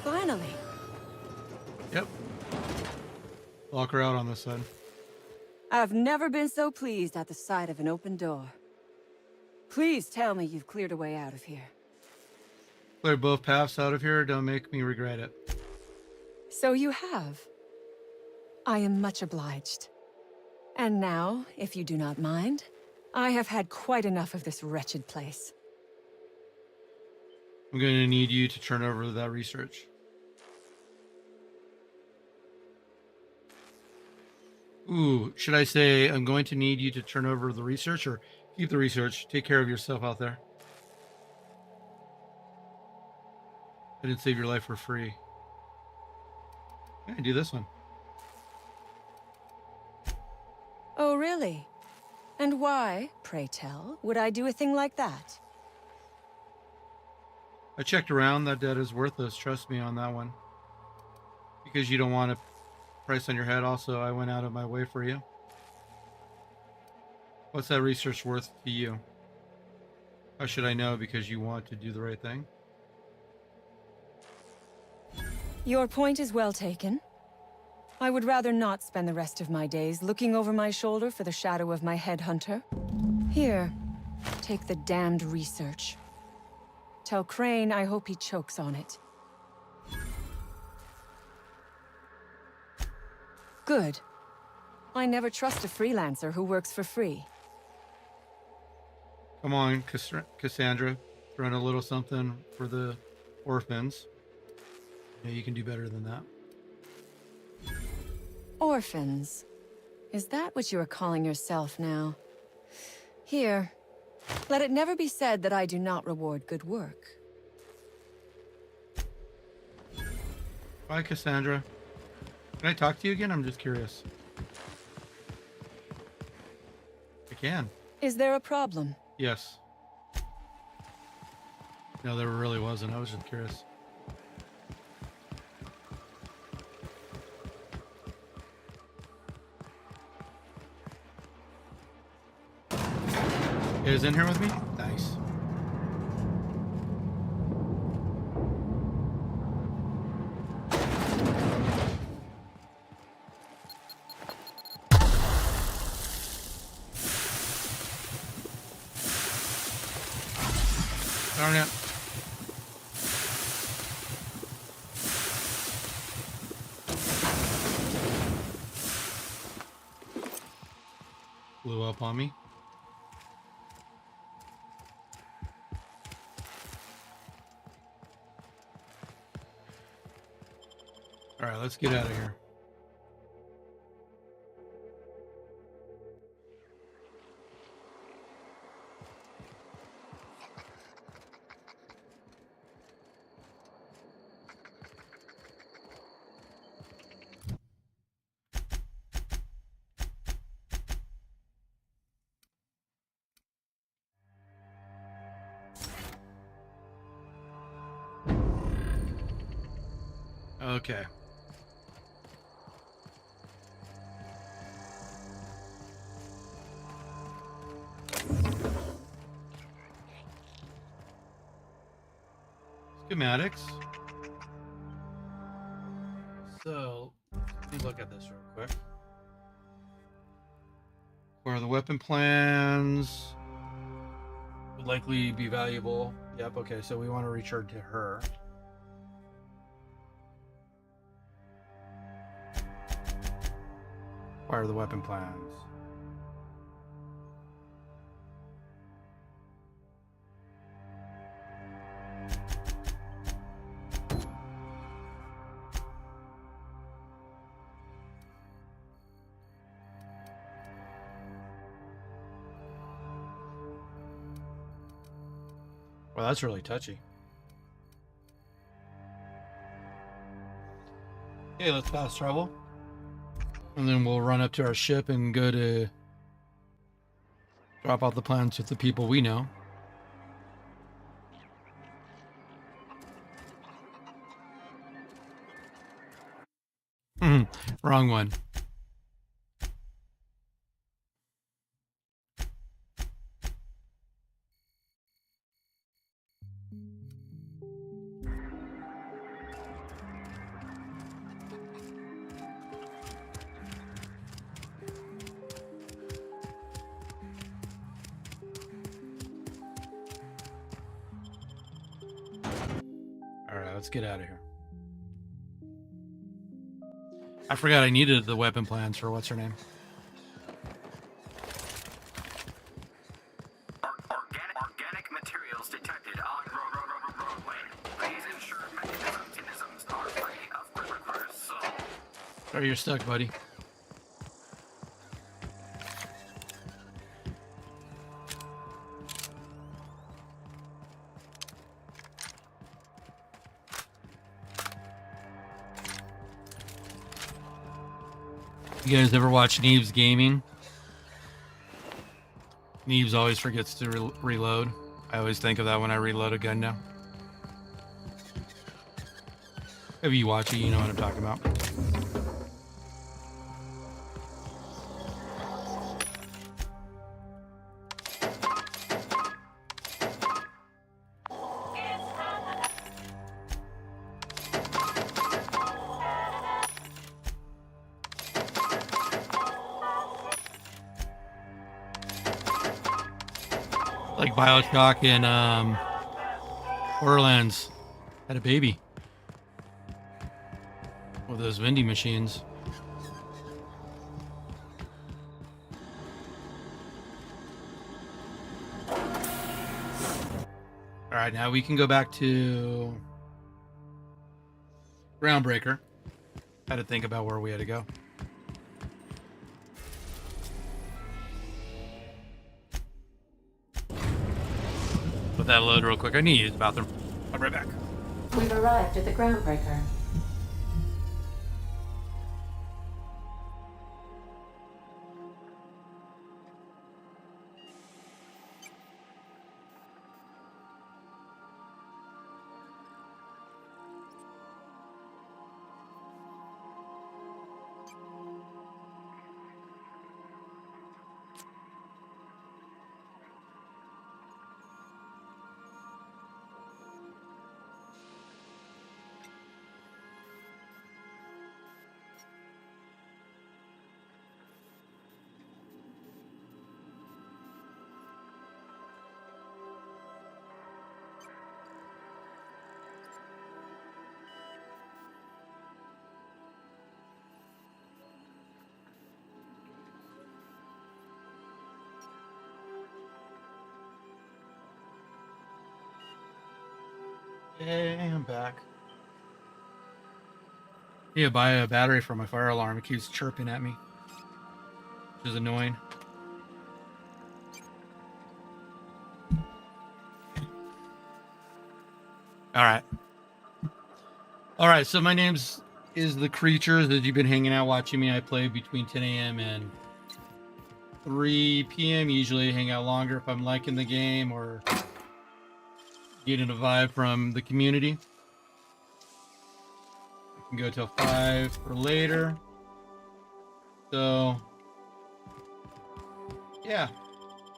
Finally. Yep. Lock her out on this side. I've never been so pleased at the sight of an open door. Please tell me you've cleared a way out of here. Clear both paths out of here. Don't make me regret it. So you have. I am much obliged. And now, if you do not mind, I have had quite enough of this wretched place. I'm going to need you to turn over that research. Ooh, should I say I'm going to need you to turn over the research, or keep the research? Take care of yourself out there. I didn't save your life for free. Yeah, do this one. Oh, really? And why, pray tell, would I do a thing like that? I checked around. That debt is worthless. Trust me on that one. Because you don't want a price on your head, also, I went out of my way for you. What's that research worth to you? How should I know? Because you want to do the right thing? Your point is well taken. I would rather not spend the rest of my days looking over my shoulder for the shadow of my headhunter. Here, take the damned research. Tell Crane I hope he chokes on it. Good. I never trust a freelancer who works for free. Come on, Cassandra. Throw in a little something for the orphans. Yeah, you can do better than that. Orphans. Is that what you are calling yourself now? Here. Let it never be said that I do not reward good work. Bye, Cassandra. Can I talk to you again? I'm just curious. I can. Is there a problem? Yes. No, there really wasn't. I was just curious. You guys in here with me? Nice. Darn it. Blew up on me. All right, let's get out of here. Okay. Schematics. So, let me look at this real quick. Where the weapon plans would likely be valuable. Yep, okay, so we want to reach her to her. Acquire the weapon plans. Well, that's really touchy. Okay, let's fast travel. And then we'll run up to our ship and go to drop out the plans with the people we know. Wrong one. Let's get out of here. I forgot I needed the weapon plans for what's her name. Organic materials detected on roadway. Please ensure mechanisms are free of quick soul. Sorry, you're stuck, buddy. You guys ever watch Neebs Gaming? Neebs always forgets to reload. I always think of that when I reload a gun now. If you watch it, you know what I'm talking about. Like BioShock and Borderlands had a baby with those vending machines. All right, now we can go back to Groundbreaker. Had to think about where we had to go. let that load real quick. I need to use the bathroom. I'll be right back. We've arrived at the Groundbreaker. Hey, I'm back. Yeah, buy a battery for my fire alarm. It keeps chirping at me, which is annoying. All right. So my name's is the Creatures. As you've been hanging out watching me, I play between 10 a.m. and 3 p.m. Usually I hang out longer if I'm liking the game or getting a vibe from the community. I can go till 5 or later. So, yeah.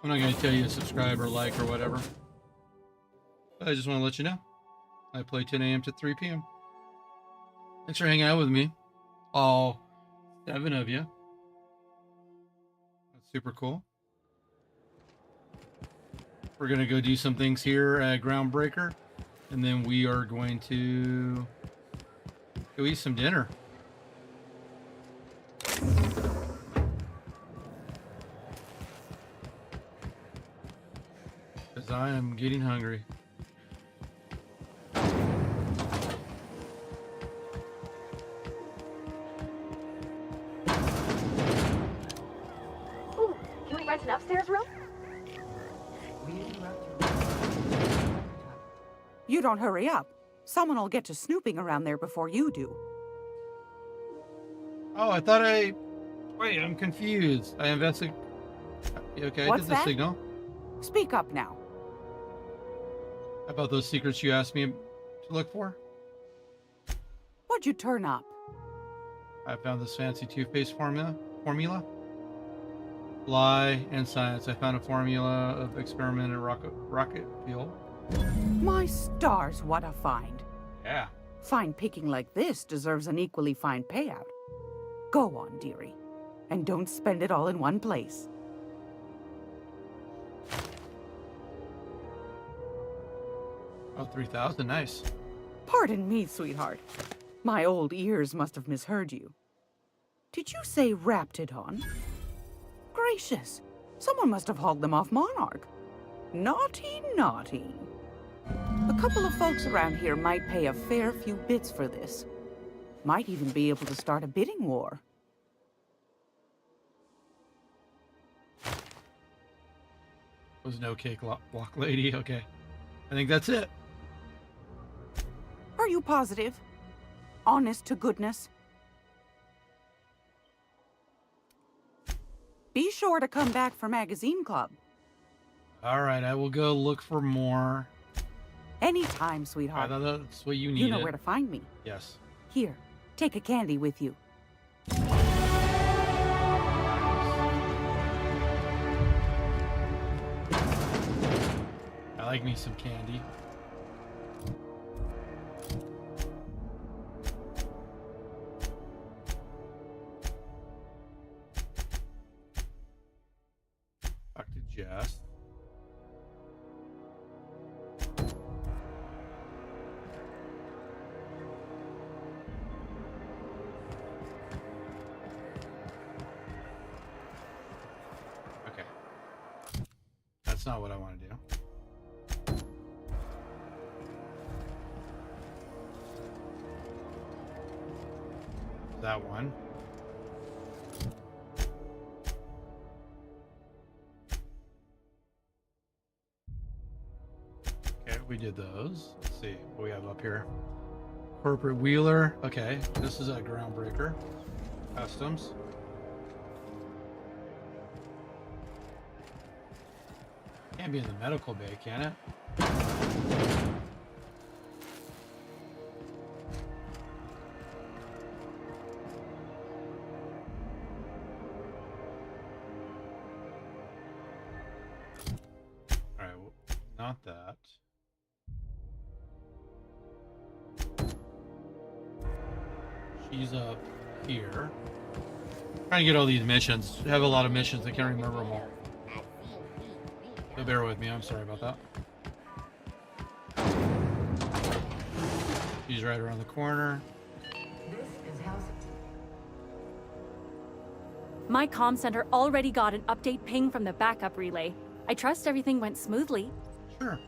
I'm not going to tell you to subscribe or like or whatever. But I just want to let you know. I play 10 a.m. to 3 p.m. Thanks for hanging out with me. All 7 of you. That's super cool. We're going to go do some things here at Groundbreaker. And then we are going to go eat some dinner. Because I am getting hungry. Ooh, can we rent an upstairs room? You don't hurry up. Someone will get to snooping around there before you do. Oh, I thought I... Wait, I'm confused. I invested... Okay, What's I did the that? signal. Speak up now. About those secrets you asked me to look for? What'd you turn up? I found this fancy toothpaste formula. Lie and science. I found a formula of experimental rocket fuel. My stars, what a find. Yeah. Fine picking like this deserves an equally fine payout. Go on, dearie. And don't spend it all in one place. Oh, 3,000. Nice. Pardon me, sweetheart. My old ears must have misheard you. Did you say Raptidon? Gracious. Someone must have hauled them off Monarch. Naughty, naughty. A couple of folks around here might pay a fair few bits for this. Might even be able to start a bidding war. Was no cake block lady. Okay. I think that's it. Are you positive? Honest to goodness? Be sure to come back for Magazine Club. All right, I will go look for more. Anytime, sweetheart. I thought that's what you needed. You know where to find me. Yes. Here, take a candy with you. I like me some candy. Talk to Jess. Okay. That's not what I want to do. That one. We did those. Let's see what we have up here. Corporate Wheeler. Okay, this is a Groundbreaker. Customs. Can't be in the medical bay, can it? Alright, well, not that. She's up here. Trying to get all these missions. I have a lot of missions. I can't remember them all. So bear with me. I'm sorry about that. She's right around the corner. This is House. My comm center already got an update ping from the backup relay. I trust everything went smoothly. Sure.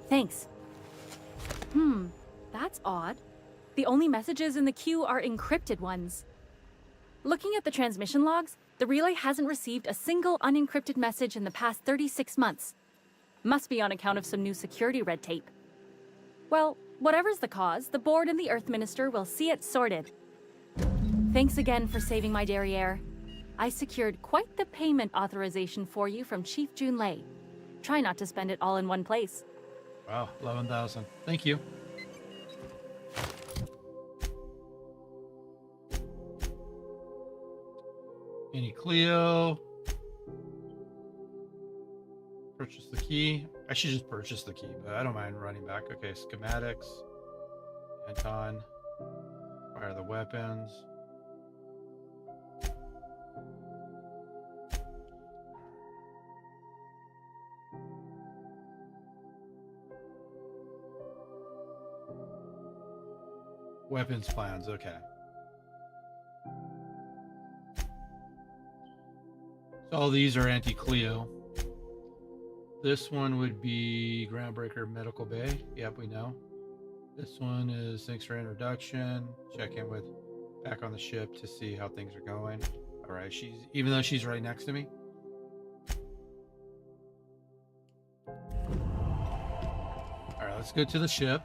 Thanks. That's odd. The only messages in the queue are encrypted ones. Looking at the transmission logs, the relay hasn't received a single unencrypted message in the past 36 months. Must be on account of some new security red tape. Well, whatever's the cause, the board and the Earth Minister will see it sorted. Thanks again for saving my derriere. I secured quite the payment authorization for you from Chief Junlei. Try not to spend it all in one place. Wow, 11,000. Thank you. Any Cleo. Purchase the key. I should just purchase the key, but I don't mind running back. Okay, schematics. Anton. Fire the weapons. Weapons plans, okay. So all these are anti-Cleo. This one would be Groundbreaker Medical Bay. Yep, we know. This one is thanks for introduction. Check in with back on the ship to see how things are going. All right, she's even though she's right next to me. All right, let's go to the ship.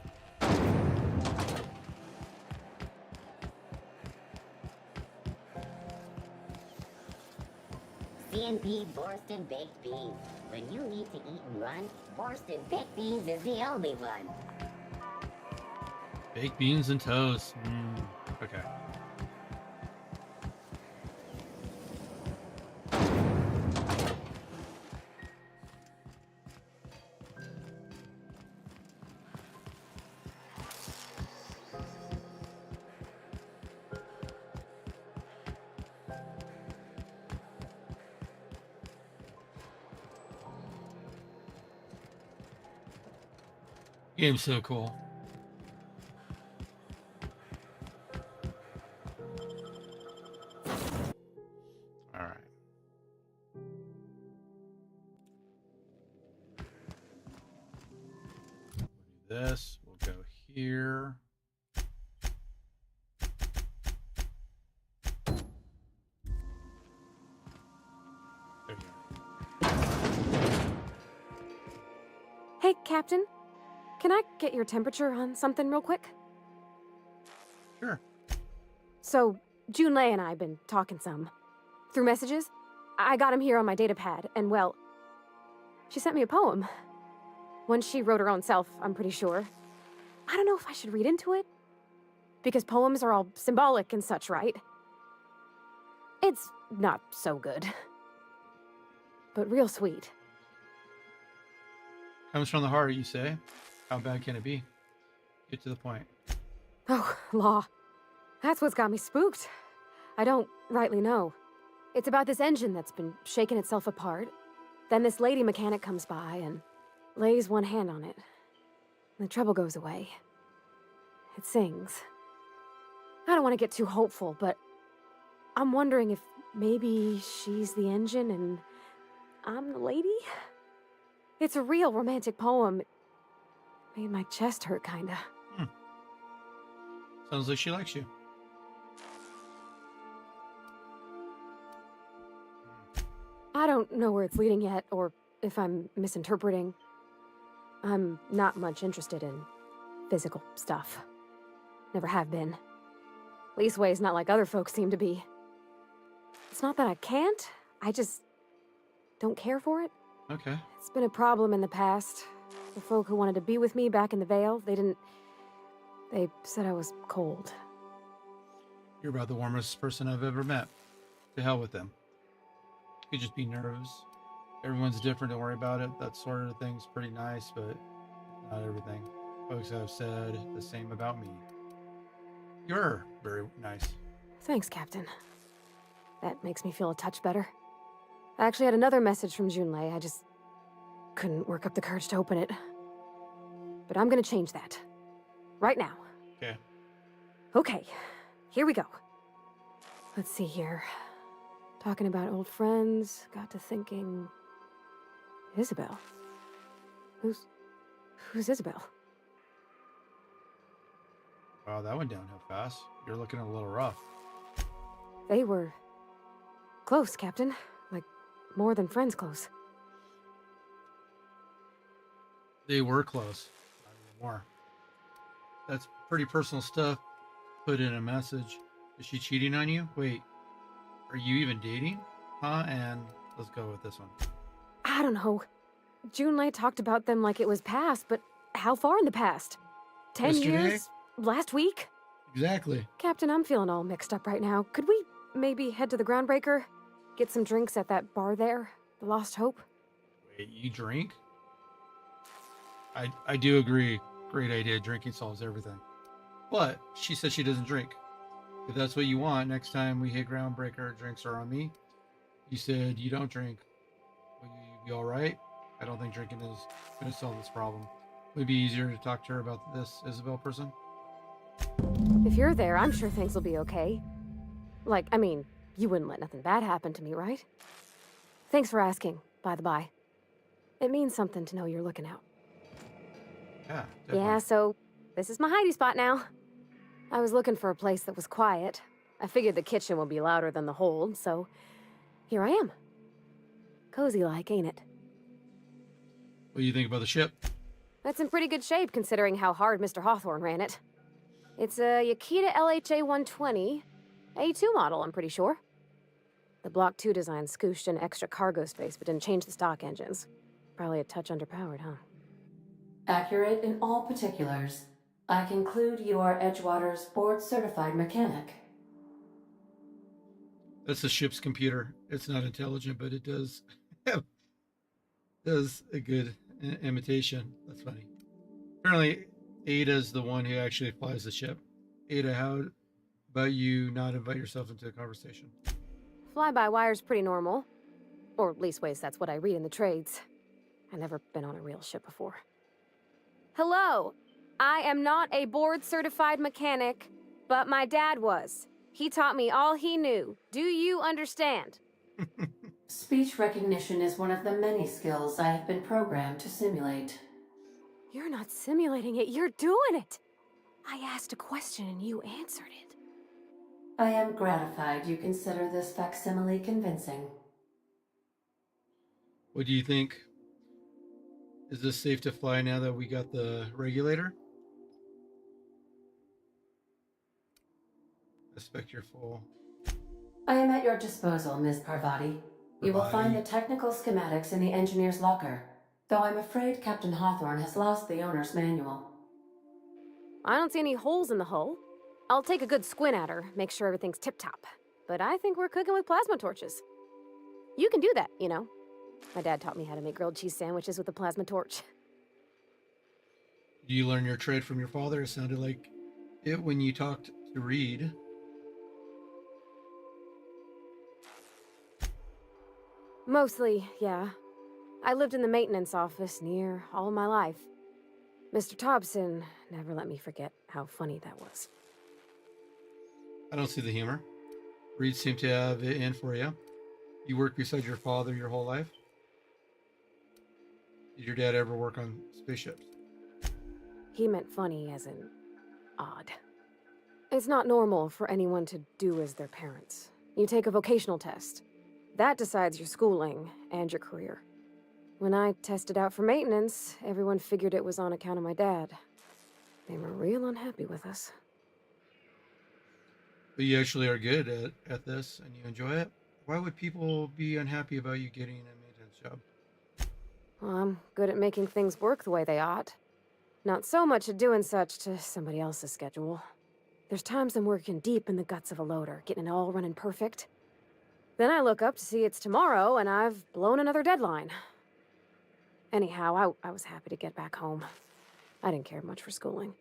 CNP Borston Baked Beans. When you need to eat and run, Borston Baked Beans is the only one. Baked beans and toast. Okay. Game's so cool. All right. We'll do this. We'll go here. There you go. Hey, Captain. Can I get your temperature on something real quick? Sure. So, Junlei and I have been talking some. Through messages. I got him here on my datapad, and well, she sent me a poem. One she wrote her own self, I'm pretty sure. I don't know if I should read into it. Because poems are all symbolic and such, right? It's not so good. But real sweet. Comes from the heart, you say? How bad can it be? Get to the point. Oh, law. That's what's got me spooked. I don't rightly know. It's about this engine that's been shaking itself apart. Then this lady mechanic comes by and lays one hand on it. And the trouble goes away. It sings. I don't want to get too hopeful, but I'm wondering if maybe she's the engine and I'm the lady? It's a real romantic poem. Made my chest hurt, kinda. Sounds like she likes you. I don't know where it's leading yet, or if I'm misinterpreting. I'm not much interested in physical stuff. Never have been. Leastways not like other folks seem to be. It's not that I can't, I just don't care for it. Okay. It's been a problem in the past. The folk who wanted to be with me back in the Vale, they said I was cold. You're about the warmest person I've ever met. To hell with them. Could just be nerves. Everyone's different, don't worry about it. That sort of thing's pretty nice, but not everything. Folks have said the same about me. You're very nice. Thanks, Captain. That makes me feel a touch better. I actually had another message from Junlei. I just couldn't work up the courage to open it. But I'm gonna change that. Right now. Okay. Okay, here we go. Let's see here. Talking about old friends, got to thinking... Isabel? Who's Isabel? Wow, that went downhill fast. You're looking a little rough. They were... close, Captain. Like, more than friends close. They were close. Not anymore. That's pretty personal stuff. Put in a message. Is she cheating on you? Wait. Are you even dating? Huh? And let's go with this one. I don't know. Junlei talked about them like it was past, but how far in the past? 10 Yesterday? years? Last week? Exactly. Captain, I'm feeling all mixed up right now. Could we maybe head to the Groundbreaker? Get some drinks at that bar there? The Lost Hope? Wait, you drink? I do agree. Great idea. Drinking solves everything. But she said she doesn't drink. If that's what you want, next time we hit Groundbreaker, drinks are on me. You said you don't drink. Will you be all right? I don't think drinking is going to solve this problem. Would it be easier to talk to her about this Isabel person? If you're there, I'm sure things will be okay. Like, I mean, you wouldn't let nothing bad happen to me, right? Thanks for asking, by the by. It means something to know you're looking out. Yeah, Yeah, so this is my hidey spot now. I was looking for a place that was quiet. I figured the kitchen would be louder than the hold, so here I am. Cozy-like, ain't it? What do you think about the ship? That's in pretty good shape considering how hard Mr. Hawthorne ran it. It's a Yakita LHA 120, A2 model, I'm pretty sure. The Block 2 design scooshed in extra cargo space but didn't change the stock engines. Probably a touch underpowered, huh? Accurate in all particulars. I conclude you are Edgewater's board-certified mechanic. That's the ship's computer. It's not intelligent, but it does does a good imitation. That's funny. Apparently, Ada's the one who actually flies the ship. Ada, how about you not invite yourself into a conversation? Fly-by-wire's pretty normal. Or leastways, that's what I read in the trades. I've never been on a real ship before. Hello! I am not a board-certified mechanic, but my dad was. He taught me all he knew. Do you understand? Speech recognition is one of the many skills I have been programmed to simulate. You're not simulating it, you're doing it! I asked a question and you answered it. I am gratified you consider this facsimile convincing. What do you think? Is this safe to fly now that we got the regulator? I expect you're full. I am at your disposal, Ms. Parvati. You will find the technical schematics in the engineer's locker, though I'm afraid Captain Hawthorne has lost the owner's manual. I don't see any holes in the hull. I'll take a good squint at her, make sure everything's tip-top. But I think we're cooking with plasma torches. You can do that, you know. My dad taught me how to make grilled cheese sandwiches with a plasma torch. Do you learn your trade from your father? It sounded like it when you talked to Reed. Mostly, yeah. I lived in the maintenance office near all my life. Mr. Thompson never let me forget how funny that was. I don't see the humor. Reed seemed to have it in for you. You worked beside your father your whole life? Did your dad ever work on spaceships? He meant funny as in odd. It's not normal for anyone to do as their parents. You take a vocational test. That decides your schooling and your career. When I tested out for maintenance, everyone figured it was on account of my dad. They were real unhappy with us. But you actually are good at this and you enjoy it. Why would people be unhappy about you getting a maintenance job? Well, I'm good at making things work the way they ought. Not so much at doing such to somebody else's schedule. There's times I'm working deep in the guts of a loader, getting it all running perfect. Then I look up to see it's tomorrow and I've blown another deadline. Anyhow, I was happy to get back home. I didn't care much for schooling.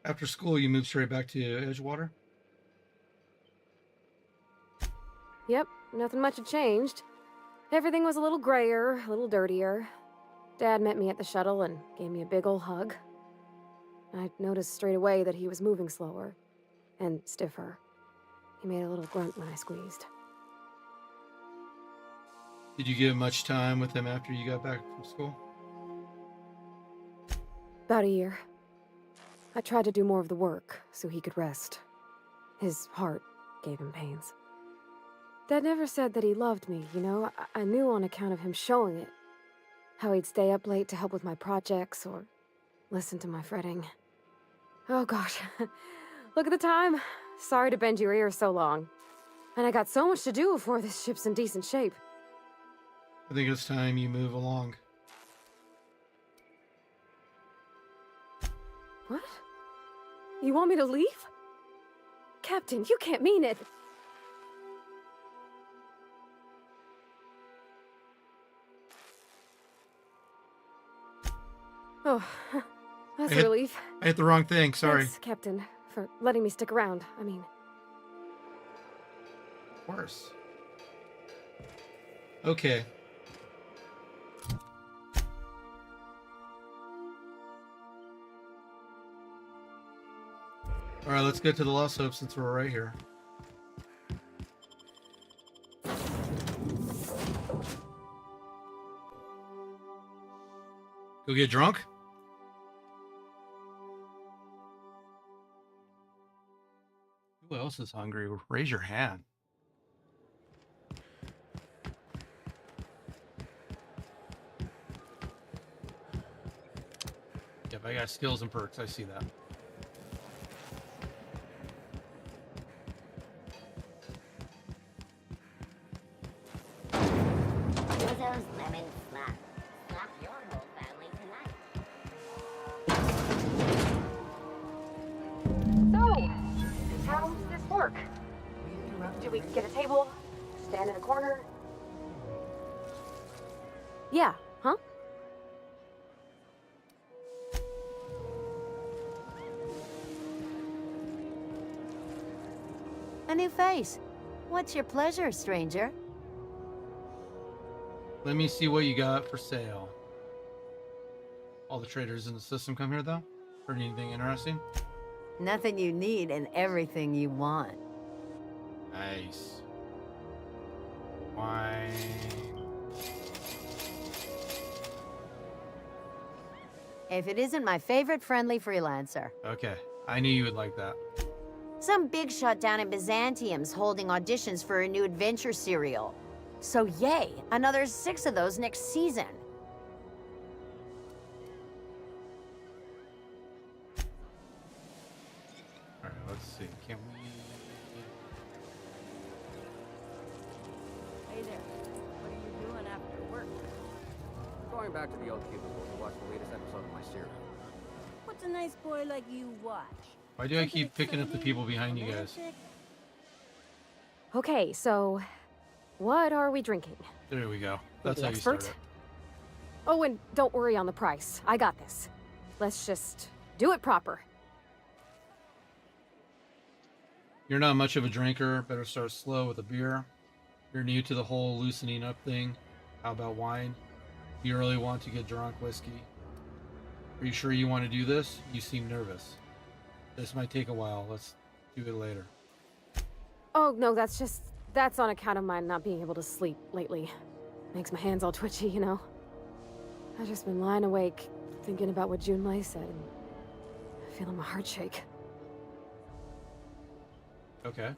After school, you moved straight back to Edgewater? Yep, nothing much had changed. Everything was a little grayer, a little dirtier. Dad met me at the shuttle and gave me a big ol' hug. I noticed straight away that he was moving slower and stiffer. He made a little grunt when I squeezed. Did you get much time with him after you got back from school? About a year. I tried to do more of the work so he could rest. His heart gave him pains. Dad never said that he loved me, you know? I knew on account of him showing it. How he'd stay up late to help with my projects or listen to my fretting. Oh gosh, look at the time. Sorry to bend your ears so long. And I got so much to do before this ship's in decent shape. I think it's time you move along. What? You want me to leave? Captain, you can't mean it. Oh, that's a relief. I hit the wrong thing, sorry. Thanks, Captain, for letting me stick around. I mean... Of course. Okay. Alright, let's get to the Lost Hope since we're right here. Go get drunk? Who else is hungry? Raise your hand. Yep, I got skills and perks. I see that. Rizzo's Lemon Slap. Slap your whole family tonight. So, how does this work? Do we get a table? Stand in a corner? Yeah, huh? A new face. What's your pleasure, stranger? Let me see what you got for sale. All the traders in the system come here, though? Heard anything interesting? Nothing you need and everything you want. Nice. Wine. If it isn't my favorite friendly freelancer. Okay, I knew you would like that. Some big shot down in Byzantium's holding auditions for a new adventure serial. So yay, another 6 of those next season. Alright, let's see. Can we... Hey there. What are you doing after work? Going back to the old cubicle to watch the latest episode of my series. What's a nice boy like you watch? Why do I keep picking up the people behind you guys? Okay, so... what are we drinking? There we go. That's The how you expert? start it. Oh, and don't worry on the price. I got this. Let's just do it proper. You're not much of a drinker. Better start slow with a beer. You're new to the whole loosening up thing. How about wine? You really want to get drunk whiskey. Are you sure you want to do this? You seem nervous. This might take a while. Let's do it later. Oh, no, that's on account of my not being able to sleep lately. Makes my hands all twitchy, you know? I've just been lying awake, thinking about what Junlei said, and feeling my heart shake. Okay.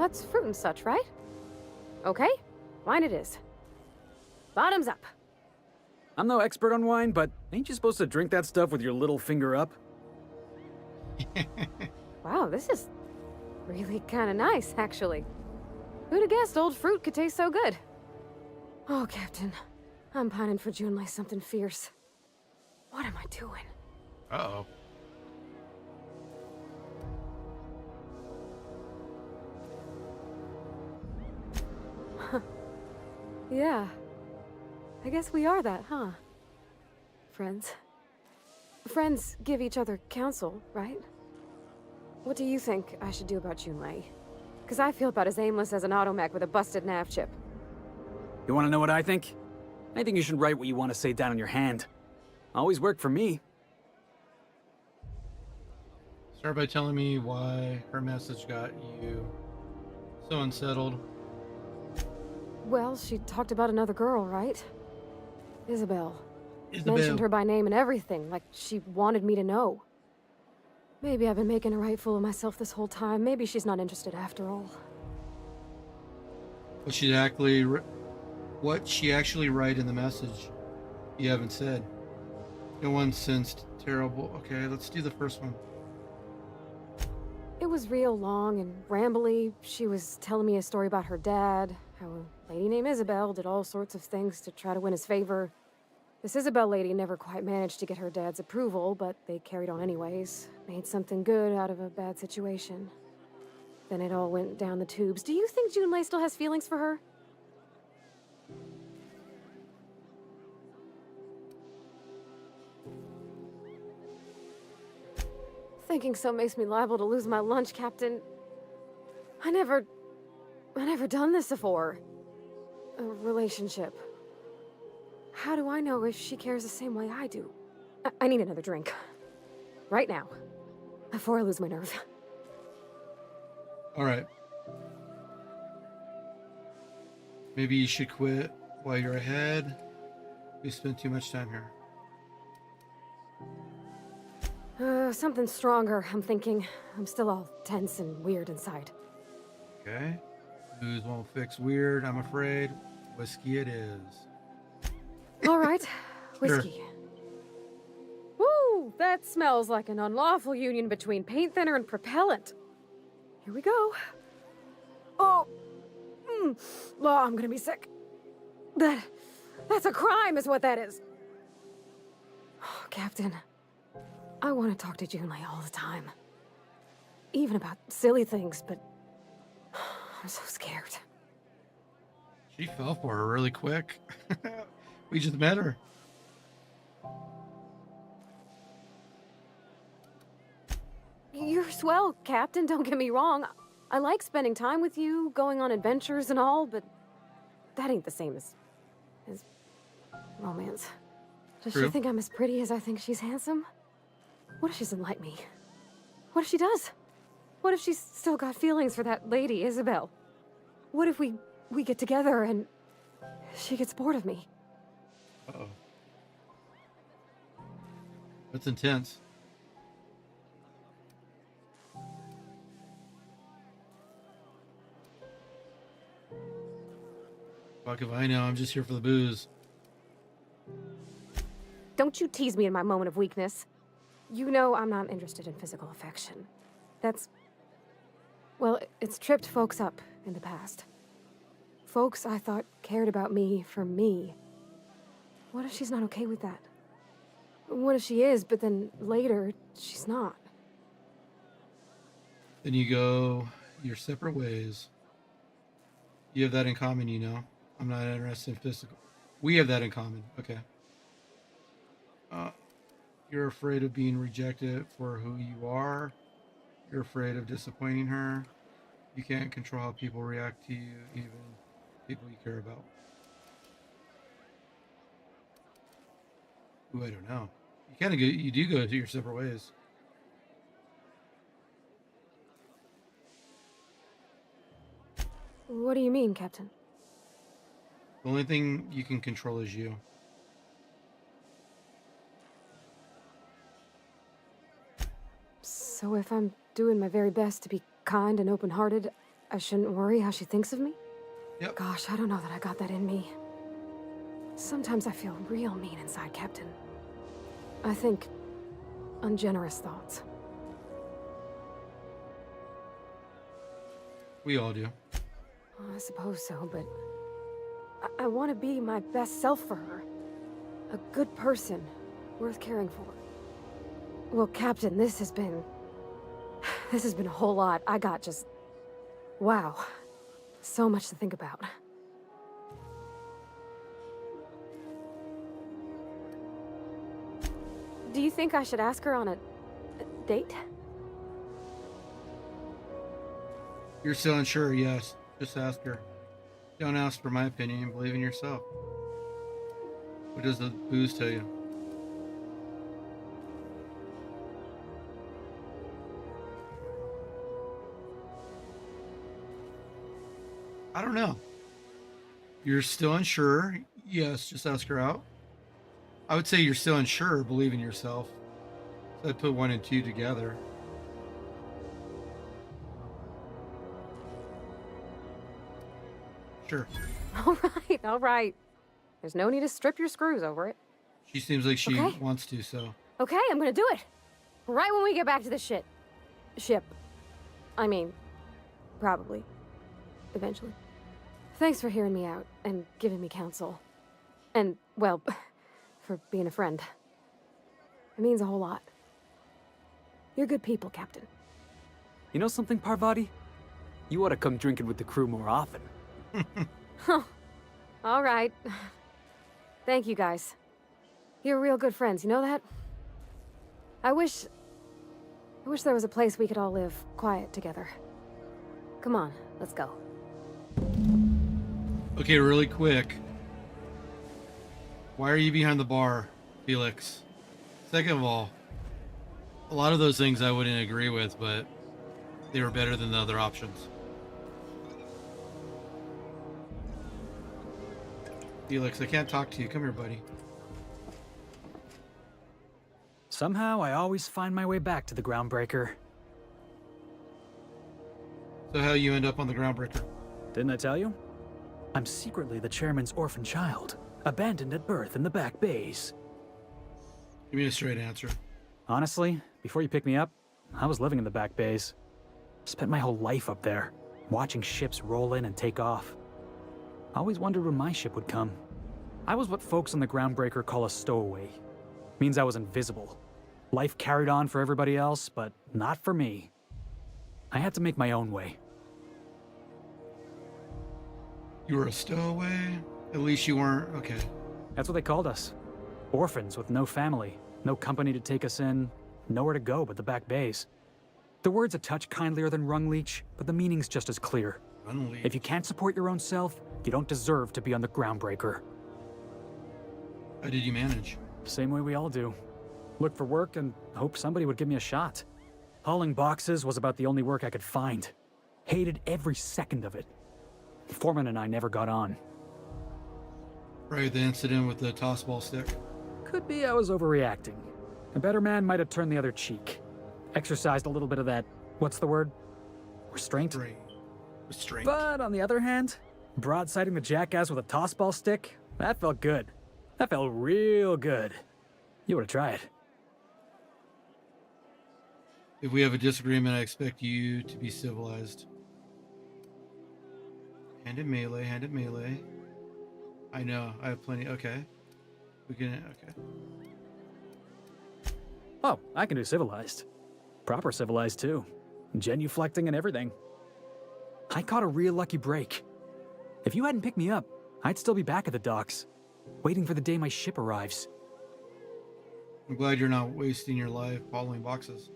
That's fruit and such, right? Okay, wine it is. Bottoms up. I'm no expert on wine, but ain't you supposed to drink that stuff with your little finger up? Wow, this is really kind of nice, actually. Who'd have guessed old fruit could taste so good? Oh, Captain, I'm pining for Junlei something fierce. What am I doing? Uh-oh. Yeah. I guess we are that, huh? Friends. Friends give each other counsel, right? What do you think I should do about Junlei? Because I feel about as aimless as an automech with a busted nav chip. You want to know what I think? I think you should write what you want to say down on your hand. Always worked for me. Start by telling me why her message got you so unsettled. Well, she talked about another girl, right? Isabel. Isabel. Mentioned her by name and everything, like she wanted me to know. Maybe I've been making a right fool of myself this whole time. Maybe she's not interested after all. What she actually write in the message you haven't said. No one sensed terrible. Okay, let's do the first one. It was real long and rambly. She was telling me a story about her dad, how a lady named Isabel did all sorts of things to try to win his favor. This Isabel lady never quite managed to get her dad's approval, but they carried on anyways. Made something good out of a bad situation. Then it all went down the tubes. Do you think Junlei still has feelings for her? Thinking so makes me liable to lose my lunch, Captain. I never done this before. A relationship. How do I know if she cares the same way I do? I need another drink. Right now. Before I lose my nerve. All right. Maybe you should quit while you're ahead. We spent too much time here. Something stronger, I'm thinking. I'm still all tense and weird inside. Okay. Booze won't fix weird, I'm afraid. Whiskey it is. All right. Sure. Whiskey. Woo! That smells like an unlawful union between paint thinner and propellant. Here we go. Oh! Oh, I'm gonna be sick. That's a crime, is what that is. Oh, Captain. I want to talk to Junlei all the time. Even about silly things, but I'm so scared. She fell for her really quick. We just met her. You're swell, Captain, don't get me wrong. I like spending time with you, going on adventures and all, but that ain't the same as romance. Does True. she think I'm as pretty as I think she's handsome? What if she doesn't like me? What if she does? What if she's still got feelings for that lady, Isabel? What if we get together and she gets bored of me? Uh-oh. That's intense. Fuck if I know, I'm just here for the booze. Don't you tease me in my moment of weakness. You know I'm not interested in physical affection. Well, it's tripped folks up in the past. Folks I thought cared about me for me. What if she's not okay with that? What if she is, but then later, she's not? Then you go your separate ways. You have that in common, you know. I'm not interested in physical. We have that in common. Okay. You're afraid of being rejected for who you are. You're afraid of disappointing her. You can't control how people react to you, even people you care about. Ooh, I don't know. You do go your separate ways. What do you mean, Captain? The only thing you can control is you. So if I'm doing my very best to be kind and open-hearted, I shouldn't worry how she thinks of me? Yep. Gosh, I don't know that I got that in me. Sometimes I feel real mean inside, Captain. I think ungenerous thoughts. We all do. Oh, I suppose so, but I want to be my best self for her. A good person, worth caring for. Well, Captain, this has been a whole lot. I got just... wow. So much to think about. Do you think I should ask her on a date? You're still unsure, yes. Just ask her. Don't ask for my opinion. Believe in yourself. What does the booze tell you? I don't know. You're still unsure. Yes, just ask her out. I would say you're still unsure. Believe in yourself. So I'd put 1 and 2 together. Sure. All right. There's no need to strip your screws over it. She seems like she Okay. wants to, so. Okay, I'm gonna do it. Right when we get back to the ship. I mean, probably. Eventually. Thanks for hearing me out and giving me counsel. And, well, for being a friend. It means a whole lot. You're good people, Captain. You know something, Parvati? You ought to come drinking with the crew more often. Huh. All right. Thank you, guys. You're real good friends, you know that? I wish there was a place we could all live quiet together. Come on, let's go. Okay, really quick. Why are you behind the bar, Felix? Second of all, a lot of those things I wouldn't agree with, but they were better than the other options. Felix, I can't talk to you. Come here, buddy. Somehow, I always find my way back to the Groundbreaker. So how you end up on the Groundbreaker? Didn't I tell you? I'm secretly the chairman's orphan child, abandoned at birth in the back bays. Give me a straight answer. Honestly, before you picked me up, I was living in the back bays. Spent my whole life up there, watching ships roll in and take off. Always wondered when my ship would come. I was what folks on the Groundbreaker call a stowaway. Means I was invisible. Life carried on for everybody else, but not for me. I had to make my own way. You were a stowaway? At least you weren't... Okay. That's what they called us. Orphans with no family, no company to take us in, nowhere to go but the back bays. The word's a touch kindlier than Rungleech, but the meaning's just as clear. Rungleech. If you can't support your own self, you don't deserve to be on the Groundbreaker. How did you manage? Same way we all do. Look for work and hope somebody would give me a shot. Hauling boxes was about the only work I could find. Hated every second of it. Foreman and I never got on. Right, the incident with the tossball stick. Could be I was overreacting. A better man might have turned the other cheek. Exercised a little bit of that, what's the word? Restraint? Restraint. But on the other hand, broadsiding the jackass with a tossball stick, that felt good. That felt real good. You ought to try it. If we have a disagreement, I expect you to be civilized. Hand it melee, hand it melee. I know, I have plenty. Okay. We can, okay. Oh, I can do civilized. Proper civilized, too. Genuflecting and everything. I caught a real lucky break. If you hadn't picked me up, I'd still be back at the docks, waiting for the day my ship arrives. I'm glad you're not wasting your life hauling boxes.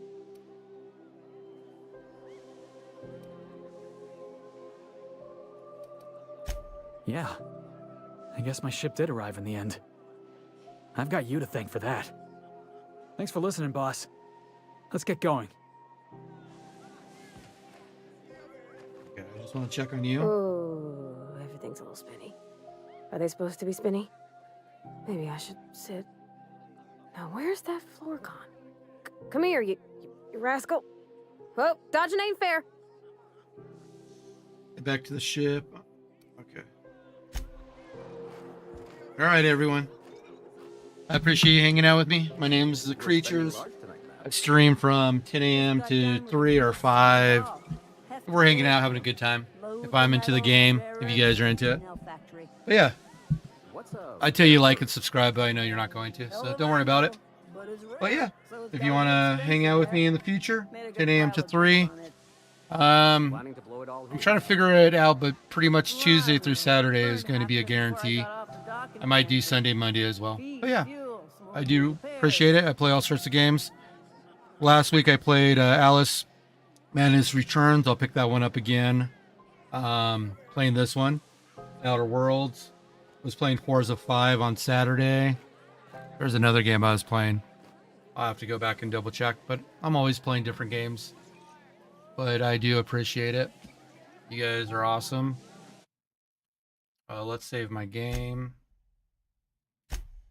Yeah. I guess my ship did arrive in the end. I've got you to thank for that. Thanks for listening, boss. Let's get going. Okay, I just want to check on you. Oh, everything's a little spinny. Are they supposed to be spinny? Maybe I should sit. Now, where's that floor gone? Come here, you rascal. Whoa, dodging ain't fair. Get back to the ship. Okay. All right, everyone. I appreciate you hanging out with me. My name's The Creatures. I stream from 10 a.m. to 3 or 5. We're hanging out, having a good time. If I'm into the game, if you guys are into it. But yeah. I tell you like and subscribe, but I know you're not going to, so don't worry about it. But yeah, if you want to hang out with me in the future, 10 a.m. to 3. I'm trying to figure it out, but pretty much Tuesday through Saturday is going to be a guarantee. I might do Sunday, Monday as well. But yeah, I do appreciate it. I play all sorts of games. Last week I played Alice Madness Returns. I'll pick that one up again. Playing this one, Outer Worlds. Was playing Forza 5 on Saturday. There's another game I was playing. I'll have to go back and double check, but I'm always playing different games. But I do appreciate it. You guys are awesome. Let's save my game.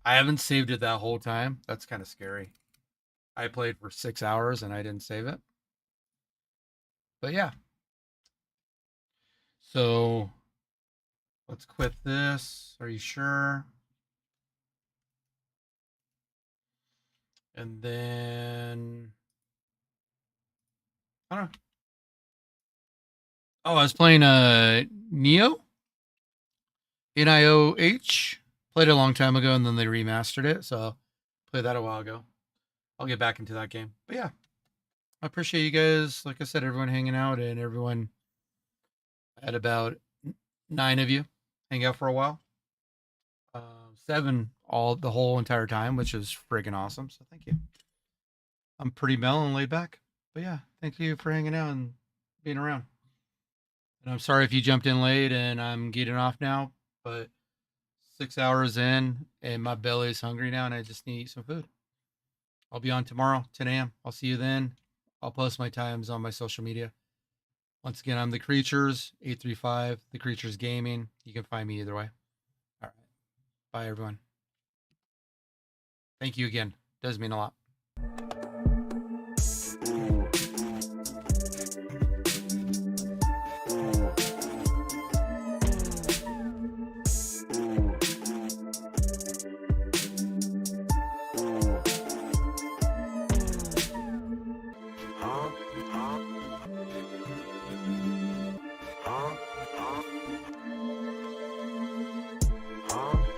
I haven't saved it that whole time. That's kind of scary. I played for 6 hours and I didn't save it. But yeah. So let's quit this. Are you sure? And then I don't know. Oh, I was playing Nioh. NIOH. Played it a long time ago and then they remastered it. So played that a while ago. I'll get back into that game. But yeah. I appreciate you guys. Like I said, everyone hanging out and everyone. I had about 9 of you hang out for a while. 7 the whole entire time, which is friggin' awesome. So thank you. I'm pretty mellow and laid back. But yeah, thank you for hanging out and being around. And I'm sorry if you jumped in late and I'm getting off now, but 6 hours in and my belly is hungry now and I just need to eat some food. I'll be on tomorrow, 10 a.m. I'll see you then. I'll post my times on my social media. Once again, I'm The Creatures, 835, The Creatures Gaming. You can find me either way. All right. Bye, everyone. Thank you again. Does mean a lot. Huh?